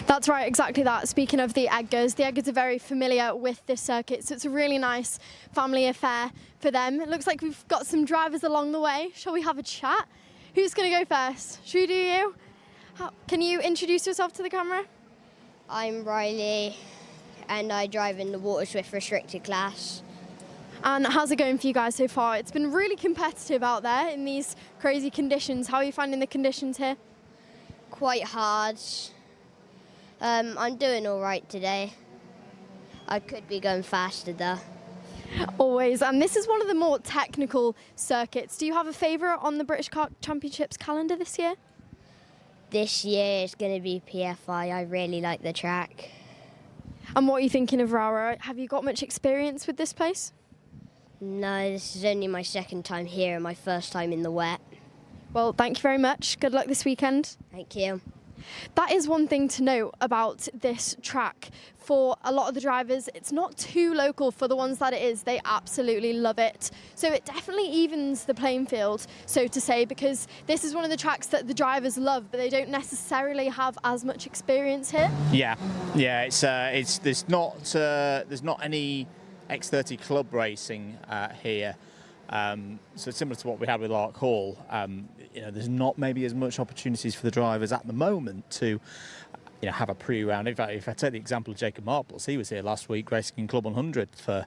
That's right, exactly that. Speaking of the Edgars are very familiar with this circuit, so it's a really nice family affair for them. It looks like we've got some drivers along the way. Shall we have a chat? Who's going to go first? Should we do you? Can you introduce yourself to the camera? I'm Riley, and I drive in the Water Swift restricted class. And how's it going for you guys so far? It's been really competitive out there in these crazy conditions. How are you finding the conditions here? Quite hard. I'm doing all right today. I could be going faster though. Always, and this is one of the more technical circuits. Do you have a favourite on the British Kart Championships calendar this year? This year it's going to be PFI. I really like the track. And what are you thinking of Rowrah? Have you got much experience with this place? No, this is only my second time here and my first time in the wet. Well, thank you very much. Good luck this weekend. Thank you. That is one thing to note about this track. For a lot of the drivers, it's not too local. For the ones that it is, they absolutely love it. So it definitely evens the playing field, so to say, because this is one of the tracks that the drivers love, but they don't necessarily have as much experience here. Yeah, there's not any X30 club racing here. So similar to what we had with Lark Hall, there's not maybe as much opportunities for the drivers at the moment to have a pre-round. In fact, if I take the example of Jacob Marples, he was here last week racing in Club 100 for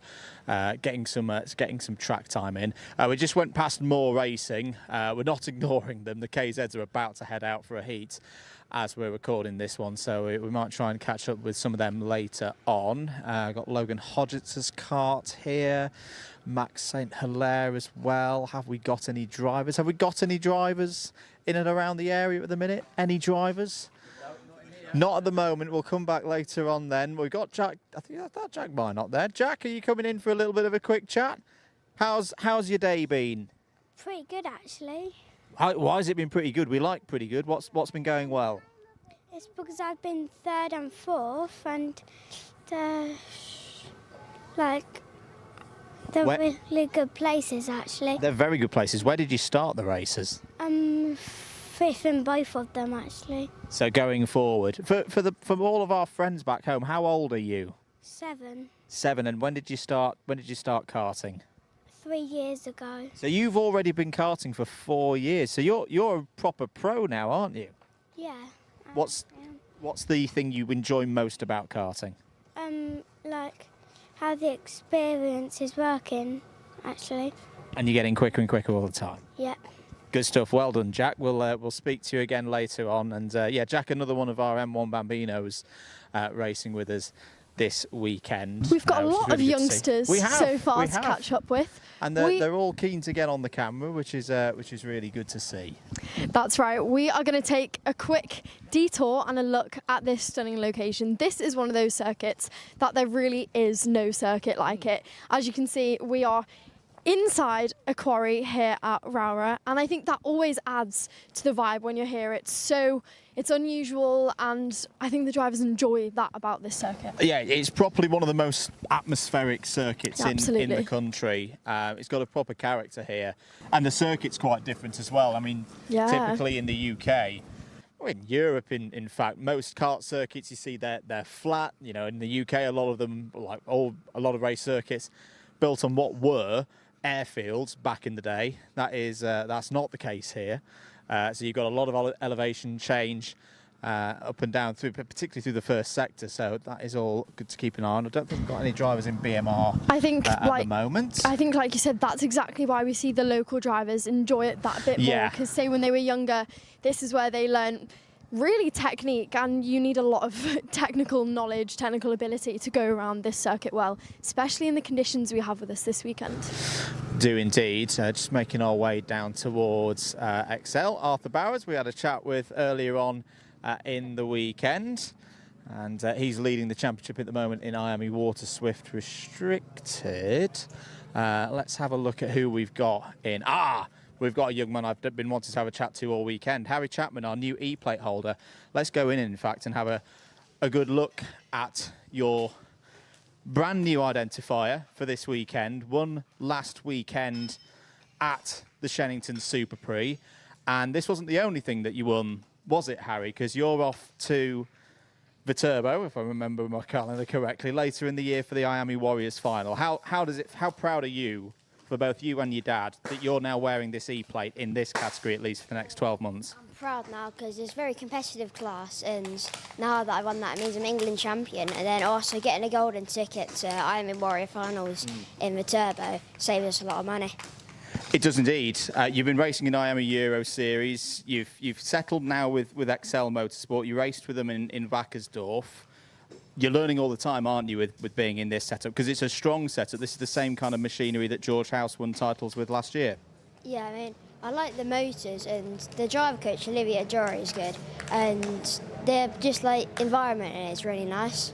getting some track time in. We just went past more racing. We're not ignoring them. The KZs are about to head out for a heat as we're recording this one, so we might try and catch up with some of them later on. Got Logan Hodget's Kart here, Max St. Hilaire as well. Have we got any drivers? Have we got any drivers in and around the area at the minute? Any drivers? Not at the moment. We'll come back later on then. We've got Jack. I thought Jack might not there. Jack, are you coming in for a little bit of a quick chat? How's your day been? Pretty good, actually. Why has it been pretty good? We like pretty good. What's been going well? It's because I've been 3rd and 4th, and they're really good places, actually. They're very good places. Where did you start the races? 5th in both of them, actually. So going forward, for all of our friends back home, how old are you? 7. 7. And when did you start karting? 3 years ago. So you've already been karting for 4 years. So you're a proper pro now, aren't you? Yeah. What's the thing you enjoy most about karting? Like how the experience is working, actually. And you're getting quicker and quicker all the time. Yep. Good stuff. Well done, Jack. We'll speak to you again later on. And Jack, another one of our M1 Bambinos racing with us this weekend. We've got a lot of youngsters so far to catch up with. And they're all keen to get on the camera, which is really good to see. That's right. We are going to take a quick detour and a look at this stunning location. This is one of those circuits that there really is no circuit like it. As you can see, we are inside a quarry here at Rowrah, and I think that always adds to the vibe when you're here. It's unusual, and I think the drivers enjoy that about this circuit. Yeah, it's probably one of the most atmospheric circuits in the country. It's got a proper character here, and the circuit's quite different as well. I mean, typically in the UK, or in Europe, in fact, most kart circuits you see they're flat. In the UK, a lot of them, a lot of race circuits, built on what were airfields back in the day. That's not the case here. So you've got a lot of elevation change up and down, particularly through the first sector. So that is all good to keep an eye on. I don't think we've got any drivers in BMR at the moment. I think, like you said, that's exactly why we see the local drivers enjoy it that bit more. Because say when they were younger, this is where they learn really technique, and you need a lot of technical knowledge, technical ability to go around this circuit well, especially in the conditions we have with us this weekend. Do indeed. Just making our way down towards Excel. Arthur Bowers, we had a chat with earlier on in the weekend, and he's leading the championship at the moment in IAME Water Swift Restricted. Let's have a look at who we've got in. We've got a young man I've been wanting to have a chat to all weekend. Harry Chapman, our new E-plate holder. Let's go in fact, and have a good look at your brand new identifier for this weekend. Won last weekend at the Shennington Super Prix. And this wasn't the only thing that you won, was it, Harry? Because you're off to Viterbo, if I remember my calendar correctly, later in the year for the IAME Warriors final. How proud are you, for both you and your dad, that you're now wearing this E-plate in this category at least for the next 12 months? I'm proud now because it's a very competitive class, and now that I won that, it means I'm England champion, and then also getting a golden ticket to IAME Warrior finals in the Turbo saves us a lot of money. It does indeed. You've been racing in IAME Euro Series. You've settled now with Excel Motorsport. You raced with them in Wackersdorf. You're learning all the time, aren't you, with being in this setup? Because it's a strong setup. This is the same kind of machinery that George House won titles with last year. Yeah, I mean, I like the motors, and the driver coach, Olivia Jory, is good. And they're just environment in it's really nice.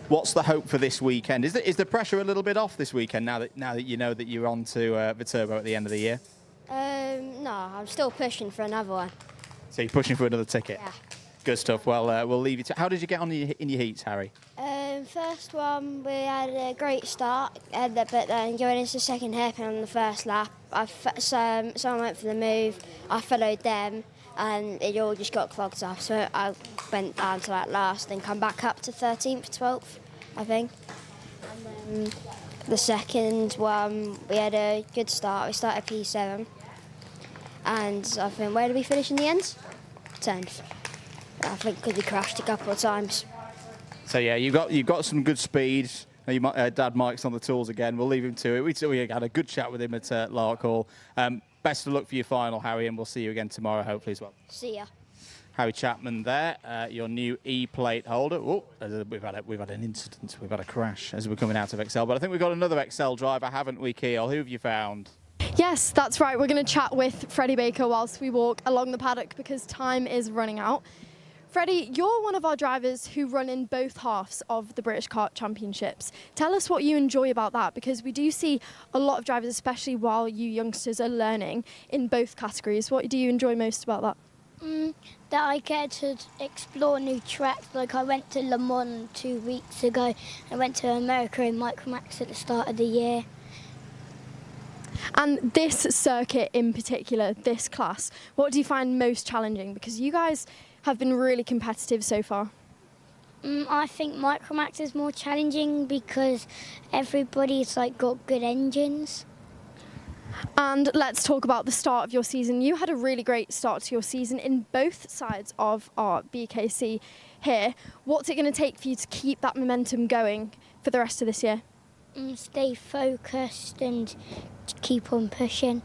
What's the hope for this weekend? Is the pressure a little bit off this weekend now that you know that you're on to Viterbo at the end of the year? No, I'm still pushing for another one. So you're pushing for another ticket? Yeah. Good stuff. Well, we'll leave you to. How did you get on in your heats, Harry? First one, we had a great start, but then going into the second hairpin on the first lap, someone went for the move, I followed them, and it all just got clogged up. So I went down to like last, then come back up to 13th, 12th, I think. And then the second one, we had a good start. We started P7, and I think, where did we finish in the end? 10th. I think because we crashed a couple of times. So yeah, you've got some good speed. Dad Mike's on the tools again. We'll leave him to it. We had a good chat with him at Lark Hall. Best of luck for your final, Harry, and we'll see you again tomorrow, hopefully as well. See ya. Harry Chapman there, your new E-plate holder. Oh, we've had an incident. We've had a crash as we're coming out of Excel. But I think we've got another Excel driver, haven't we, Keel? Who have you found? Yes, that's right. We're going to chat with Freddie Baker whilst we walk along the paddock because time is running out. Freddie, you're one of our drivers who run in both halves of the British Kart Championships. Tell us what you enjoy about that, because we do see a lot of drivers, especially while you youngsters are learning, in both categories. What do you enjoy most about that? That I get to explore new tracks. Like I went to Le Mans 2 weeks ago. I went to America in Micromax at the start of the year. And this circuit in particular, this class, what do you find most challenging? Because you guys have been really competitive so far. I think Micromax is more challenging because everybody's got good engines. And let's talk about the start of your season. You had a really great start to your season in both sides of our BKC here. What's it going to take for you to keep that momentum going for the rest of this year? Stay focused and keep on pushing.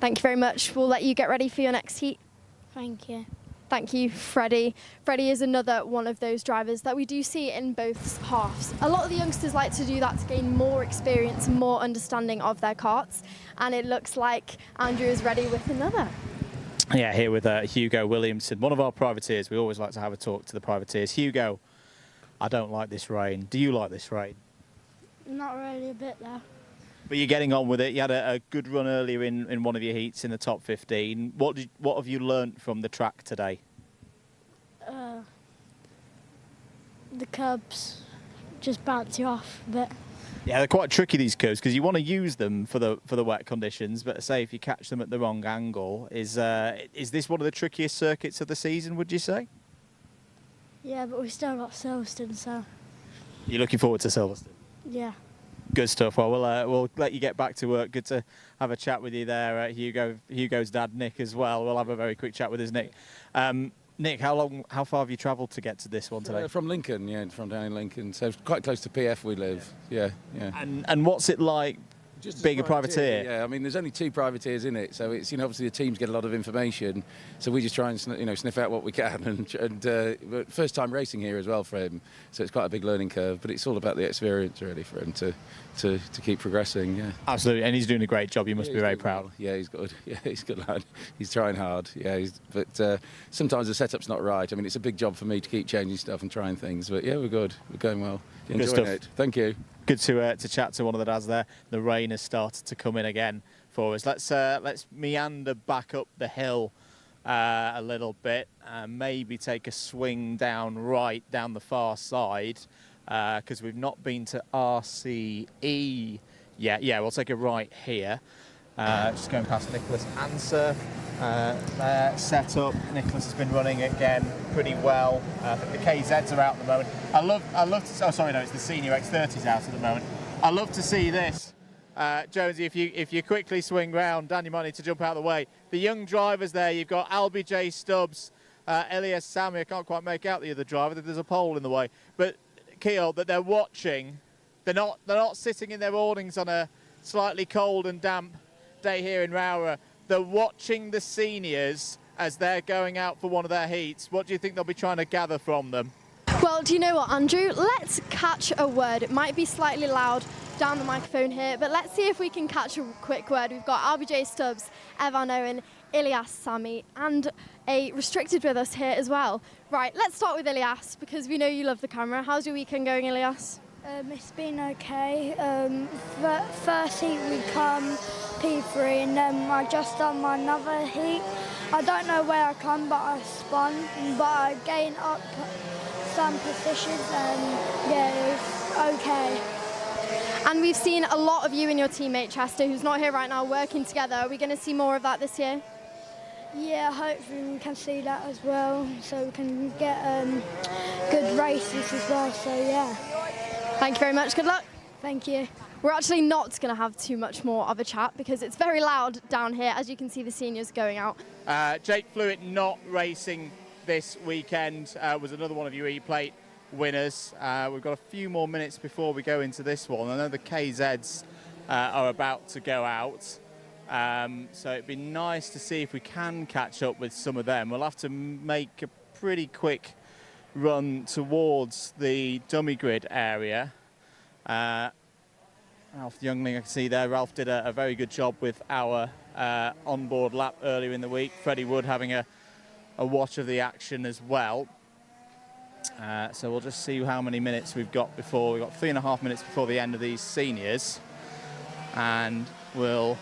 Thank you very much. We'll let you get ready for your next heat. Thank you. Thank you, Freddie. Freddie is another one of those drivers that we do see in both halves. A lot of the youngsters like to do that to gain more experience, more understanding of their karts, and it looks like Andrew is ready with another. Yeah, here with Hugo Williamson, one of our privateers. We always like to have a talk to the privateers. Hugo, I don't like this rain. Do you like this rain? Not really, a bit though. But you're getting on with it. You had a good run earlier in one of your heats in the top 15. What have you learnt from the track today? The curbs just bounce you off a bit. Yeah, they're quite tricky, these curves, because you want to use them for the wet conditions. But say if you catch them at the wrong angle, is this one of the trickiest circuits of the season? Would you say? Yeah, but we've still got Silverstone, so. You're looking forward to Silverstone? Yeah. Good stuff. Well, we'll let you get back to work. Good to have a chat with you there, Hugo's dad, Nick, as well. We'll have a very quick chat with his Nick. Nick, how far have you travelled to get to this one today? From Lincoln, yeah, from down in Lincoln. So quite close to PF we live. Yeah. And what's it like? Just being a privateer? Yeah, I mean, there's only 2 privateers in it, so it's obviously the teams get a lot of information, so we just try and sniff out what we can. And first time racing here as well for him, so it's quite a big learning curve. But it's all about the experience really for him to keep progressing. Yeah, absolutely, and he's doing a great job. You must be very proud. Well. Yeah, he's good. Yeah, he's a good lad. He's trying hard. Yeah, but sometimes the setup's not right. I mean, it's a big job for me to keep changing stuff and trying things. But yeah, we're good. We're going well. Enjoying it. Thank you. Good to chat to one of the dads there. The rain has started to come in again for us. Let's meander back up the hill a little bit, maybe take a swing down the far side, because we've not been to RCE yet. Yeah, we'll take a right here. Just going past Nicholas Answer. There, set up. Nicholas has been running again pretty well. I think the KZs are out at the moment. I love to. Oh, sorry, no, it's the senior X30s out at the moment. I love to see this. Jonesy, if you quickly swing round, Dan, you might need to jump out of the way. The young drivers there. You've got Albie J Stubbs, Elias Sami. I can't quite make out the other driver. There's a pole in the way. But Keel, that they're watching. They're not sitting in their awnings on a slightly cold and damp day here in Rowrah. They're watching the seniors as they're going out for one of their heats. What do you think they'll be trying to gather from them? Well, do you know what, Andrew? Let's catch a word. It might be slightly loud down the microphone here, but let's see if we can catch a quick word. We've got RBJ Stubbs, Evan Owen, Ilias Sami, and a restricted with us here as well. Right, let's start with Ilias, because we know you love the camera. How's your weekend going, Ilias? It's been okay. First heat we come P3, and then I just done my another heat, I don't know where I come, but I spun, but I gained up some positions, and yeah, it was okay. And we've seen a lot of you and your teammate Chester, who's not here right now, working together. Are we going to see more of that this year? Yeah, hopefully we can see that as well, so we can get good races as well, so yeah. Thank you very much, good luck. Thank you. We're actually not going to have too much more of a chat because it's very loud down here. As you can see, the seniors going out. Jake Flewitt not racing this weekend was another one of your E-Plate winners. We've got a few more minutes before we go into this one. I know the KZs are about to go out, so it'd be nice to see if we can catch up with some of them. We'll have to make a pretty quick run towards the dummy grid area. Ralph Youngling, I can see there. Ralph did a very good job with our onboard lap earlier in the week. Freddie Wood having a watch of the action as well. So we'll just see how many minutes we've got before. We've got 3.5 minutes before the end of these seniors. And we'll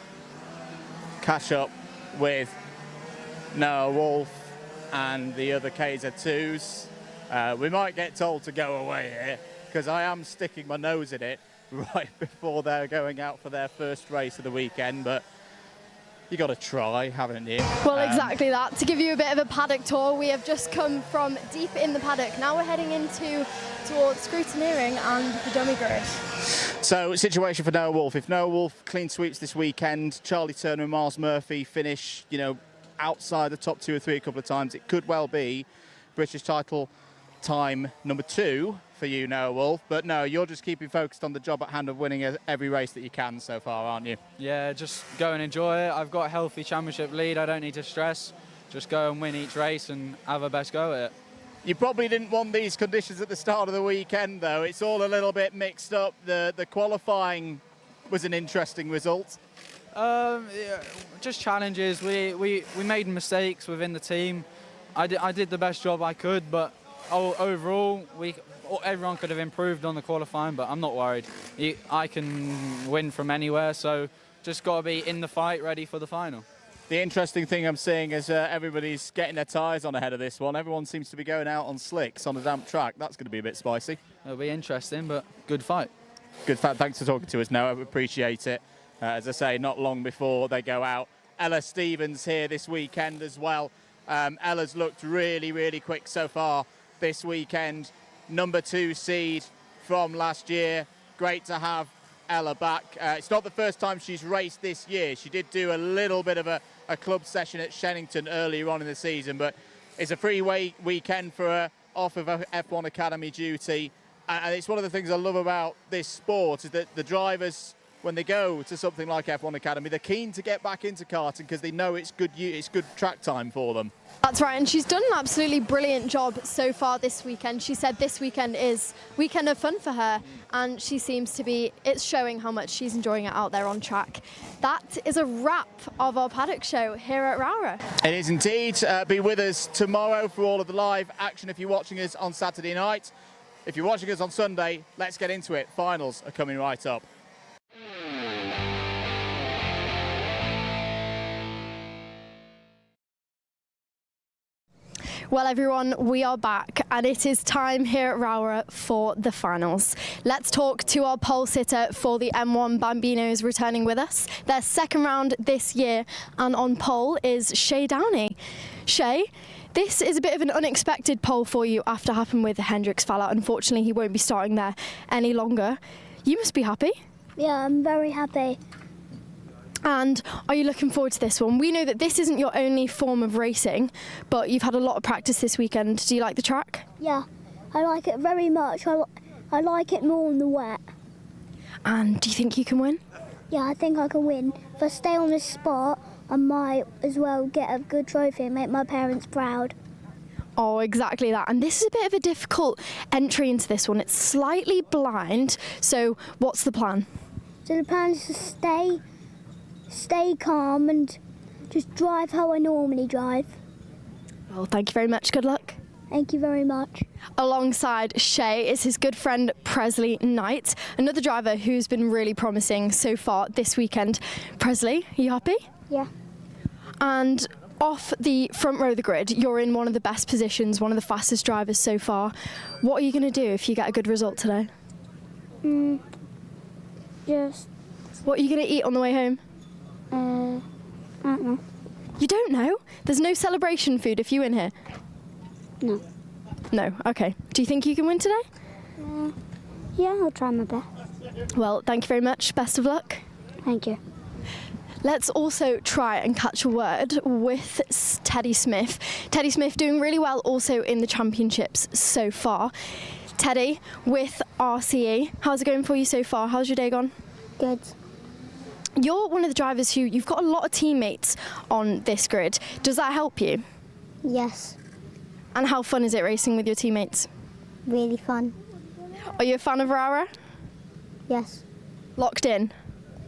catch up with Noah Wolf and the other KZ2s. We might get told to go away here because I am sticking my nose in it right before they're going out for their first race of the weekend, but you got to try, haven't you? Well, exactly that. To give you a bit of a paddock tour, we have just come from deep in the paddock. Now we're heading towards scrutineering and the dummy grid. So, situation for Noah Wolf. If Noah Wolf clean sweeps this weekend, Charlie Turner and Miles Murphy finish, you know, outside the top 2 or 3 a couple of times, it could well be British title time number 2 for you, Noah Wolf. But no, you're just keeping focused on the job at hand of winning every race that you can so far, aren't you? Yeah, just go and enjoy it. I've got a healthy championship lead. I don't need to stress. Just go and win each race and have a best go at it. You probably didn't want these conditions at the start of the weekend, though. It's all a little bit mixed up. The qualifying was an interesting result. Yeah, just challenges. We made mistakes within the team. I did the best job I could, but overall, everyone could have improved on the qualifying, but I'm not worried. I can win from anywhere, so just got to be in the fight, ready for the final. The interesting thing I'm seeing is everybody's getting their tyres on ahead of this one. Everyone seems to be going out on slicks on a damp track. That's going to be a bit spicy. It'll be interesting, but good fight. Good fight. Thanks for talking to us, Noah. I appreciate it. As I say, not long before they go out. Ella Stevens here this weekend as well. Ella's looked really, really quick so far this weekend. Number 2 seed from last year. Great to have Ella back. It's not the first time she's raced this year. She did do a little bit of a club session at Shennington earlier on in the season, but it's a free weekend for her off of F1 Academy duty. And it's one of the things I love about this sport is that the drivers, when they go to something like F1 Academy, they're keen to get back into karting because they know it's good track time for them. That's right, and she's done an absolutely brilliant job so far this weekend. She said this weekend is weekend of fun for her, and she seems to be, it's showing how much she's enjoying it out there on track. That is a wrap of our paddock show here at Rowrah. It is indeed. Be with us tomorrow for all of the live action if you're watching us on Saturday night. If you're watching us on Sunday, let's get into it. Finals are coming right up. Well, everyone, we are back, and it is time here at Rowrah for the finals. Let's talk to our pole sitter for the M1 Bambinos returning with us. Their second round this year, and on pole is Shay Downey. Shay, this is a bit of an unexpected pole for you after happened with Hendrix Falla. Unfortunately, he won't be starting there any longer. You must be happy. Yeah, I'm very happy. And are you looking forward to this one? We know that this isn't your only form of racing, but you've had a lot of practice this weekend. Do you like the track? Yeah, I like it very much. I like it more in the wet. And do you think you can win? Yeah, I think I can win. If I stay on this spot, I might as well get a good trophy and make my parents proud. Oh, exactly that. And this is a bit of a difficult entry into this one. It's slightly blind. So what's the plan? So the plan is to stay calm and just drive how I normally drive. Well, thank you very much. Good luck. Thank you very much. Alongside Shay is his good friend Presley Knight, another driver who's been really promising so far this weekend. Presley, are you happy? Yeah. And Off the front row of the grid, you're in one of the best positions, one of the fastest drivers so far. What are you going to do if you get a good result today? Yes. What are you going to eat on the way home? I don't know. You don't know? There's no celebration food if you win here? No. No, okay. Do you think you can win today? Yeah, I'll try my best. Well, thank you very much. Best of luck. Thank you. Let's also try and catch a word with Teddy Smith. Teddy Smith doing really well also in the championships so far. Teddy, with RCE, how's it going for you so far? How's your day gone? Good. You're one of the drivers who, you've got a lot of teammates on this grid. Does that help you? Yes. And how fun is it racing with your teammates? Really fun. Are you a fan of Rowrah? Yes. Locked in?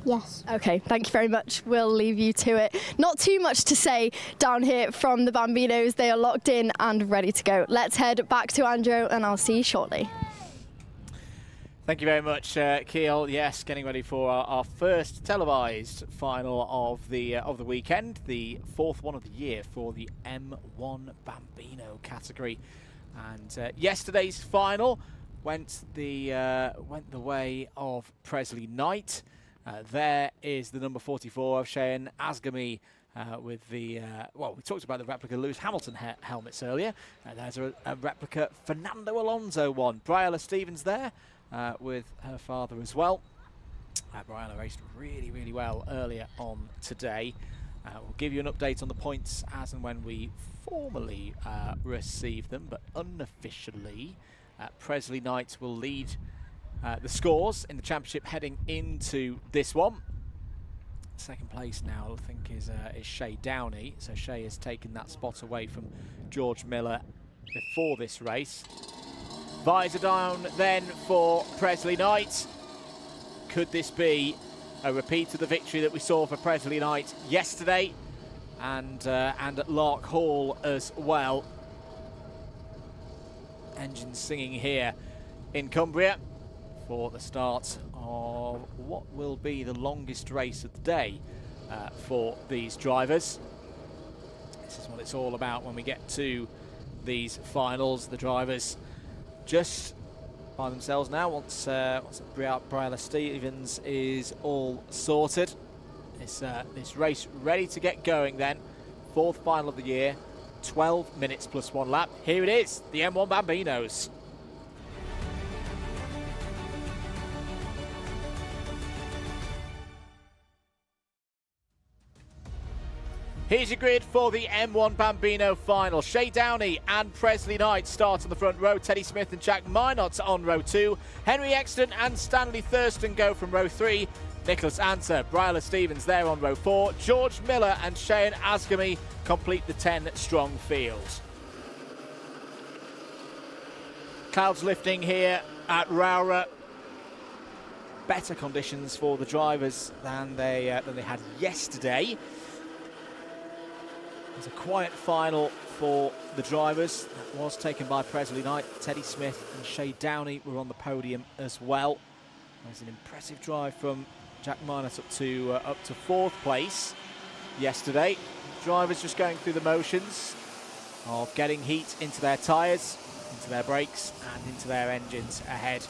Yes. Okay, thank you very much. We'll leave you to it. Not too much to say down here from the Bambinos. They are locked in and ready to go. Let's head back to Andrew and I'll see you shortly. Thank you very much, Keel. Yes, getting ready for our first televised final of the weekend, the fourth one of the year for the M1 Bambino category. And yesterday's final went the way of Presley Knight. There is the number 44 of Cheyenne Asgamy with the, well, we talked about the replica Lewis Hamilton helmets earlier. There's a replica Fernando Alonso one. Bryla Stevens there with her father as well. Bryla raced really, really well earlier on today. We'll give you an update on the points as and when we formally receive them, but unofficially, Presley Knight will lead the scores in the championship heading into this one. Second place now, I think, is Shay Downey. So Shay has taken that spot away from George Miller before this race. Visor down then for Presley Knight. Could this be a repeat of the victory that we saw for Presley Knight yesterday and at Lark Hall as well? Engines singing here in Cumbria for the start of what will be the longest race of the day for these drivers. This is what it's all about when we get to these finals. The drivers just by themselves now once Bryla Stevens is all sorted. This race ready to get going then. Fourth final of the year, 12 minutes plus 1 lap. Here it is, the M1 Bambinos. Here's your grid for the M1 Bambino final. Shay Downey and Presley Knight start on the front row. Teddy Smith and Jack Minot on row 2. Henry Exton and Stanley Thurston go from row 3. Nicholas Anser, Bryla Stevens there on row 4. George Miller and Cheyenne Asgamy complete the 10-strong field. Clouds lifting here at Rowrah. Better conditions for the drivers than they had yesterday. It's a quiet final for the drivers. That was taken by Presley Knight. Teddy Smith and Shay Downey were on the podium as well. There's an impressive drive from Jack Minot up to 4th place yesterday. Drivers just going through the motions of getting heat into their tyres, into their brakes and into their engines ahead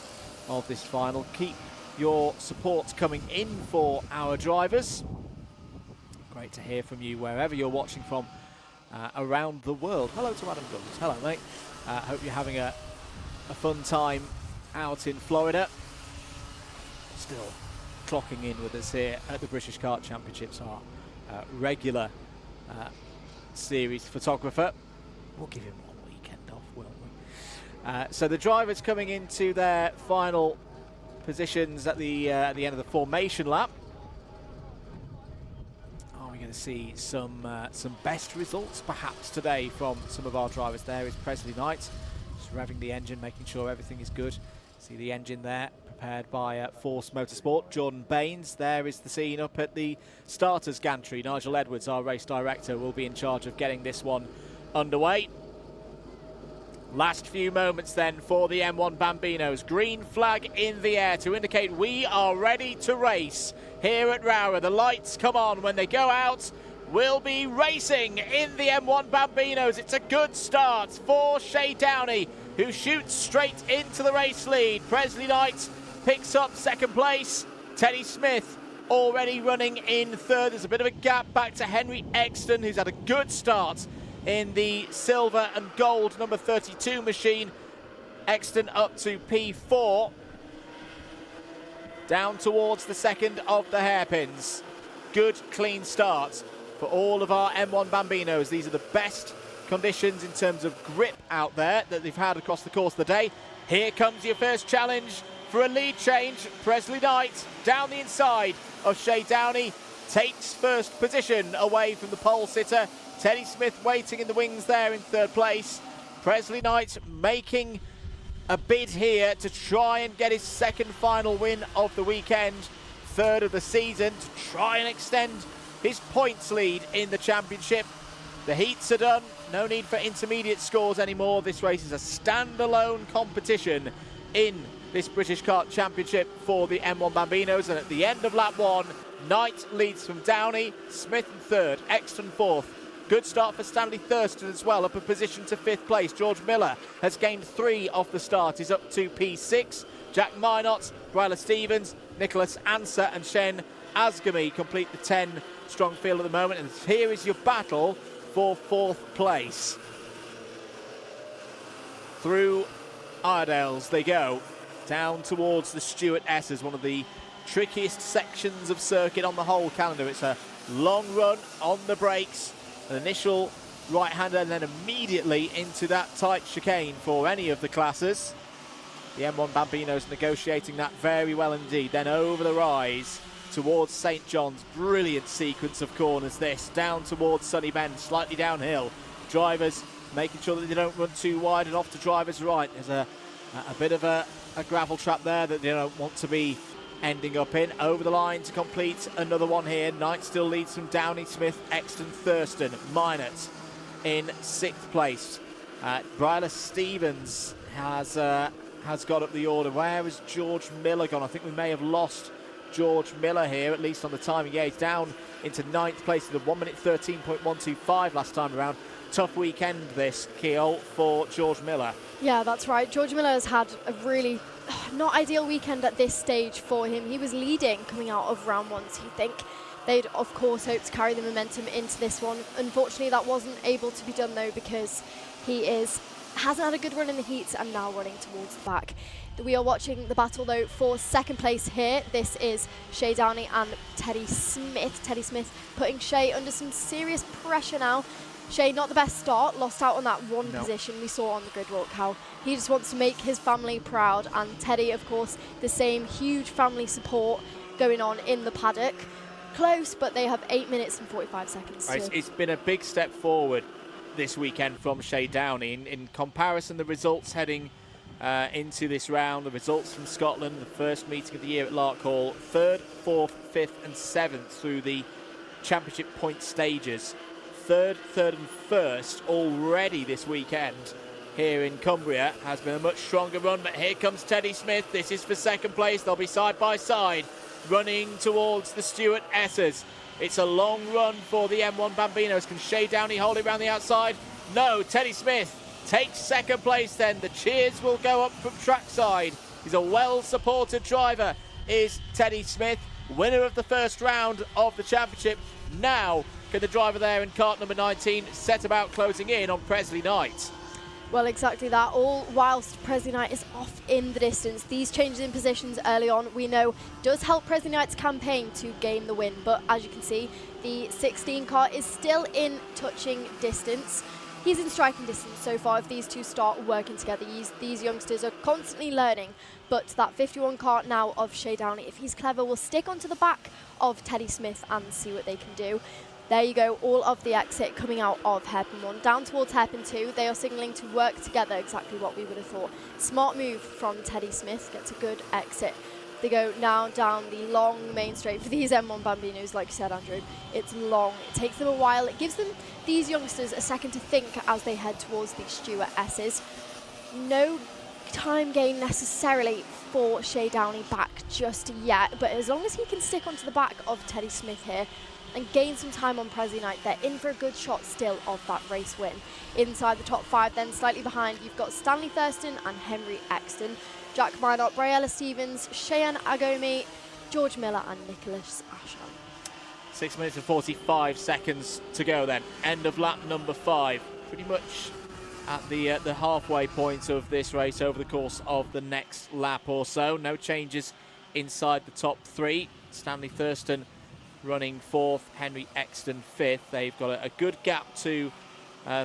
of this final. Keep your support coming in for our drivers. Great to hear from you wherever you're watching from around the world. Hello to Adam Guns. Hello, mate. Hope you're having a fun time out in Florida. Still clocking in with us here at the British Kart Championships, our regular series photographer. We'll give him one weekend off, won't we? So the drivers coming into their final positions at the end of the formation lap. Going to see some best results perhaps today from some of our drivers. There is Presley Knight just revving the engine, making sure everything is good. See the engine there prepared by Force Motorsport. Jordan Baines, there is the scene up at the starters gantry. Nigel Edwards, our race director, will be in charge of getting this one underway. Last few moments then for the M1 Bambinos. Green flag in the air to indicate we are ready to race here at Rowrah. The lights come on when they go out. will be racing in the M1 Bambinos. It's a good start for Shay Downey, who shoots straight into the race lead. Presley Knight picks up second place. Teddy Smith already running in third. There's a bit of a gap back to Henry Exton, who's had a good start in the silver and gold number 32 machine. Exton up to P4. Down towards the second of the hairpins. Good, clean start for all of our M1 Bambinos. These are the best conditions in terms of grip out there that they've had across the course of the day. Here comes your first challenge for a lead change. Presley Knight down the inside of Shay Downey, takes first position away from the pole sitter. Teddy Smith waiting in the wings there in third place. Presley Knight making a bid here to try and get his second final win of the weekend, third of the season, to try and extend his points lead in the championship. The heats are done, no need for intermediate scores anymore. This race is a standalone competition in this British Kart Championship for the M1 Bambinos, and at the end of lap 1, Knight leads from Downey, Smith in third, Exton fourth. Good start for Stanley Thurston as well, up a position to fifth place. George Miller has gained 3 off the start, he's up to P6. Jack Minot, Bryla Stevens, Nicholas Anser and Shen Asgamy complete the 10-strong field at the moment, and here is your battle for fourth place. Through Iredales they go, down towards the Stuart S's, one of the trickiest sections of circuit on the whole calendar. It's a long run on the brakes, an initial right-hander, and then immediately into that tight chicane for any of the classes. The M1 Bambinos negotiating that very well indeed. Then over the rise towards St John's. Brilliant sequence of corners this. Down towards Sunny Bend, slightly downhill. Drivers making sure that they don't run too wide and off to drivers right. There's a bit of a gravel trap there that they don't want to be ending up in. Over the line to complete another one here. Knight still leads from Downey, Smith, Exton, Thurston. Minot in 6th place. Bryla Stevens has got up the order. Where has George Miller gone? I think we may have lost George Miller here, at least on the timing. Yeah, he's down into 9th place with a 1 minute 13.125 last time around. Tough weekend this, Keogh, for George Miller. Yeah, that's right. George Miller has had a really not ideal weekend at this stage for him. He was leading coming out of round 1, so you think they'd of course hope to carry the momentum into this one. Unfortunately, that wasn't able to be done though, because he hasn't had a good run in the heats and now running towards the back. We are watching the battle though for second place here. This is Shay Downey and Teddy Smith. Teddy Smith putting Shay under some serious pressure now. Shay, not the best start, lost out on that one position we saw on the grid walk, how he just wants to make his family proud, and Teddy, of course, the same huge family support going on in the paddock. Close, but they have 8 minutes and 45 seconds. It's been a big step forward this weekend from Shay Downey. In comparison, the results heading into this round, the results from Scotland, the first meeting of the year at Lark Hall, 3rd, 4th, 5th and 7th through the championship point stages. 3rd, 3rd and 1st already this weekend here in Cumbria. Has been a much stronger run, but here comes Teddy Smith. This is for second place. They'll be side by side running towards the Stuart S's. It's a long run for the M1 Bambinos. Can Shay Downey hold it around the outside? No, Teddy Smith takes second place then. The cheers will go up from trackside. He's a well-supported driver, is Teddy Smith, winner of the first round of the championship. Now, can the driver there in kart number 19 set about closing in on Presley Knight? Well, exactly that, all whilst Presley Knight is off in the distance. These changes in positions early on, we know, does help Presley Knight's campaign to gain the win. But as you can see, the 16 car is still in touching distance. He's in striking distance so far if these two start working together. These youngsters are constantly learning. But that 51 car now of Shay Downey, if he's clever, will stick onto the back of Teddy Smith and see what they can do. There you go, all of the exit coming out of hairpin 1. Down towards hairpin 2, they are signalling to work together, exactly what we would have thought. Smart move from Teddy Smith, gets a good exit. They go now down the long main straight. For these M1 Bambinos, like you said, Andrew, it's long. It takes them a while. It gives them, these youngsters, a second to think as they head towards the Stuart S's. No time gain necessarily for Shay Downey back just yet, but as long as he can stick onto the back of Teddy Smith here, and gain some time on Prezi night, they're in for a good shot still of that race win. Inside the top 5 then, slightly behind, you've got Stanley Thurston and Henry Exton, Jack Minot, Briella Stevens, Cheyenne Agomi, George Miller and Nicholas Asham. 6 minutes and 45 seconds to go then. End of lap number 5. Pretty much at the halfway point of this race over the course of the next lap or so. No changes inside the top 3. Stanley Thurston running 4th, Henry Exton 5th. They've got a good gap to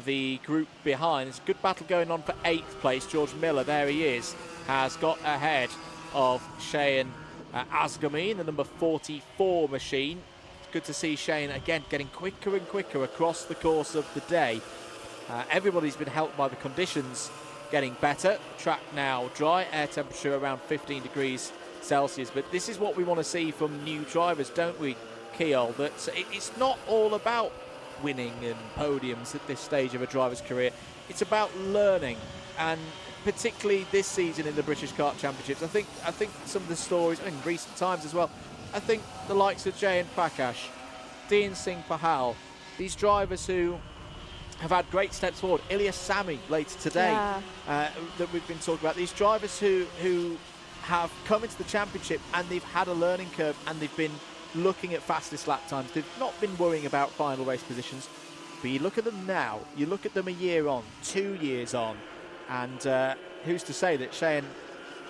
the group behind. There's a good battle going on for 8th place. George Miller, there he is, has got ahead of Cheyenne Asgamy in the number 44 machine. It's good to see Cheyenne again getting quicker and quicker across the course of the day. Everybody's been helped by the conditions getting better. Track now dry, air temperature around 15 degrees Celsius. But this is what we want to see from new drivers, don't we, Keol? That it's not all about winning and podiums at this stage of a driver's career. It's about learning, and particularly this season in the British Kart Championships. I think some of the stories in recent times as well. I think the likes of Jayan Prakash, Dean Singh Pahal, these drivers who have had great steps forward. Ilyas Sami later today, that we've been talking about. These drivers who have come into the championship and they've had a learning curve and they've been looking at fastest lap times. They've not been worrying about final race positions. But you look at them now, you look at them a year on, 2 years on, and who's to say that Cheyenne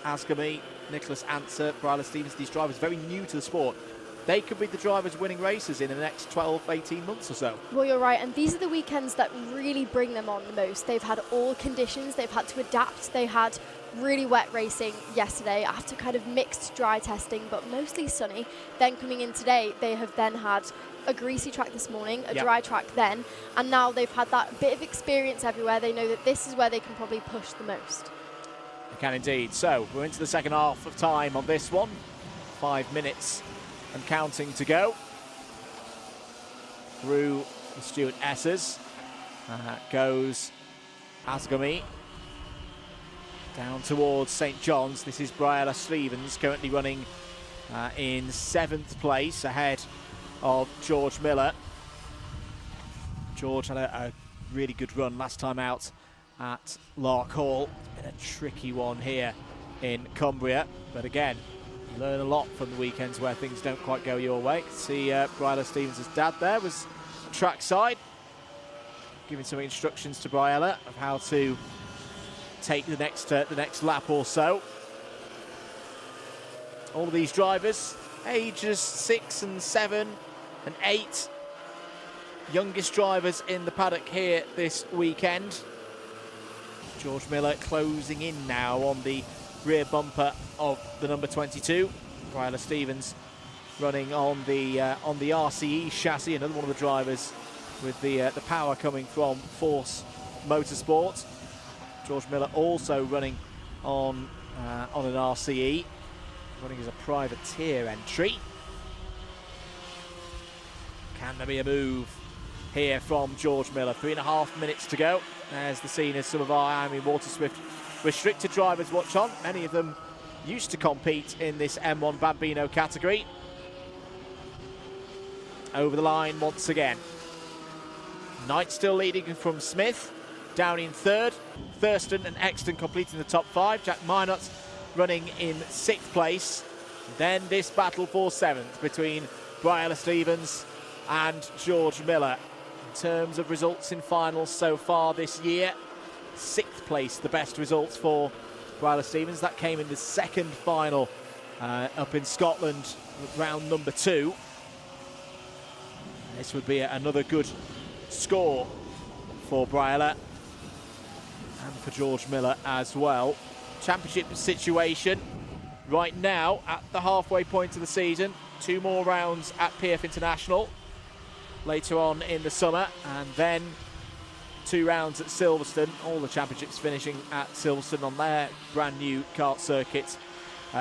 Asgamy, Nicholas Answer, Briella Stevens, these drivers very new to the sport, they could be the drivers winning races in the next 12, 18 months or so. Well, you're right, and these are the weekends that really bring them on the most. They've had all conditions, they've had to adapt. They had really wet racing yesterday after kind of mixed dry testing, but mostly sunny. Then coming in today, they have then had a greasy track this morning, a dry track then, and now they've had that bit of experience everywhere. They know that this is where they can probably push the most. They can indeed. So we're into the second half of time on this one. 5 minutes and counting to go through the Stuart S's. Goes Asgamy down towards St John's. This is Briella Stevens, currently running in 7th place ahead of George Miller. George had a really good run last time out at Lark Hall. It's been a tricky one here in Cumbria, but again, you learn a lot from the weekends where things don't quite go your way. See Briella Stevens' dad there was trackside, giving some instructions to Briella of how to take the next lap or so. All of these drivers, ages 6 and 7 and 8, youngest drivers in the paddock here this weekend. George Miller closing in now on the rear bumper of the number 22. Briella Stevens running on the RCE chassis, another one of the drivers with the power coming from Force Motorsport. George Miller also running on an RCE, running as a privateer entry. Can there be a move here from George Miller? 3.5 minutes to go. There's the scene as some of our IAME Water Swift restricted drivers watch on. Many of them used to compete in this M1 Bambino category. Over the line once again. Knight still leading from Smith. Down in 3rd. Thurston and Exton completing the top 5. Jack Minot running in 6th place. Then this battle for 7th between Briella Stevens and George Miller. In terms of results in finals so far this year, 6th place, the best results for Briella Stevens. That came in the 2nd final up in Scotland, round number 2. This would be another good score for Briella and for George Miller as well. Championship situation right now at the halfway point of the season. 2 more rounds at PF International later on in the summer, and then 2 rounds at Silverstone. All the championships finishing at Silverstone on their brand new kart circuit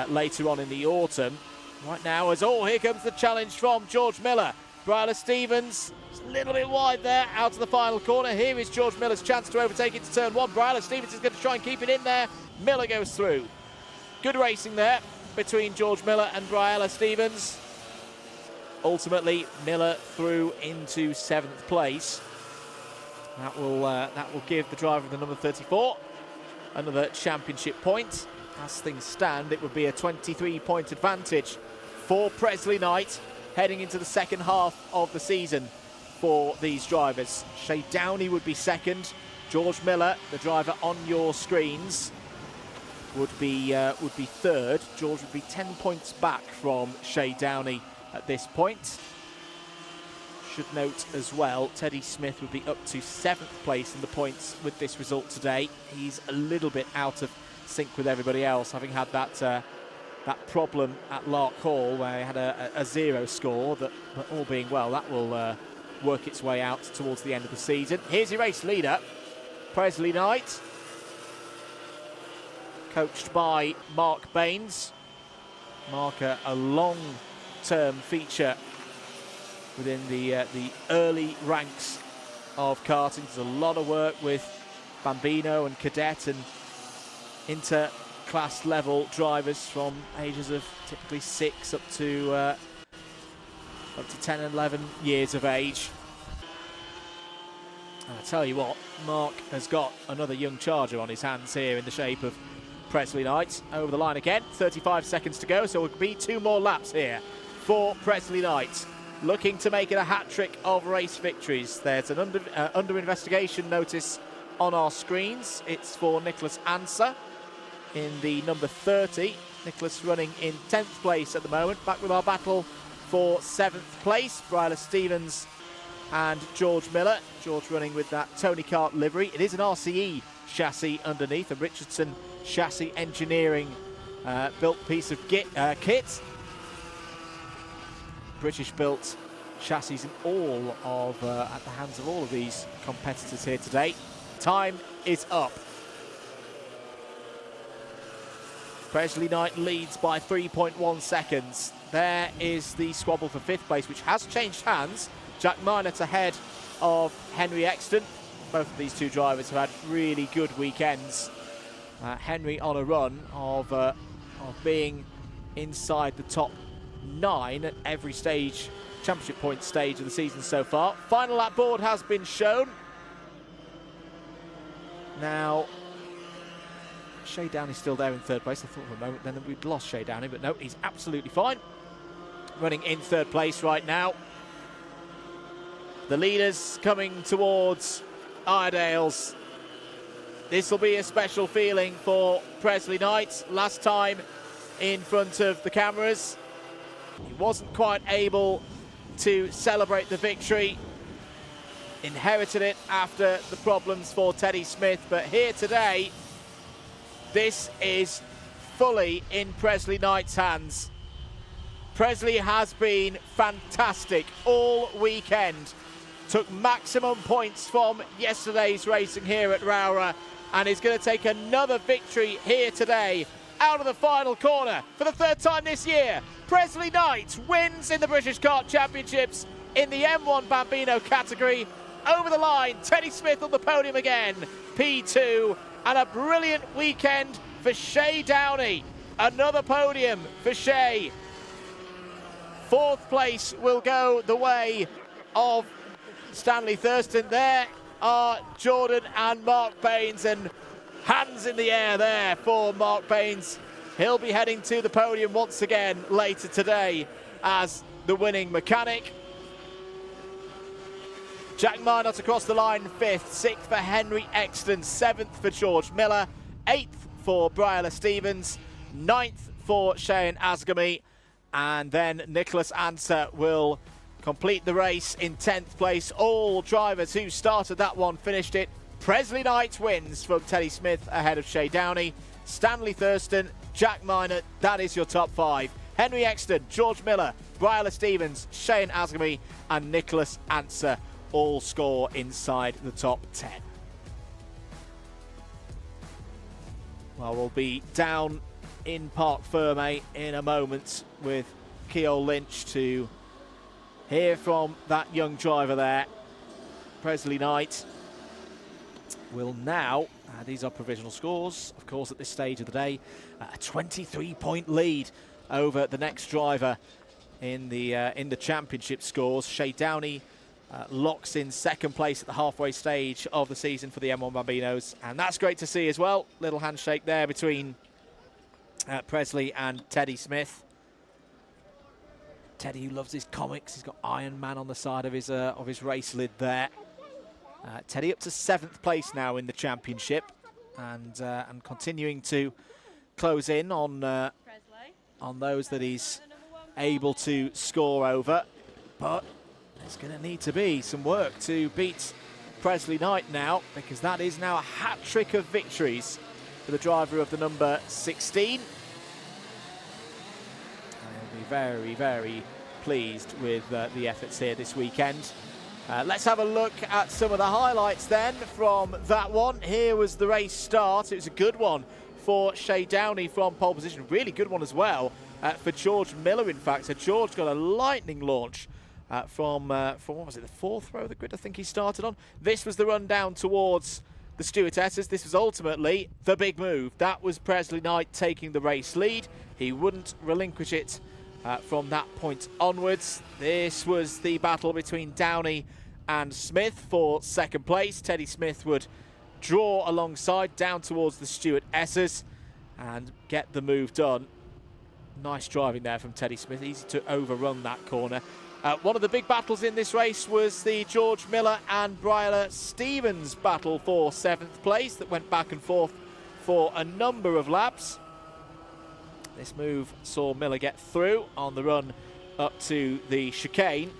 later on in the autumn. Right now, here comes the challenge from George Miller. Briella Stevens, a little bit wide there, out of the final corner. Here is George Miller's chance to overtake into turn 1. Briella Stevens is going to try and keep it in there. Miller goes through. Good racing there between George Miller and Briella Stevens. ultimately, Miller through into 7th place. That will give the driver of the number 34 another championship point. As things stand, it would be a 23-point advantage for Presley Knight heading into the second half of the season for these drivers. Shay Downey would be second. George Miller, the driver on your screens, would be third. George would be 10 points back from Shay Downey at this point. Should note as well, Teddy Smith would be up to 7th place in the points with this result today. He's a little bit out of sync with everybody else, having had that problem at Lark Hall where he had a 0 score. But all being well, that will work its way out towards the end of the season. Here's your race leader, Presley Knight, coached by Mark Baines. Mark, a long-term feature within the early ranks of karting. There's a lot of work with Bambino and Cadet and inter-class level drivers from ages of typically 6 up to 10 and 11 years of age. And I tell you what, Mark has got another young charger on his hands here in the shape of Presley Knight. Over the line again, 35 seconds to go, so it will be 2 more laps here for Presley Knight, looking to make it a hat-trick of race victories. There's an under investigation notice on our screens. It's for Nicholas Anser in the number 30. Nicholas running in 10th place at the moment. Back with our battle for 7th place. Bryla Stevens and George Miller. George running with that Tony Kart livery. It is an RCE chassis underneath, a Richardson chassis engineering built piece of kit. British-built chassis in all of at the hands of all of these competitors here today. Time is up. Presley Knight leads by 3.1 seconds. There is the squabble for 5th place, which has changed hands. Jack Minot ahead of Henry Exton. Both of these two drivers have had really good weekends. Henry on a run of being inside the top 9 at every stage, championship point stage of the season so far. Final lap board has been shown. Now, Shay Downey's still there in 3rd place. I thought for a moment then that we'd lost Shay Downey, but no, he's absolutely fine. Running in 3rd place right now. The leaders coming towards Iredale's. This will be a special feeling for Presley Knight. Last time in front of the cameras, he wasn't quite able to celebrate the victory. Inherited it after the problems for Teddy Smith, but here today, this is fully in Presley Knight's hands. Presley has been fantastic all weekend. Took maximum points from yesterday's racing here at Rowrah and is going to take another victory here today. Out of the final corner for the 3rd time this year, Presley Knight wins in the British Kart Championships in the M1 Bambino category. Over the line, Teddy Smith on the podium again, P2, and a brilliant weekend for Shay Downey. Another podium for Shay. 4th place will go the way of Stanley Thurston. There are Jordan and Mark Baines, and hands in the air there for Mark Baines. He'll be heading to the podium once again later today as the winning mechanic. Jack Minot across the line 5th, 6th for Henry Exton, 7th for George Miller, 8th for Bryla Stevens, 9th for Cheyenne Asgamy, and then Nicholas Anser will complete the race in 10th place. All drivers who started that one finished it. Presley Knight wins from Teddy Smith ahead of Shay Downey. Stanley Thurston, Jack Minot, that is your top 5. Henry Exton, George Miller, Bryla Stevens, Cheyenne Asgamy, and Nicholas Anser all score inside the top 10. Well, we'll be down in Parc Ferme in a moment with Keogh Lynch to hear from that young driver there. Presley Knight will now, these are provisional scores, of course, at this stage of the day, a 23-point lead over the next driver in the championship scores. Shay Downey locks in second place at the halfway stage of the season for the M1 Bambinos, and that's great to see as well. Little handshake there between Presley and Teddy Smith. Teddy, who loves his comics, he's got Iron Man on the side of his race lid there. Teddy up to 7th place now in the championship, and continuing to close in on those that he's able to score over. But there's going to need to be some work to beat Presley Knight now, because that is now a hat-trick of victories for the driver of the number 16. I'll be very, very pleased with the efforts here this weekend. Let's have a look at some of the highlights then from that one. Here was the race start. It was a good one for Shay Downey from pole position. Really good one as well for George Miller, in fact. So George got a lightning launch from what was it, the 4th row of the grid I think he started on. This was the run down towards the stewardesses. This was ultimately the big move. That was Presley Knight taking the race lead. He wouldn't relinquish it from that point onwards. This was the battle between Downey and Smith for second place. Teddy Smith would draw alongside down towards the stewardesses and get the move done. Nice driving there from Teddy Smith, easy to overrun that corner. One of the big battles in this race was the George Miller and Bryla Stevens battle for 7th place that went back and forth for a number of laps. This move saw Miller get through on the run up to the chicane.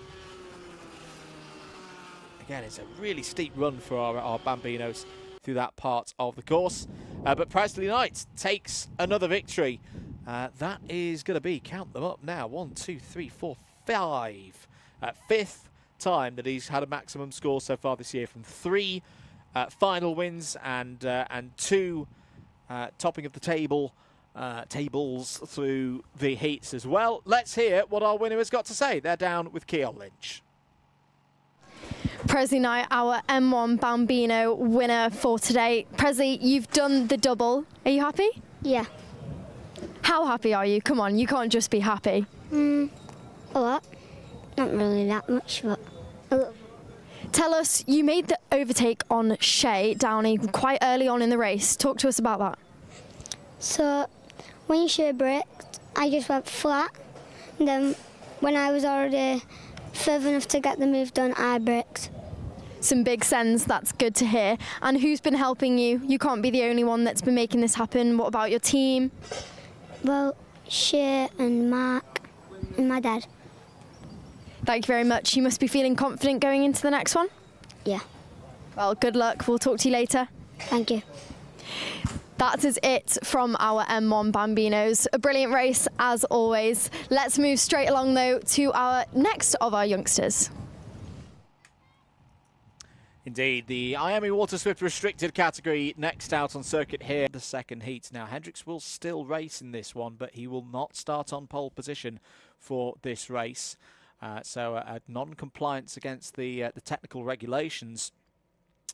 Again, it's a really steep run for our Bambinos through that part of the course. But Presley Knight takes another victory. That is going to be, count them up now, 1, 2, 3, 4, 5. 5th time that he's had a maximum score so far this year, from 3 final wins and 2 topping of the table tables through the heats as well. Let's hear what our winner has got to say. They're down with Keon Lynch. Presley Knight, our M1 Bambino winner for today. Presley, you've done the double. Are you happy? Yeah. How happy are you? Come on, you can't just be happy. A lot. Not really that much, but a little. Tell us, you made the overtake on Shay Downey quite early on in the race. Talk to us about that. So, when you should have braked, I just went flat. And then, when I was already further enough to get the move done, I braked. Some big sends, that's good to hear. And who's been helping you? You can't be the only one that's been making this happen. What about your team? Well, Shay and Mark and my dad. Thank you very much. You must be feeling confident going into the next one? Yeah. Well, good luck. We'll talk to you later. Thank you. That is it from our M1 Bambinos. A brilliant race, as always. Let's move straight along, though, to our next of our youngsters. Indeed, the IAME Water Swift restricted category next out on circuit here. The second heat. Now, Hendricks will still race in this one, but he will not start on pole position for this race. So a non-compliance against the technical regulations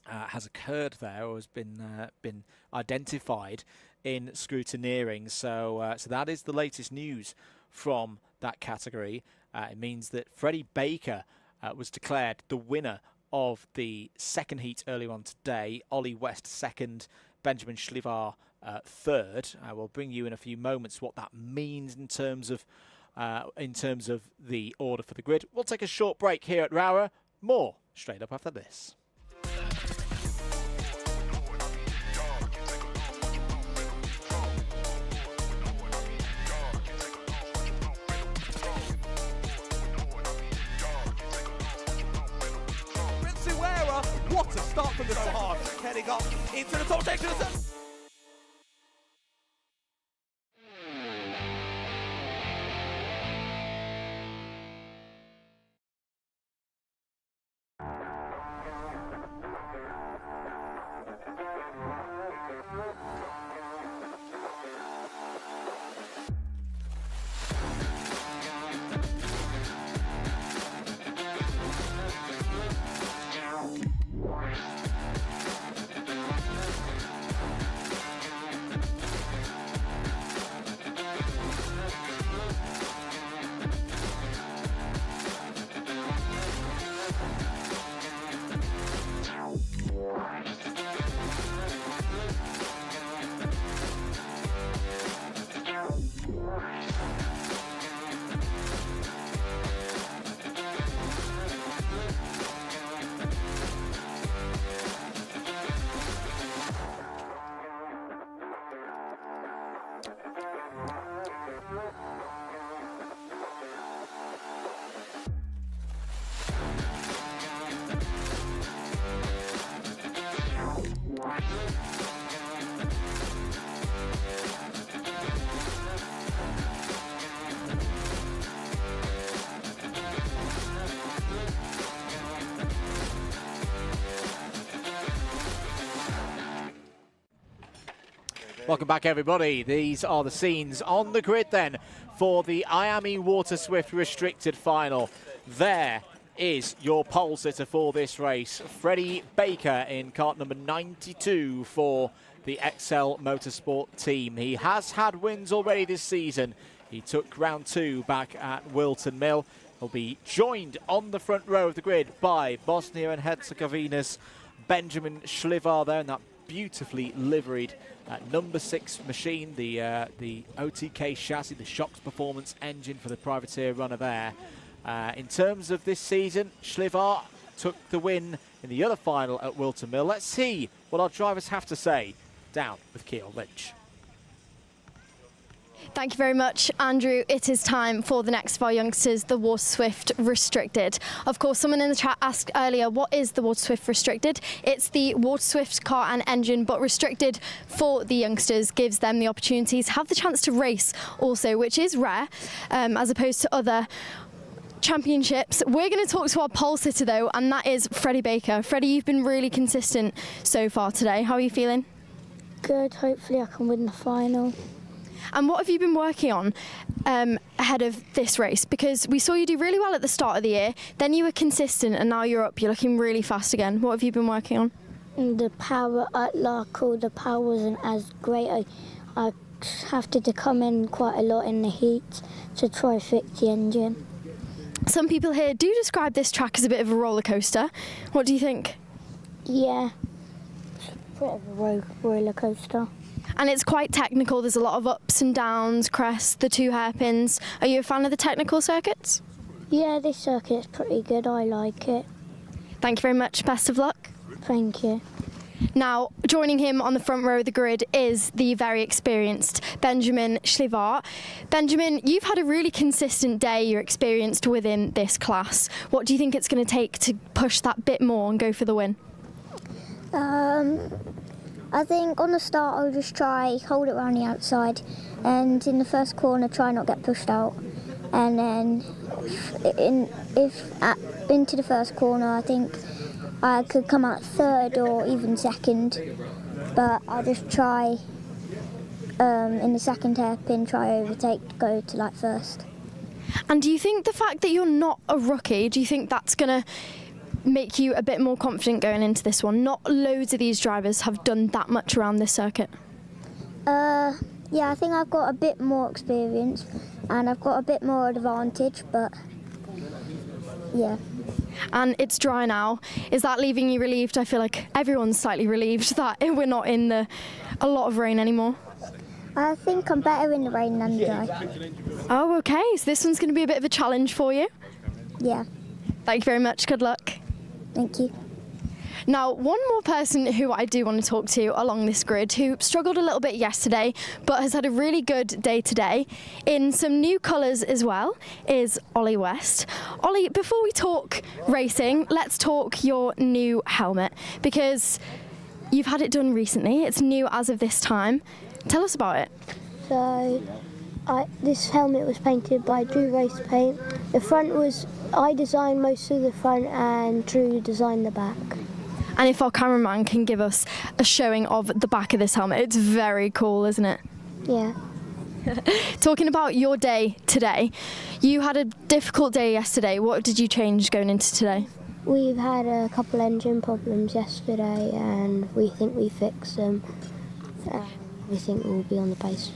has occurred there, or has been identified in scrutineering. So that is the latest news from that category. It means that Freddie Baker was declared the winner of the second heat earlier on today. Ollie West second, Benjamin Schlivar third. I will bring you in a few moments what that means in terms of the order for the grid. We'll take a short break here at Rowrah. More straight up after this. Wera, what a start from the start. Heading up into the top section. Welcome back, everybody. These are the scenes on the grid then for the IAME Water Swift Restricted Final. There is your pole sitter for this race, Freddie Baker in kart number 92 for the XL Motorsport team. He has had wins already this season. He took round 2 back at Wilton Mill. He'll be joined on the front row of the grid by Bosnia and Herzegovina's Benjamin Šlivar there in that beautifully liveried number 6 machine, the OTK chassis, the Shocks Performance engine for the privateer runner there. In terms of this season, Šlivar took the win in the other final at Wilton Mill. Let's see what our drivers have to say down with Keil Lynch. Thank you very much, Andrew. It is time for the next of our youngsters, the Water Swift Restricted. Of course, someone in the chat asked earlier, what is the Water Swift Restricted? It's the Water Swift car and engine, but restricted for the youngsters, gives them the opportunity to have the chance to race also, which is rare, as opposed to other championships. We're going to talk to our pole sitter though, and that is Freddie Baker. Freddie, you've been really consistent so far today. How are you feeling? Good. Hopefully I can win the final. And what have you been working on ahead of this race? Because we saw you do really well at the start of the year, then you were consistent, and now you're up, you're looking really fast again. What have you been working on? The power at Larkle, the power wasn't as great. I have to come in quite a lot in the heat to try fix the engine. Some people here do describe this track as a bit of a roller coaster. What do you think? Yeah, it's a bit of a roller coaster. And it's quite technical. There's a lot of ups and downs, crests, the 2 hairpins. Are you a fan of the technical circuits? Yeah, this circuit's pretty good. I like it. Thank you very much. Best of luck. Thank you. Now, joining him on the front row of the grid is the very experienced Benjamin Šlivar. Benjamin, you've had a really consistent day. You're experienced within this class. What do you think it's going to take to push that bit more and go for the win? I think on the start I'll just try hold it around the outside, and in the first corner try not get pushed out, and then into the first corner I think I could come out 3rd or even 2nd, but I'll just try in the second hairpin try overtake to go to like 1st. And do you think the fact that you're not a rookie, do you think that's going to make you a bit more confident going into this one? Not loads of these drivers have done that much around this circuit. Yeah, I think I've got a bit more experience and I've got a bit more advantage, but yeah. And it's dry now. Is that leaving you relieved? I feel like everyone's slightly relieved that we're not in a lot of rain anymore. I think I'm better in the rain than dry. Oh, okay. So this one's going to be a bit of a challenge for you. Yeah. Thank you very much. Good luck. Thank you. Now, one more person who I do want to talk to along this grid, who struggled a little bit yesterday, but has had a really good day today, in some new colours as well, is Ollie West. Ollie, before we talk racing, let's talk your new helmet, because you've had it done recently. It's new as of this time. Tell us about it. So, this helmet was painted by Drew Race Paint. The front was, I designed most of the front and Drew designed the back. And if our cameraman can give us a showing of the back of this helmet, it's very cool, isn't it? Yeah. Talking about your day today, you had a difficult day yesterday. What did you change going into today? We've had a couple engine problems yesterday and we think we fixed them. We think we'll be on the pace.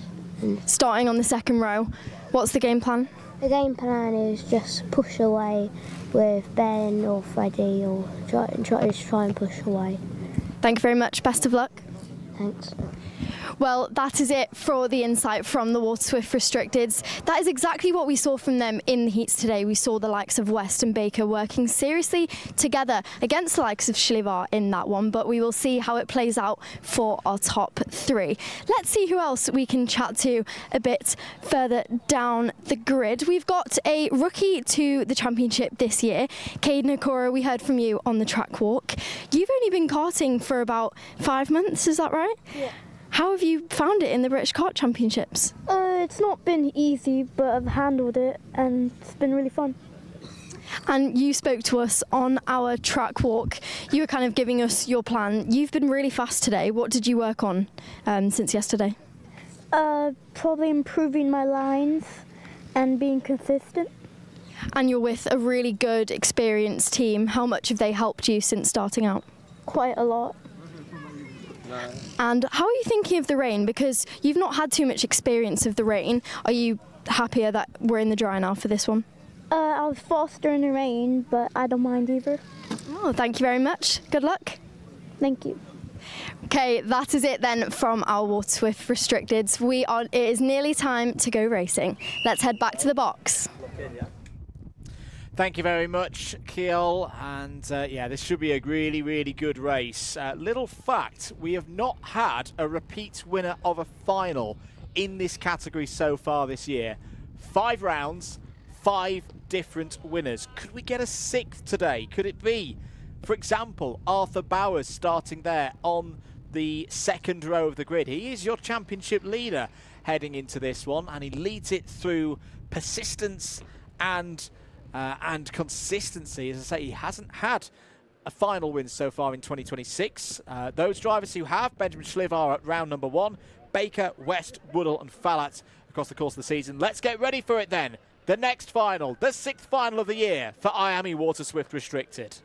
Starting on the 2nd row, what's the game plan? The game plan is just push away with Ben or Freddie, or try and push away. Thank you very much. Best of luck. Thanks. Well, that is it for the insight from the Water Swift Restricteds. That is exactly what we saw from them in the heats today. We saw the likes of West and Baker working seriously together against the likes of Šlivar in that one, but we will see how it plays out for our top 3. Let's see who else we can chat to a bit further down the grid. We've got a rookie to the championship this year, Caden Okora. We heard from you on the track walk. You've only been karting for about 5 months, is that right? Yeah. How have you found it in the British Kart Championships? It's not been easy, but I've handled it and it's been really fun. And you spoke to us on our track walk. You were kind of giving us your plan. You've been really fast today. What did you work on since yesterday? Probably improving my lines and being consistent. And you're with a really good, experienced team. How much have they helped you since starting out? Quite a lot. And how are you thinking of the rain? Because you've not had too much experience of the rain. Are you happier that we're in the dry now for this one? I was faster in the rain, but I don't mind either. Oh, thank you very much. Good luck. Thank you. Okay, that is it then from our Water Swift Restricteds. It is nearly time to go racing. Let's head back to the box. Thank you very much, Kiel. And yeah, this should be a really, really good race. Little fact, we have not had a repeat winner of a final in this category so far this year. 5 rounds, 5 different winners. Could we get a 6th today? Could it be, for example, Arthur Bowers starting there on the 2nd row of the grid? He is your championship leader heading into this one, and he leads it through persistence and consistency. As I say, he hasn't had a final win so far in 2026. Those drivers who have, Benjamin Schlivar at round number 1, Baker, West, Woodall and Fallat across the course of the season. Let's get ready for it then. The next final, the 6th final of the year for IAME Water Swift Restricted.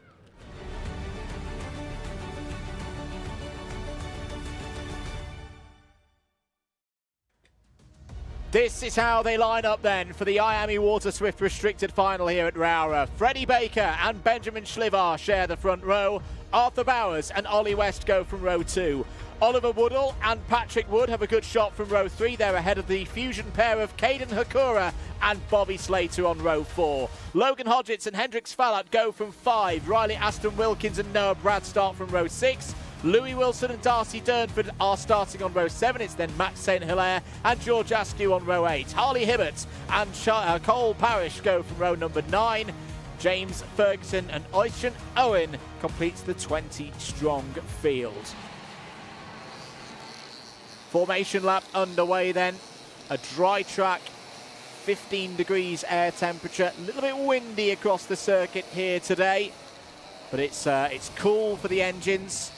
This is how they line up then for the IAME Water Swift Restricted final here at Rowrah. Freddie Baker and Benjamin Schlivar share the front row. Arthur Bowers and Ollie West go from row 2. Oliver Woodall and Patrick Wood have a good shot from row 3. They're ahead of the fusion pair of Caden Hakura and Bobby Slater on row 4. Logan Hodgetts and Hendrix Fallat go from 5. Riley Aston Wilkins and Noah Brad start from row 6. Louis Wilson and Darcy Durnford are starting on row 7. It's then Max St. Hilaire and George Askew on row 8. Harley Hibbert and Cole Parrish go from row number 9. James Ferguson and Oisin Owen completes the 20-strong field. Formation lap underway then. A dry track, 15 degrees air temperature, a little bit windy across the circuit here today, but it's cool for the engines.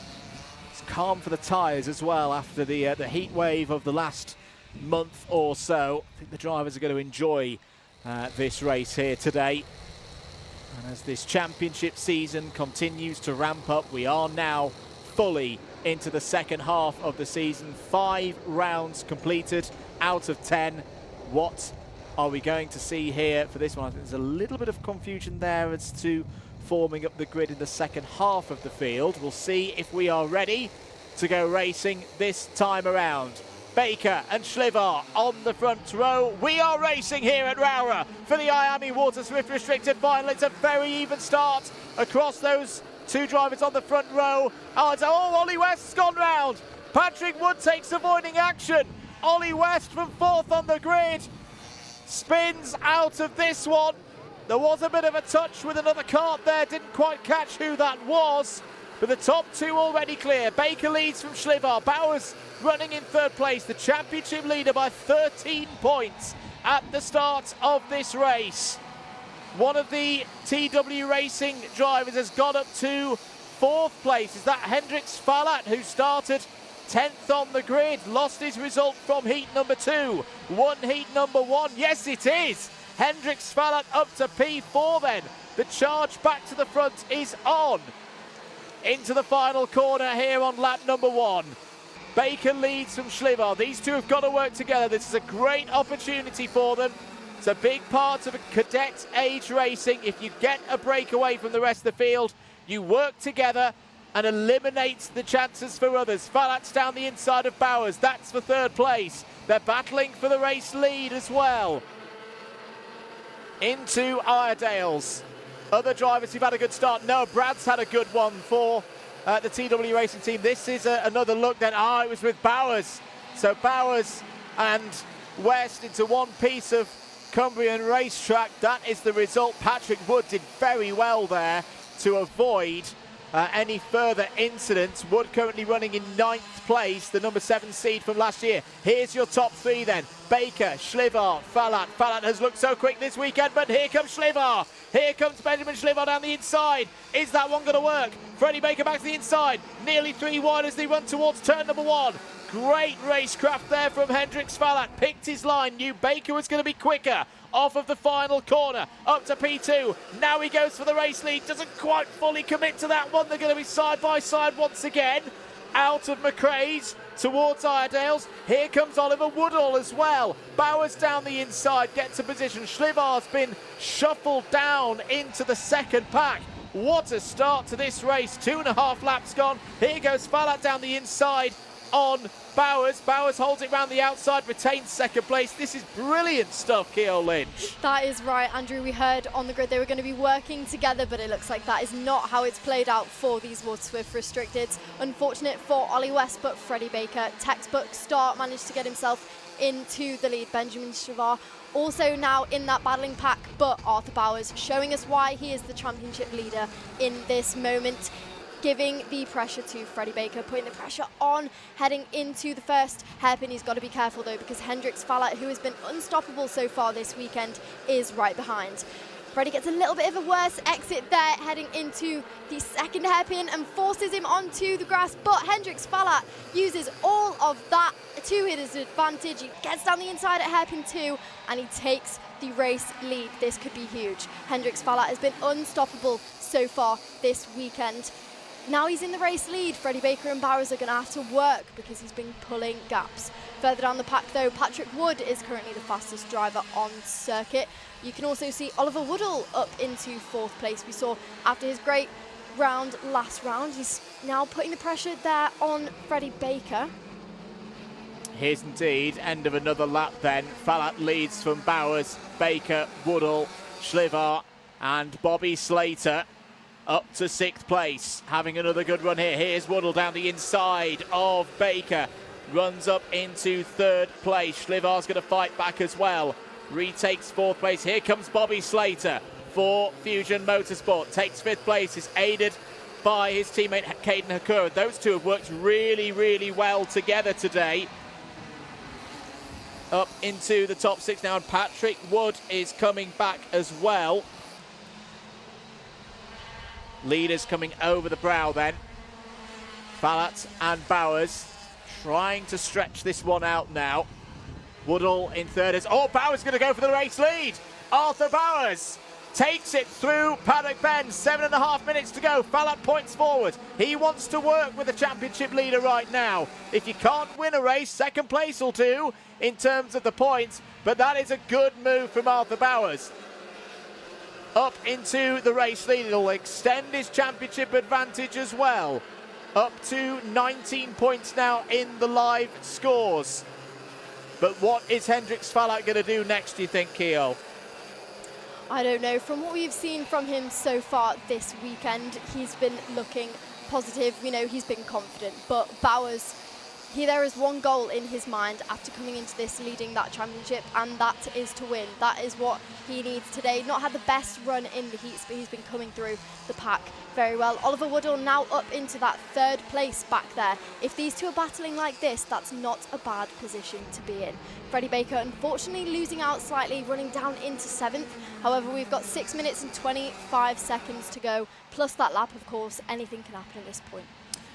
It's calm for the tyres as well after the heat wave of the last month or so. I think the drivers are going to enjoy this race here today. And as this championship season continues to ramp up, we are now fully into the second half of the season. 5 rounds completed out of 10. What are we going to see here for this one? I think there's a little bit of confusion there as to forming up the grid in the second half of the field. We'll see if we are ready to go racing this time around. Baker and Schlivar on the front row. We are racing here at Rowrah for the IAME Water Swift Restricted final. It's a very even start across those 2 drivers on the front row. Oh, Ollie West's gone round. Patrick Wood takes avoiding action. Ollie West from 4th on the grid spins out of this one. There was a bit of a touch with another kart there. Didn't quite catch who that was. But the top 2 already clear. Baker leads from Schlivar. Bowers running in 3rd place. The championship leader by 13 points at the start of this race. One of the TW Racing drivers has got up to 4th place. Is that Hendrix Fallat, who started 10th on the grid, lost his result from heat number 2. Won heat number 1. Yes, it is. Hendrix Fallat up to P4 then. The charge back to the front is on. Into the final corner here on lap number 1. Baker leads from Schlivar. These 2 have got to work together. This is a great opportunity for them. It's a big part of a cadet age racing. If you get a break away from the rest of the field, you work together and eliminate the chances for others. Fallat's down the inside of Bowers. That's for 3rd place. They're battling for the race lead as well. Into Iredales. Other drivers who've had a good start. Noah Brad's had a good one for the TW Racing team. This is another look then. It was with Bowers. So Bowers and West into one piece of Cumbrian racetrack. That is the result. Patrick Wood did very well there to avoid any further incidents. Wood currently running in 9th place, the number 7 seed from last year. Here's your top 3 then. Baker, Schlivar, Fallat. Fallat has looked so quick this weekend, but here comes Schlivar. Here comes Benjamin Schliever down the inside. Is that one going to work? Freddie Baker back to the inside. Nearly 3 wide as they run towards turn number 1. Great racecraft there from Hendrik Svalat. Picked his line. Knew Baker was going to be quicker. Off of the final corner. Up to P2. Now he goes for the race lead. Doesn't quite fully commit to that one. They're going to be side by side once again. Out of McRae's towards Iredale's. Here comes Oliver Woodall as well. Bowers down the inside, gets a position. Schliever's been shuffled down into the second pack. What a start to this race. 2.5 laps gone. Here goes Falat down the inside on Bowers. Bowers holds it round the outside, retains second place. This is brilliant stuff, Keogh Lynch. That is right, Andrew. We heard on the grid they were going to be working together, but it looks like that is not how it's played out for these Water Swift Restricteds. Unfortunate for Ollie West, but Freddie Baker, textbook start, managed to get himself into the lead. Benjamin Schliever also now in that battling pack, but Arthur Bowers showing us why he is the championship leader in this moment. Giving the pressure to Freddie Baker, putting the pressure on, heading into the first hairpin. He's got to be careful though, because Hendrik Svalat, who has been unstoppable so far this weekend, is right behind. Freddie gets a little bit of a worse exit there, heading into the second hairpin and forces him onto the grass, but Hendrik Svalat uses all of that to his advantage. He gets down the inside at hairpin 2 and he takes the race lead. This could be huge. Hendrik Svalat has been unstoppable so far this weekend. Now he's in the race lead. Freddie Baker and Bowers are going to have to work because he's been pulling gaps. Further down the pack though, Patrick Wood is currently the fastest driver on circuit. You can also see Oliver Woodall up into 4th place. We saw after his great round last round, he's now putting the pressure there on Freddie Baker. Here's indeed end of another lap then. Falat leads from Bowers, Baker, Woodall, Schliever and Bobby Slater. Up to 6th place, having another good run here. Here's Woodall down the inside of Baker. Runs up into 3rd place. Schliever's going to fight back as well. Retakes 4th place. Here comes Bobby Slater for Fusion Motorsport. Takes 5th place. Is aided by his teammate Caden Hakura. Those two have worked really, really well together today. Up into the top 6 now. And Patrick Wood is coming back as well. Leaders coming over the brow then. Falat and Bowers trying to stretch this one out now. Woodall in 3rd. Oh, Bowers going to go for the race lead. Arthur Bowers takes it through Paddock Bend. 7.5 minutes to go. Falat points forward. He wants to work with the championship leader right now. If you can't win a race, 2nd place will do in terms of the points. But that is a good move from Arthur Bowers. Up into the race lead. It'll extend his championship advantage as well. Up to 19 points now in the live scores. But what is Hendrik Svalat going to do next, do you think, Keogh? I don't know. From what we've seen from him so far this weekend, he's been looking positive. You know, he's been confident. But Bowers, there is one goal in his mind after coming into this, leading that championship, and that is to win. That is what he needs today. Not had the best run in the heats, but he's been coming through the pack very well. Oliver Woodall now up into that 3rd place back there. If these two are battling like this, that's not a bad position to be in. Freddie Baker unfortunately losing out slightly, running down into 7th. However, we've got 6 minutes and 25 seconds to go, plus that lap, of course. Anything can happen at this point.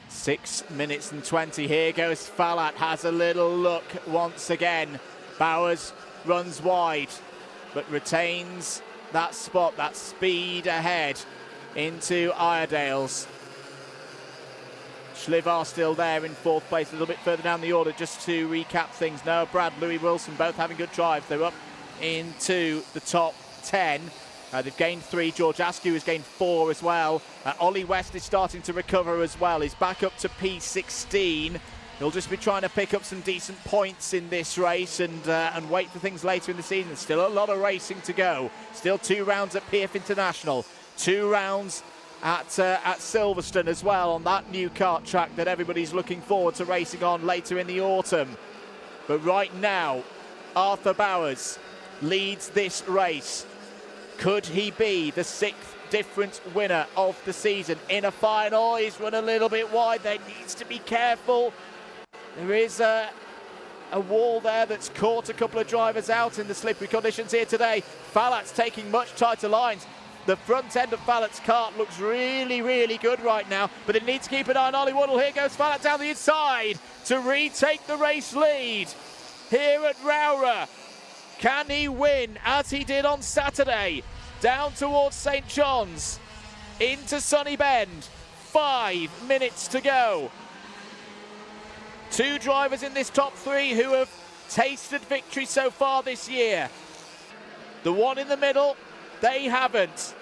6 minutes and 20. Here goes Falat, has a little look once again. Bowers runs wide, but retains that spot, that speed ahead into Iredale's. Schliever still there in 4th place, a little bit further down the order. Just to recap things, Noah Brad, Louis Wilson, both having good drives. They're up into the top 10. They've gained 3. George Askew has gained 4 as well. Ollie West is starting to recover as well. He's back up to P16. He'll just be trying to pick up some decent points in this race and wait for things later in the season. There's still a lot of racing to go. Still 2 rounds at PF International. 2 rounds at Silverstone as well on that new kart track that everybody's looking forward to racing on later in the autumn. But right now, Arthur Bowers leads this race. Could he be the 6th different winner of the season in a final? He's run a little bit wide. There needs to be careful. There is a wall there that's caught a couple of drivers out in the slippery conditions here today. Falat's taking much tighter lines. The front end of Fallat's kart looks really, really good right now, but it needs to keep an eye on Ollie Woodall. Here goes Fallat down the inside to retake the race lead here at Rowrah. Can he win as he did on Saturday? Down towards St John's, into Sunny Bend. 5 minutes to go. 2 drivers in this top 3 who have tasted victory so far this year. The one in the middle, they haven't.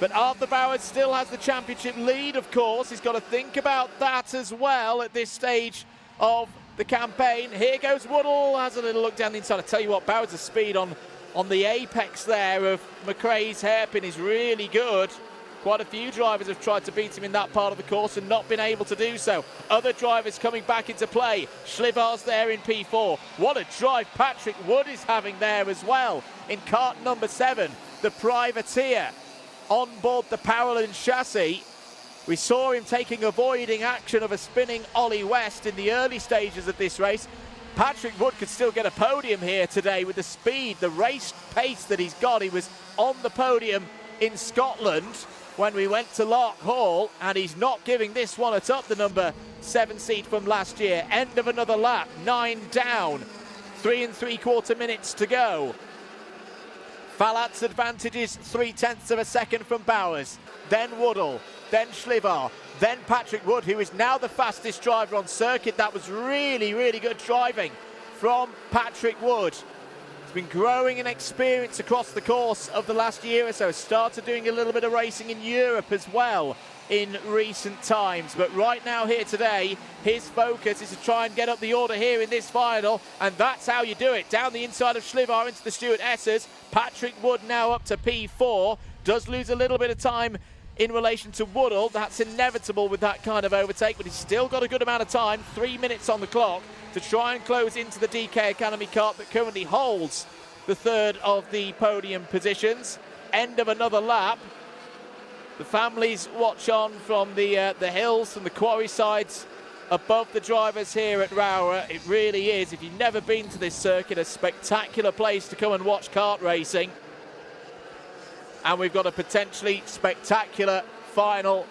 But Arthur Bowers still has the championship lead, of course. He's got to think about that as well at this stage of the campaign. Here goes Woodall, has a little look down the inside. I tell you what, Bowers' speed on the apex there of McRae's hairpin is really good. Quite a few drivers have tried to beat him in that part of the course and not been able to do so. Other drivers coming back into play. Schlivar's there in P4. What a drive Patrick Wood is having there as well in kart number 7, the privateer on board the Powerland chassis. We saw him avoiding action of a spinning Ollie West in the early stages of this race. Patrick Wood could still get a podium here today with the speed, the race pace that he's got. He was on the podium in Scotland when we went to Lark Hall, and he's not giving this one up, the number 7 seed from last year. End of another lap, 9 down, 3 3/4 minutes to go. Fallat's advantage is 0.3 of a second from Bowers, then Woodall, then Schlivar, then Patrick Wood, who is now the fastest driver on circuit. That was really, really good driving from Patrick Wood. He's been growing in experience across the course of the last year or so. Started doing a little bit of racing in Europe as well in recent times. But right now here today, his focus is to try and get up the order here in this final. And that's how you do it. Down the inside of Schlivar into the Stuart Essers. Patrick Wood now up to P4. Does lose a little bit of time in relation to Woodall. That's inevitable with that kind of overtake, but he's still got a good amount of time, 3 minutes on the clock, to try and close into the DK Academy kart that currently holds the 3rd of the podium positions. End of another lap. The families watch on from the hills, from the quarry sides above the drivers here at Rowrah. It really is, if you've never been to this circuit, a spectacular place to come and watch kart racing. And we've got a potentially spectacular final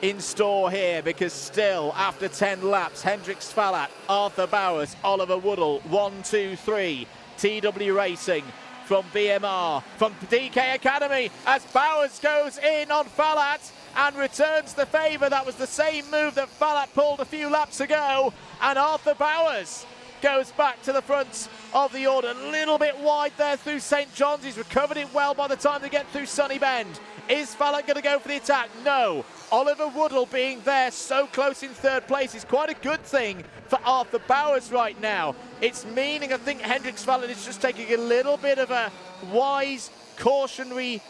in store here, because still, after 10 laps, Hendrix Fallat, Arthur Bowers, Oliver Woodall, 1, 2, 3, TW Racing from BMR, from DK Academy, as Bowers goes in on Fallat and returns the favour. That was the same move that Fallat pulled a few laps ago, and Arthur Bowers goes back to the front of the order. A little bit wide there through St John's. He's recovered it well by the time they get through Sunny Bend. Is Fallat going to go for the attack? No. Oliver Woodall being there so close in 3rd place is quite a good thing for Arthur Bowers right now. It's meaning, I think, Hendrix Fallat is just taking a little bit of a wise, cautionary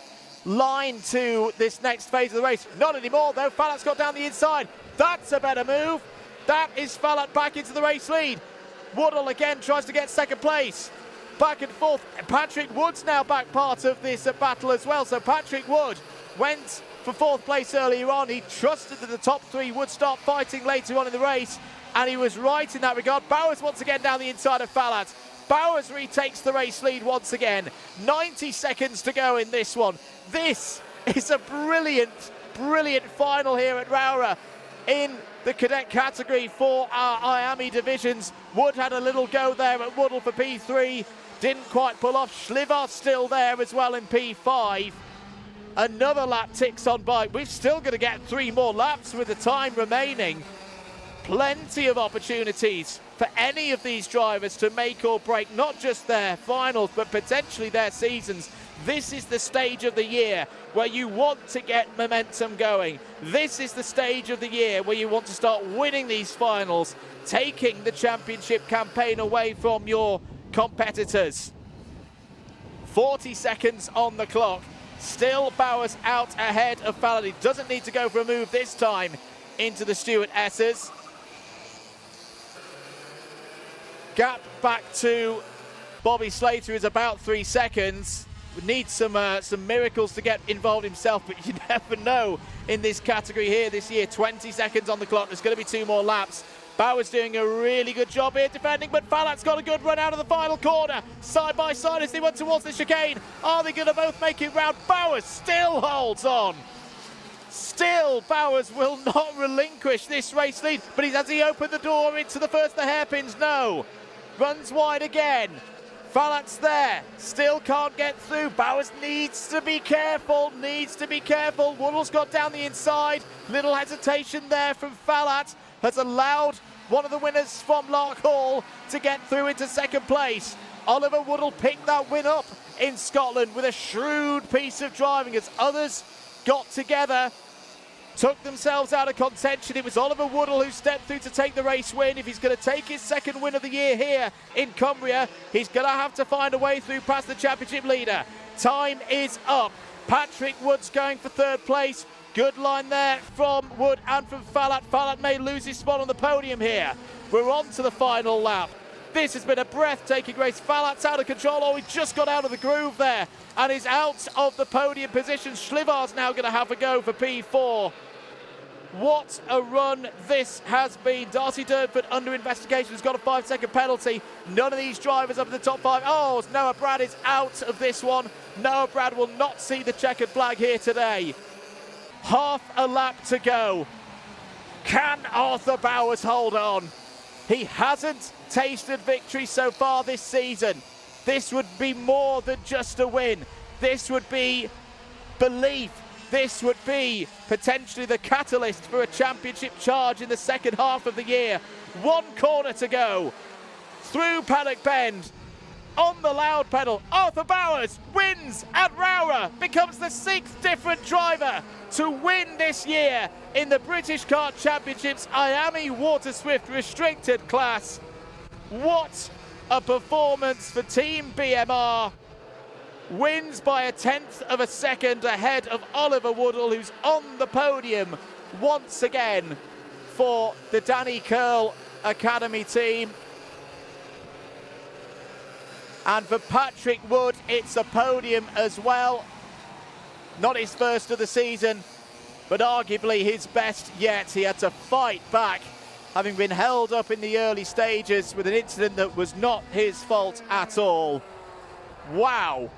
line to this next phase of the race. Not anymore, though. Fallat's got down the inside. That's a better move. That is Fallat back into the race lead. Woodall again tries to get 2nd place. Back and forth. Patrick Wood's now back part of this battle as well. So Patrick Wood went for 4th place earlier on. He trusted that the top 3 would start fighting later on in the race, and he was right in that regard. Bowers once again down the inside of Fallat. Bowers retakes the race lead once again. 90 seconds to go in this one. This is a brilliant, brilliant final here at Rowrah in the cadet category for our IAME divisions. Wood had a little go there at Woodall for P3. Didn't quite pull off. Schlivar still there as well in P5. Another lap ticks on by. We've still got to get 3 more laps with the time remaining. Plenty of opportunities for any of these drivers to make or break not just their finals, but potentially their seasons. This is the stage of the year where you want to get momentum going. This is the stage of the year where you want to start winning these finals, taking the championship campaign away from your competitors. 40 seconds on the clock. Still Bowers out ahead of Fallat. He doesn't need to go for a move this time into the Stuart Essers. Gap back to Bobby Slater is about 3 seconds. Would need some miracles to get involved himself, but you never know in this category here this year. 20 seconds on the clock. There's going to be 2 more laps. Bowers doing a really good job here defending, but Falat's got a good run out of the final corner. Side by side as they went towards the chicane. Are they going to both make it round? Bowers still holds on. Still, Bowers will not relinquish this race lead, but has he opened the door into the first of the hairpins? No. Runs wide again. Falat's there, still can't get through. Bowers needs to be careful, Woodall's got down the inside. Little hesitation there from Falat has allowed one of the winners from Lark Hall to get through into second place. Oliver Woodall picked that win up in Scotland with a shrewd piece of driving as others got together, took themselves out of contention. It was Oliver Woodall who stepped through to take the race win. If he's going to take his second win of the year here in Cumbria, he's going to have to find a way through past the championship leader. Time is up. Patrick Wood's going for third place. Good line there from Wood and from Falat. Falat may lose his spot on the podium here. We're on to the final lap. This has been a breathtaking race. Falat's out of control. Oh, he just got out of the groove there and is out of the podium position. Schlivar's now going to have a go for P4. What a run this has been. Darcy Durnford under investigation, has got a 5-second penalty. None of these drivers up in the top 5. Oh, Noah Brad is out of this one. Noah Brad will not see the checkered flag here today. Half a lap to go. Can Arthur Bowers hold on? He hasn't tasted victory so far this season. This would be more than just a win. This would be belief. This would be potentially the catalyst for a championship charge in the second half of the year. One corner to go. Through Paddock Bend. On the loud pedal, Arthur Bowers wins at Rowrah, becomes the 6th different driver to win this year in the British Kart Championships IAME Water Swift restricted class. What a performance for Team BMR. Wins by a 1/10 of a second ahead of Oliver Woodall, who's on the podium once again for the Danny Curl Academy team. And for Patrick Wood, it's a podium as well. Not his first of the season, but arguably his best yet. He had to fight back, having been held up in the early stages with an incident that was not his fault at all. Wow.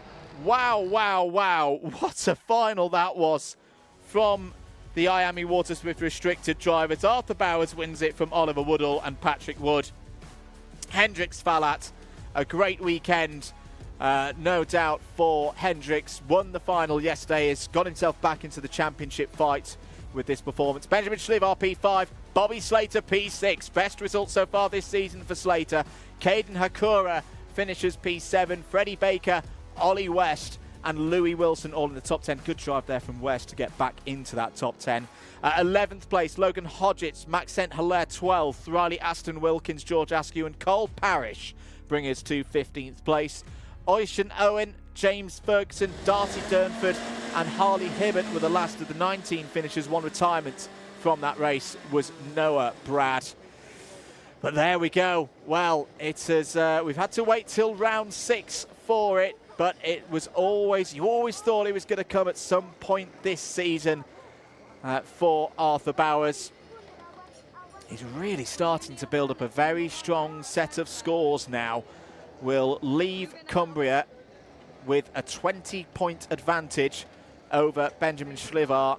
Wow, wow, wow. What a final that was from the IAME Water Swift restricted drivers. Arthur Bowers wins it from Oliver Woodall and Patrick Wood. Hendricks Falat, a great weekend, no doubt, for Hendricks. Won the final yesterday, has got himself back into the championship fight with this performance. Benjamin Schlivar P5, Bobby Slater P6. Best result so far this season for Slater. Caden Hakura finishes P7. Freddie Baker, Ollie West and Louis Wilson all in the top 10. Good drive there from West to get back into that top 10. 11th place, Logan Hodgetts, Maxent Hilaire 12th, Riley Aston Wilkins, George Askew and Cole Parrish bring us to 15th place. Oisin Owen, James Ferguson, Darcy Durnford and Harley Hibbert were the last of the 19 finishers. One retirement from that race was Noah Brad. But there we go. Well, it is, we've had to wait till round 6 for it, but it was always, you always thought it was going to come at some point this season for Arthur Bowers. He's really starting to build up a very strong set of scores now. Will leave Cumbria with a 20-point advantage over Benjamin Schlivar.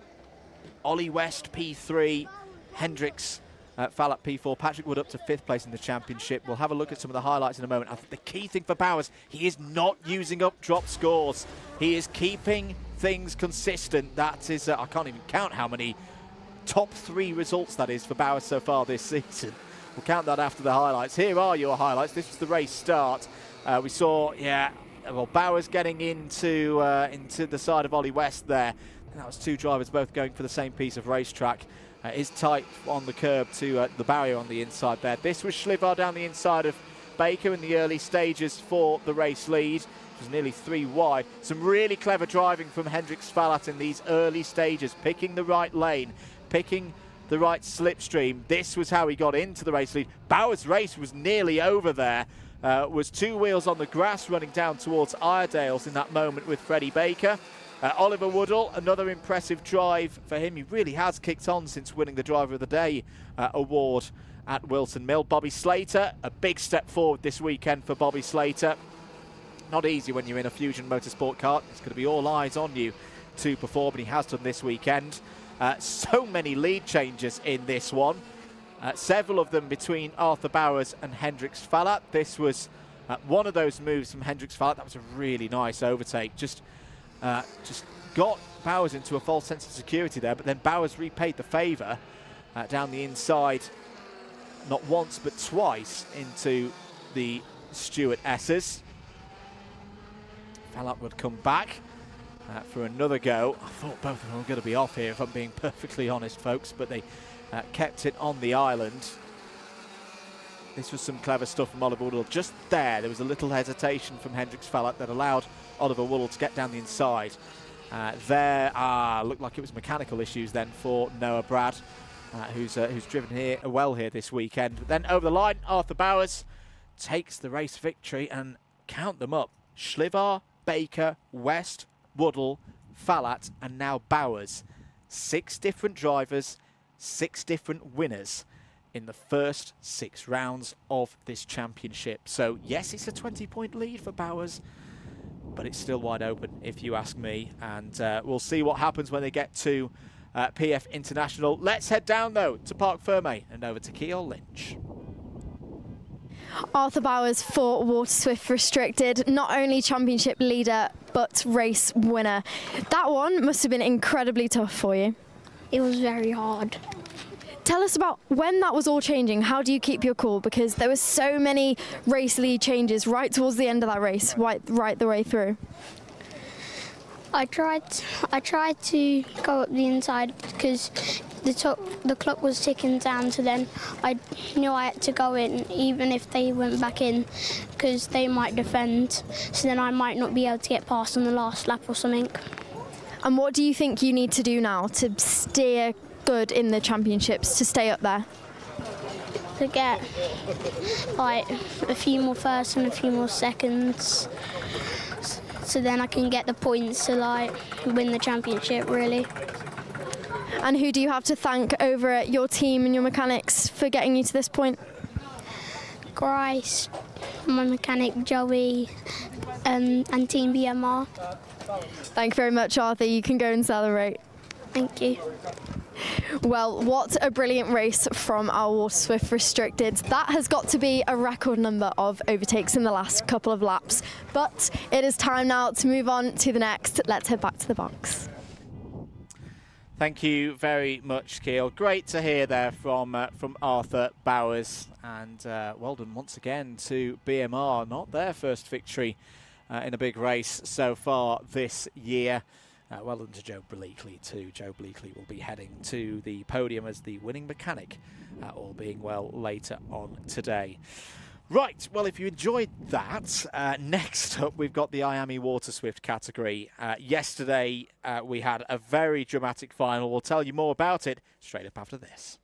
Ollie West P3, Hendricks Falat P4, Patrick Wood up to 5th place in the championship. We'll have a look at some of the highlights in a moment. I think the key thing for Bowers, he is not using up drop scores. He is keeping things consistent. That is, I can't even count how many top 3 results that is for Bowers so far this season. We'll count that after the highlights. Here are your highlights. This was the race start. We saw, well, Bowers getting into the side of Ollie West there. And that was 2 drivers both going for the same piece of racetrack. Is tight on the curb to the barrier on the inside there. This was Schlivar down the inside of Baker in the early stages for the race lead. It was nearly 3 wide. Some really clever driving from Hendricks Falat in these early stages, picking the right lane, picking the right slipstream. This was how he got into the race lead. Bowers' race was nearly over there. Was 2 wheels on the grass running down towards Iredale's in that moment with Freddie Baker. Oliver Woodall, another impressive drive for him. He really has kicked on since winning the Driver of the Day award at Wilson Mill. Bobby Slater, a big step forward this weekend for Bobby Slater. Not easy when you're in a Fusion Motorsport kart. It's going to be all eyes on you to perform, and he has done this weekend. So many lead changes in this one. Several of them between Arthur Bowers and Hendrix Fallat. This was one of those moves from Hendrix Fallat. That was a really nice overtake. Just got Bowers into a false sense of security there, but then Bowers repaid the favour down the inside, not once but twice, into the Stuart S's. Fallat would come back for another go. I thought both of them were going to be off here, if I'm being perfectly honest, folks, but they kept it on the island. This was some clever stuff from Oliver Woodall. Just there was a little hesitation from Hendrix Fallat that allowed Oliver Woodall to get down the inside. Looked like it was mechanical issues then for Noah Brad, who's driven here well here this weekend. But then over the line, Arthur Bowers takes the race victory, and count them up: Schlivar, Baker, West, Woodall, Fallat, and now Bowers. 6 different drivers, 6 different winners in the first 6 rounds of this championship. So yes, it's a 20-point lead for Bowers, but it's still wide open if you ask me, and we'll see what happens when they get to PF International. Let's head down though to Parc Fermé and over to Keogh Lynch. Arthur Bowers for Water Swift Restricted, not only championship leader but race winner. That one must have been incredibly tough for you. It was very hard. Tell us about when that was all changing. How do you keep your cool? Because there were so many race lead changes right towards the end of that race, right the way through. I tried to go up the inside because the clock was ticking down, so then I knew I had to go in even if they went back in, because they might defend, so then I might not be able to get past on the last lap or something. And what do you think you need to do now to steer good in the championships, to stay up there? To get like a few more firsts and a few more seconds, so then I can get the points to like win the championship, really. And who do you have to thank over at your team and your mechanics for getting you to this point? Grice, my mechanic Joey, and Team BMR. Thank you very much, Arthur. You can go and celebrate. Thank you. Well, what a brilliant race from our Water Swift Restricted. That has got to be a record number of overtakes in the last couple of laps. But it is time now to move on to the next. Let's head back to the box. Thank you very much, Keogh. Great to hear there from Arthur Bowers, and well done once again to BMR. Not their first victory in a big race so far this year. Well done to Joe Bleakley too. Joe Bleakley will be heading to the podium as the winning mechanic, all being well, later on today. Right, well, if you enjoyed that, next up we've got the IAME Water Swift category. Yesterday we had a very dramatic final. We'll tell you more about it straight up after this.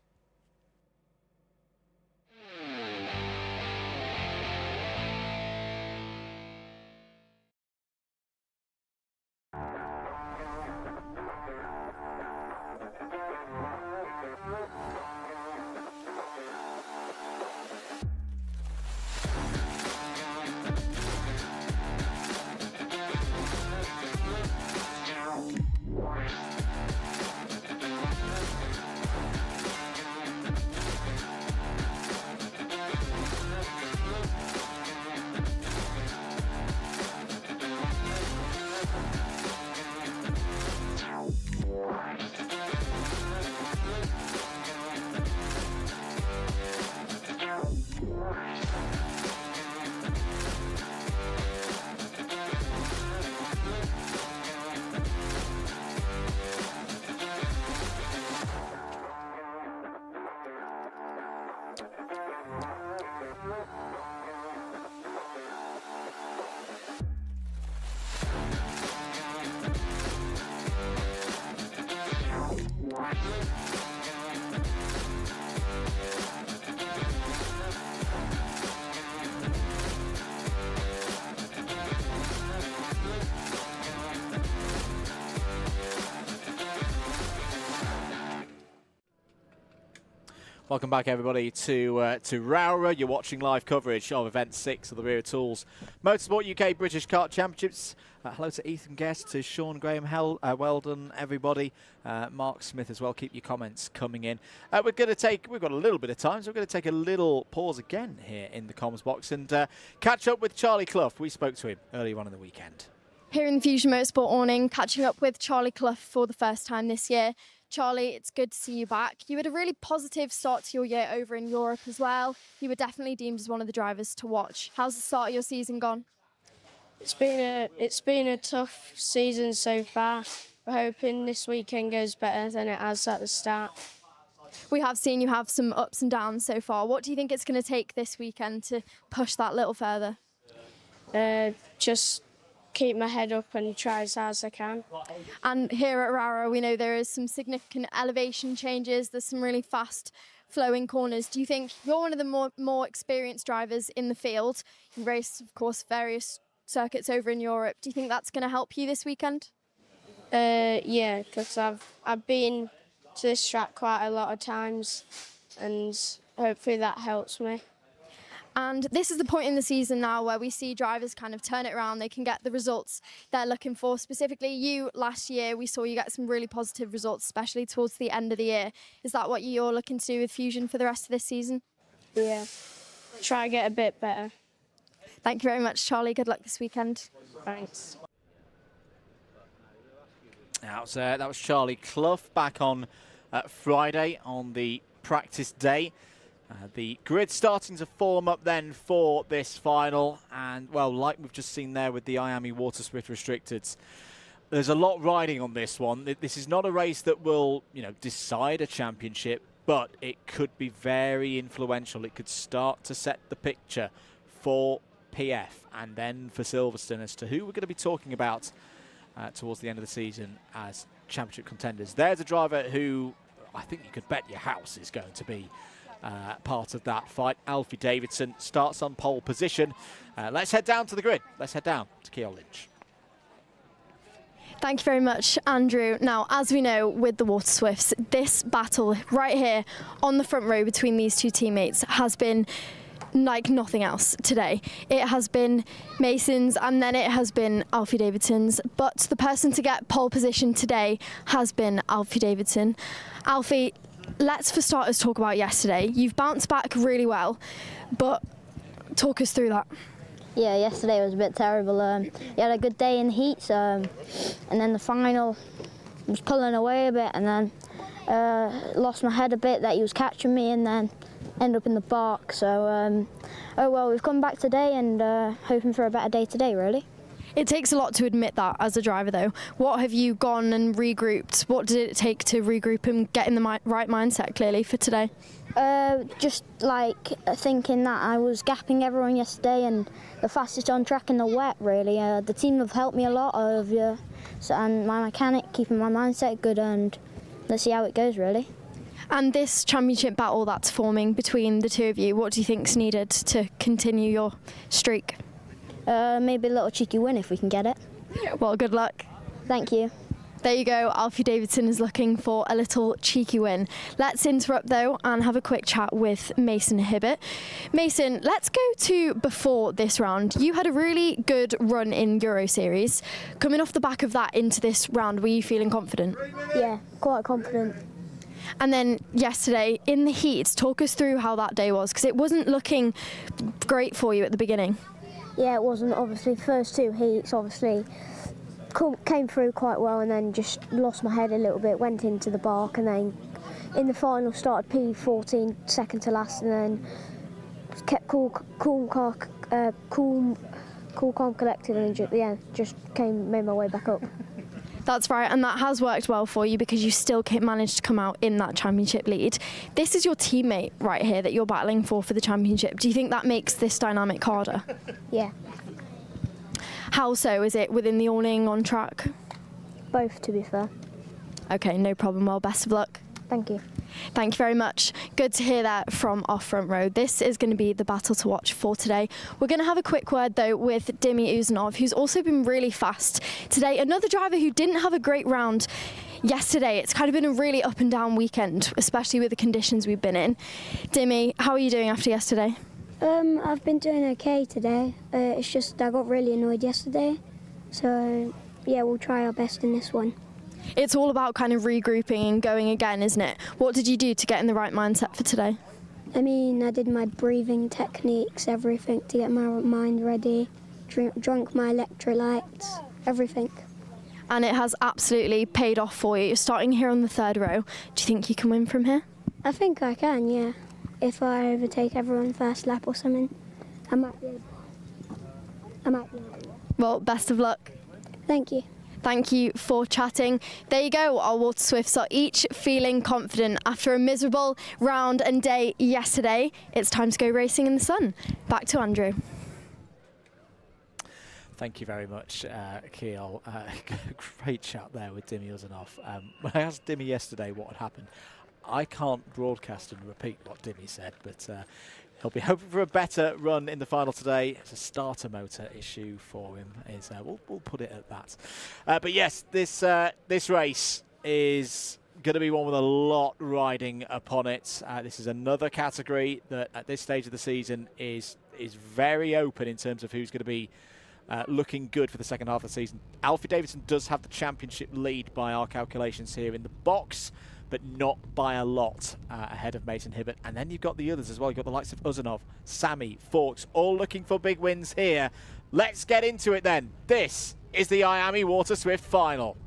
Welcome back, everybody, to Rowrah. You're watching live coverage of Event 6 of the Wera Tools Motorsport UK British Kart Championships. Hello to Ethan Guest, to Sean Graham. Well done, everybody. Mark Smith as well. Keep your comments coming in. We've got a little bit of time, so we're going to take a little pause again here in the comms box and catch up with Charlie Clough. We spoke to him earlier on in the weekend. Here in the Fusion Motorsport awning, catching up with Charlie Clough for the first time this year. Charlie, it's good to see you back. You had a really positive start to your year over in Europe as well. You were definitely deemed as one of the drivers to watch. How's the start of your season gone? It's been a tough season so far. We're hoping this weekend goes better than it has at the start. We have seen you have some ups and downs so far. What do you think it's going to take this weekend to push that little further? Just keep my head up and try as hard as I can. And here at Rowrah, we know there is some significant elevation changes. There's some really fast flowing corners. Do you think you're one of the more experienced drivers in the field? You race, of course, various circuits over in Europe. Do you think that's going to help you this weekend? Yeah, because I've been to this track quite a lot of times, and hopefully that helps me. And this is the point in the season now where we see drivers kind of turn it around. They can get the results they're looking for. Specifically, you last year, we saw you get some really positive results, especially towards the end of the year. Is that what you're looking to do with Fusion for the rest of this season? Yeah, try to get a bit better. Thank you very much, Charlie. Good luck this weekend. Thanks. That was Charlie Clough back on Friday on the practice day. The grid starting to form up then for this final, and well, like we've just seen there with the IAME Water Split Restricted, there's a lot riding on this one. This is not a race that will, decide a championship, but it could be very influential. It could start to set the picture for PF and then for Silverstone as to who we're going to be talking about towards the end of the season as championship contenders. There's a driver who I think you could bet your house is going to be part of that fight. Alfie Davidson starts on pole position. Let's head down to the grid. Let's head down to Keogh Lynch. Thank you very much, Andrew. Now, as we know with the Water Swifts, this battle right here on the front row between these two teammates has been like nothing else today. It has been Mason's and then it has been Alfie Davidson's, but the person to get pole position today has been Alfie Davidson. Alfie, let's for starters talk about yesterday. You've bounced back really well, but talk us through that. Yeah, yesterday was a bit terrible. You had a good day in the heats, and then the final was pulling away a bit, and then lost my head a bit that he was catching me, and then ended up in the bark. So, oh well, we've come back today and hoping for a better day today, really. It takes a lot to admit that as a driver, though. What have you gone and regrouped? What did it take to regroup and get in the right mindset, clearly, for today? Just like thinking that I was gapping everyone yesterday and the fastest on track in the wet, really. The team have helped me a lot, and my mechanic keeping my mindset good, and let's see how it goes, really. And this championship battle that's forming between the two of you, what do you think's needed to continue your streak? Maybe a little cheeky win if we can get it. Well, good luck. Thank you. There you go, Alfie Davidson is looking for a little cheeky win. Let's interrupt though and have a quick chat with Mason Hibbert. Mason, let's go to before this round. You had a really good run in Euro Series. Coming off the back of that into this round, were you feeling confident? Yeah, quite confident. And then yesterday in the heats, talk us through how that day was, because it wasn't looking great for you at the beginning. Yeah, it wasn't. Obviously, first two heats, obviously, came through quite well, and then just lost my head a little bit, went into the bark, and then in the final started P14, second to last, and then kept cool, calm, collected, and just made my way back up. That's right, and that has worked well for you because you still managed to come out in that championship lead. This is your teammate right here that you're battling for the championship. Do you think that makes this dynamic harder? Yeah. How so? Is it within the awning, on track? Both, to be fair. Okay, no problem. Well, best of luck. Thank you. Thank you very much. Good to hear that from our front row. This is going to be the battle to watch for today. We're going to have a quick word, though, with Dimi Uzanov, who's also been really fast today. Another driver who didn't have a great round yesterday. It's kind of been a really up and down weekend, especially with the conditions we've been in. Dimmy, how are you doing after yesterday? I've been doing okay today. It's just I got really annoyed yesterday. So, yeah, we'll try our best in this one. It's all about kind of regrouping and going again, isn't it? What did you do to get in the right mindset for today? I mean, I did my breathing techniques, everything to get my mind ready, drunk my electrolytes, everything. And it has absolutely paid off for you. You're starting here on the 3rd row. Do you think you can win from here? I think I can, yeah. If I overtake everyone first lap or something, I might be able. Well, best of luck. Thank you. Thank you for chatting. There you go. Our Water Swifts are each feeling confident after a miserable round and day yesterday. It's time to go racing in the sun. Back to Andrew. Thank you very much, Kiel. Great chat there with Dimmy Uzanov. When I asked Dimmy yesterday what had happened, I can't broadcast and repeat what Dimmy said, but he'll be hoping for a better run in the final today. It's a starter motor issue for him. We'll put it at that. But yes, this race is going to be one with a lot riding upon it. This is another category that at this stage of the season is very open in terms of who's going to be looking good for the second half of the season. Alfie Davidson does have the championship lead by our calculations here in the box, but not by a lot ahead of Mason Hibbert. And then you've got the others as well. You've got the likes of Uzanov, Sammy, Forks, all looking for big wins here. Let's get into it then. This is the IAME Water Swift final.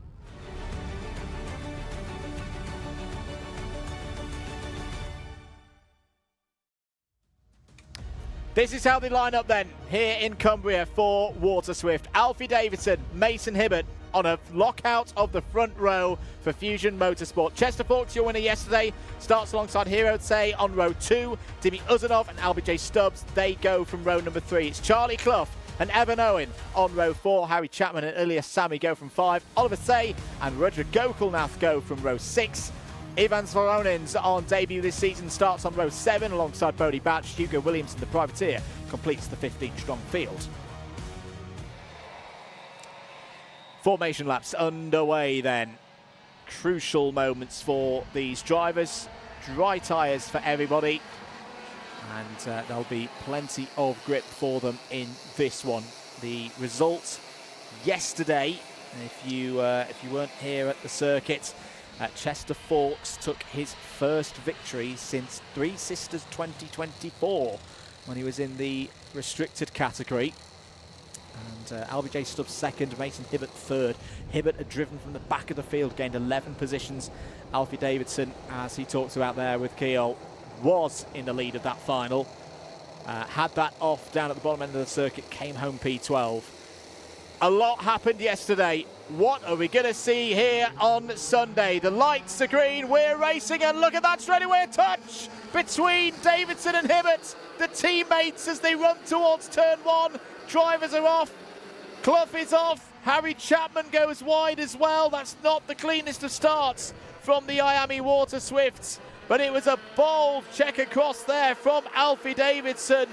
This is how they line up then here in Cumbria for Water Swift. Alfie Davidson, Mason Hibbert on a lockout of the front row for Fusion Motorsport. Chester Forks, your winner yesterday, starts alongside Hero Say on row 2. Dimmy Uzanov and LBJ Stubbs, they go from row number 3. It's Charlie Clough and Evan Owen on row 4. Harry Chapman and Ilya Sami go from 5. Oliver Say and Rudra Gokulnath go from row 6. Ivan Svoronins on debut this season starts on row 7 alongside Bodie Batch. Hugo Williamson, the privateer, completes the 15-strong field. Formation laps underway then. Crucial moments for these drivers. Dry tyres for everybody. And there'll be plenty of grip for them in this one. The result yesterday, if you weren't here at the circuit, Chester Forks took his first victory since Three Sisters 2024 when he was in the restricted category. And LBJ Stubbs second, Mason Hibbert third. Hibbert had driven from the back of the field, gained 11 positions. Alfie Davidson, as he talked about there with Kiel, was in the lead of that final. Had that off down at the bottom end of the circuit, came home P12. A lot happened yesterday. What are we going to see here on Sunday? The lights are green, we're racing, and look at that straightaway touch between Davidson and Hibbert. The teammates as they run towards turn 1. Drivers are off, Clough is off, Harry Chapman goes wide as well. That's not the cleanest of starts from the IAME Water Swifts, but it was a bold check across there from Alfie Davidson.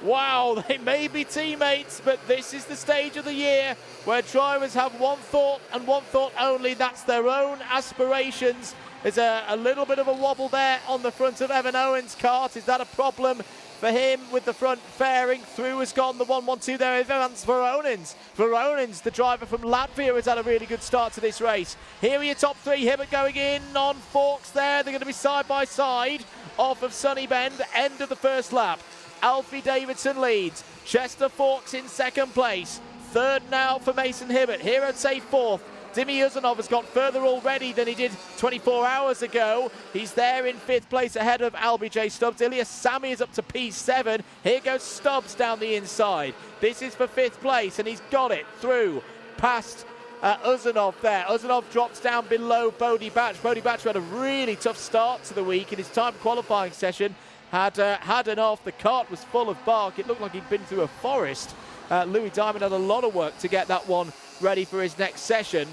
Wow, they may be teammates, but this is the stage of the year where drivers have one thought and one thought only. That's their own aspirations. There's a little bit of a wobble there on the front of Evan Owen's kart. Is that a problem for him with the front fairing? Through has gone the 1-1-2 there. Evans Voronins. Voronins, the driver from Latvia, has had a really good start to this race. Here are your top 3. Hibbert going in on Forks there. They're going to be side by side off of Sunny Bend, end of the first lap. Alfie Davidson leads. Chester Forks in second place. Third now for Mason Hibbert. Hero Say fourth. Dimmy Uzanov has got further already than he did 24 hours ago. He's there in 5th place ahead of LBJ Stubbs. Ilya Sami is up to P7. Here goes Stubbs down the inside. This is for 5th place, and he's got it through past Uzanov there. Uzanov drops down below Bodie Batch. Bodie Batch had a really tough start to the week in his time qualifying session. Had an off. The kart was full of bark. It looked like he'd been through a forest. Louis Diamond had a lot of work to get that one ready for his next session.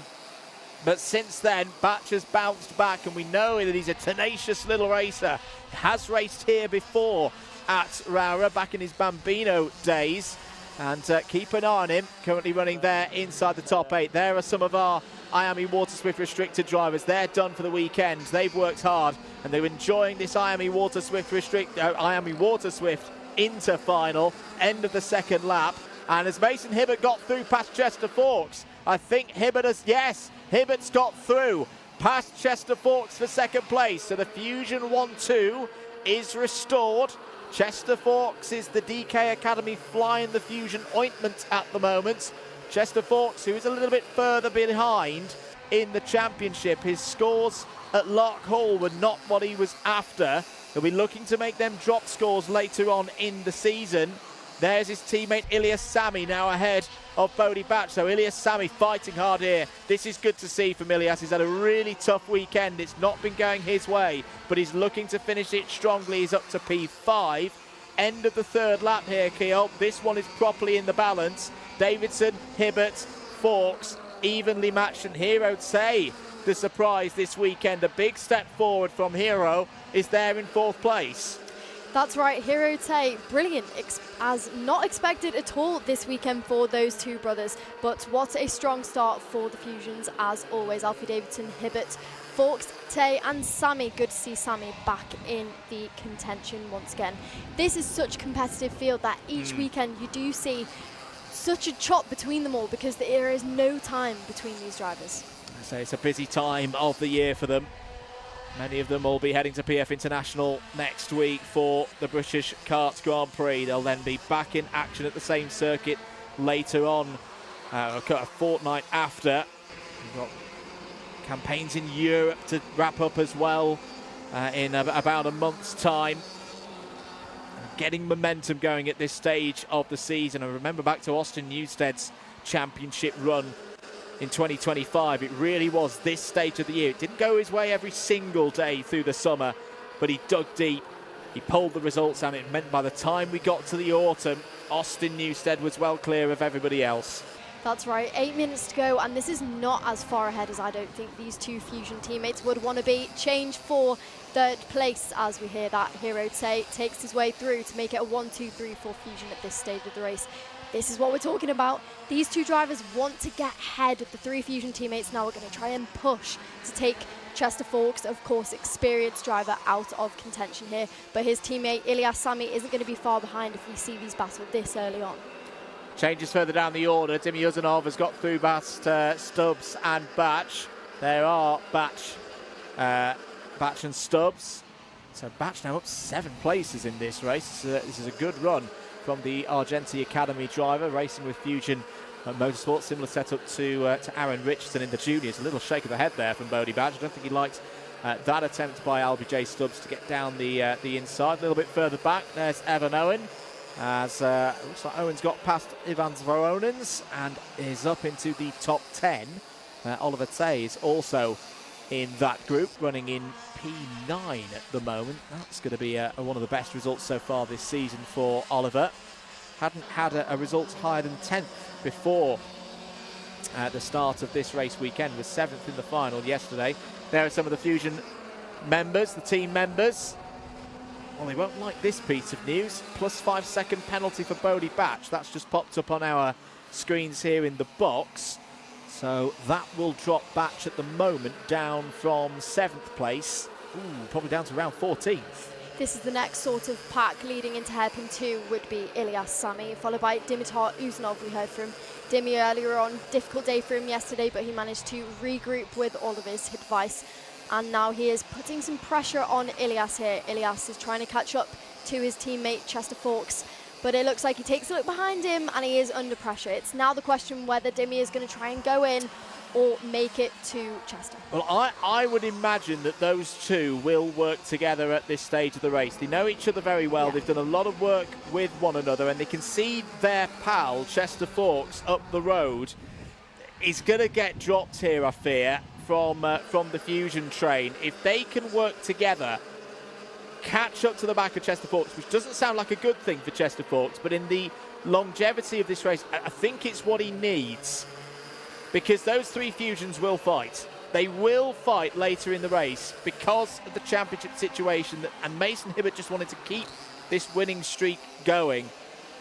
But since then, Batch has bounced back, and we know that he's a tenacious little racer. He has raced here before at Rowrah back in his Bambino days. And keep an eye on him, currently running there inside the top 8. There are some of our IAME Water Swift restricted drivers. They're done for the weekend. They've worked hard and they're enjoying this IAME Water Swift Inter final, end of the second lap. And as Mason Hibbert got through past Chester Forks, I think Hibbert's got through past Chester Forks for second place. So the Fusion 1-2 is restored. Chester Forks is the DK Academy flying the Fusion ointment at the moment. Chester Forks, who is a little bit further behind in the championship. His scores at Lark Hall were not what he was after. He'll be looking to make them drop scores later on in the season. There's his teammate Ilyas Sami now ahead of Bodie Batch. So Ilyas Sami fighting hard here. This is good to see from Ilyas. He's had a really tough weekend. It's not been going his way, but he's looking to finish it strongly. He's up to P5. End of the third lap here, Keel. This one is properly in the balance. Davidson, Hibbert, Forks, evenly matched. And Hero Tay, the surprise this weekend. A big step forward from Hero, is there in 4th place. That's right, Hero Tay, brilliant, as not expected at all this weekend for those two brothers. But what a strong start for the Fusions, as always. Alfie Davidson, Hibbert, Forks, Tay and Sami. Good to see Sami back in the contention once again. This is such a competitive field that each weekend you do see such a chop between them all, because there is no time between these drivers. I say it's a busy time of the year for them. Many of them will be heading to PF International next week for the British Kart Grand Prix. They'll then be back in action at the same circuit later on, a fortnight after. We've got campaigns in Europe to wrap up as well in about a month's time. Getting momentum going at this stage of the season. And remember back to Austin Newstead's championship run in 2025. It really was this stage of the year. It didn't go his way every single day through the summer, but he dug deep. He pulled the results, and it meant by the time we got to the autumn, Austin Newstead was well clear of everybody else. That's right, 8 minutes to go, and this is not as far ahead as I don't think these two Fusion teammates would want to be. Change for 3rd place, as we hear that Hero Tay takes his way through to make it a 1-2-3 for Fusion at this stage of the race. This is what we're talking about. These two drivers want to get ahead of the 3 Fusion teammates. Now we're going to try and push to take Chester Forks, of course, experienced driver, out of contention here. But his teammate Ilyas Sami isn't going to be far behind if we see these battles this early on. Changes further down the order. Dimi Uzanov has got through past Stubbs and Batch. There are Batch and Stubbs. So Batch now up 7 places in this race. This is a good run from the Argenti Academy driver, racing with Fusion Motorsport. Similar setup to Aaron Richardson in the juniors. A little shake of the head there from Bodie Badge. I don't think he liked that attempt by LBJ Stubbs to get down the inside. A little bit further back, there's Evan Owen. As looks like Owen's got past Ivans Voronins and is up into the top 10. Oliver Tay is also in that group, running in P9 at the moment. That's going to be one of the best results so far this season for Oliver. Hadn't had a result higher than 10th before the start of this race weekend. Was 7th in the final yesterday. There are some of the Fusion members, the team members. Well, they won't like this piece of news. Plus 5 second penalty for Bodie Batch. That's just popped up on our screens here in the box. So that will drop Batch at the moment down from 7th place. Ooh, probably down to around 14th. This is the next sort of pack leading into hairpin 2 would be Ilyas Sami, followed by Dimitar Uzanov. We heard from Dimi earlier on. Difficult day for him yesterday, but he managed to regroup with all of his advice. And now he is putting some pressure on Ilyas here. Ilyas is trying to catch up to his teammate Chester Forks, but it looks like he takes a look behind him and he is under pressure. It's now the question whether Dimi is going to try and go in or make it to Chester. Well, I would imagine that those two will work together at this stage of the race. They know each other very well. Yeah. They've done a lot of work with one another, and they can see their pal, Chester Forks, up the road. He's going to get dropped here, I fear, from the Fusion train. If they can work together, catch up to the back of Chester Forks, which doesn't sound like a good thing for Chester Forks, but in the longevity of this race, I think it's what he needs. Because those 3 Fusions will fight. They will fight later in the race because of the championship situation. And Mason Hibbert just wanted to keep this winning streak going.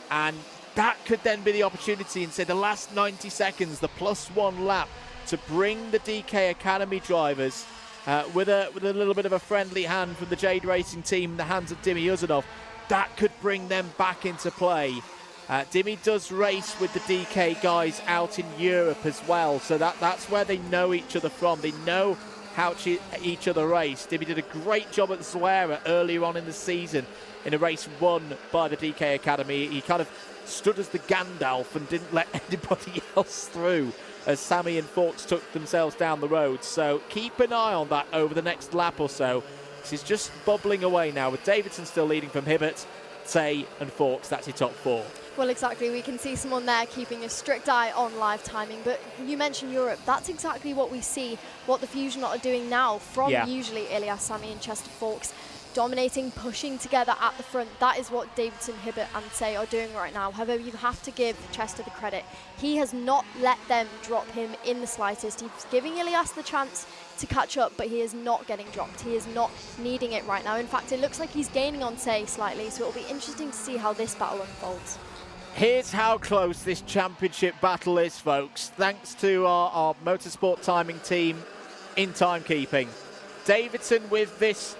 And that could then be the opportunity in, say, the last 90 seconds, the +1 lap, to bring the DK Academy drivers with a little bit of a friendly hand from the Jade Racing team in the hands of Dimi Uzanov. That could bring them back into play. Dimi does race with the DK guys out in Europe as well, so that's where they know each other from. They know how each other race. Dimi did a great job at Wera earlier on in the season in a race won by the DK Academy. He kind of stood as the Gandalf and didn't let anybody else through as Sammy and Fawkes took themselves down the road. So keep an eye on that over the next lap or so. This is just bubbling away now with Davidson still leading from Hibbert, Tay and Fawkes. That's your top 4. Well, exactly. We can see someone there keeping a strict eye on live timing. But you mentioned Europe. That's exactly what we see, what the Fusion are doing now from usually Elias Sammy and Chester Fawkes. Dominating, pushing together at the front. That is what Davidson, Hibbert and Say are doing right now. However, you have to give Chester the credit. He has not let them drop him in the slightest. He's giving Elias the chance to catch up, but he is not getting dropped. He is not needing it right now. In fact, it looks like he's gaining on Say slightly, so it'll be interesting to see how this battle unfolds. Here's how close this championship battle is, folks, thanks to our motorsport timing team in timekeeping. Davidson with this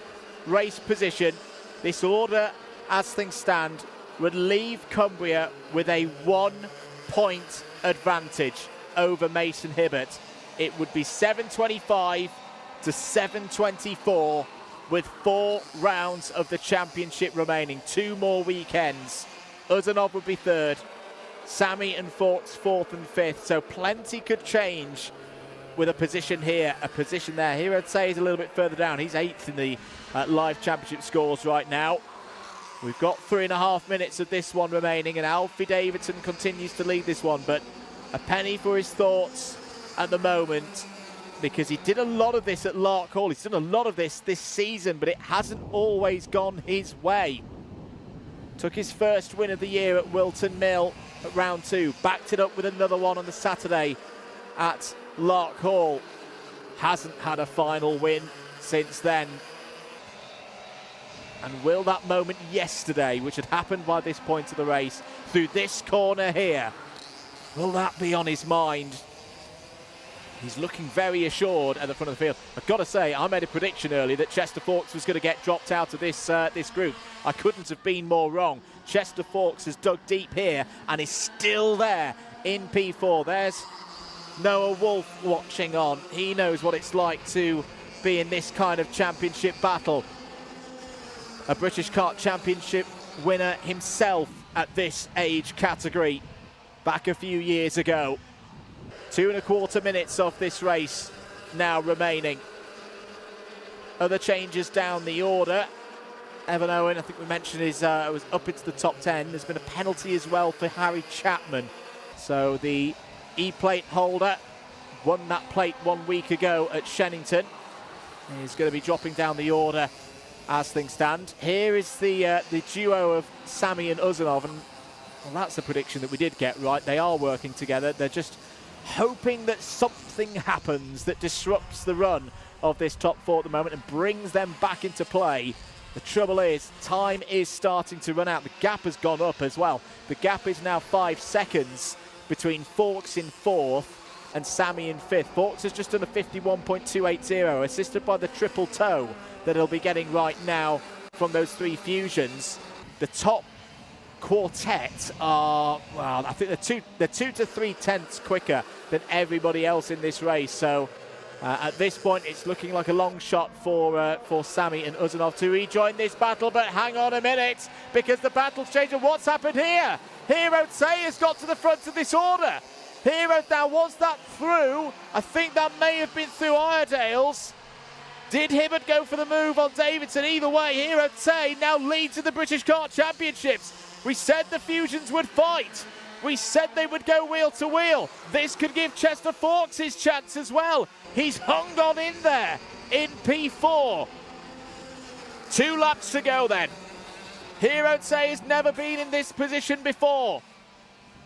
race position, this order as things stand, would leave Cumbria with a 1-point advantage over Mason Hibbert. It would be 7:25 to 7:24 with 4 rounds of the championship remaining, 2 more weekends. Uzanov would be 3rd, Sammy and Fawkes 4th and 5th, so plenty could change with a position here, a position there. Here I'd say is a little bit further down. He's 8th in the live championship scores right now. We've got 3.5 minutes of this one remaining, and Alfie Davidson continues to lead this one, but a penny for his thoughts at the moment, because he did a lot of this at Lark Hall. He's done a lot of this season, but it hasn't always gone his way. Took his first win of the year at Wilton Mill at round 2. Backed it up with another one on the Saturday at Lark Hall. Hasn't had a final win since then. And will that moment yesterday, which had happened by this point of the race, through this corner here, will that be on his mind? He's looking very assured at the front of the field. I've got to say, I made a prediction earlier that Chester Fawkes was going to get dropped out of this group. I couldn't have been more wrong. Chester Fawkes has dug deep here and is still there in P4. There's Noah Wolf watching on. He knows what it's like to be in this kind of championship battle. A British Kart Championship winner himself at this age category back a few years ago. 2.25 minutes of this race now remaining. Other changes down the order. Evan Owen, I think we mentioned, was up into the top 10. There's been a penalty as well for Harry Chapman. So the E-plate holder won that plate 1 week ago at Shennington. He's going to be dropping down the order as things stand. Here is the duo of Sammy and Uzanov, and well, that's a prediction that we did get right. They are working together. They're just hoping that something happens that disrupts the run of this top 4 at the moment and brings them back into play. The trouble is, time is starting to run out. The gap has gone up as well. The gap is now 5 seconds between Fawkes in 4th and Sammy in 5th. Fawkes has just done a 51.280, assisted by the triple toe that he'll be getting right now from those 3 fusions. The top quartet are, well, I think they're 2 to 3 tenths quicker than everybody else in this race. So at this point, it's looking like a long shot for Sammy and Uzanov to rejoin this battle. But hang on a minute, because the battle's changed. And what's happened here? Hero Tay has got to the front of this order. Hero, now was that through? I think that may have been through Iredale's. Did Hibbert go for the move on Davidson? Either way, Hero Tay now leads in the British Kart Championships. We said the Fusions would fight. We said they would go wheel to wheel. This could give Chester Fawkes his chance as well. He's hung on in there in P4. 2 laps to go then. Hero Tay has never been in this position before.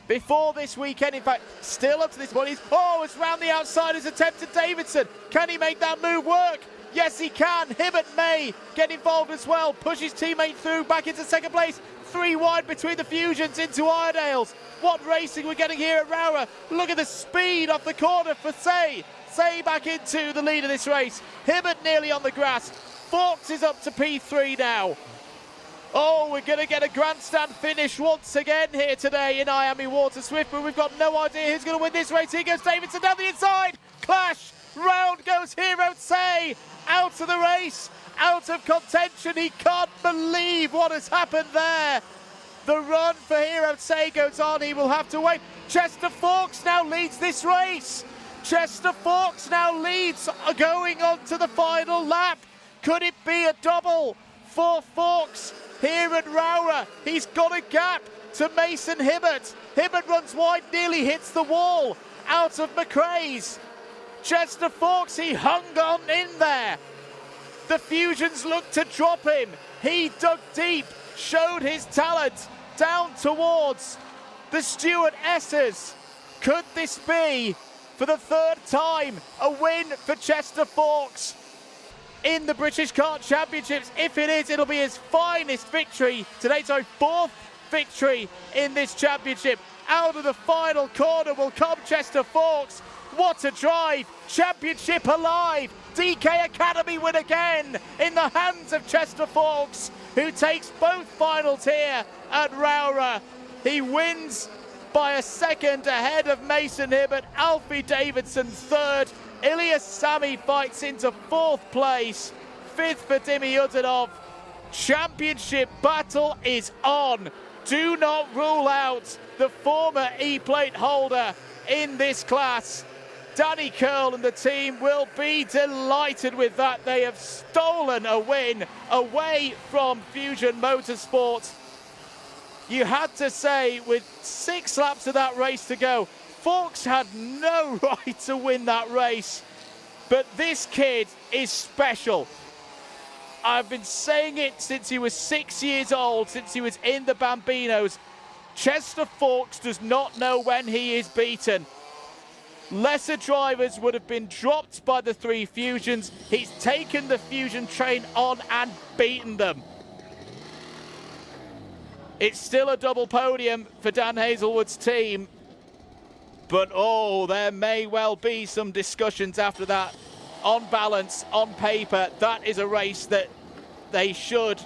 Before this weekend, in fact, still up to this point, it's round the outside, has attempted Davidson. Can he make that move work? Yes, he can. Hibbert may get involved as well. Push his teammate through back into second place. 3 wide between the Fusions into Iredales. What racing we're getting here at Rowrah. Look at the speed off the corner for Say. Say back into the lead of this race. Hibbert nearly on the grass. Fawkes is up to P3 now. Oh, we're going to get a grandstand finish once again here today in IAME Water Swift, but we've got no idea who's going to win this race. Here goes Davidson down the inside. Clash. Round goes Hero Say. Out of the race. Out of contention. He can't believe what has happened there. The run for Hero Say goes on. He will have to wait. Chester Fawkes now leads this race. Chester Fawkes now leads, going on to the final lap. Could it be a double for Fawkes here at Rowrah? He's got a gap to Mason Hibbert. Hibbert runs wide, nearly hits the wall out of McRae's. Chester Fawkes, he hung on in there. The Fusions looked to drop him. He dug deep, showed his talent down towards the Stuart Essers. Could this be, for the 3rd time, a win for Chester Fawkes in the British Kart Championships? If it is, it'll be his finest victory today. So 4th victory in this championship. Out of the final corner will come Chester Fawkes. What a drive! Championship alive! DK Academy win again in the hands of Chester Fawkes, who takes both finals here at Rowrah. He wins by a second ahead of Mason Hibbert. Alfie Davidson 3rd. Ilias Sami fights into 4th place. 5th for Dimi Udinov. Championship battle is on. Do not rule out the former E-plate holder in this class. Danny Curl and the team will be delighted with that. They have stolen a win away from Fusion Motorsport. You had to say, with 6 laps of that race to go, Fawkes had no right to win that race. But this kid is special. I've been saying it since he was 6 years old, since he was in the Bambinos. Chester Fawkes does not know when he is beaten. Lesser drivers would have been dropped by the 3 Fusions. He's taken the Fusion train on and beaten them. It's still a double podium for Dan Hazelwood's team. But oh, there may well be some discussions after that. On balance, on paper, that is a race that they should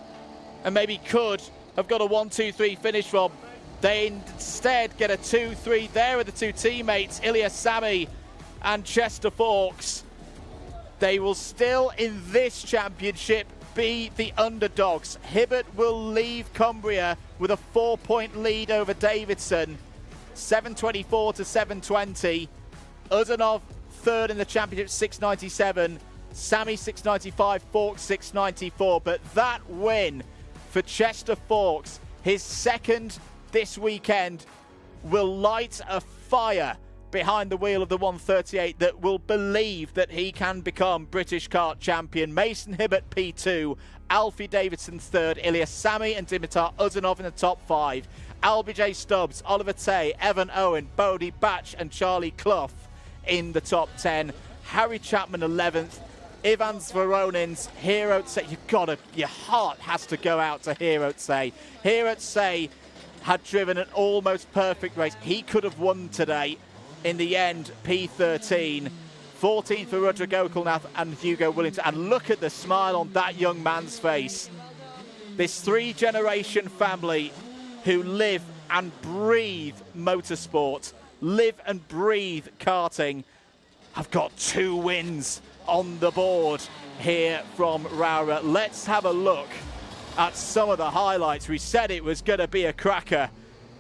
and maybe could have got a 1-2-3 finish from. They instead get a 2-3. There are the 2 teammates, Ilias Sami and Chester Fawkes. They will still, in this championship, be the underdogs. Hibbert will leave Cumbria with a 4-point lead over Davidson. 724 to 720. Udinov 3rd in the championship, 697. Sami 695, Fawkes 694. But that win for Chester Fawkes, his 2nd this weekend, will light a fire behind the wheel of the 138 that will believe that he can become British kart champion. Mason Hibbert P2, Alfie Davidson 3rd, Ilias Sami and Dimitar Udinov in the top 5. Albie J. Stubbs, Oliver Tay, Evan Owen, Bodie Batch and Charlie Clough in the top 10. Harry Chapman 11th. Ivans Veronins, Hero Say. Your heart has to go out to Hero Say. Hero Say had driven an almost perfect race. He could have won today. In the end, P13. 14th for Rudra Gokulnath and Hugo Willington. And look at the smile on that young man's face. This 3-generation family who live and breathe motorsport, live and breathe karting, have got 2 wins on the board here from Rowrah. Let's have a look at some of the highlights. We said it was going to be a cracker.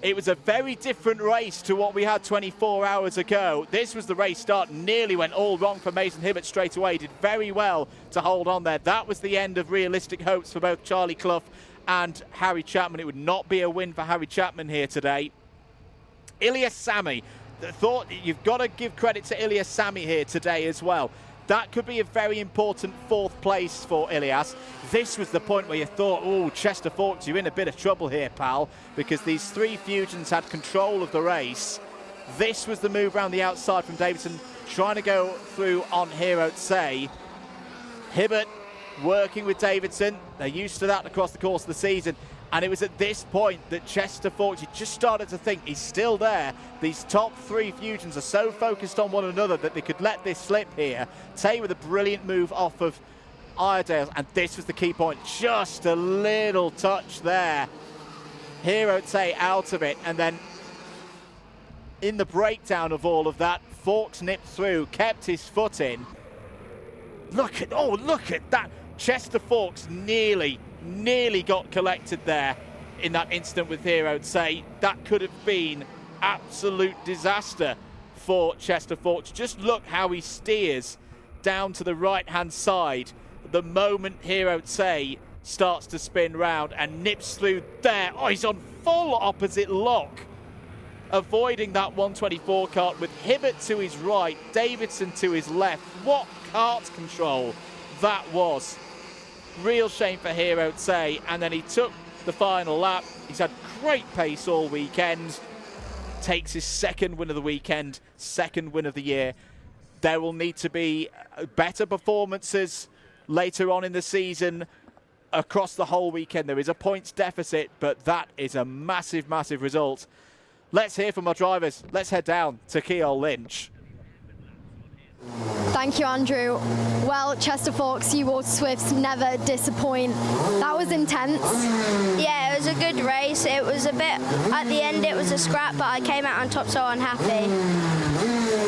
It was a very different race to what we had 24 hours ago. This was the race start. Nearly went all wrong for Mason Hibbert straight away. Did very well to hold on there. That was the end of realistic hopes for both Charlie Clough and Harry Chapman. It would not be a win for Harry Chapman here today. Ilias Sami, thought you've got to give credit to Ilias Sami here today as well. That could be a very important 4th place for Ilias. This was the point where you thought, oh, Chester Fawkes, you're in a bit of trouble here, pal, because these 3 Fusions had control of the race. This was the move around the outside from Davidson, trying to go through on Hero Say. Hibbert working with Davidson. They're used to that across the course of the season. And it was at this point that Chester Fawkes, you just started to think he's still there. These top 3 Fusions are so focused on one another that they could let this slip here. Tay with a brilliant move off of Iredale's, and this was the key point. Just a little touch there. Hero Tay out of it, and then in the breakdown of all of that, Fawkes nipped through, kept his foot in. Look at that. Chester Fawkes nearly got collected there in that instant with Hero Tay. That could have been absolute disaster for Chester Fawkes. Just look how he steers down to the right-hand side the moment Hero Tay starts to spin round and nips through there. Oh, he's on full opposite lock, avoiding that 124 kart with Hibbert to his right, Davidson to his left. What kart control that was. Real shame for Hero Tay, and then he took the final lap. He's had great pace all weekend. Takes his 2nd win of the weekend, 2nd win of the year. There will need to be better performances later on in the season across the whole weekend. There is a points deficit, but that is a massive, massive result. Let's hear from our drivers. Let's head down to Keogh Lynch. Thank you, Andrew. Well, Chester Fawkes, you Water Swifts never disappoint. That was intense. Yeah, it was a good race. It was a bit, at the end it was a scrap, but I came out on top, so I'm happy.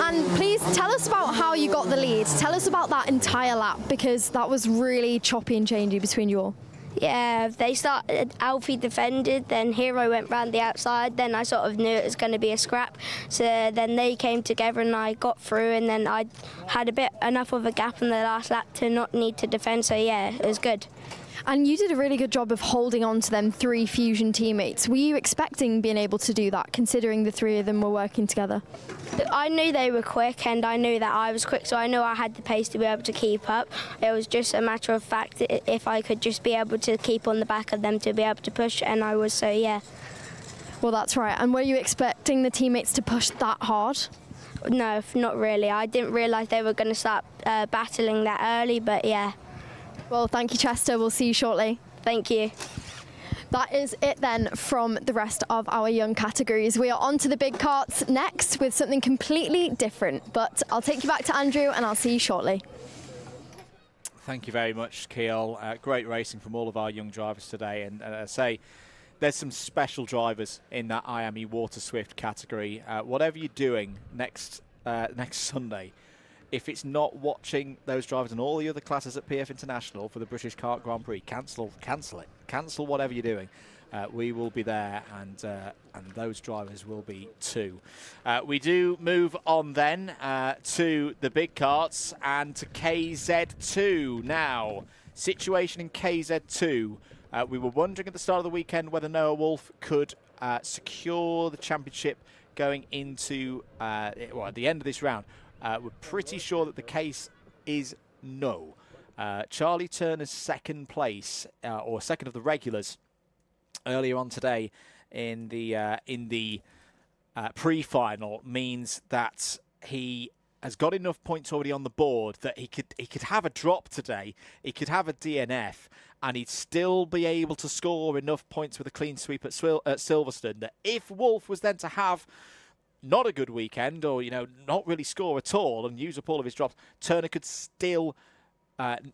And please tell us about how you got the lead. Tell us about that entire lap, because that was really choppy and changey between you all. Yeah, they started, Alfie defended, then Hero went round the outside, then I sort of knew it was going to be a scrap. So then they came together and I got through, and then I had enough of a gap in the last lap to not need to defend, so yeah, it was good. And you did a really good job of holding on to them 3 Fusion teammates. Were you expecting being able to do that, considering the 3 of them were working together? I knew they were quick, and I knew that I was quick, so I knew I had the pace to be able to keep up. It was just a matter of fact if I could just be able to keep on the back of them to be able to push, and I was, so yeah. Well, that's right. And were you expecting the teammates to push that hard? No, not really. I didn't realise they were going to start battling that early, but yeah. Well, thank you, Chester. We'll see you shortly. Thank you. That is it then from the rest of our young categories. We are on to the big karts next with something completely different, but I'll take you back to Andrew and I'll see you shortly. Thank you very much, Keogh. Great racing from all of our young drivers today, and I say there's some special drivers in that IAME Water Swift category. Whatever you're doing next Sunday, if it's not watching those drivers and all the other classes at PF International for the British Kart Grand Prix, cancel it. Cancel whatever you're doing. We will be there, and those drivers will be too. We do move on then to the big karts and to KZ2 now. Situation in KZ2. We were wondering at the start of the weekend whether Noah Wolf could secure the championship going into at the end of this round. We're pretty sure that the case is no. Charlie Turner's 2nd place, or 2nd of the regulars, earlier on today in the pre-final means that he has got enough points already on the board that he could have a drop today. He could have a DNF, and he'd still be able to score enough points with a clean sweep at Silverstone. That if Wolf was then to have not a good weekend, or not really score at all and use up all of his drops, Turner could still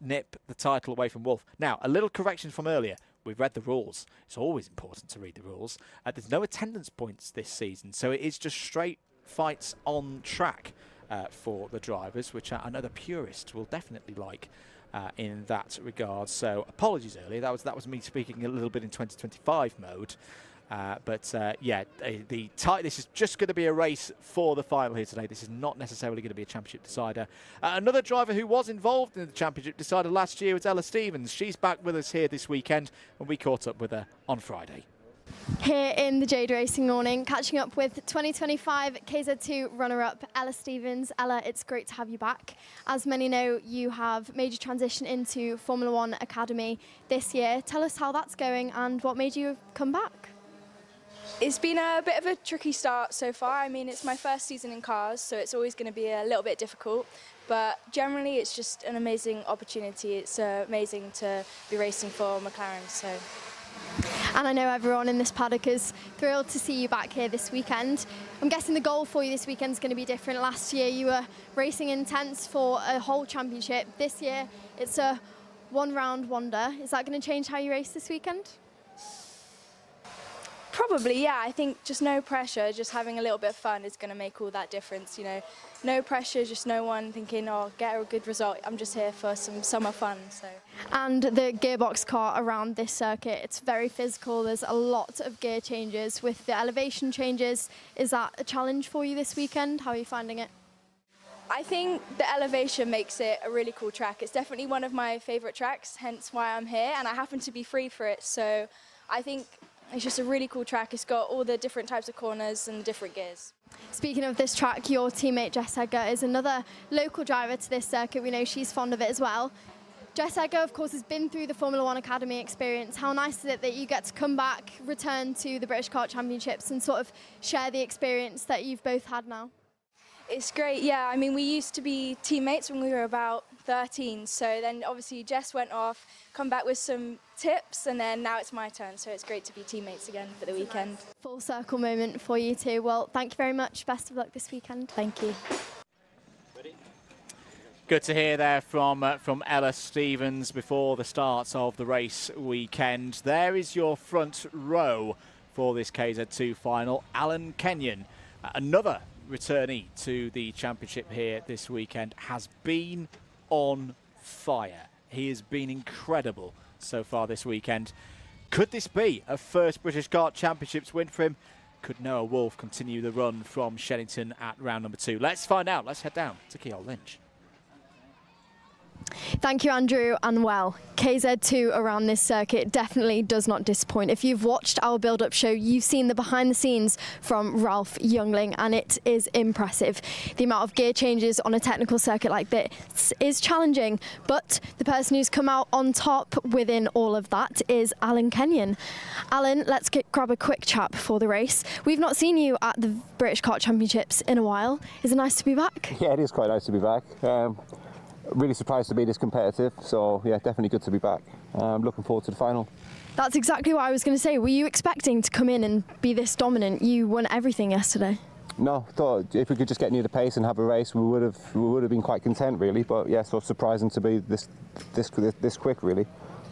nip the title away from Wolf. Now, a little correction from earlier. We've read the rules. It's always important to read the rules. There's no attendance points this season, so it is just straight fights on track for the drivers, which I know the purists will definitely like in that regard. So apologies earlier. That was me speaking a little bit in 2025 mode. Yeah, this is just going to be a race for the final here today. This is not necessarily going to be a championship decider. Another driver who was involved in the championship decider last year was Ella Stevens. She's back with us here this weekend, and we caught up with her on Friday. Here in the Jade Racing Morning, catching up with 2025 KZ2 runner-up Ella Stevens. Ella, it's great to have you back. As many know, you have made your transition into Formula One Academy this year. Tell us how that's going and what made you come back. It's been a bit of a tricky start so far. I mean, it's my first season in cars, so it's always going to be a little bit difficult. But generally, it's just an amazing opportunity. It's amazing to be racing for McLaren. So, And I know everyone in this paddock is thrilled to see you back here this weekend. I'm guessing the goal for you this weekend is going to be different. Last year you were racing in tents for a whole championship. This year it's a one-round wonder. Is that going to change how you race this weekend? Probably, yeah. I think just no pressure, just having a little bit of fun is going to make all that difference, you know. No pressure, just no one thinking, oh, get a good result. I'm just here for some summer fun, so. And the gearbox car around this circuit, it's very physical. There's a lot of gear changes with the elevation changes. Is that a challenge for you this weekend? How are you finding it? I think the elevation makes it a really cool track. It's definitely one of my favourite tracks, hence why I'm here, and I happen to be free for it, so I think it's just a really cool track. It's got all the different types of corners and the different gears. Speaking of this track, your teammate Jess Edgar is another local driver to this circuit. We know she's fond of it as well. Jess Edgar, of course, has been through the Formula One Academy experience. How nice is it that you get to come back, return to the British Kart Championships and sort of share the experience that you've both had now? It's great, yeah. I mean, we used to be teammates when we were about 13, so then obviously Jess went off, come back with some tips, and then now it's my turn, so it's great to be teammates again for the weekend. Full circle moment for you two. Well, thank you very much. Best of luck this weekend. Thank you. Good to hear there from Ella Stevens before the start of the race weekend. There is your front row for this KZ2 final. Alan Kenyon, another returnee to the championship here this weekend, has been on fire. He has been incredible so far this weekend. Could this be a first British Kart Championships win for him? Could Noah Wolff continue the run from Shennington at round number 2? Let's find out. Let's head down to Keogh Lynch. Thank you, Andrew, and well, KZ2 around this circuit definitely does not disappoint. If you've watched our build-up show, you've seen the behind the scenes from Ralph Youngling, and it is impressive. The amount of gear changes on a technical circuit like this is challenging, but the person who's come out on top within all of that is Alan Kenyon. Alan, let's grab a quick chat before the race. We've not seen you at the British Kart Championships in a while. Is it nice to be back? Yeah, it is quite nice to be back. Really surprised to be this competitive, so yeah, definitely good to be back. Looking forward to the final. That's exactly what I was going to say. Were you expecting to come in and be this dominant? You won everything yesterday. No, thought if we could just get near the pace and have a race, we would have been quite content, really. But yeah, so surprising to be this quick, really.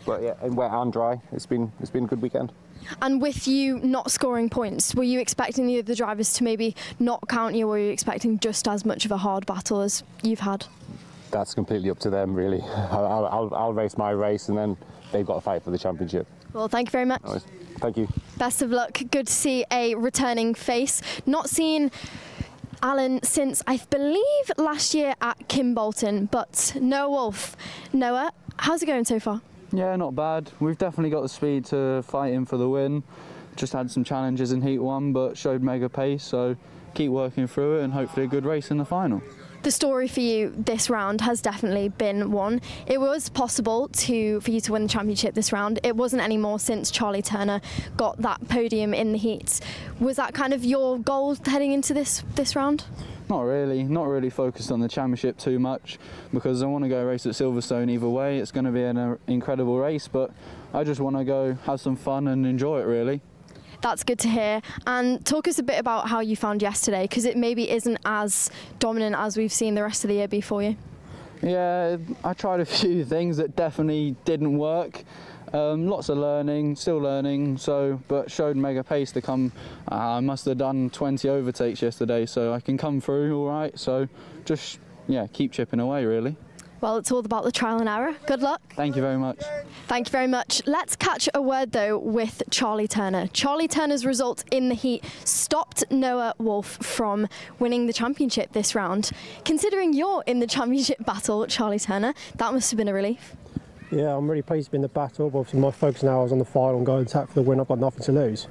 But yeah, and wet and dry, it's been a good weekend. And with you not scoring points, were you expecting the other drivers to maybe not count you, or were you expecting just as much of a hard battle as you've had? That's completely up to them, really. I'll race my race, and then they've got to fight for the championship. Well, thank you very much. Thank you. Best of luck. Good to see a returning face. Not seen Alan since, I believe, last year at Kimbolton, but Noah Wolff. Noah, how's it going so far? Yeah, not bad. We've definitely got the speed to fight in for the win. Just had some challenges in Heat 1, but showed mega pace, so keep working through it and hopefully a good race in the final. The story for you this round has definitely been one. It was possible for you to win the championship this round. It wasn't anymore since Charlie Turner got that podium in the heats. Was that kind of your goal heading into this round? Not really focused on the championship too much, because I want to go race at Silverstone either way. It's going to be an incredible race, but I just want to go have some fun and enjoy it, really. That's good to hear. And talk us a bit about how you found yesterday, because it maybe isn't as dominant as we've seen the rest of the year be for you. Yeah, I tried a few things that definitely didn't work. Lots of learning, still learning, but showed mega pace to come. I must have done 20 overtakes yesterday, so I can come through all right. So just, yeah, keep chipping away, really. Well, it's all about the trial and error. Good luck. Thank you very much. Thank you very much. Let's catch a word, though, with Charlie Turner. Charlie Turner's result in the heat stopped Noah Wolff from winning the championship this round. Considering you're in the championship battle, Charlie Turner, that must have been a relief. Yeah, I'm really pleased to be in the battle, but obviously my focus now is on the final and go and attack for the win. I've got nothing to lose.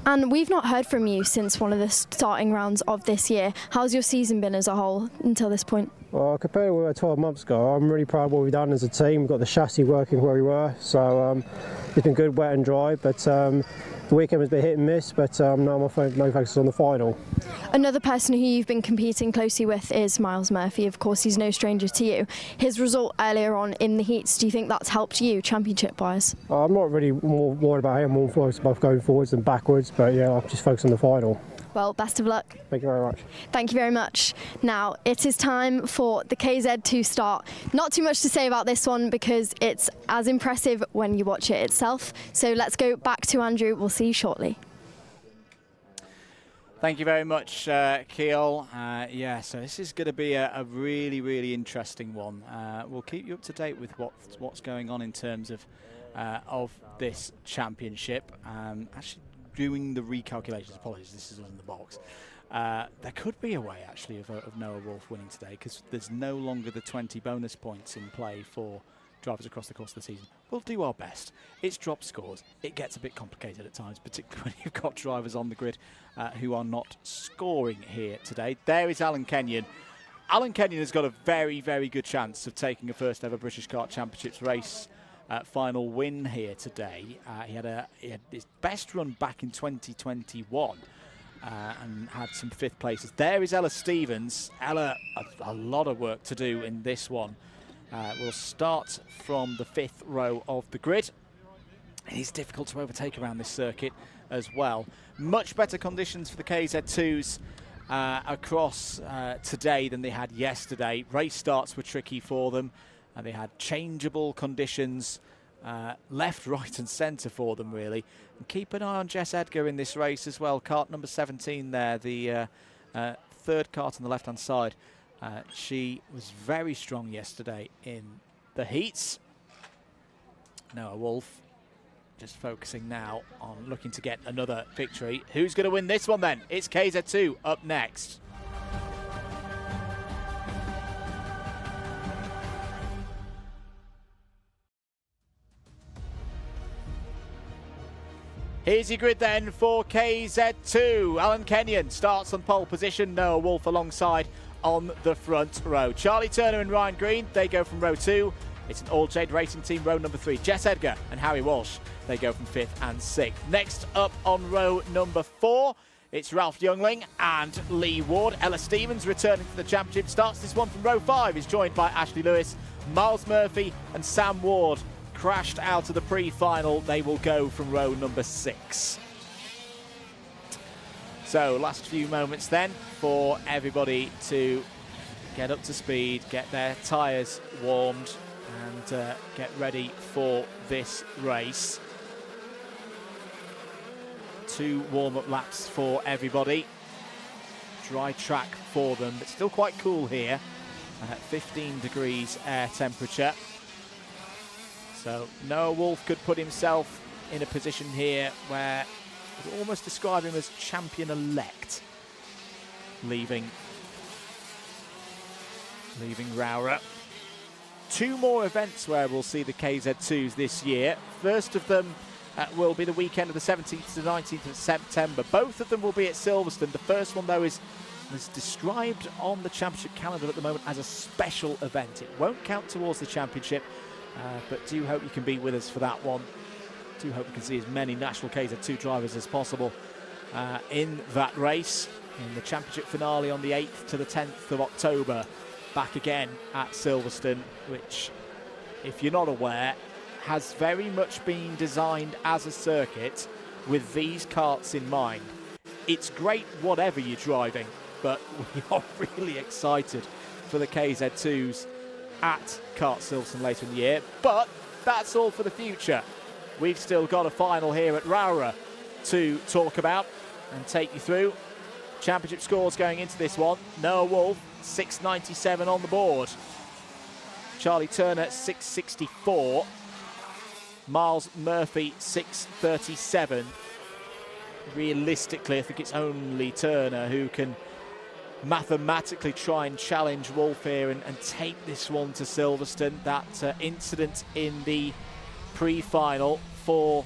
And we've not heard from you since one of the starting rounds of this year. How's your season been as a whole until this point? Well, compared to where we were 12 months ago, I'm really proud of what we've done as a team. We've got the chassis working where we were, so it's been good, wet and dry, but the weekend was a bit hit and miss, but now my main focus is on the final. Another person who you've been competing closely with is Miles Murphy. Of course, he's no stranger to you. His result earlier on in the heats, do you think that's helped you championship-wise? I'm not really more worried about him, more focused about going forwards and backwards, but yeah, I'm just focused on the final. Well, best of luck. Thank you very much. Thank you very much. Now, it is time for the KZ2 start. Not too much to say about this one because it's as impressive when you watch it itself. So let's go back to Andrew. We'll see you shortly. Thank you very much, Keel. Yeah, so this is going to be a really, really interesting one. We'll keep you up to date with what's going on in terms of this championship. Actually, doing the recalculations, apologies, this is in the box. There could be a way, actually, of Noah Wolf winning today because there's no longer the 20 bonus points in play for drivers across the course of the season. We'll do our best. It's drop scores. It gets a bit complicated at times, particularly when you've got drivers on the grid who are not scoring here today. There is Alan Kenyon. Alan Kenyon has got a very, very good chance of taking a first ever British Kart Championships race final win here today. He had his best run back in 2021 and had some fifth places. There is Ella Stevens. Ella, a lot of work to do in this one. We'll start from the 5th row of the grid. It is difficult to overtake around this circuit as well. Much better conditions for the KZ2s across today than they had yesterday. Race starts were tricky for them. And they had changeable conditions left, right and centre for them, really. And keep an eye on Jess Edgar in this race as well. Kart number 17 there, the third kart on the left-hand side. She was very strong yesterday in the heats. Noah Wolf just focusing now on looking to get another victory. Who's going to win this one then? It's KZ2 up next. Here's your grid then for KZ2. Alan Kenyon starts on pole position. Noah Wolf alongside on the front row. Charlie Turner and Ryan Green, they go from row 2. It's an all-Jade Racing team, row number 3. Jess Edgar and Harry Walsh, they go from 5th and 6th. Next up on row number 4, it's Ralph Youngling and Lee Ward. Ella Stevens returning to the championship. Starts this one from row 5. Is joined by Ashley Lewis, Miles Murphy and Sam Ward. Crashed out of the pre-final. They will go from row number 6. So last few moments then for everybody to get up to speed, get their tyres warmed and get ready for this race. 2 warm-up laps for everybody. Dry track for them, but still quite cool here. 15 degrees air temperature. So Noah Wolf could put himself in a position here where we'd almost describe him as champion-elect, leaving Rowrah. 2 more events where we'll see the KZ2s this year. First of them will be the weekend of the 17th to 19th of September. Both of them will be at Silverstone. The first one, though, is described on the championship calendar at the moment as a special event. It won't count towards the championship. But do hope you can be with us for that one. Do hope you can see as many national KZ2 drivers as possible in that race. In the championship finale on the 8th to the 10th of October. Back again at Silverstone, which, if you're not aware, has very much been designed as a circuit with these karts in mind. It's great whatever you're driving, but we are really excited for the KZ2s at Kart Silverstone later in the year, but that's all for the future. We've still got a final here at Rowrah to talk about and take you through. Championship scores going into this one. Noah Wolf, 697 on the board. Charlie Turner, 664. Miles Murphy, 637. Realistically, I think it's only Turner who can mathematically try and challenge Wolf here and take this one to Silverstone. That incident in the pre-final for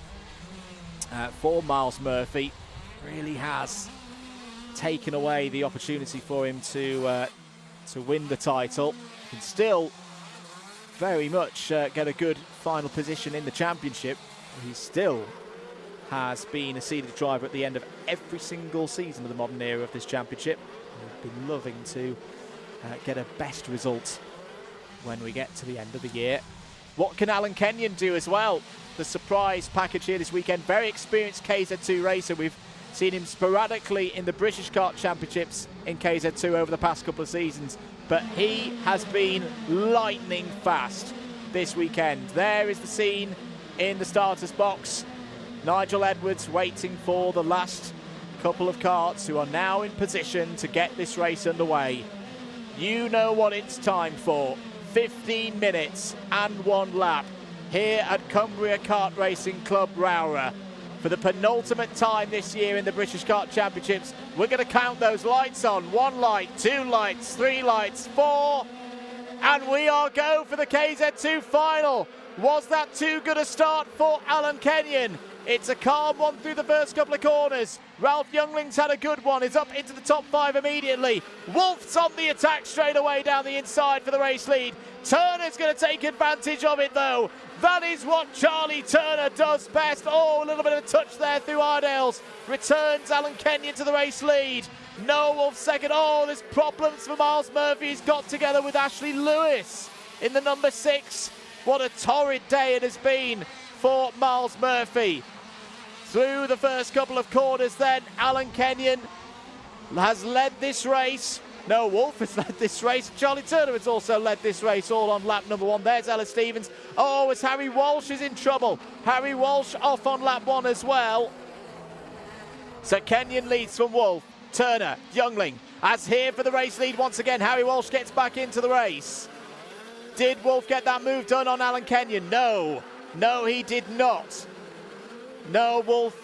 Miles Murphy really has taken away the opportunity for him to win the title. Can still very much get a good final position in the championship. He still has been a seeded driver at the end of every single season of the modern era of this championship. We've been loving to get a best result when we get to the end of the year. What can Alan Kenyon do as well? The surprise package here this weekend. Very experienced KZ2 racer. We've seen him sporadically in the British Kart Championships in KZ2 over the past couple of seasons, but he has been lightning fast this weekend. There is the scene in the starters box. Nigel Edwards waiting for the last couple of karts who are now in position to get this race underway. You know what it's time for. 15 minutes and 1 lap here at Cumbria Kart Racing Club Rowrah. For the penultimate time this year in the British Kart Championships, we're going to count those lights on. 1 light, 2 lights, 3 lights, 4, and we are go for the KZ2 final. Was that too good a start for Alan Kenyon? It's a calm one through the first couple of corners. Ralph Youngling's had a good one. He's up into the top 5 immediately. Wolf's on the attack straight away down the inside for the race lead. Turner's going to take advantage of it though. That is what Charlie Turner does best. Oh, a little bit of a touch there through Ardales. Returns Alan Kenyon to the race lead. Noah Wolf second. Oh, there's problems for Miles Murphy. He's got together with Ashley Lewis in the number 6. What a torrid day it has been for Miles Murphy. Through the first couple of corners then, Alan Kenyon has led this race. No, Wolf has led this race. Charlie Turner has also led this race, all on lap number 1. There's Ella Stevens. Oh, as Harry Walsh is in trouble. Harry Walsh off on lap 1 as well. So Kenyon leads from Wolf, Turner, Youngling. As here for the race lead once again, Harry Walsh gets back into the race. Did Wolf get that move done on Alan Kenyon? No. No, he did not. No, Wolf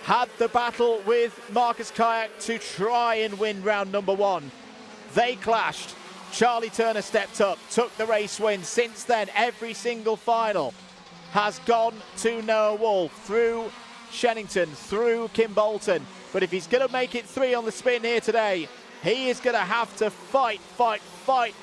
had the battle with Marcus Kayak to try and win round number 1. They clashed. Charlie Turner stepped up, took the race win. Since then, every single final has gone to Noah Wolf, through Shennington, through Kim Bolton. But if he's going to make it 3 on the spin here today, he is going to have to fight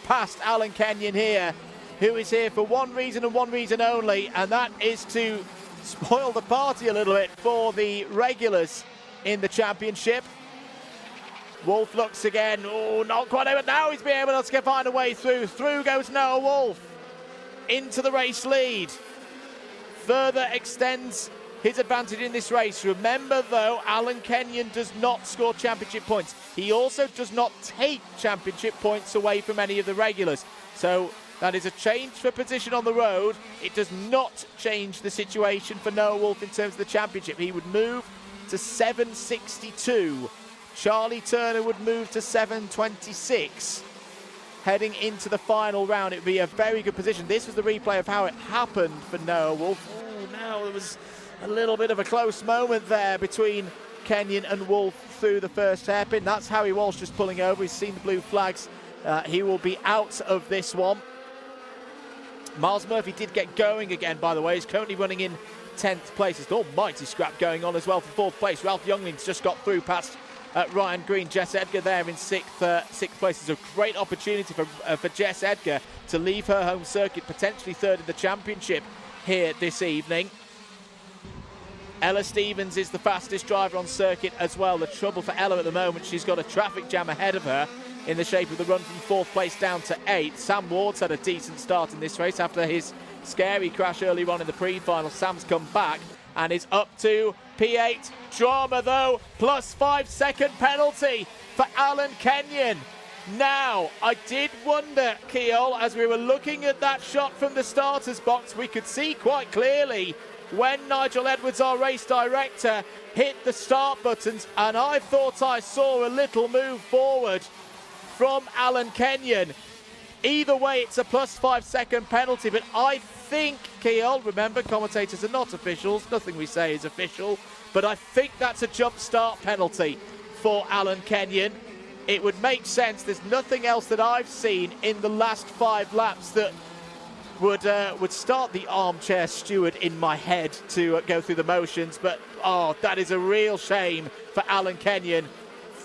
past Alan Kenyon here, who is here for one reason and one reason only, and that is to spoil the party a little bit for the regulars in the championship. Wolf looks again. Oh, not quite able. Now he's being able to find a way through. Through goes Noah Wolf into the race lead. Further extends his advantage in this race. Remember, though, Alan Kenyon does not score championship points. He also does not take championship points away from any of the regulars. So that is a change for position on the road. It does not change the situation for Noah Wolf in terms of the championship. He would move to 762. Charlie Turner would move to 726. Heading into the final round, it would be a very good position. This was the replay of how it happened for Noah Wolf. Oh, now there was a little bit of a close moment there between Kenyon and Wolf through the first hairpin. That's Harry Walsh just pulling over. He's seen the blue flags. He will be out of this one. Miles Murphy did get going again, by the way. He's currently running in 10th place. There's an almighty scrap going on as well for 4th place. Ralph Youngling's just got through past Ryan Green. Jess Edgar there in 6th place. It's a great opportunity for Jess Edgar to leave her home circuit, potentially 3rd in the championship here this evening. Ella Stevens is the fastest driver on circuit as well. The trouble for Ella at the moment, she's got a traffic jam ahead of her in the shape of the run from 4th place down to 8th. Sam Ward's had a decent start in this race after his scary crash earlier on in the pre-final. Sam's come back and is up to P8. Drama though, plus 5 second penalty for Alan Kenyon. Now, I did wonder, Keol, as we were looking at that shot from the starters box, we could see quite clearly when Nigel Edwards, our race director, hit the start buttons, and I thought I saw a little move forward from Alan Kenyon. Either way, it's a plus 5 second penalty, but I think, Keol, remember, commentators are not officials, nothing we say is official, but I think that's a jump start penalty for Alan Kenyon. It would make sense. There's nothing else that I've seen in the last 5 laps that would start the armchair steward in my head to go through the motions, but oh, that is a real shame for Alan Kenyon.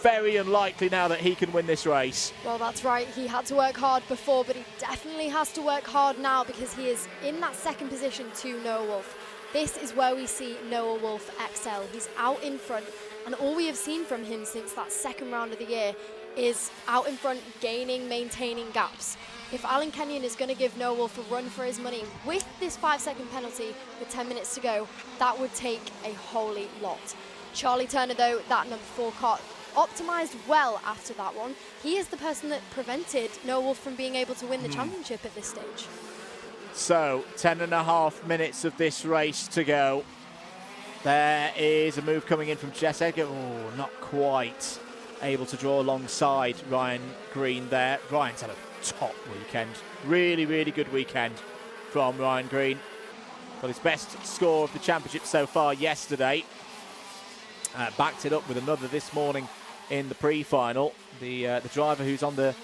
Very unlikely now that he can win this race. Well, that's right. He had to work hard before, but he definitely has to work hard now because he is in that second position to Noah Wolf. This is where we see Noah Wolf excel. He's out in front, and all we have seen from him since that second round of the year is out in front, gaining, maintaining gaps. If Alan Kenyon is going to give Noah Wolf a run for his money with this 5-second penalty with 10 minutes to go, that would take a holy lot. Charlie Turner, though, that number 4 kart, optimised well after that one. He is the person that prevented Noah Wolf from being able to win the championship at this stage. So, 10.5 minutes of this race to go. There is a move coming in from Jess Edgar. Oh, not quite able to draw alongside Ryan Green there. Ryan's had a top weekend. Really, really good weekend from Ryan Green. Got his best score of the championship so far yesterday. Backed it up with another this morning in the pre-final. The driver who's on the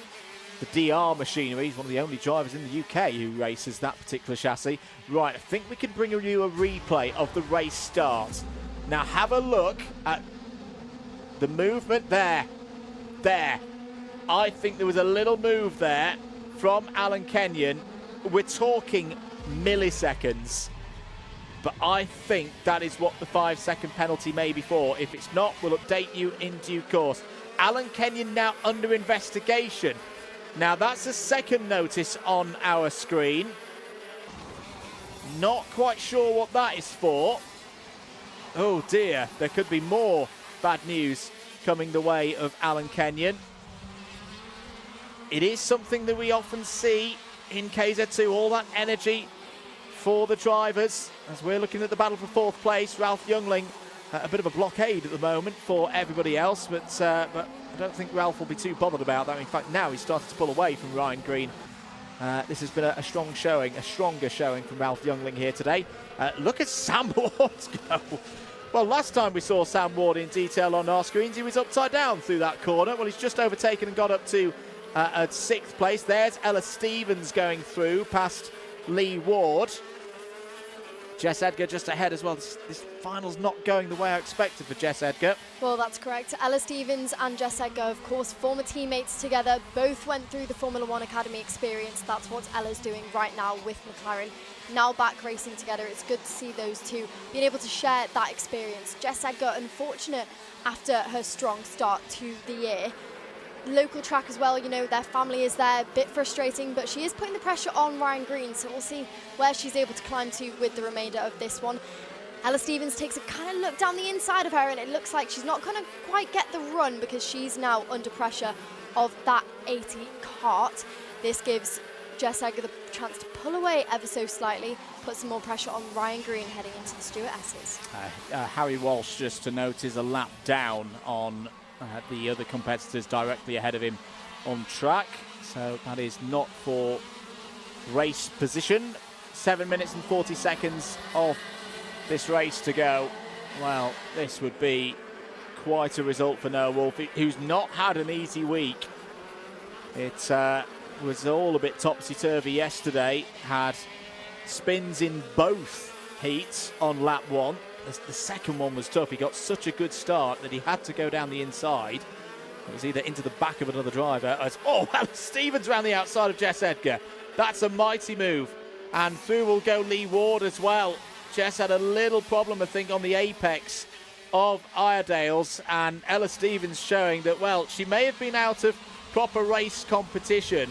DR machinery, he's one of the only drivers in the UK who races that particular chassis. Right, I think we can bring you a replay of the race start. Now have a look at the movement there. There. I think there was a little move there from Alan Kenyon. We're talking milliseconds, but I think that is what the 5-second penalty may be for. If it's not, we'll update you in due course. Alan Kenyon now under investigation. Now that's a second notice on our screen. Not quite sure what that is for. Oh dear, there could be more bad news coming the way of Alan Kenyon. It is something that we often see in KZ2, all that energy for the drivers. As we're looking at the battle for 4th place, Ralph Youngling, a bit of a blockade at the moment for everybody else, but I don't think Ralph will be too bothered about that. In fact, now he's started to pull away from Ryan Green. This has been a strong showing, a stronger showing from Ralph Youngling here today. Look at Sam Ward go. Well, last time we saw Sam Ward in detail on our screens, he was upside down through that corner. Well, he's just overtaken and got up to at 6th place. There's Ella Stevens going through past Lee Ward. Jess Edgar just ahead as well. This final's not going the way I expected for Jess Edgar. Well, that's correct. Ella Stevens and Jess Edgar, of course, former teammates together, both went through the Formula One Academy experience. That's what Ella's doing right now with McLaren. Now back racing together. It's good to see those two being able to share that experience. Jess Edgar, unfortunate after her strong start to the year. Local track as well, you know, their family is there, a bit frustrating, but she is putting the pressure on Ryan Green, so we'll see where she's able to climb to with the remainder of this one. Ella Stevens takes a kind of look down the inside of her, and it looks like she's not going to quite get the run because she's now under pressure of that 80 kart. This gives Jess Edgar the chance to pull away ever so slightly, put some more pressure on Ryan Green heading into the Stewart S's. Harry Walsh, just to note, is a lap down on the other competitors directly ahead of him on track, so that is not for race position. 7 minutes and 40 seconds of this race to go. Well, this would be quite a result for Noah Wolf, who's not had an easy week. It was all a bit topsy-turvy yesterday, had spins in both heats on lap 1. The second one was tough. He got such a good start that he had to go down the inside. It was either into the back of another driver. Oh, Stevens around the outside of Jess Edgar. That's a mighty move. And through will go Lee Ward as well. Jess had a little problem, I think, on the apex of Iredale's. And Ella Stevens showing that, well, she may have been out of proper race competition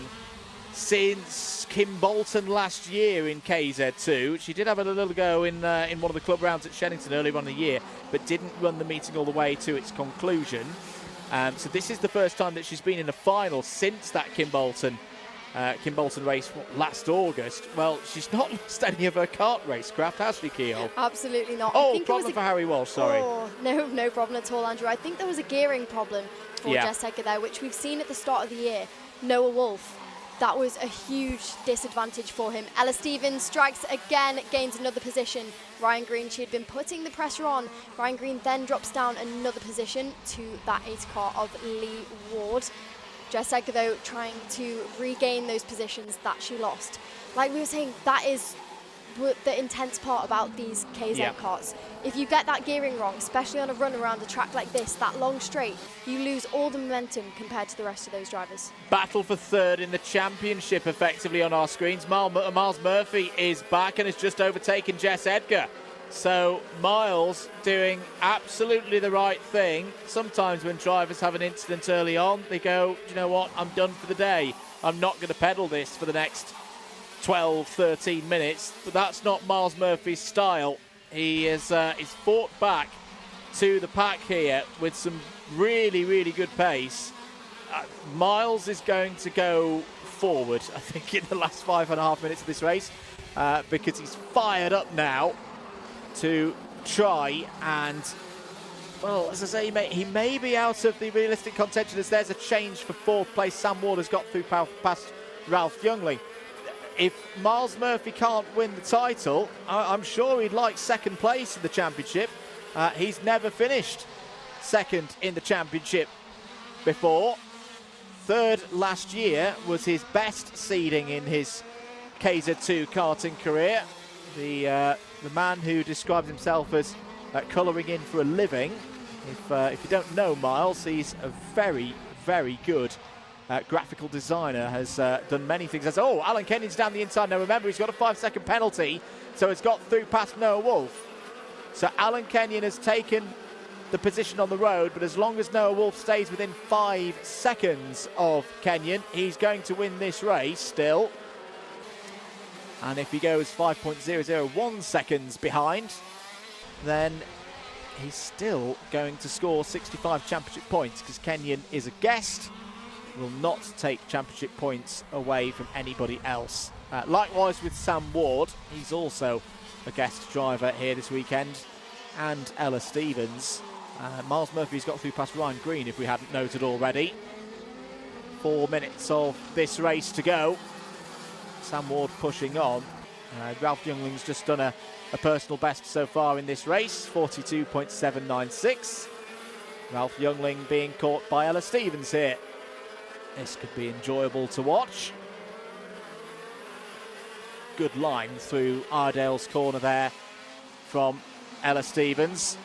since Kim Bolton last year in KZ2. She did have a little go in one of the club rounds at Shenington earlier on in the year, but didn't run the meeting all the way to its conclusion. So this is the first time that she's been in a final since that Kim Bolton race last August. Well, she's not lost any of her kart racecraft, has she, Keogh? Absolutely not. Oh, problem for Harry Walsh, sorry. Oh, no problem at all, Andrew. I think there was a gearing problem for Jess Edgar there, which we've seen at the start of the year. Noah Wolf, that was a huge disadvantage for him. Ella Stevens strikes again, gains another position. Ryan Green, she had been putting the pressure on. Ryan Green then drops down another position to that 8 car of Lee Ward. Jess Edgar, though, trying to regain those positions that she lost. Like we were saying, that is the intense part about these KZ karts. If you get that gearing wrong, especially on a run around a track like this, that long straight, you lose all the momentum compared to the rest of those drivers. Battle for 3rd in the championship effectively on our screens. Miles Murphy is back and has just overtaken Jess Edgar. So Miles doing absolutely the right thing. Sometimes when drivers have an incident early on, they go, you know what, I'm done for the day. I'm not going to pedal this for the next 12, 13 minutes. But that's not Miles Murphy's style. He is he's fought back to the pack here with some really, really good pace. Miles is going to go forward, I think, in the last 5.5 minutes of this race, because he's fired up now to try and, well, as I say, he may be out of the realistic contention, as there's a change for fourth place. Sam Ward has got through past Ralph Youngling. If Miles Murphy can't win the title, I'm sure he'd like second place in the championship. He's never finished second in the championship before. Third last year was his best seeding in his KZ2 karting career. The man who describes himself as colouring in for a living. If you don't know Miles, he's a very, very good graphical designer, has done many things. Oh, Alan Kenyon's down the inside. Now remember, he's got a 5-second penalty, so he's got through past Noah Wolf. So Alan Kenyon has taken the position on the road, but as long as Noah Wolf stays within 5 seconds of Kenyon, he's going to win this race still. And if he goes 5.001 seconds behind, then he's still going to score 65 championship points, because Kenyon is a guest, will not take championship points away from anybody else. Likewise with Sam Ward, he's also a guest driver here this weekend, and Ella Stevens. Miles Murphy's got through past Ryan Green, if we hadn't noted already. 4 minutes of this race to go. Sam Ward pushing on. Ralph Youngling's just done a personal best so far in this race, 42.796. Ralph Youngling being caught by Ella Stevens here. This could be enjoyable to watch. Good line through Iredale's corner there from Ella Stevens.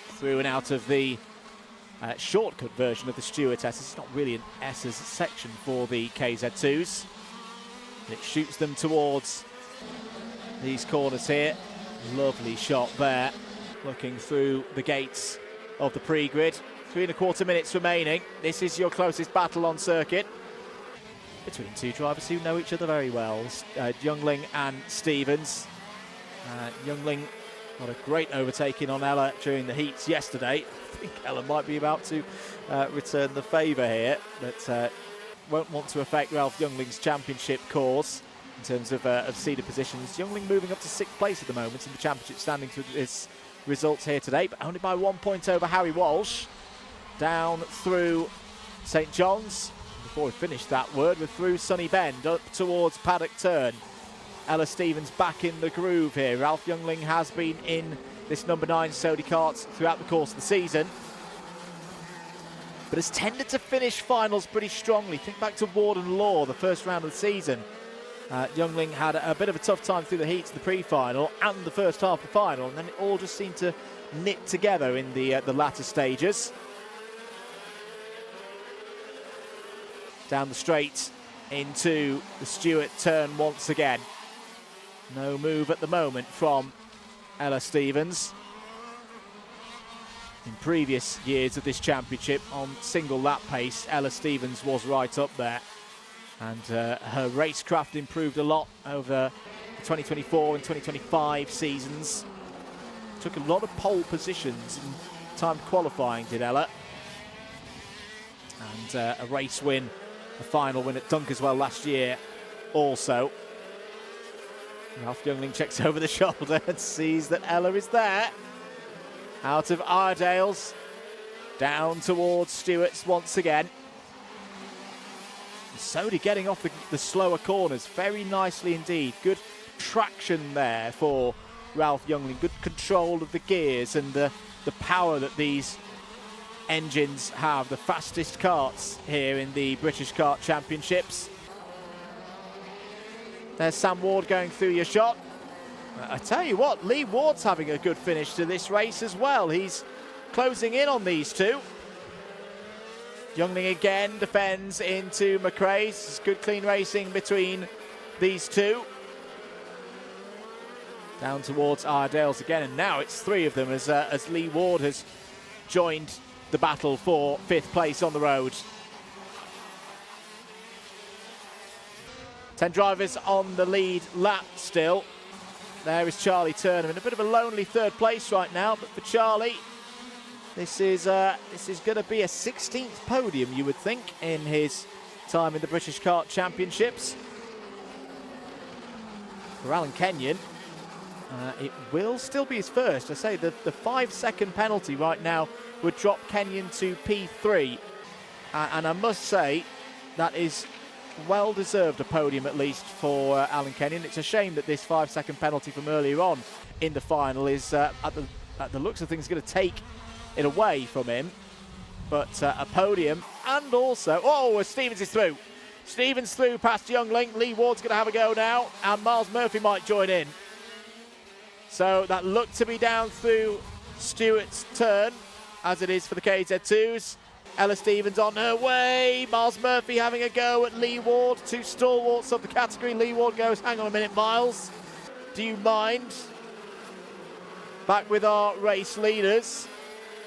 Through and out of the shortcut version of the Stewart S. It's not really an S's section for the KZ2s. It shoots them towards these corners here. Lovely shot there, looking through the gates of the pre-grid. 3.25 minutes remaining. This is your closest battle on circuit between two drivers who know each other very well. Youngling and Stevens. Youngling got a great overtaking on Ella during the heats yesterday. I think Ella might be about to return the favour here, but won't want to affect Ralph Youngling's championship course in terms of seeded positions. Youngling moving up to 6th place at the moment in the championship standing through his results here today, but only by 1 point over Harry Walsh. Down through St John's. Before we finish that word, we're through Sunny Bend up towards Paddock Turn. Ella Stevens back in the groove here. Ralph Youngling has been in this number 9 Sody karts throughout the course of the season, but has tended to finish finals pretty strongly. Think back to Warden Law, the first round of the season. Youngling had a bit of a tough time through the heats, the pre-final and the first half of the final, and then it all just seemed to knit together in the latter stages. Down the straight into the Stewart turn once again. No move at the moment from Ella Stevens. In previous years of this championship, on single lap pace, Ella Stevens was right up there. And her racecraft improved a lot over the 2024 and 2025 seasons. Took a lot of pole positions in time qualifying, did Ella. And a race win, a final win at Dunkerswell last year also. Ralph Youngling checks over the shoulder and sees that Ella is there. Out of Iredale's, down towards Stewart's once again. Sody getting off the slower corners very nicely indeed. Good traction there for Ralph Youngling. Good control of the gears and the power that these engines have. The fastest karts here in the British Kart Championships. There's Sam Ward going through your shot. I tell you what, Lee Ward's having a good finish to this race as well. He's closing in on these two. Youngling again defends into McRae's. Good clean racing between these two. down towards Iredales again, and now it's 3 of them as Lee Ward has joined the battle for 5th place on the road. 10 drivers on the lead lap still. There is Charlie Turner in a bit of a lonely 3rd place right now, but for Charlie, this is going to be a 16th podium, you would think, in his time in the British Kart Championships. For Alan Kenyon, it will still be his first. I say the 5-second penalty right now would drop Kenyon to P3, and I must say that is well-deserved a podium, at least for Alan Kenyon. It's a shame that this 5-second penalty from earlier on in the final is, at the looks of things, going to take it away from him. But a podium, and also, oh, Stevens is through. Stevens through past Youngling. Lee Ward's going to have a go now, and Miles Murphy might join in. So that looked to be down through Stewart's turn, as it is for the KZ2s. Ella Stevens on her way. Miles Murphy having a go at Lee Ward. 2 stalwarts of the category. Lee Ward goes, hang on a minute, Miles. Do you mind? Back with our race leaders.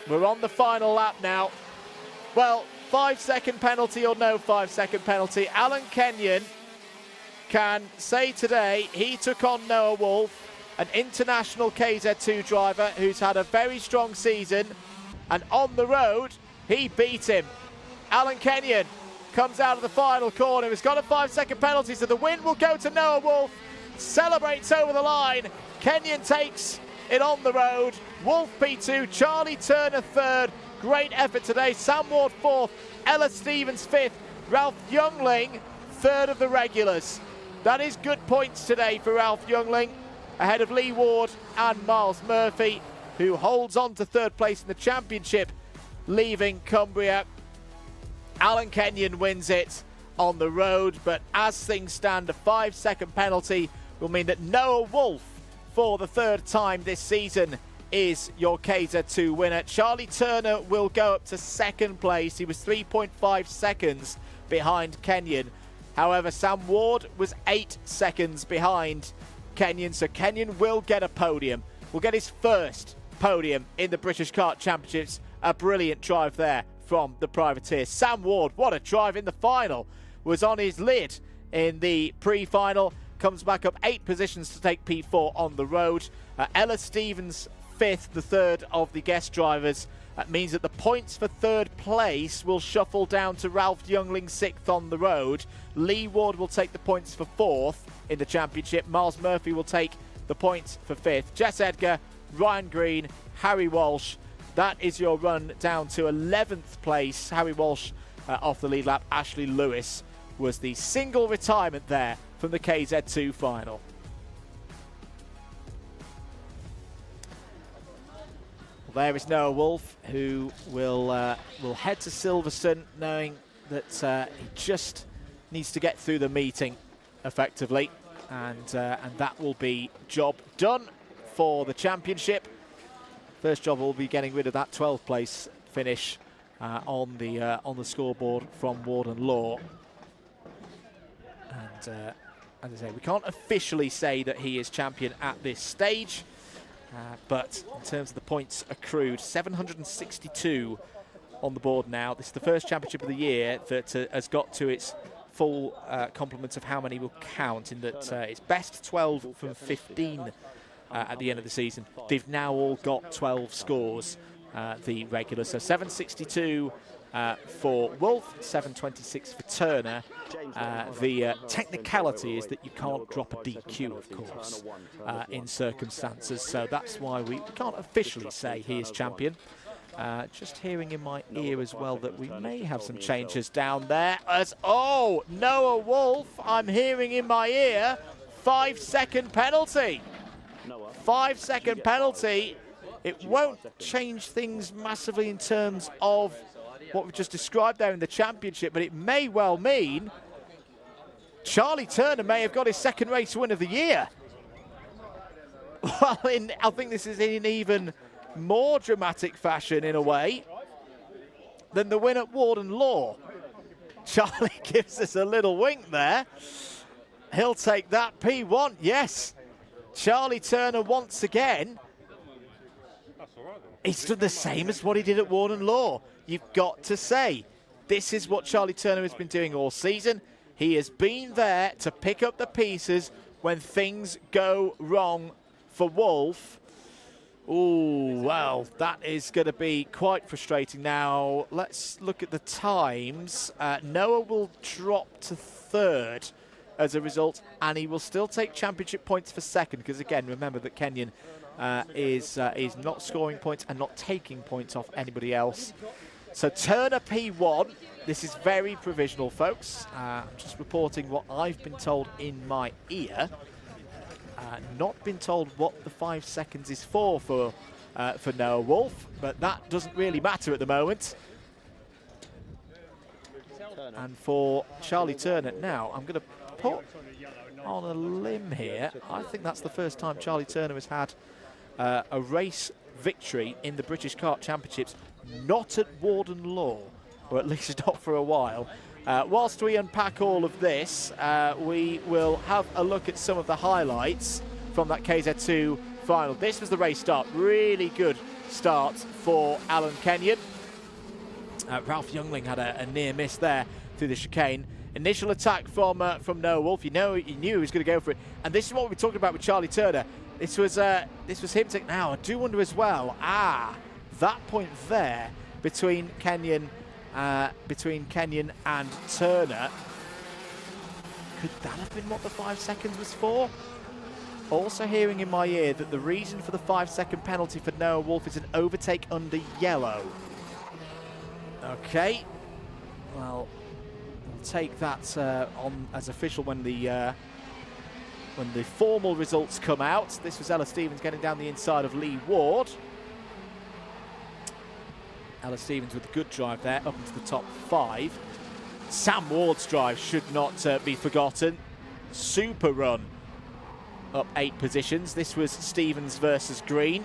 We're on the final lap now. Well, 5-second penalty or no 5-second penalty, Alan Kenyon can say today he took on Noah Wolf, an international KZ2 driver who's had a very strong season, and on the road, he beat him. Alan Kenyon comes out of the final corner. He's got a 5-second penalty, so the win will go to Noah Wolf. Celebrates over the line. Kenyon takes it on the road. Wolf P2, Charlie Turner 3rd. Great effort today. Sam Ward 4th, Ella Stevens 5th, Ralph Youngling 3rd of the regulars. That is good points today for Ralph Youngling, ahead of Lee Ward and Miles Murphy, who holds on to 3rd place in the championship, leaving Cumbria. Alan Kenyon wins it on the road, but as things stand, a 5-second penalty will mean that Noah Wolf, for the 3rd time this season, is your KZ2 winner. Charlie Turner will go up to 2nd place. He was 3.5 seconds behind Kenyon. However, Sam Ward was 8 seconds behind Kenyon, so Kenyon will get a podium. Will get his first podium in the British Kart Championships. A brilliant drive there from the privateer. Sam Ward, what a drive in the final. Was on his lid in the pre-final. Comes back up 8 positions to take P4 on the road. Ella Stevens 5th, the 3rd of the guest drivers. That means that the points for 3rd place will shuffle down to Ralph Youngling 6th on the road. Lee Ward will take the points for 4th in the championship. Miles Murphy will take the points for 5th. Jess Edgar, Ryan Green, Harry Walsh. That is your run down to 11th place. Harry Walsh off the lead lap. Ashley Lewis was the single retirement there from the KZ2 final. Well, there is Noah Wolf, who will head to Silverstone, knowing that he just needs to get through the meeting effectively, and that will be job done for the championship. First job will be getting rid of that 12th place finish on the scoreboard from Ward and Law. And as I say, we can't officially say that he is champion at this stage, but in terms of the points accrued, 762 on the board now. This is the first championship of the year that has got to its full complement of how many will count, in that it's best 12 from 15 at the end of the season. They've now all got 12 scores, the regulars. So 762 for Wolf, 726 for Turner. The technicality is that you can't drop a DQ, of course, in circumstances. So that's why we can't officially say he is champion. Just hearing in my ear as well that we may have some changes down there. As Noah Wolf, I'm hearing in my ear, 5-second penalty. 5-second penalty. It won't change things massively in terms of what we've just described there in the championship, but it may well mean Charlie Turner may have got his 2nd race win of the year. Well, I think this is in even more dramatic fashion, in a way, than the win at Ward and Law. Charlie gives us a little wink there. He'll take that P1, yes. Charlie Turner once again, he's done the same as what he did at Warden Law. You've got to say, this is what Charlie Turner has been doing all season. He has been there to pick up the pieces when things go wrong for Wolf. Oh, well, that is going to be quite frustrating. Now, let's look at the times. Noah will drop to third as a result, and he will still take championship points for second, because, again, remember that Kenyon is not scoring points and not taking points off anybody else. So Turner P1, this is very provisional, folks. I'm just reporting what I've been told in my ear. Not been told what the 5 seconds is for Noah Wolf, but that doesn't really matter at the moment. And for Charlie Turner now, I'm going to put on a limb here. I think that's the first time Charlie Turner has had a race victory in the British Kart Championships, not at Warden Law, or at least not for a while. Whilst we unpack all of this, we will have a look at some of the highlights from that KZ2 final. This was the race start. Really good start for Alan Kenyon. Ralph Youngling had a near miss there through the chicane. Initial attack from Noah Wolf. He knew he was going to go for it. And this is what we're talking about with Charlie Turner. This was him taking. Now I do wonder as well. That point there between Kenyon and Turner. Could that have been what the 5 seconds was for? Also hearing in my ear that the reason for the 5 second penalty for Noah Wolf is an overtake under yellow. Okay, well, we'll take that on as official when the formal results come out. This was Ella Stevens getting down the inside of Lee Ward. Ella Stevens with a good drive there, up into the top 5. Sam Ward's drive should not be forgotten. Super run, up 8 positions. This was Stevens versus Green.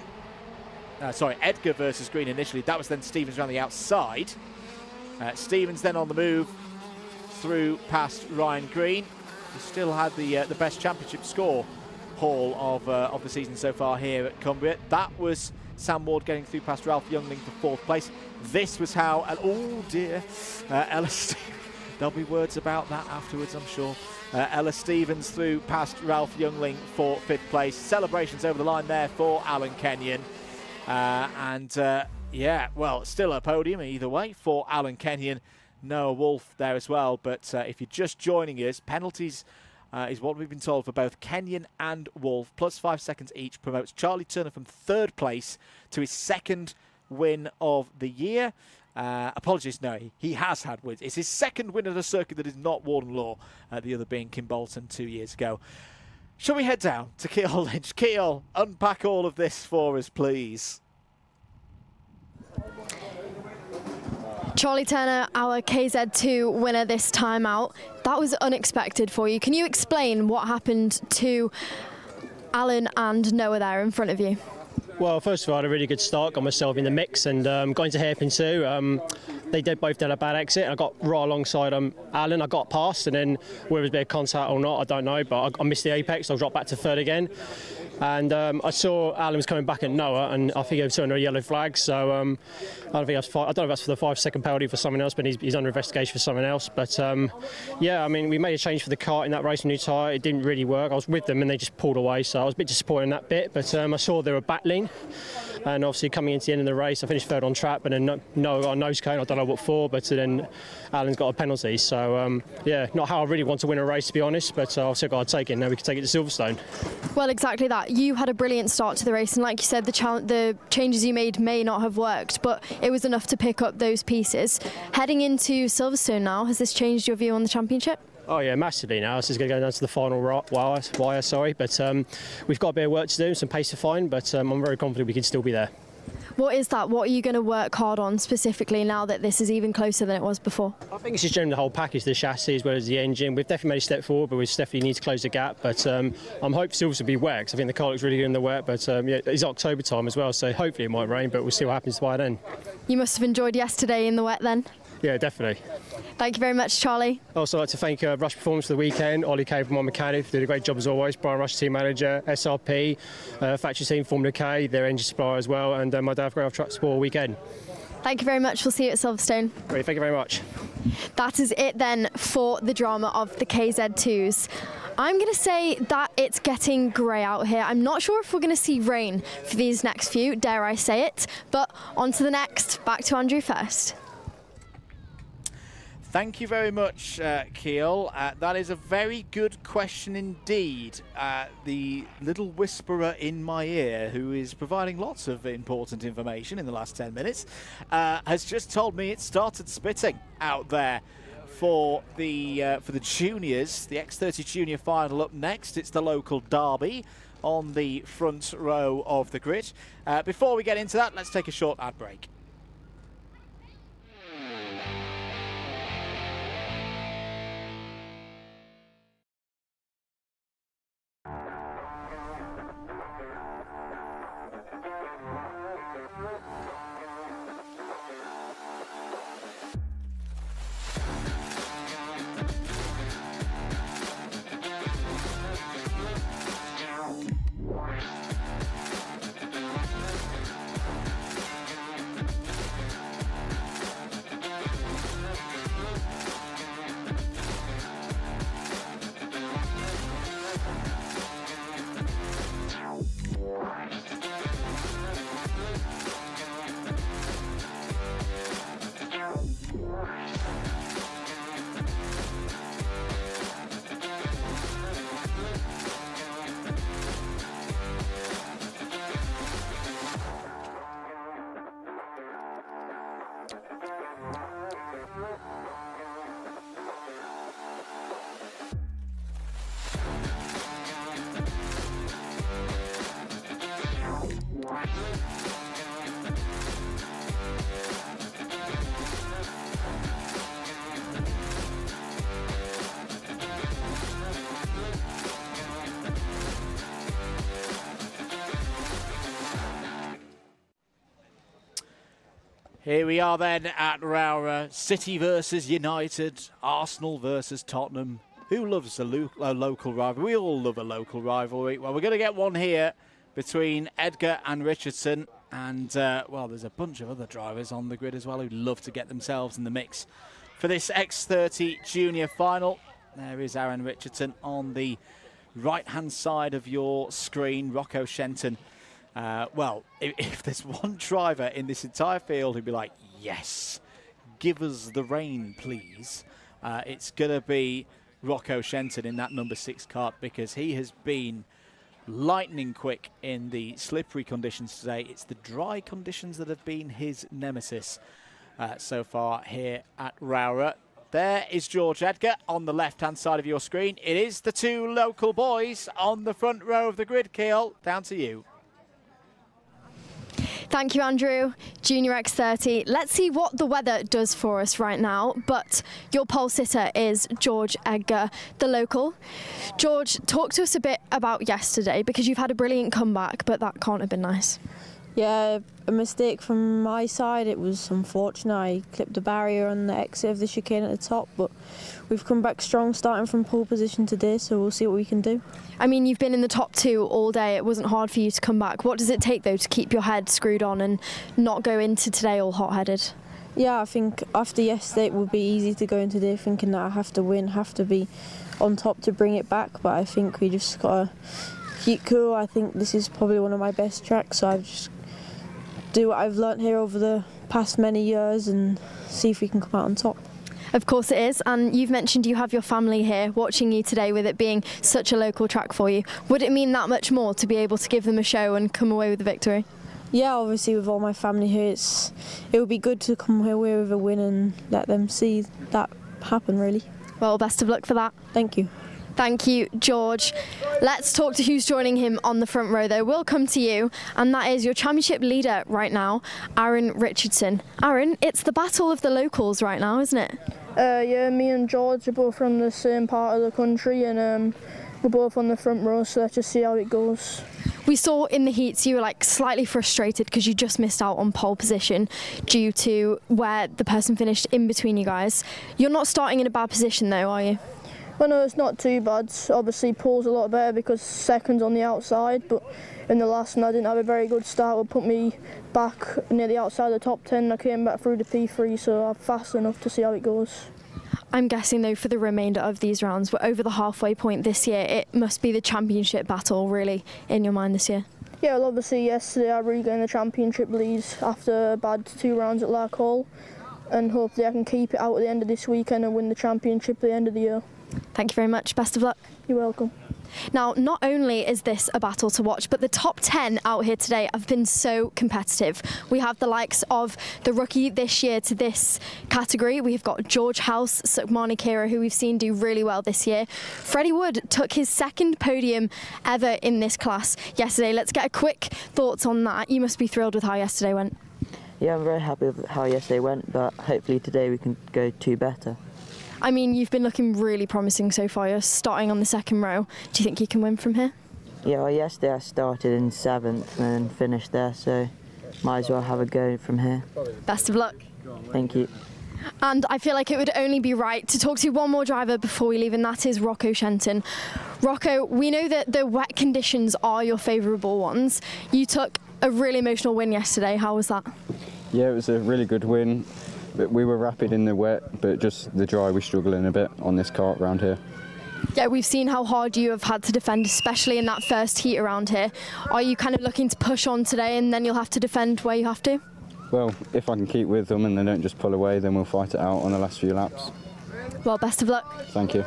Sorry, Edgar versus Green initially. That was then Stevens around the outside. Stevens then on the move through past Ryan Green, who still had the best championship score haul of the season so far here at Cumbria. That was Sam Ward getting through past Ralph Youngling for 4th place. This was how, and oh dear, Ella Stevens, there'll be words about that afterwards, I'm sure. Ella Stevens through past Ralph Youngling for 5th place. Celebrations over the line there for Alan Kenyon. Yeah, well, still a podium either way for Alan Kenyon. Noah Wolf there as well. But if you're just joining us, penalties is what we've been told for both Kenyon and Wolf. Plus 5 seconds each promotes Charlie Turner from 3rd place to his 2nd win of the year. Apologies, no, he has had wins. It's his 2nd win at a circuit that is not Warden Law, the other being Kimbolton 2 years ago. Shall we head down to Keol Lynch? Keol, unpack all of this for us, please. Charlie Turner, our KZ2 winner this time out. That was unexpected for you. Can you explain what happened to Alan and Noah there in front of you? Well, first of all, I had a really good start, got myself in the mix and got into hairpin 2. They both did a bad exit. I got right alongside Alan. I got past, and then whether it was a bit of contact or not, I don't know, but I missed the apex, so I dropped back to 3rd again. And I saw Alan was coming back at Noah, and I think he was under a yellow flag. So I don't know if that's for the 5 second penalty for someone else, but he's under investigation for someone else. But yeah, I mean, we made a change for the kart in that race, new tyre. It didn't really work. I was with them, and they just pulled away. So I was a bit disappointed in that bit. But I saw they were battling, and obviously coming into the end of the race, I finished 3rd on track, but then Noah got a nose cone. I don't know what for, but then Alan's got a penalty. So yeah, not how I really want to win a race, to be honest. But obviously I've got to take it. Now we can take it to Silverstone. Well, exactly that. You had a brilliant start to the race, and like you said, the changes you made may not have worked, but it was enough to pick up those pieces. Heading into Silverstone now, has this changed your view on the championship? Oh yeah, massively now. This is going to go down to the final wire, sorry. But we've got a bit of work to do, some pace to find, but I'm very confident we can still be there. What is that? What are you going to work hard on specifically now that this is even closer than it was before? I think it's just generally the whole package, the chassis as well as the engine. We've definitely made a step forward, but we definitely need to close the gap. But I'm hoping Silverstone will be wet, because I think the car looks really good in the wet. But yeah, it's October time as well, so hopefully it might rain, but we'll see what happens by then. You must have enjoyed yesterday in the wet then. Yeah, definitely. Thank you very much, Charlie. I'd also like to thank Rush Performance for the weekend, Ollie K from my mechanic, did a great job as always, Brian Rush, team manager, SRP, factory team Formula K, their engine supplier as well, and my dad for Grove Truck Sport all weekend. Thank you very much. We'll see you at Silverstone. Great, thank you very much. That is it then for the drama of the KZ2s. I'm going to say that it's getting grey out here. I'm not sure if we're going to see rain for these next few, dare I say it, but on to the next. Back to Andrew first. Thank you very much, Keel. That is a very good question indeed. The little whisperer in my ear, who is providing lots of important information in the last 10 minutes, has just told me it started spitting out there for the juniors. The X30 Junior final up next. It's the local derby on the front row of the grid. Before we get into that, let's take a short ad break. Here we are then at Rowrah, City versus United, Arsenal versus Tottenham. Who loves a local rivalry? We all love a local rivalry. Well, we're going to get one here between Edgar and Richardson. And, well, there's a bunch of other drivers on the grid as well who'd love to get themselves in the mix for this X30 Junior final. There is Aaron Richardson on the right-hand side of your screen, Rocco Shenton. Well, if there's one driver in this entire field who'd be like, yes, give us the rain, please, it's going to be Rocco Shenton in that number 6 kart, because he has been lightning quick in the slippery conditions today. It's the dry conditions that have been his nemesis so far here at Rowrah. There is George Edgar on the left-hand side of your screen. It is the two local boys on the front row of the grid. Keel, down to you. Thank you, Andrew. Junior X30. Let's see what the weather does for us right now. But your pole sitter is George Edgar, the local. George, talk to us a bit about yesterday, because you've had a brilliant comeback, but that can't have been nice. Yeah, a mistake from my side. It was unfortunate. I clipped the barrier on the exit of the chicane at the top, but we've come back strong starting from pole position today, so we'll see what we can do. I mean, you've been in the top 2 all day. It wasn't hard for you to come back. What does it take, though, to keep your head screwed on and not go into today all hot-headed? Yeah, I think after yesterday it would be easy to go into today thinking that I have to win, have to be on top to bring it back, but I think we just got to keep cool. I think this is probably one of my best tracks, so I've just do what I've learnt here over the past many years and see if we can come out on top. Of course it is, and you've mentioned you have your family here watching you today, with it being such a local track for you. Would it mean that much more to be able to give them a show and come away with the victory? Yeah, obviously with all my family here, it would be good to come away with a win and let them see that happen, really. Well, best of luck for that. Thank you. Thank you, George. Let's talk to who's joining him on the front row, though. We'll come to you, and that is your championship leader right now, Aaron Richardson. Aaron, it's the battle of the locals right now, isn't it? Yeah, me and George are both from the same part of the country, and we're both on the front row, so let's just see how it goes. We saw in the heats you were like slightly frustrated because you just missed out on pole position due to where the person finished in between you guys. You're not starting in a bad position though, are you? Well, no, it's not too bad. Obviously, pole's a lot better because second's on the outside, but in the last one I didn't have a very good start. It put me back near the outside of the top 10. I came back through the P3, so I'm fast enough to see how it goes. I'm guessing though for the remainder of these rounds, we're over the halfway point this year. It must be the championship battle really in your mind this year. Yeah, well obviously yesterday I regained the championship lead after a bad 2 rounds at Lark Hall, and hopefully I can keep it out at the end of this weekend and win the championship at the end of the year. Thank you very much, best of luck. You're welcome. Now, not only is this a battle to watch, but the top 10 out here today have been so competitive. We have the likes of the rookie this year to this category. We've got George House, Sukmani Kira, who we've seen do really well this year. Freddie Wood took his 2nd podium ever in this class yesterday. Let's get a quick thoughts on that. You must be thrilled with how yesterday went. Yeah, I'm very happy with how yesterday went, but hopefully today we can go 2 better. I mean, you've been looking really promising so far. You're starting on the 2nd row. Do you think you can win from here? Yeah, well, yesterday I started in 7th and finished there, so might as well have a go from here. Best of luck. Thank you. And I feel like it would only be right to talk to one more driver before we leave, and that is Rocco Shenton. Rocco, we know that the wet conditions are your favourable ones. You took a really emotional win yesterday. How was that? Yeah, it was a really good win. But we were rapid in the wet, but just the dry we're struggling a bit on this kart round here. Yeah, we've seen how hard you have had to defend, especially in that first heat around here. Are you kind of looking to push on today and then you'll have to defend where you have to? Well, if I can keep with them and they don't just pull away, then we'll fight it out on the last few laps. Well, best of luck. Thank you.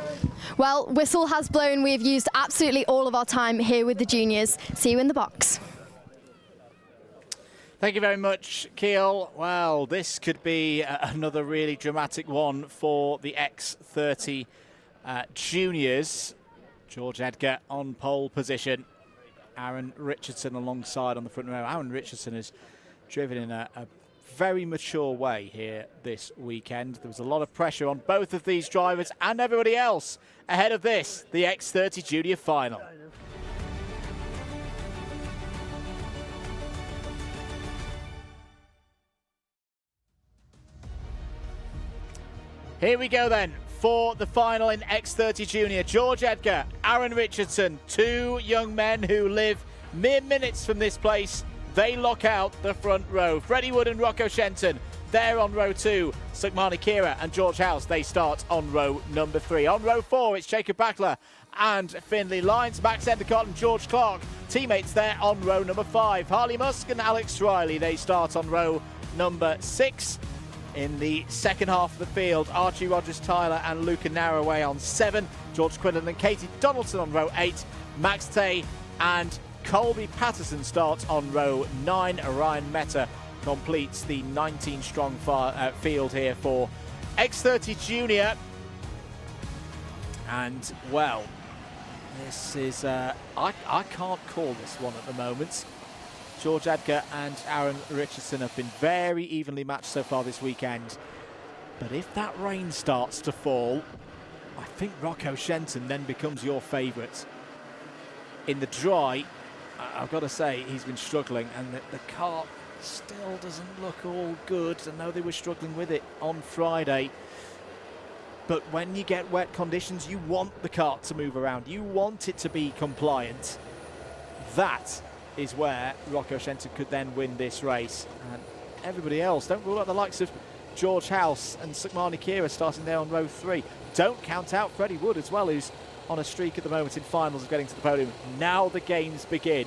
Well, whistle has blown. We have used absolutely all of our time here with the juniors. See you in the box. Thank you very much, Keel. Well, this could be another really dramatic one for the X30 juniors. George Edgar on pole position. Aaron Richardson alongside on the front row. Aaron Richardson has driven in a very mature way here this weekend. There was a lot of pressure on both of these drivers and everybody else ahead of this, the X30 junior final. Here we go then for the final in X30 Junior. George Edgar, Aaron Richardson, 2 young men who live mere minutes from this place. They lock out the front row. Freddie Wood and Rocco Shenton, they're on row 2. Sukmani Kira and George House, they start on row number 3. On row 4, it's Jacob Backler and Finlay Lyons. Max Endicott and George Clark, teammates there on row number 5. Harley Musk and Alex Riley, they start on row number 6. In the second half of the field, Archie Rogers-Tyler and Luca Narroway on 7. George Quinlan and Katie Donaldson on row 8. Max Tay and Colby Patterson start on row 9. Ryan Meta completes the 19-strong field here for X30 Junior. And, well, this is... I can't call this one at the moment. George Edgar and Aaron Richardson have been very evenly matched so far this weekend. But if that rain starts to fall, I think Rocco Shenton then becomes your favourite. In the dry, I've got to say, he's been struggling, and the kart still doesn't look all good. I know they were struggling with it on Friday. But when you get wet conditions, you want the kart to move around. You want it to be compliant. That is where Rocco Shenton could then win this race. And everybody else, don't rule out the likes of George House and Sukmani Kira starting there on row 3. Don't count out Freddie Wood as well, who's on a streak at the moment in finals of getting to the podium. Now the games begin.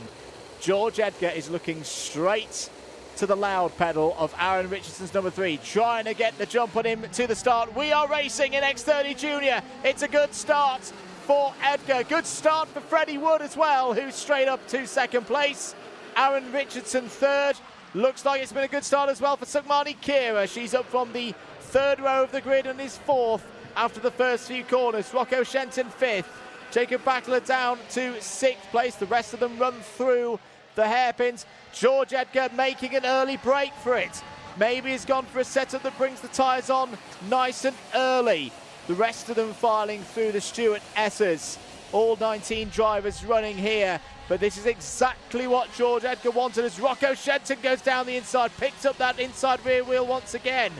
George Edgar is looking straight to the loud pedal of Aaron Richardson's number 3, trying to get the jump on him to the start. We are racing in X30 Junior. It's a good start for Edgar. Good start for Freddie Wood as well, who's straight up to 2nd place. Aaron Richardson 3rd. Looks like it's been a good start as well for Sukmani Kira. She's up from the 3rd row of the grid and is 4th after the first few corners. Rocco Shenton 5th. Jacob Backler down to 6th place. The rest of them run through the hairpins. George Edgar making an early break for it. Maybe he's gone for a setup that brings the tyres on nice and early. The rest of them filing through the Stuart S's. all 19 drivers running here. But this is exactly what George Edgar wanted as Rocco Shenton goes down the inside, picks up that inside rear wheel once again,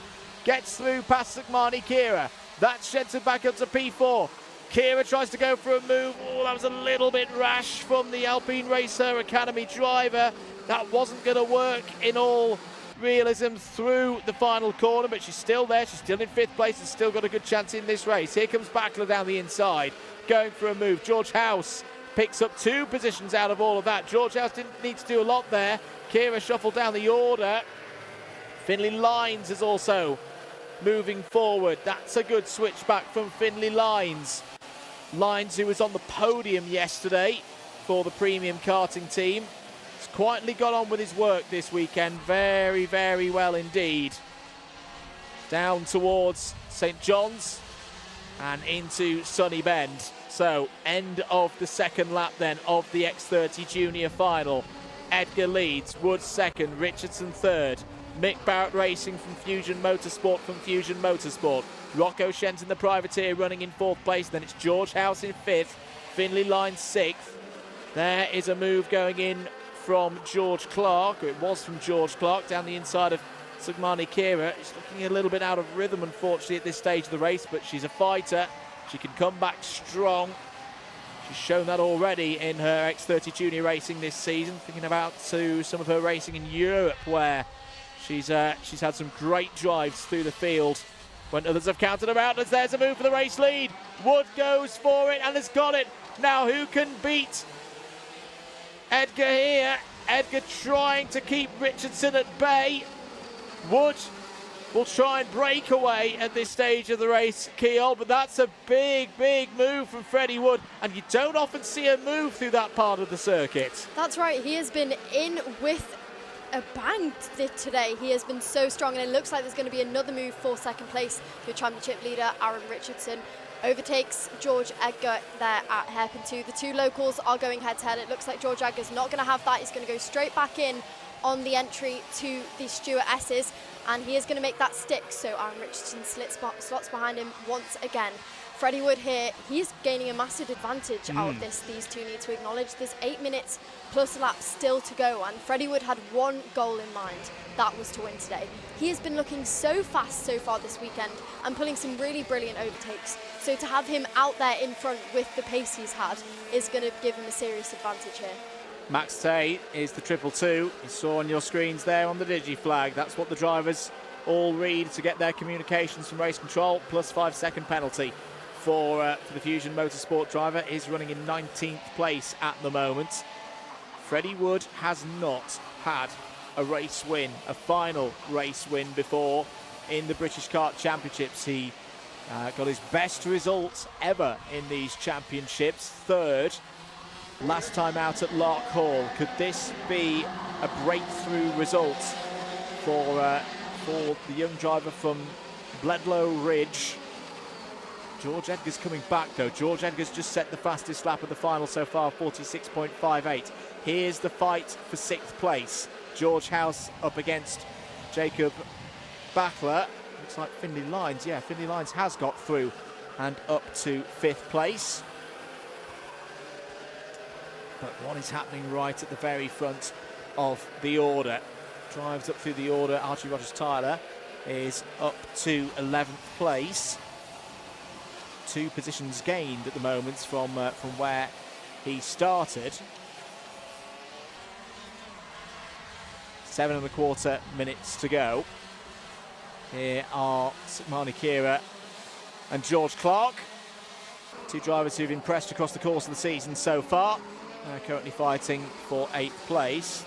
gets through past Sukmani Kira. That's Shenton back up to P4. Kira tries to go for a move. Oh, that was a little bit rash from the Alpine Racer Academy driver. That wasn't going to work in all realism through the final corner, but she's still there. She's still in 5th place and still got a good chance in this race. Here comes Backler down the inside, going for a move. George House picks up 2 positions out of all of that. George House didn't need to do a lot there. Kira shuffled down the order. Finley Lines is also moving forward. That's a good switch back from Finley Lines. Lines, who was on the podium yesterday for the premium karting team, has quietly got on with his work this weekend. Very, very well indeed. Down towards St John's and into Sunny Bend. So, end of the second lap then of the X30 Junior final. Edgar leads, Woods second, Richardson third. Mick Barrett Racing from Fusion Motorsport. Rocco Shenton, the privateer, running in 4th place. Then it's George House in 5th. Finley Lines 6th. There is a move going in from George Clark. It was from George Clark down the inside of Sukmani Kira. She's looking a little bit out of rhythm, unfortunately, at this stage of the race, but she's a fighter. She can come back strong. She's shown that already in her X30 Junior racing this season. Thinking about some of her racing in Europe, where she's had some great drives through the field when others have counted her out. As there's a move for the race lead. Wood goes for it and has got it. Now who can beat Edgar here? Edgar trying to keep Richardson at bay. Wood will try and break away at this stage of the race, Keol, but that's a big, big move from Freddie Wood, and you don't often see a move through that part of the circuit. That's right, he has been in with a bang today. He has been so strong, and it looks like there's going to be another move for 2nd place. Your championship leader, Aaron Richardson, overtakes George Edgar there at hairpin 2. The 2 locals are going head-to-head. It looks like George Edgar's not going to have that. He's going to go straight back in on the entry to the Stuart S's, and he is going to make that stick, so Aaron Richardson slots behind him once again. Freddie Wood here, he's gaining a massive advantage out of this. These 2 need to acknowledge there's 8 minutes plus a lap still to go, and Freddie Wood had one goal in mind. That was to win today. He has been looking so fast so far this weekend and pulling some really brilliant overtakes. So to have him out there in front with the pace he's had is going to give him a serious advantage here. Max Tay is the 222. You saw on your screens there on the Digi flag. That's what the drivers all read to get their communications from race control, plus 5-second penalty. For the Fusion Motorsport driver, is running in 19th place at the moment. Freddie Wood has not had a race win, a final race win before in the British Kart Championships. He got his best results ever in these championships, 3rd last time out at Lark Hall. Could this be a breakthrough result for the young driver from Bledlow Ridge? George Edgar's coming back though. George Edgar's just set the fastest lap of the final so far, 46.58. Here's the fight for 6th place. George House up against Jacob Backler. Looks like Finley Lines, yeah, Finley Lines has got through and up to 5th place. But what is happening right at the very front of the order? Drives up through the order. Archie Rogers-Tyler is up to 11th place. 2 positions gained at the moment from where he started. 7.25 minutes to go. Here are Sukmani Kira and George Clark. 2 drivers who've impressed across the course of the season so far. They're currently fighting for 8th place.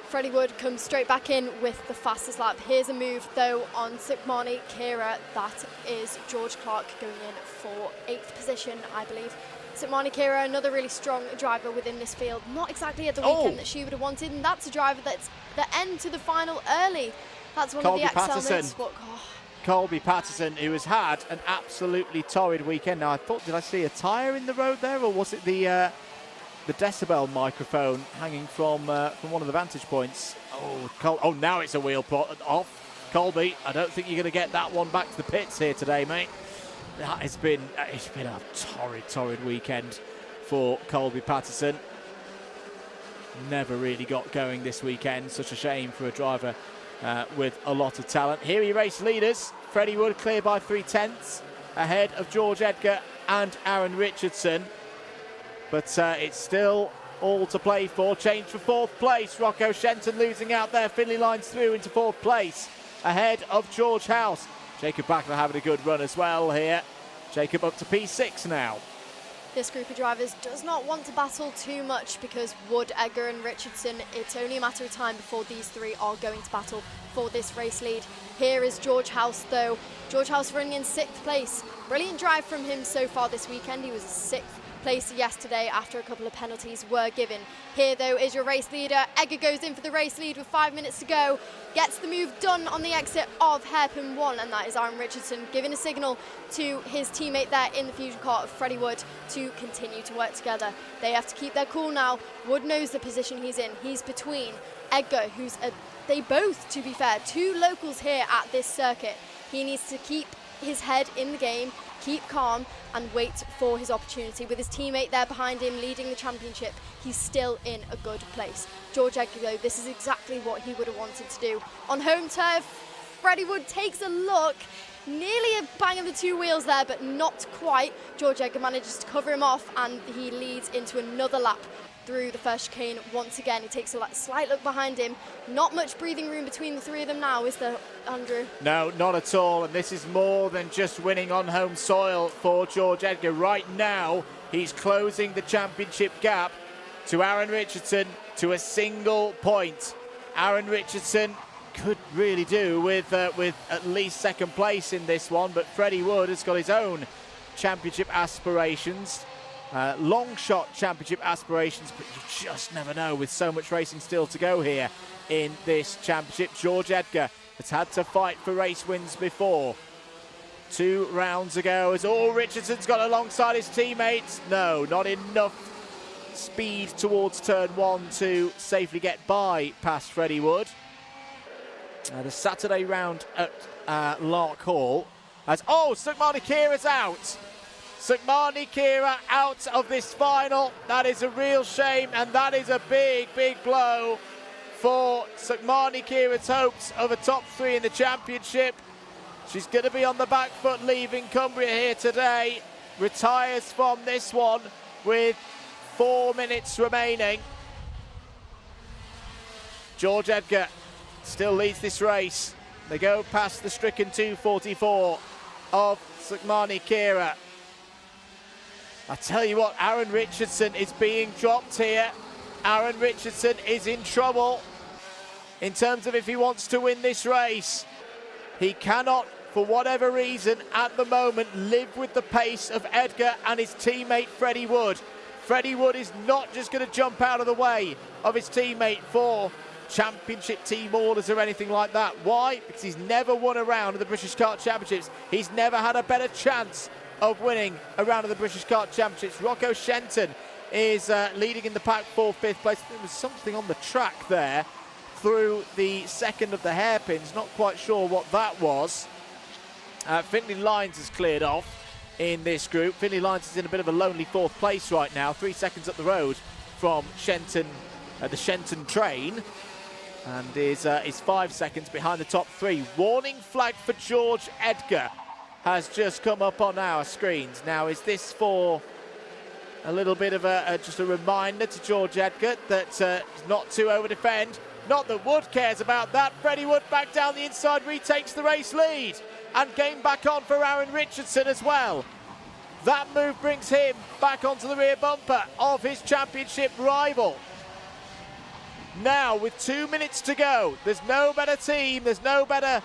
Freddie Wood comes straight back in with the fastest lap. Here's a move though on Sukmani Kira. That is George Clark going in for 8th position, I believe. Sukmani Kira, another really strong driver within this field. Not exactly at the weekend that she would have wanted, and that's a driver that's the end to the final early. That's one Colby of the XL Patterson. Motorsport. Colby Patterson, who has had an absolutely torrid weekend. Now, I thought, did I see a tyre in the road there, or was it the decibel microphone hanging from one of the vantage points? Oh, now it's a wheel off. Colby, I don't think you're going to get that one back to the pits here today, mate. It's been a torrid weekend for Colby Patterson. Never really got going this weekend. Such a shame for a driver with a lot of talent. Here he race leaders. Freddie Wood clear by 3/10 ahead of George Edgar and Aaron Richardson. But it's still all to play for. Change for 4th place. Rocco Shenton losing out there. Finley Lines through into 4th place ahead of George House. Jacob Backler having a good run as well here. Jacob up to P6 now. This group of drivers does not want to battle too much because Wood, Edgar and Richardson, it's only a matter of time before these three are going to battle for this race lead. Here is George House though. George House running in 6th place. Brilliant drive from him so far this weekend. He was 6th place yesterday after a couple of penalties were given. Here though is your race leader. Edgar goes in for the race lead with 5 minutes to go. Gets the move done on the exit of hairpin 1, and that is Aaron Richardson giving a signal to his teammate there in the Fusion car of Freddie Wood to continue to work together. They have to keep their cool now. Wood knows the position he's in. He's between Edgar, they both, to be fair, 2 locals here at this circuit. He needs to keep his head in the game, keep calm and wait for his opportunity. With his teammate there behind him leading the championship, he's still in a good place. George Edgar though, this is exactly what he would have wanted to do. On home turf, Freddie Wood takes a look, nearly a bang of the 2 wheels there, but not quite. George Edgar manages to cover him off and he leads into another lap through the first chicane once again. He takes a slight look behind him. Not much breathing room between the 3 of them now, is there, Andrew? No, not at all. And this is more than just winning on home soil for George Edgar. Right now, he's closing the championship gap to Aaron Richardson to a single point. Aaron Richardson could really do with at least 2nd place in this one, but Freddie Wood has got his own championship aspirations. Long shot championship aspirations, but you just never know with so much racing still to go here in this championship. George Edgar has had to fight for race wins before. 2 rounds ago, as all Richardson's got alongside his teammates. No, not enough speed towards turn 1 to safely get by past Freddie Wood. The Saturday round at Lark Hall as Sukmani Kira's out. Sukmani Kira out of this final. That is a real shame, and that is a big blow for Sukmani Kira's hopes of a top 3 in the championship. She's going to be on the back foot leaving Cumbria here today. Retires from this one with 4 minutes remaining. George Edgar still leads this race. They go past the stricken 2:44 of Sukmani Kira. I tell you what, Aaron Richardson is being dropped here. Aaron Richardson is in trouble in terms of if he wants to win this race. He cannot, for whatever reason, at the moment, live with the pace of Edgar and his teammate Freddie Wood. Freddie Wood is not just going to jump out of the way of his teammate for championship team orders or anything like that. Why? Because he's never won a round of the British Kart Championships. He's never had a better chance of winning a round of the British Kart Championships. Rocco Shenton is leading in the pack for 5th place. There was something on the track there through the 2nd of the hairpins. Not quite sure what that was. Finley Lines has cleared off in this group. Finley Lines is in a bit of a lonely 4th place right now, 3 seconds up the road from Shenton, the Shenton train, and is 5 seconds behind the top 3. Warning flag for George Edgar has just come up on our screens. Now, is this for a little bit of just a reminder to George Edgar that not to over-defend? Not that Wood cares about that. Freddie Wood back down the inside, retakes the race lead, and game back on for Aaron Richardson as well. That move brings him back onto the rear bumper of his championship rival. Now, with 2 minutes to go, there's no better team, there's no better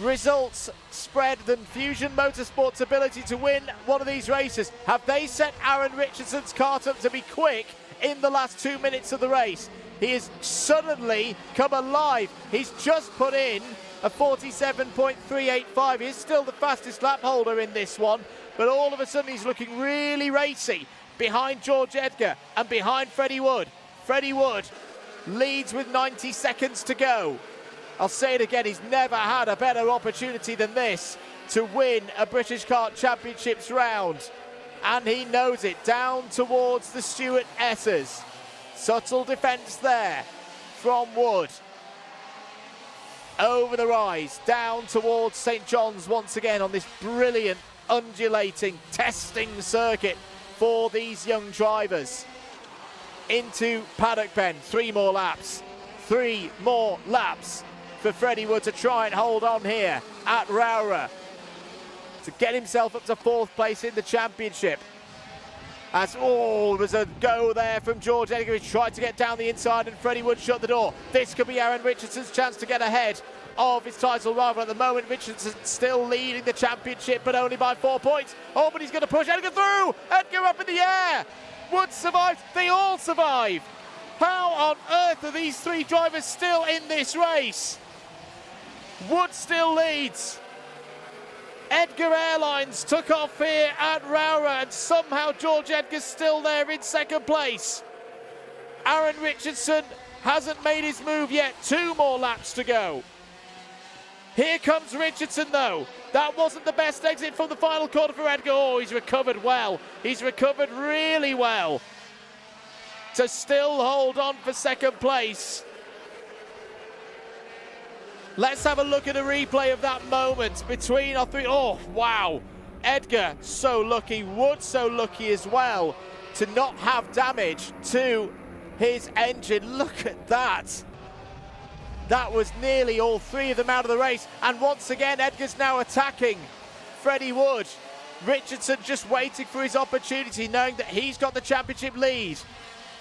results spread than Fusion Motorsport's ability to win one of these races. Have they set Aaron Richardson's kart up to be quick in the last 2 minutes of the race? He has suddenly come alive. He's just put in a 47.385. He is still the fastest lap holder in this one, but all of a sudden he's looking really racy behind George Edgar and behind Freddie Wood. Freddie Wood leads with 90 seconds to go I'll say it again, he's never had a better opportunity than this to win a British Kart Championships round. And he knows it, down towards the Stuart S's. Subtle defence there from Wood. Over the rise, down towards St John's once again on this brilliant, undulating, testing circuit for these young drivers. Into Paddock Bend, 3 more laps. 3 more laps for Freddie Wood to try and hold on here at Rowrah to get himself up to 4th place in the championship. As there's a go there from George Edgar. He tried to get down the inside and Freddie Wood shut the door. This could be Aaron Richardson's chance to get ahead of his title rather. At the moment, Richardson still leading the championship, but only by 4 points. Oh, but he's going to push Edgar through. Edgar up in the air. Wood survives. They all survive. How on earth are these 3 drivers still in this race? Wood still leads. Edgar Airlines took off here at Rowrah, and somehow George Edgar's still there in 2nd place. Aaron Richardson hasn't made his move yet. 2 more laps to go. Here comes Richardson though. That wasn't the best exit from the final corner for Edgar. Oh, he's recovered well. He's recovered really well to still hold on for 2nd place. Let's have a look at a replay of that moment between our 3. Oh, wow. Edgar, so lucky. Wood, so lucky as well to not have damage to his engine. Look at that. That was nearly all 3 of them out of the race. And once again, Edgar's now attacking Freddie Wood. Richardson just waiting for his opportunity, knowing that he's got the championship lead.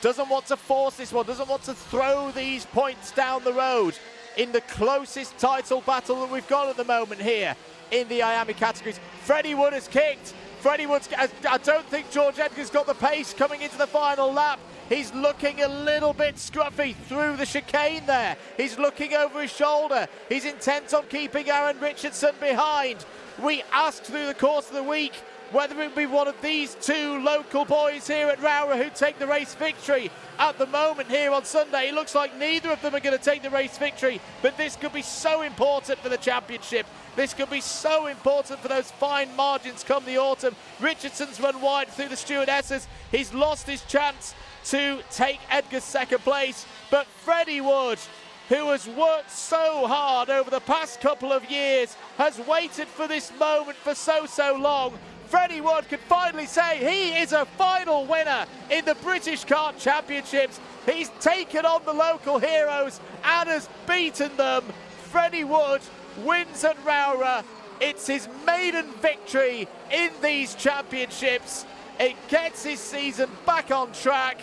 Doesn't want to force this one, doesn't want to throw these points down the road in the closest title battle that we've got at the moment here in the IAME categories. Freddie Wood has kicked. Freddie Wood's, I don't think George Edgar's got the pace coming into the final lap. He's looking a little bit scruffy through the chicane there. He's looking over his shoulder. He's intent on keeping Aaron Richardson behind. We asked through the course of the week whether it would be one of these 2 local boys here at Rowrah who take the race victory. At the moment here on Sunday, it looks like neither of them are going to take the race victory, but this could be so important for the championship. This could be so important for those fine margins come the autumn. Richardson's run wide through the Stuart S's. He's lost his chance to take Edgar's 2nd place, but Freddie Wood, who has worked so hard over the past couple of years, has waited for this moment for so long. Freddie Wood can finally say he is a final winner in the British Kart Championships. He's taken on the local heroes and has beaten them. Freddie Wood wins at Rowrah. It's his maiden victory in these championships. It gets his season back on track.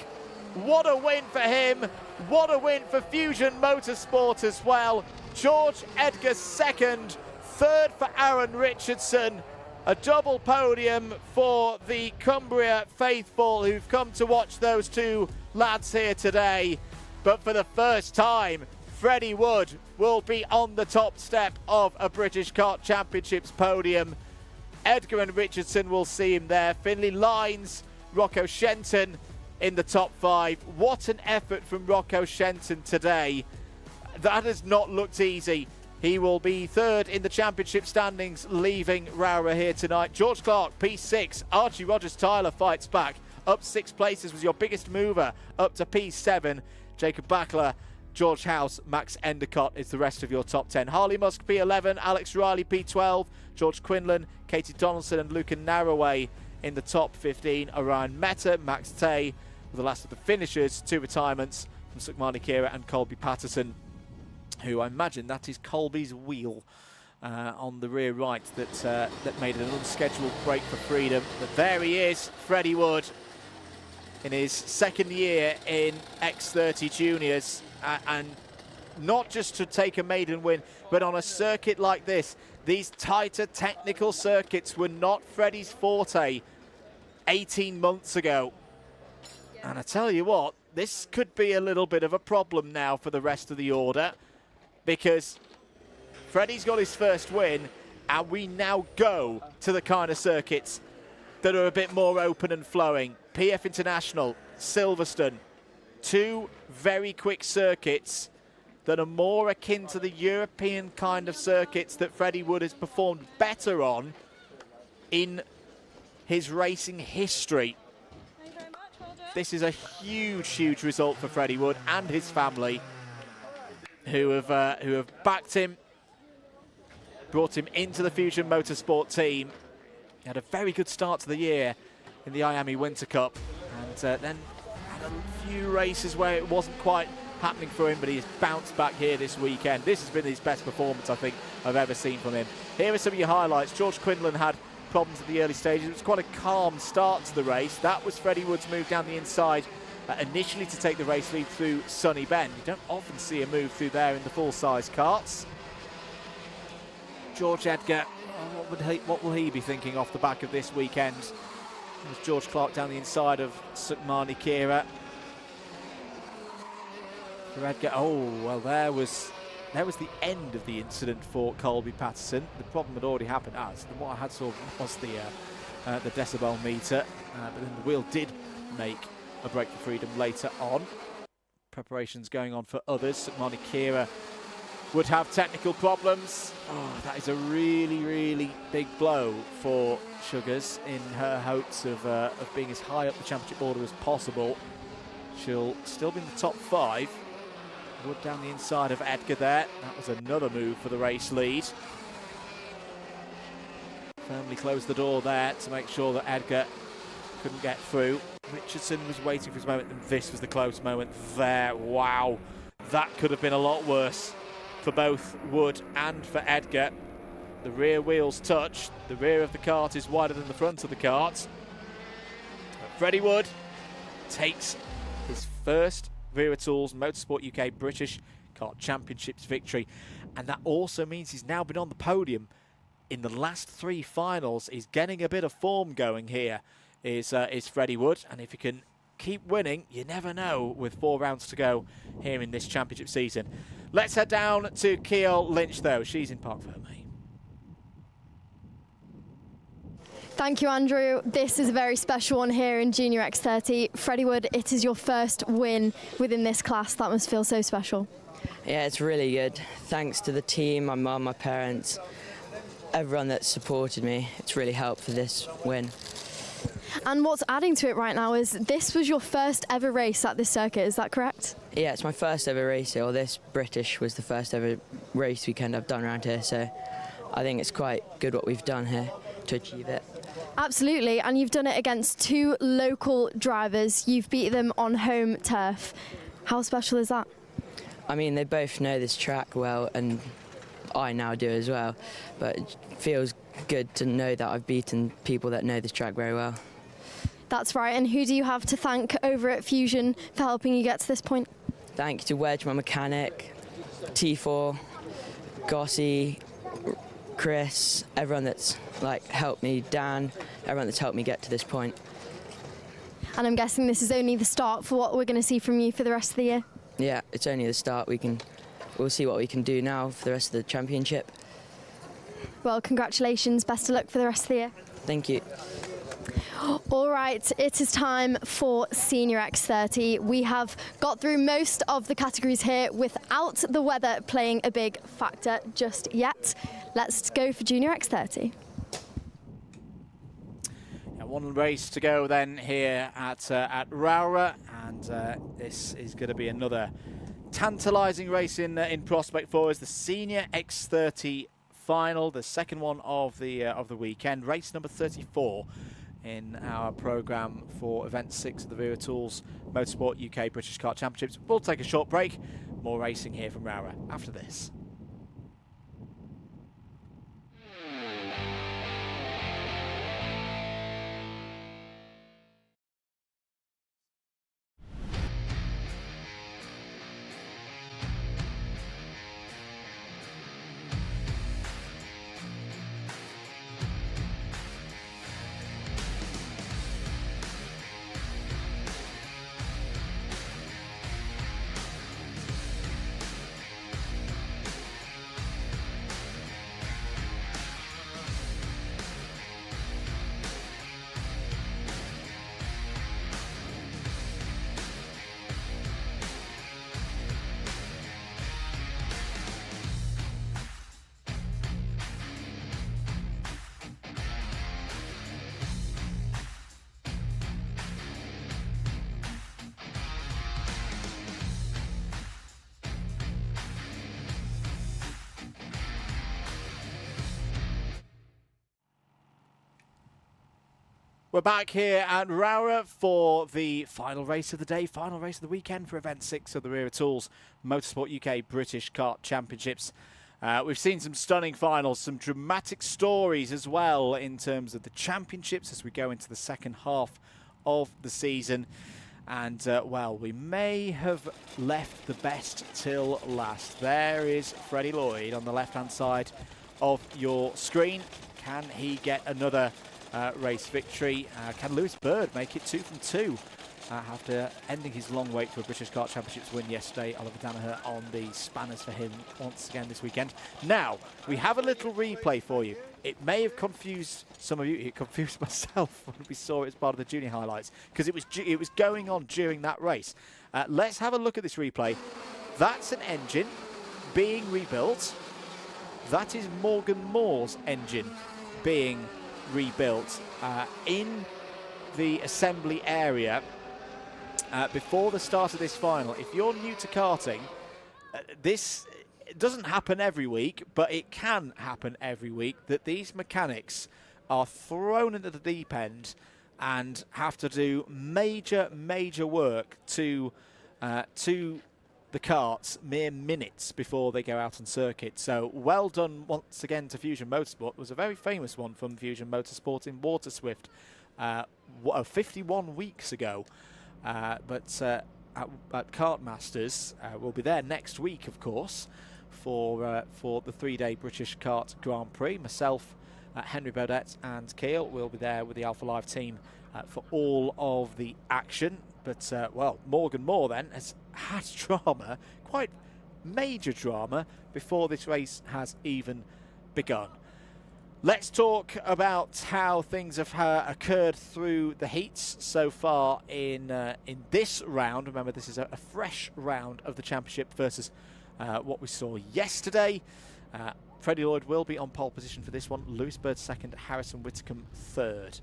What a win for him. What a win for Fusion Motorsport as well. George Edgar 2nd, 3rd for Aaron Richardson. A double podium for the Cumbria faithful who've come to watch those 2 lads here today. But for the first time, Freddie Wood will be on the top step of a British Kart Championships podium. Edgar and Richardson will see him there. Finlay Lines, Rocco Shenton in the top 5. What an effort from Rocco Shenton today. That has not looked easy. He will be 3rd in the championship standings, leaving Rowrah here tonight. George Clark, P6. Archie Rogers-Tyler fights back. Up 6 places, was your biggest mover, up to P7. Jacob Backler, George House, Max Endicott is the rest of your top 10. Harley Musk, P11. Alex Riley, P12. George Quinlan, Katie Donaldson and Lucan Narroway in the top 15. Orion Meta, Max Tay were the last of the finishers. 2 retirements from Sukhmani Kira and Colby Patterson, who I imagine that is Colby's wheel on the rear right that made an unscheduled break for freedom. But there he is, Freddie Wood, in his 2nd year in X30 Juniors, and not just to take a maiden win, but on a circuit like this. These tighter technical circuits were not Freddie's forte 18 months ago. And I tell you what, this could be a little bit of a problem now for the rest of the order, because Freddie's got his first win, and we now go to the kind of circuits that are a bit more open and flowing. PF International, Silverstone, 2 very quick circuits that are more akin to the European kind of circuits that Freddie Wood has performed better on in his racing history. This is a huge, huge result for Freddie Wood and his family, who have backed him, brought him into the Fusion Motorsport team. He had a very good start to the year in the IAME Winter Cup, and then had a few races where it wasn't quite happening for him, but he's bounced back here this weekend. This has been his best performance I think I've ever seen from him. Here are some of your highlights. George Quinlan had problems at the early stages. It was quite a calm start to the race. That was Freddie Wood's move down the inside initially to take the race lead through Sunny Bend. You don't often see a move through there in the full-size karts. George Edgar, what will he be thinking off the back of this weekend? There's George Clark down the inside of Sukmani Kira. For Edgar, oh, well, there was the end of the incident for Colby Patterson. The problem had already happened. What I had saw was the decibel meter, but then the wheel did make a break for freedom later on. Preparations going on for others. Sukmani Kira would have technical problems. Oh, that is a really, really big blow for Sugars in her hopes of being as high up the championship order as possible. She'll still be in the top 5. Wood down the inside of Edgar there. That was another move for the race lead. Firmly closed the door there to make sure that Edgar couldn't get through. Richardson was waiting for his moment, and this was the close moment there. Wow, that could have been a lot worse for both Wood and for Edgar. The rear wheels touch. The rear of the kart is wider than the front of the kart. Freddie Wood takes his first Wera Tools Motorsport UK British Kart Championships victory, and that also means he's now been on the podium in the last 3 finals. He's getting a bit of form going here, is Freddie Wood, and if he can keep winning, you never know with 4 rounds to go here in this championship season. Let's head down to Keogh Lynch though. She's in Park Fermé. Thank you, Andrew. This is a very special one here in Junior X30. Freddie Wood, it is your first win within this class. That must feel so special. Yeah, it's really good. Thanks to the team, my mum, my parents, everyone that's supported me. It's really helped for this win. And what's adding to it right now is this was your first ever race at this circuit, is that correct? Yeah, it's my first ever race here. Well, this British was the first ever race weekend I've done around here, so I think it's quite good what we've done here to achieve it. Absolutely, and you've done it against 2 local drivers. You've beat them on home turf. How special is that? I mean, they both know this track well, and I now do as well, but it feels good to know that I've beaten people that know this track very well. That's right, and who do you have to thank over at Fusion for helping you get to this point? Thank you to Wedge, my mechanic, T4, Gossie, Chris, everyone that's helped me, Dan, everyone that's helped me get to this point. And I'm guessing this is only the start for what we're going to see from you for the rest of the year? Yeah, it's only the start. We'll see what we can do now for the rest of the championship. Well, congratulations. Best of luck for the rest of the year. Thank you. All right, it is time for Senior X30. We have got through most of the categories here without the weather playing a big factor just yet. Let's go for Junior X30. Yeah, one race to go then here at Rowrah, and this is going to be another tantalising race in prospect for us. The Senior X30 final, the second one of the weekend, race number 34 in our programme for event 6 of the Wera Tools Motorsport UK British Kart Championships. We'll take a short break. More racing here from Rowrah after this. We're back here at Rowrah for the final race of the day, final race of the weekend for Event 6 of the Wera Tools Motorsport UK British Kart Championships. We've seen some stunning finals, some dramatic stories as well in terms of the championships as we go into the second half of the season. And, well, we may have left the best till last. There is Freddie Lloyd on the left-hand side of your screen. Can he get another race victory? Can Lewis Bird make it 2 from 2 after ending his long wait for a British Kart Championships win yesterday? Oliver Danaher on the spanners for him once again this weekend. Now, we have a little replay for you. It may have confused some of you. It confused myself when we saw it as part of the junior highlights because it was going on during that race. Let's have a look at this replay. That's an engine being rebuilt. That is Morgan Moore's engine being rebuilt in the assembly area before the start of this final. If you're new to karting, this doesn't happen every week, but it can happen every week, that these mechanics are thrown into the deep end and have to do major work to the karts mere minutes before they go out on circuit. So well done once again to Fusion Motorsport. It was a very famous one from Fusion Motorsport in Water Swift 51 weeks ago. But at Kart Masters, we'll be there next week, of course, for the 3-day British Kart Grand Prix. Myself, Henry Baudet and Keel will be there with the Alpha Live team for all of the action. But, well, Morgan Moore then has had drama, quite major drama, before this race has even begun. Let's talk about how things have occurred through the heats so far in this round. Remember, this is a fresh round of the championship versus what we saw yesterday. Freddie Lloyd will be on pole position for this one. Lewis Bird second, Harrison Whitcomb third.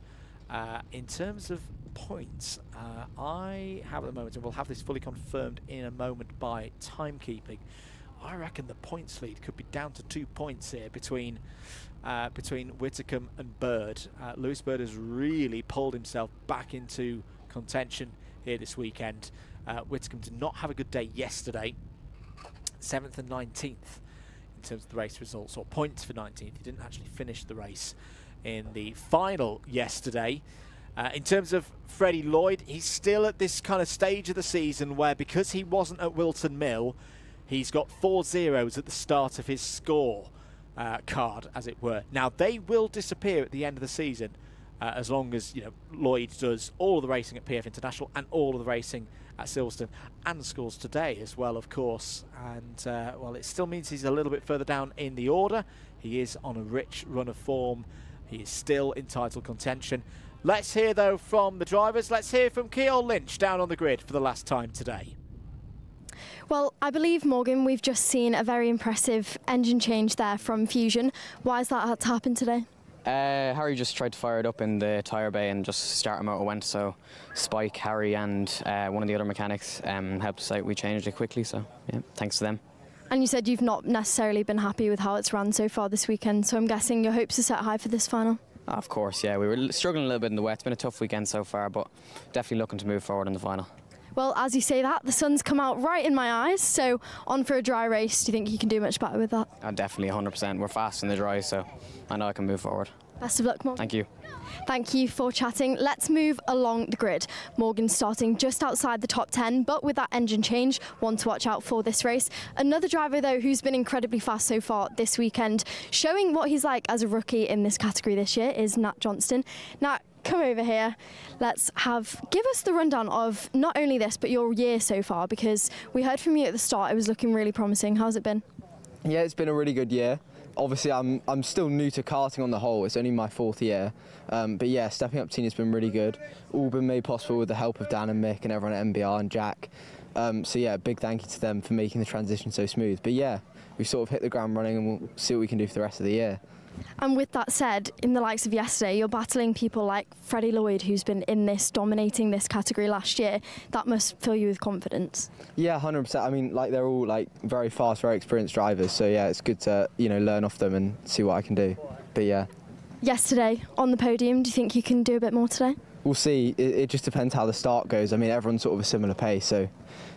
In terms of points, I have at the moment, and we'll have this fully confirmed in a moment by timekeeping, I reckon the points lead could be down to 2 points here between Whitcomb and Bird. Lewis Bird has really pulled himself back into contention here this weekend. Whitcomb did not have a good day yesterday. 7th and 19th in terms of the race results, or points for 19th. He didn't actually finish the race in the final yesterday. In terms of Freddie Lloyd, he's still at this kind of stage of the season where, because he wasn't at Wilton Mill, he's got 4 zeros at the start of his score card, as it were. Now, they will disappear at the end of the season, as long as Lloyd does all of the racing at PF International and all of the racing at Silverstone, and scores today as well, of course. And, well, it still means he's a little bit further down in the order. He is on a rich run of form. He is still in title contention. Let's hear, though, from the drivers. Let's hear from Keol Lynch down on the grid for the last time today. Well, I believe, Morgan, we've just seen a very impressive engine change there from Fusion. Why has that had to happen today? Harry just tried to fire it up in the tyre bay and just start him out. It went, so Spike, Harry and one of the other mechanics helped us out. We changed it quickly, so yeah, thanks to them. And you said you've not necessarily been happy with how it's run so far this weekend, so I'm guessing your hopes are set high for this final? Of course, yeah. We were struggling a little bit in the wet. It's been a tough weekend so far, but definitely looking to move forward in the final. Well, as you say that, the sun's come out right in my eyes, so on for a dry race. Do you think you can do much better with that? Definitely, 100%. We're fast in the dry, so I know I can move forward. Best of luck, Morgan. Thank you. Thank you for chatting. Let's move along the grid. Morgan starting just outside the top 10, but with that engine change, one to watch out for this race. Another driver, though, who's been incredibly fast so far this weekend, showing what he's like as a rookie in this category this year, is Nat Johnston. Nat, come over here. Give us the rundown of not only this, but your year so far, because we heard from you at the start it was looking really promising. How's it been? Yeah, it's been a really good year. Obviously, I'm still new to karting on the whole. It's only my 4th year. But yeah, stepping up to team has been really good. All been made possible with the help of Dan and Mick and everyone at MBR and Jack. So yeah, big thank you to them for making the transition so smooth. But yeah, we've sort of hit the ground running and we'll see what we can do for the rest of the year. And with that said, in the likes of yesterday, you're battling people like Freddie Lloyd, who's been in this, dominating this category last year. That must fill you with confidence. Yeah, 100%. I mean, like, they're all like very fast, very experienced drivers. So yeah, it's good to learn off them and see what I can do. But yeah. yesterday on the podium. Do you think you can do a bit more today? We'll see. It just depends how the start goes. I mean, everyone's sort of a similar pace, so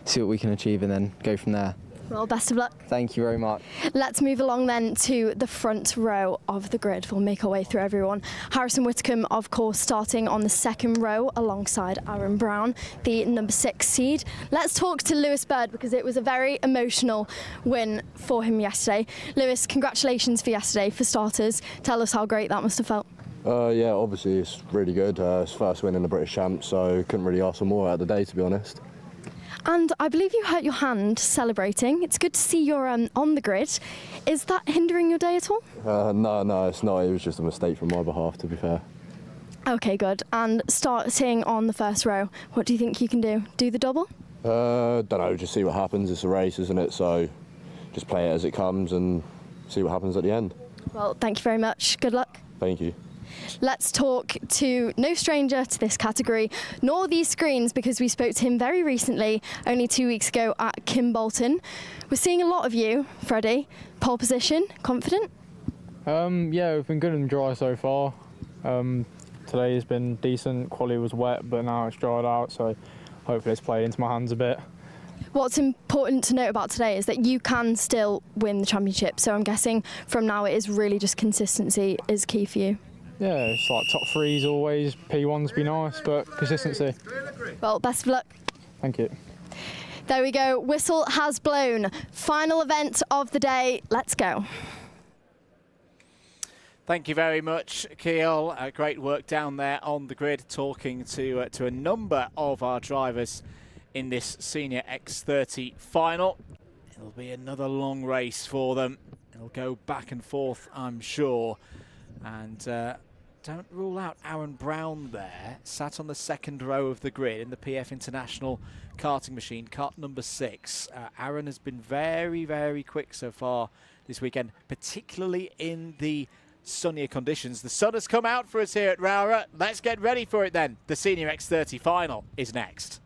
see what we can achieve and then go from there. Well, best of luck. Thank you very much. Let's move along then to the front row of the grid. We'll make our way through everyone. Harrison Whitcomb, of course, starting on the second row alongside Aaron Brown, the number 6 seed. Let's talk to Lewis Bird because it was a very emotional win for him yesterday. Lewis, congratulations for yesterday, for starters. Tell us how great that must have felt. Yeah, obviously it's really good. It's first win in the British Champs, so couldn't really ask for more out of the day, to be honest. And I believe you hurt your hand celebrating. It's good to see you're on the grid. Is that hindering your day at all? No, it's not. It was just a mistake from my behalf, to be fair. Okay, good. And starting on the first row, what do you think you can do? Do the double? Don't know, just see what happens. It's a race, isn't it? So just play it as it comes and see what happens at the end. Well, thank you very much. Good luck. Thank you. Let's talk to no stranger to this category, nor these screens, because we spoke to him very recently, only 2 weeks ago at Kimbolton. We're seeing a lot of you, Freddie. Pole position, confident? Yeah, we've been good and dry so far. Today has been decent, quality was wet, but now it's dried out, so hopefully it's played into my hands a bit. What's important to note about today is that you can still win the championship, so I'm guessing from now it is really just consistency is key for you. Yeah, it's like top threes always, P1s be nice, but consistency. Well, best of luck. Thank you. There we go, whistle has blown. Final event of the day, let's go. Thank you very much, Keol. Great work down there on the grid, talking to a number of our drivers in this Senior X30 final. It'll be another long race for them. It'll go back and forth, I'm sure. And don't rule out Aaron Brown there, sat on the second row of the grid in the PF International karting machine, kart number 6. Aaron has been very, very quick so far this weekend, particularly in the sunnier conditions. The sun has come out for us here at Rowrah. Let's get ready for it then. The Senior X30 final is next.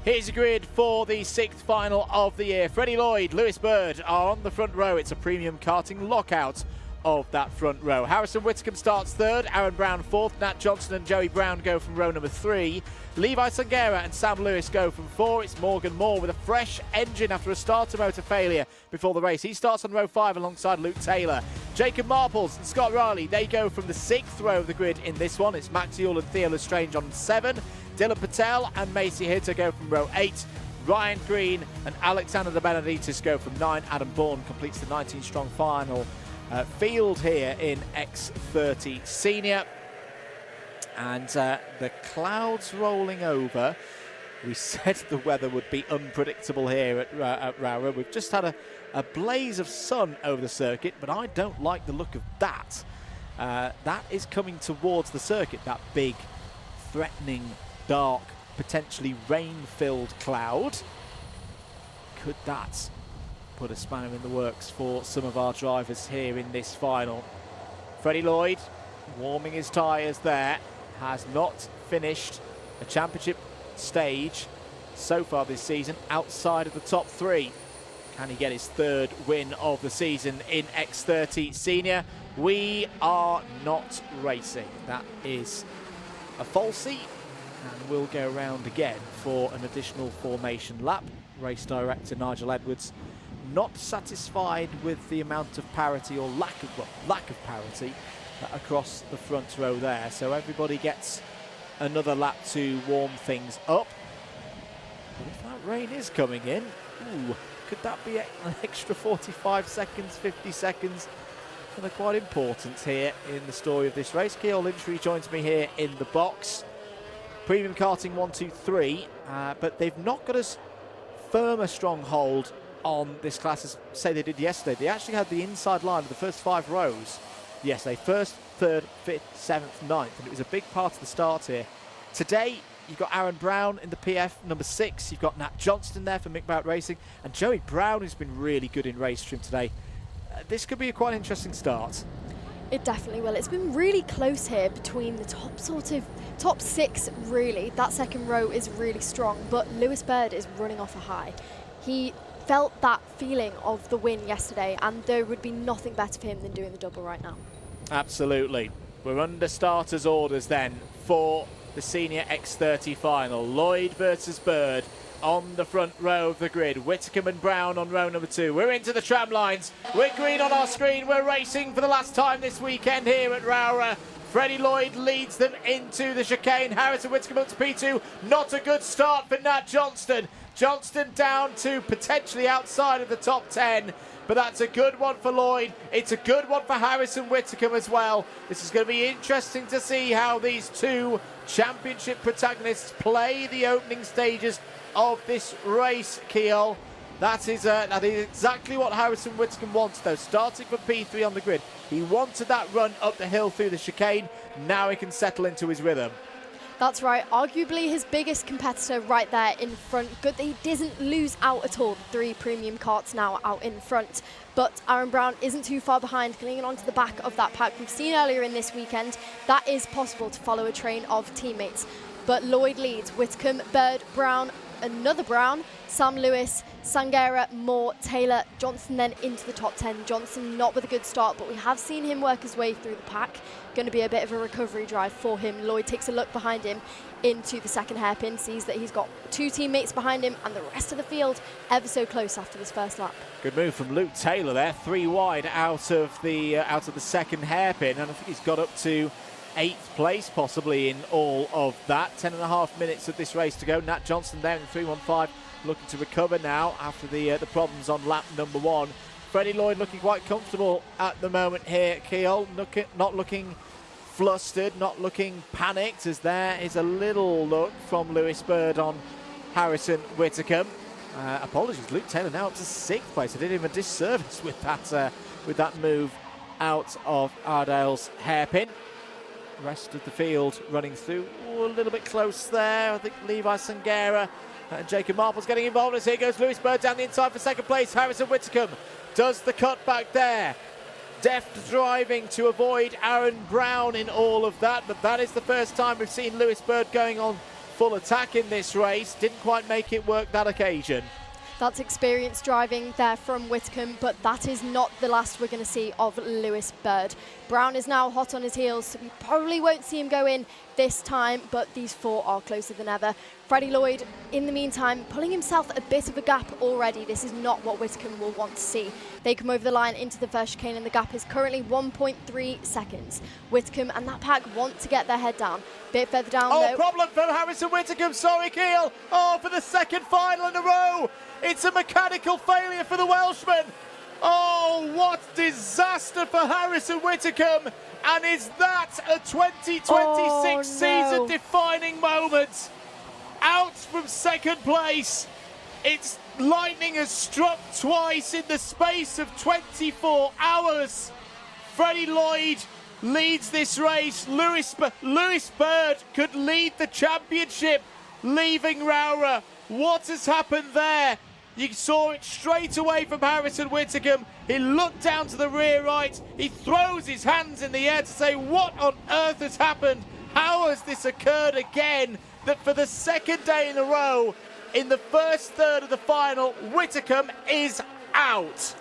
Here's a grid for the 6th final of the year. Freddie Lloyd, Lewis Bird are on the front row. It's a premium karting lockout of that front row. Harrison Whitcomb starts 3rd, Aaron Brown 4th, Nat Johnson and Joey Brown go from row number 3. Levi Sangera and Sam Lewis go from 4. It's Morgan Moore with a fresh engine after a starter motor failure before the race. He starts on row 5 alongside Luke Taylor. Jacob Marples and Scott Riley, they go from the 6th row of the grid in this one. It's Max Yule and Theo Lestrange on 7. Dylan Patel and Macy Hitter go from row 8. Ryan Green and Alexander De Benedictis go from 9. Adam Bourne completes the 19-strong final field here in X30 Senior. And the clouds rolling over. We said the weather would be unpredictable here at Rowrah. We've just had a blaze of sun over the circuit, but I don't like the look of that. That is coming towards the circuit, that big, threatening, dark, potentially rain-filled cloud. Could that put a spanner in the works for some of our drivers here in this final? Freddie Lloyd warming his tyres there, has not finished a championship stage so far this season outside of the top 3. Can he get his 3rd win of the season in X30 Senior? We are not racing. That is a falsie. And we'll go around again for an additional formation lap. Race director Nigel Edwards not satisfied with the amount of parity or lack of parity across the front row there. So everybody gets another lap to warm things up. But if that rain is coming in, could that be an extra 45 seconds, 50 seconds? They're quite important here in the story of this race. Keol Lynch joins me here in the box. Premium Karting 1, 2, 3, but they've not got as firm a stronghold on this class as, say, they did yesterday. They actually had the inside line of the first 5 rows yesterday. 1st, 3rd, 5th, 7th, 9th, and it was a big part of the start here. Today, you've got Aaron Brown in the PF, number 6. You've got Nat Johnston there for Mick Bout Racing, and Joey Brown, who's been really good in race trim today. This could be a quite interesting start. It definitely will. It's been really close here between the top 6, really. That second row is really strong, but Lewis Bird is running off a high. He felt that feeling of the win yesterday, and there would be nothing better for him than doing the double right now. Absolutely. We're under starters orders then for the Senior X30 final. Lloyd versus Bird on the front row of the grid. Whitcomb and Brown on row number 2. We're into the tram lines. We're green on our screen. We're racing for the last time this weekend here at Rowrah. Freddie Lloyd leads them into the chicane. Harrison Whitcomb up to P2. Not a good start for Nat Johnston. Johnston down to potentially outside of the top 10. But that's a good one for Lloyd. It's a good one for Harrison Whitcomb as well. This is going to be interesting to see how these two championship protagonists play the opening stages of this race, Keol. That is exactly what Harrison Whitcomb wants, though. Starting from P3 on the grid, he wanted that run up the hill through the chicane. Now he can settle into his rhythm. That's right, arguably his biggest competitor right there in front. Good that he doesn't lose out at all. 3 premium karts now out in front. But Aaron Brown isn't too far behind, clinging onto the back of that pack. We've seen earlier in this weekend that is possible to follow a train of teammates. But Lloyd leads. Whitcomb, Bird, Brown, another Brown, Sam Lewis, Sangera, Moore, Taylor, Johnson then into the top 10. Johnson not with a good start, but we have seen him work his way through the pack. Going to be a bit of a recovery drive for him. Lloyd takes a look behind him into the second hairpin, sees that he's got 2 teammates behind him and the rest of the field ever so close after this first lap. Good move from Luke Taylor there, 3 wide out of the second hairpin, and I think he's got up to 8th place possibly in all of that. 10.5 minutes of this race to go. Nat Johnson there in 3.15, looking to recover now after the problems on lap number 1. Freddie Lloyd looking quite comfortable at the moment here, Keol. Not looking flustered, not looking panicked, as there is a little look from Lewis Bird on Harrison Whitcomb. Apologies, Luke Taylor now up to 6th place. I did him a disservice with that move out of Ardale's hairpin. Rest of the field running through. Ooh, a little bit close there. I think Levi Sangera and Jacob Marple's getting involved as here goes Lewis Bird down the inside for second place. Harrison Whitcomb does the cut back there. Deft driving to avoid Aaron Brown in all of that, but that is the first time we've seen Lewis Bird going on full attack in this race. Didn't quite make it work that occasion. That's experience driving there from Whitcomb, but that is not the last we're going to see of Lewis Bird. Brown is now hot on his heels, so we probably won't see him go in this time, but these 4 are closer than ever. Freddie Lloyd, in the meantime, pulling himself a bit of a gap already. This is not what Whitcomb will want to see. They come over the line into the first chicane, and the gap is currently 1.3 seconds. Whitcomb and that pack want to get their head down. Bit further down, though. Problem from Harrison Whitcomb. Sorry, Keol. For the second final in a row. It's a mechanical failure for the Welshman. Oh, what disaster for Harrison Whitcomb. And is that a 2026 season-defining moment? Out from second place. It's lightning has struck twice in the space of 24 hours. Freddie Lloyd leads this race. Lewis Bird could lead the championship, leaving Rowrah. What has happened there? You saw it straight away from Harrison Whitcomb. He looked down to the rear right. He throws his hands in the air to say, what on earth has happened? How has this occurred again? That for the second day in a row, in the first third of the final, Whitcomb is out.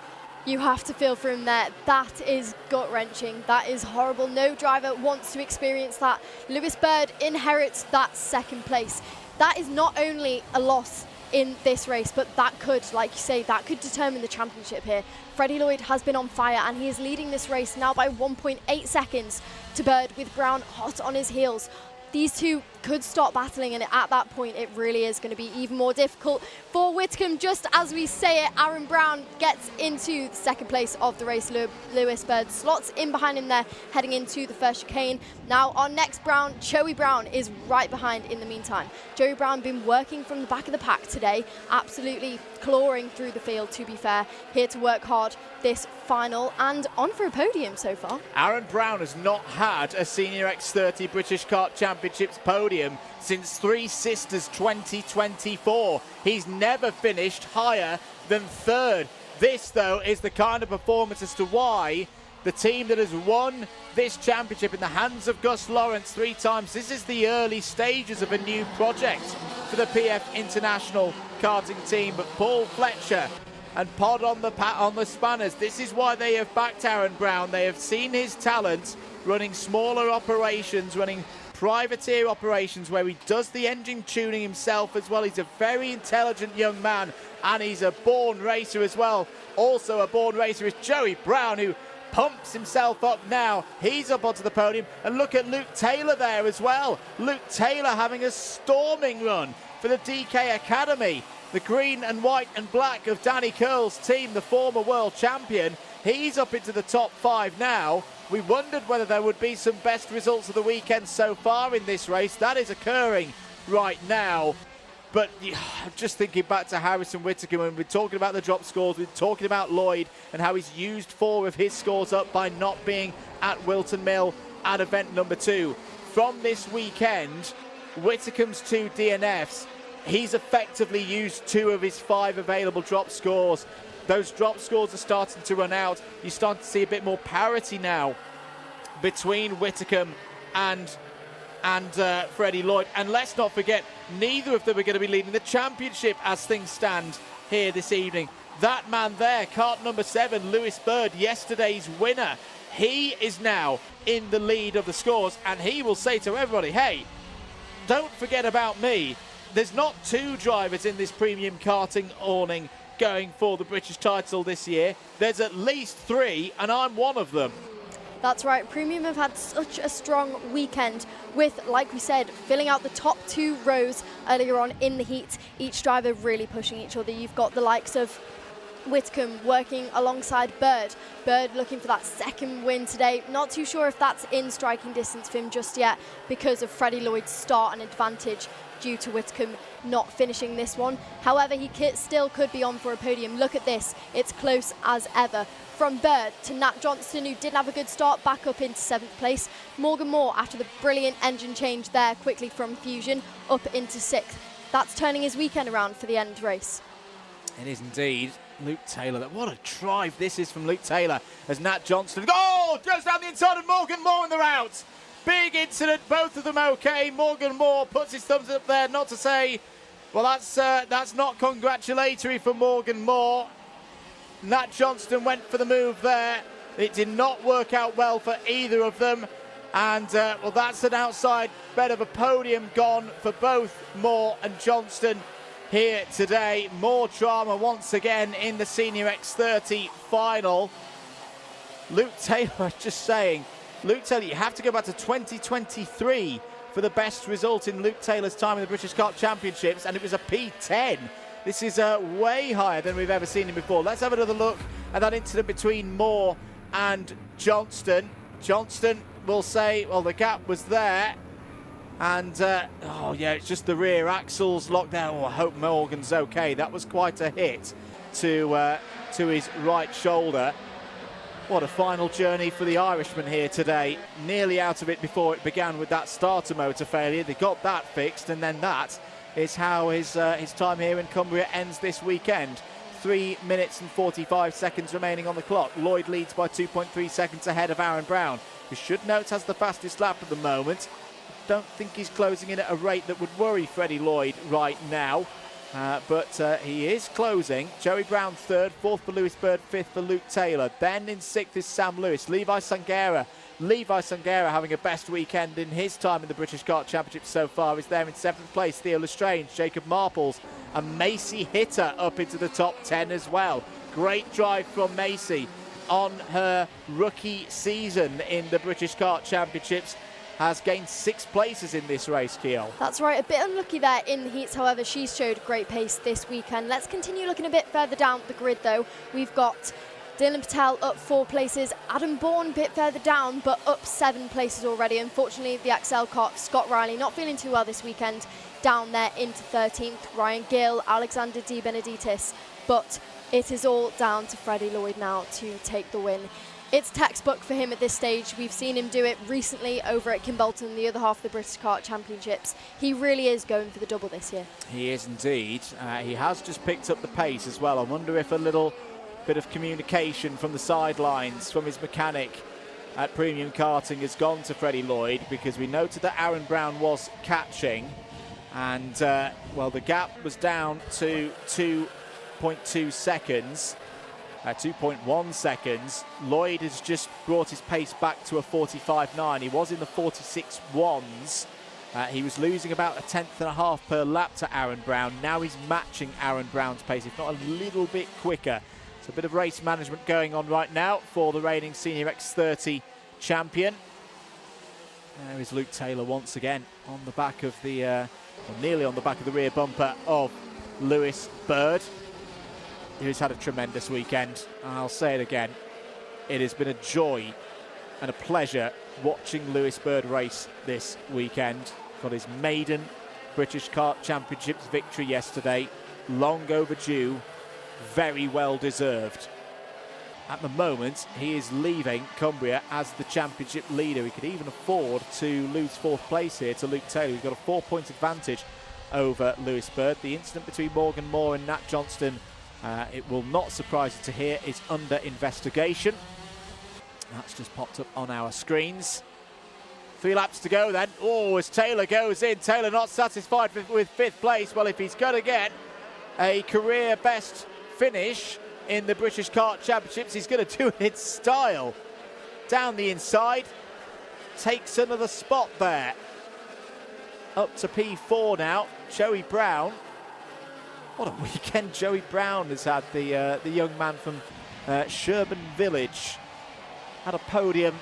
You have to feel for him there. That is gut-wrenching. That is horrible. No driver wants to experience that. Lewis Bird inherits that second place. That is not only a loss in this race, but that could, like you say, that could determine the championship here. Freddie Lloyd has been on fire, and he is leading this race now by 1.8 seconds to Bird, with Brown hot on his heels. These two could stop battling, and at that point it really is going to be even more difficult for Whitcomb. Just as we say it, Aaron Brown gets into the second place of the race. Lewis Bird slots in behind him there, heading into the first chicane. Now our next Brown, Joey Brown, is right behind in the meantime. Joey Brown been working from the back of the pack today, absolutely clawing through the field, to be fair, here to work hard this final and on for a podium so far. Aaron Brown has not had a Senior X30 British Kart Championships podium since Three Sisters 2024. He's never finished higher than 3rd. This, though, is the kind of performance as to why the team that has won this championship in the hands of Gus Lawrence 3 times. This is the early stages of a new project for the PF International karting team. But Paul Fletcher and Pod on the spanners. This is why they have backed Aaron Brown. They have seen his talent running smaller operations, running privateer operations where he does the engine tuning himself as well. He's a very intelligent young man, and he's a born racer as well. Also a born racer is Joey Brown, who pumps himself up now. He's up onto the podium, and look at Luke Taylor there as well. Luke Taylor having a storming run for the DK Academy. The green and white and black of Danny Curl's team, the former world champion. He's up into the top 5 now. We wondered whether there would be some best results of the weekend so far in this race. That is occurring right now. But just thinking back to Harrison Whittaker, when we're talking about the drop scores, we're talking about Lloyd and how he's used 4 of his scores up by not being at Wilton Mill at event number 2. From this weekend, Whittaker's 2 DNFs, he's effectively used 2 of his 5 available drop scores. Those drop scores are starting to run out. You're starting to see a bit more parity now between Whittaker and Freddie Lloyd. And let's not forget, neither of them are going to be leading the championship as things stand here this evening. That man there, kart number 7, Lewis Bird, yesterday's winner, he is now in the lead of the scores, and he will say to everybody, hey, don't forget about me. There's not 2 drivers in this premium karting awning going for the British title this year. There's at least 3, and I'm one of them. That's right. Premium have had such a strong weekend with, like we said, filling out the top 2 rows earlier on in the heat. Each driver really pushing each other. You've got the likes of Whitcomb working alongside Bird. Bird looking for that 2nd win today. Not too sure if that's in striking distance for him just yet because of Freddie Lloyd's start and advantage due to Whitcomb not finishing this one. However, he still could be on for a podium. Look at this. It's close as ever. From Bird to Nat Johnston, who didn't have a good start, back up into 7th place. Morgan Moore, after the brilliant engine change there, quickly from Fusion, up into 6th. That's turning his weekend around for the end race. It is indeed. Luke Taylor, what a drive this is from Luke Taylor as Nat Johnston, oh, goes down the inside of Morgan Moore and they're out. Big incident, both of them okay. Morgan Moore puts his thumbs up there, not to say, well, that's not congratulatory for Morgan Moore. Nat Johnston went for the move there. It did not work out well for either of them. And, well, that's an outside bit of a podium gone for both Moore and Johnston here today. More drama once again in the Senior X30 final. Luke Taylor, just saying, Luke Taylor, you have to go back to 2023 for the best result in Luke Taylor's time in the British Kart Championships, and it was a P10. This is way higher than we've ever seen him before. Let's have another look at that incident between Moore and Johnston. Johnston will say, well, the gap was there. And, oh, yeah, it's just the rear axles locked down. Oh, I hope Morgan's okay. That was quite a hit to his right shoulder. What a final journey for the Irishman here today. Nearly out of it before it began with that starter motor failure. They got that fixed, and then that is how his time here in Cumbria ends this weekend. 3 minutes and 45 seconds remaining on the clock. Lloyd leads by 2.3 seconds ahead of Aaron Brown, who should note has the fastest lap at the moment. Don't think he's closing in at a rate that would worry Freddie Lloyd right now. But he is closing. Joey Brown 3rd, 4th for Lewis Bird, 5th for Luke Taylor. Then in 6th is Sam Lewis. Levi Sangera having a best weekend in his time in the British Kart Championship so far is there in 7th place. Theo Lestrange, Jacob Marples, and Macy Hitter up into the top 10 as well. Great drive from Macy on her rookie season in the British Kart Championships. Has gained 6 places in this race, Kiel. That's right, a bit unlucky there in the heats. However, she's showed great pace this weekend. Let's continue looking a bit further down the grid, though. We've got Dylan Patel up 4 places. Adam Bourne a bit further down, but up 7 places already. Unfortunately, the Excel car, Scott Riley, not feeling too well this weekend. Down there into 13th. Ryan Gill, Alexander Di Benedictis. But it is all down to Freddie Lloyd now to take the win. It's textbook for him at this stage. We've seen him do it recently over at Kimbolton, the other half of the British Kart Championships. He really is going for the double this year. He is indeed. He has just picked up the pace as well. I wonder if a little bit of communication from the sidelines from his mechanic at Premium Karting has gone to Freddie Lloyd, because we noted that Aaron Brown was catching, and well, the gap was down to 2.2 seconds, 2.1 seconds. Lloyd has just brought his pace back to a 45.9. He was in the 46.1s. He was losing about a tenth and a half per lap to Aaron Brown. Now he's matching Aaron Brown's pace, if not a little bit quicker. So a bit of race management going on right now for the reigning Senior X30 champion. There is Luke Taylor once again on the back of the, or nearly on the back of the rear bumper of Lewis Bird, who's had a tremendous weekend. And I'll say it again, it has been a joy and a pleasure watching Lewis Bird race this weekend. Got his maiden British Kart Championships victory yesterday, long overdue, very well deserved. At the moment, he is leaving Cumbria as the championship leader. He could even afford to lose 4th place here to Luke Taylor. He's got a 4-point advantage over Lewis Bird. The incident between Morgan Moore and Nat Johnston, it will not surprise you to hear, is under investigation. That's just popped up on our screens. 3 laps to go then. Oh, as Taylor goes in, Taylor not satisfied with 5th place. Well, if he's going to get a career best finish in the British Kart Championships, he's going to do it in style. Down the inside, takes another spot there. Up to P4 now, Joey Brown. What a weekend Joey Brown has had, the young man from Sherburn Village. Had a podium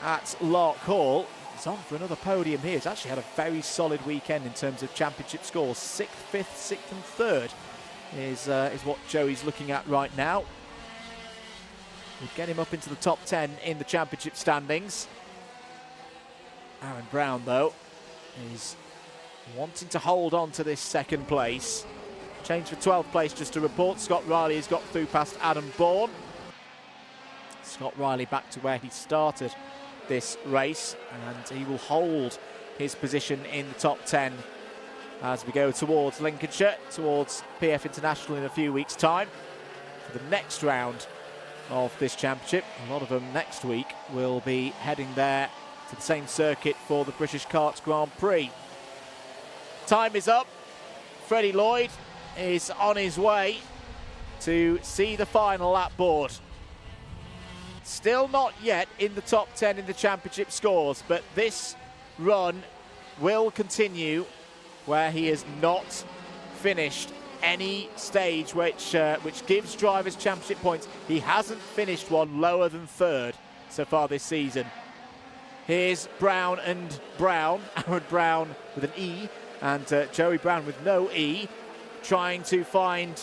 at Lark Hall. He's on for another podium here. He's actually had a very solid weekend in terms of championship scores. 6th, 5th, 6th and 3rd is what Joey's looking at right now. We'll get him up into the top 10 in the championship standings. Aaron Brown, though, is wanting to hold on to this 2nd place. Change for 12th place just to report. Scott Riley has got through past Adam Bourne. Scott Riley back to where he started this race, and he will hold his position in the top 10 as we go towards Lincolnshire, towards PF International in a few weeks' time for the next round of this championship. A lot of them next week will be heading there to the same circuit for the British Karts Grand Prix. Time is up. Freddie Lloyd is on his way to see the final lap board. Still not yet in the top 10 in the championship scores, but this run will continue where he has not finished any stage which gives drivers championship points. He hasn't finished one lower than 3rd so far this season. Here's Brown and Brown, Aaron Brown with an E and Joey Brown with no E, trying to find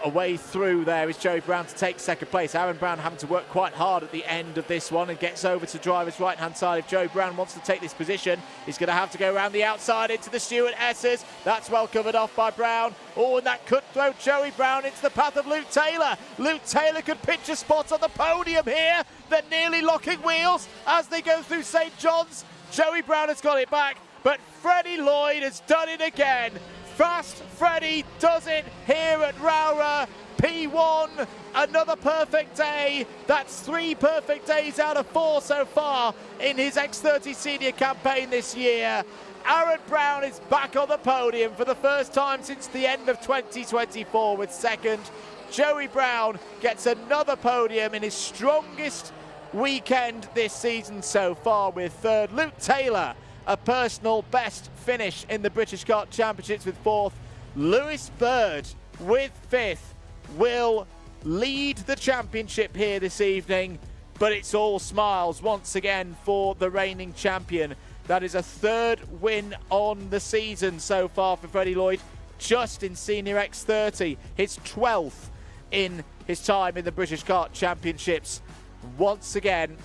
a way through. There is Joey Brown to take 2nd place. Aaron Brown having to work quite hard at the end of this one and gets over to driver's right-hand side. If Joey Brown wants to take this position, he's going to have to go around the outside into the Stuart S's. That's well covered off by Brown. Oh, and that could throw Joey Brown into the path of Luke Taylor. Luke Taylor could pinch a spot on the podium here. They're nearly locking wheels as they go through St. John's. Joey Brown has got it back, but Freddie Lloyd has done it again. Fast Freddie does it here at Rowrah. P1, another perfect day. That's 3 perfect days out of 4 so far in his X30 senior campaign this year. Aaron Brown is back on the podium for the first time since the end of 2024 with 2nd. Joey Brown gets another podium in his strongest weekend this season so far with 3rd. Luke Taylor, a personal best finish in the British Kart Championships with 4th. Lewis Bird with 5th will lead the championship here this evening, but it's all smiles once again for the reigning champion. That is a 3rd win on the season so far for Freddie Lloyd, just in Senior X30, his 12th in his time in the British Kart Championships. Once again,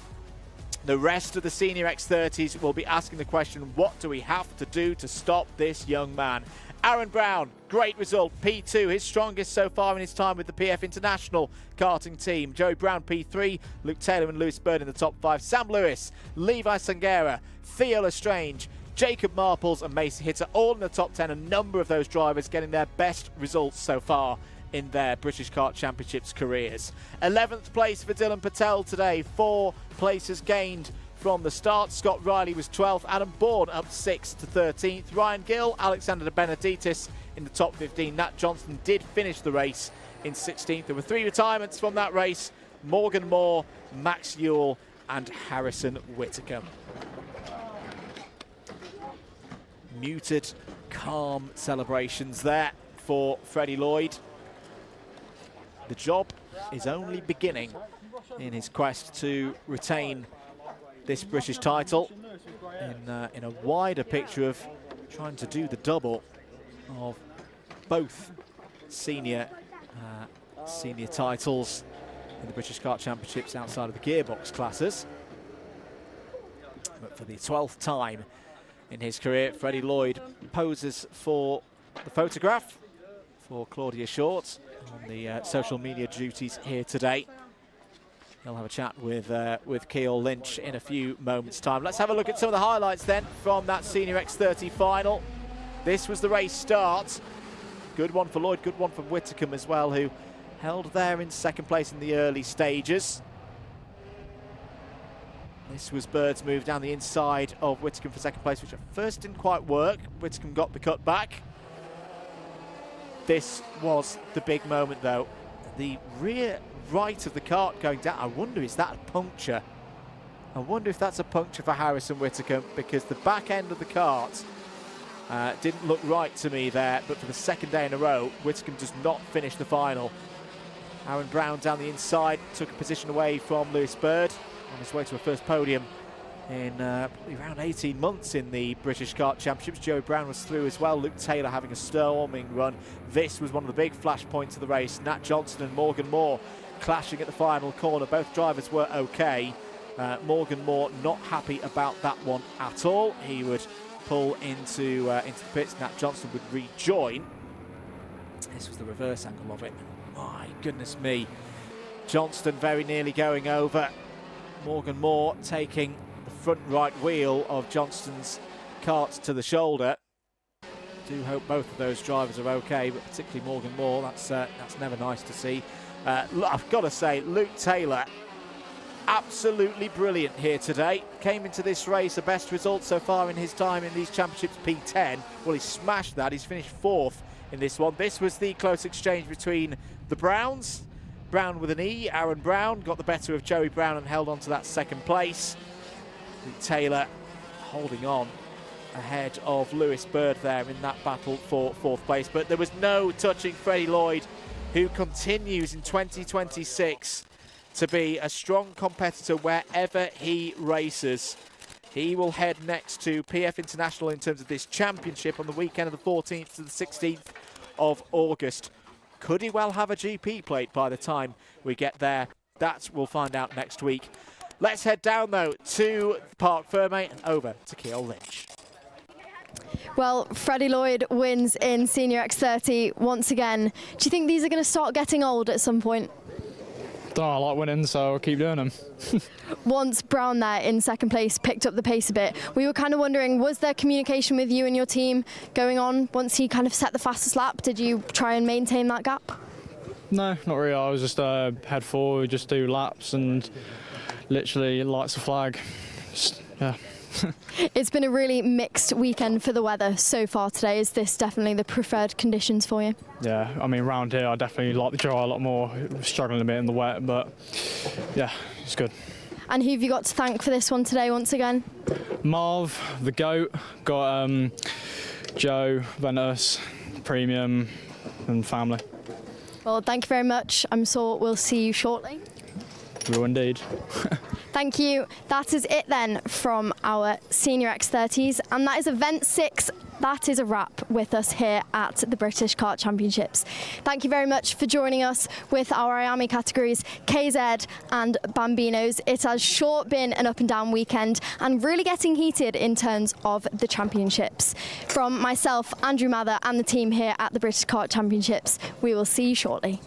the rest of the Senior X30s will be asking the question, what do we have to do to stop this young man? Aaron Brown, great result, P2, his strongest so far in his time with the PF International karting team. Joey Brown, P3, Luke Taylor and Lewis Bird in the top 5. Sam Lewis, Levi Sangera, Theo Lestrange, Jacob Marples and Macy Hitter all in the top 10. A number of those drivers getting their best results so far in their British Kart Championships careers. 11th place for Dylan Patel today, 4 places gained from the start. Scott Riley was 12th, Adam Bourne up 6th to 13th, Ryan Gill, Alexander De Benedictis in the top 15. Nat Johnston did finish the race in 16th. There were 3 retirements from that race: Morgan Moore, Max Ewell and Harrison Whittaker. Muted, calm celebrations there for Freddie Lloyd. The job is only beginning in his quest to retain this British title in a wider picture of trying to do the double of both senior titles in the British Kart Championships outside of the gearbox classes. But for the 12th time in his career, Freddie Lloyd poses for the photograph for Claudia Short on the social media duties here today. He'll have a chat with Keil Lynch in a few moments' time. Let's have a look at some of the highlights then from that Senior X30 final. This was the race start. Good one for Lloyd, good one for Whitcomb as well, who held there in second place in the early stages. This was Bird's move down the inside of Whitcomb for second place, which at first didn't quite work. Whitcomb got the cut back. This was the big moment though. The rear right of the kart going down. I wonder, is that a puncture? I wonder if that's a puncture for Harrison Whittaker, because the back end of the kart didn't look right to me there, but for the second day in a row, Whittaker does not finish the final. Aaron Brown down the inside took a position away from Lewis Bird on his way to a first podium in probably around 18 months in the British Kart Championships. Joey Brown was through as well. Luke Taylor having a storming run. This was one of the big flashpoints of the race. Nat Johnston and Morgan Moore clashing at the final corner. Both drivers were okay. Morgan Moore not happy about that one at all. He would pull into the pits. Nat Johnston would rejoin. This was the reverse angle of it. My goodness me. Johnston very nearly going over. Morgan Moore taking the front right wheel of Johnston's kart to the shoulder. Do hope both of those drivers are okay, but particularly Morgan Moore. That's never nice to see. I've got to say, Luke Taylor, absolutely brilliant here today. Came into this race the best result so far in his time in these championships, P10. Well, he smashed that. He's finished 4th in this one. This was the close exchange between the Browns. Brown with an E, Aaron Brown got the better of Joey Brown and held on to that second place. Luke Taylor holding on ahead of Lewis Bird there in that battle for 4th place. But there was no touching Freddie Lloyd, who continues in 2026 to be a strong competitor wherever he races. He will head next to PF International in terms of this championship on the weekend of the 14th to the 16th of August. Could he well have a GP plate by the time we get there? That we'll find out next week. Let's head down though to Parc Ferme and over to Keil Lynch. Well, Freddie Lloyd wins in Senior X30 once again. Do you think these are going to start getting old at some point? I like winning, so I'll keep doing them. Once Brown there in second place picked up the pace a bit, we were kind of wondering, was there communication with you and your team going on once he kind of set the fastest lap? Did you try and maintain that gap? No, not really. I was just head forward, just do laps and literally lights the flag. Yeah. It's been a really mixed weekend for the weather so far today. Is this definitely the preferred conditions for you? Yeah, I mean, around here I definitely like the dry a lot more. Struggling a bit in the wet, but yeah, it's good. And who have you got to thank for this one today once again? Marv, the GOAT, got Joe, Ventus, Premium and family. Well, thank you very much. I'm sure we'll see you shortly. We will indeed. Thank you. That is it then from our Senior X30s, and that is event 6. That is a wrap with us here at the British Kart Championships. Thank you very much for joining us with our IAME categories, KZ and Bambinos. It has sure been an up and down weekend and really getting heated in terms of the championships. From myself, Andrew Mather and the team here at the British Kart Championships, we will see you shortly.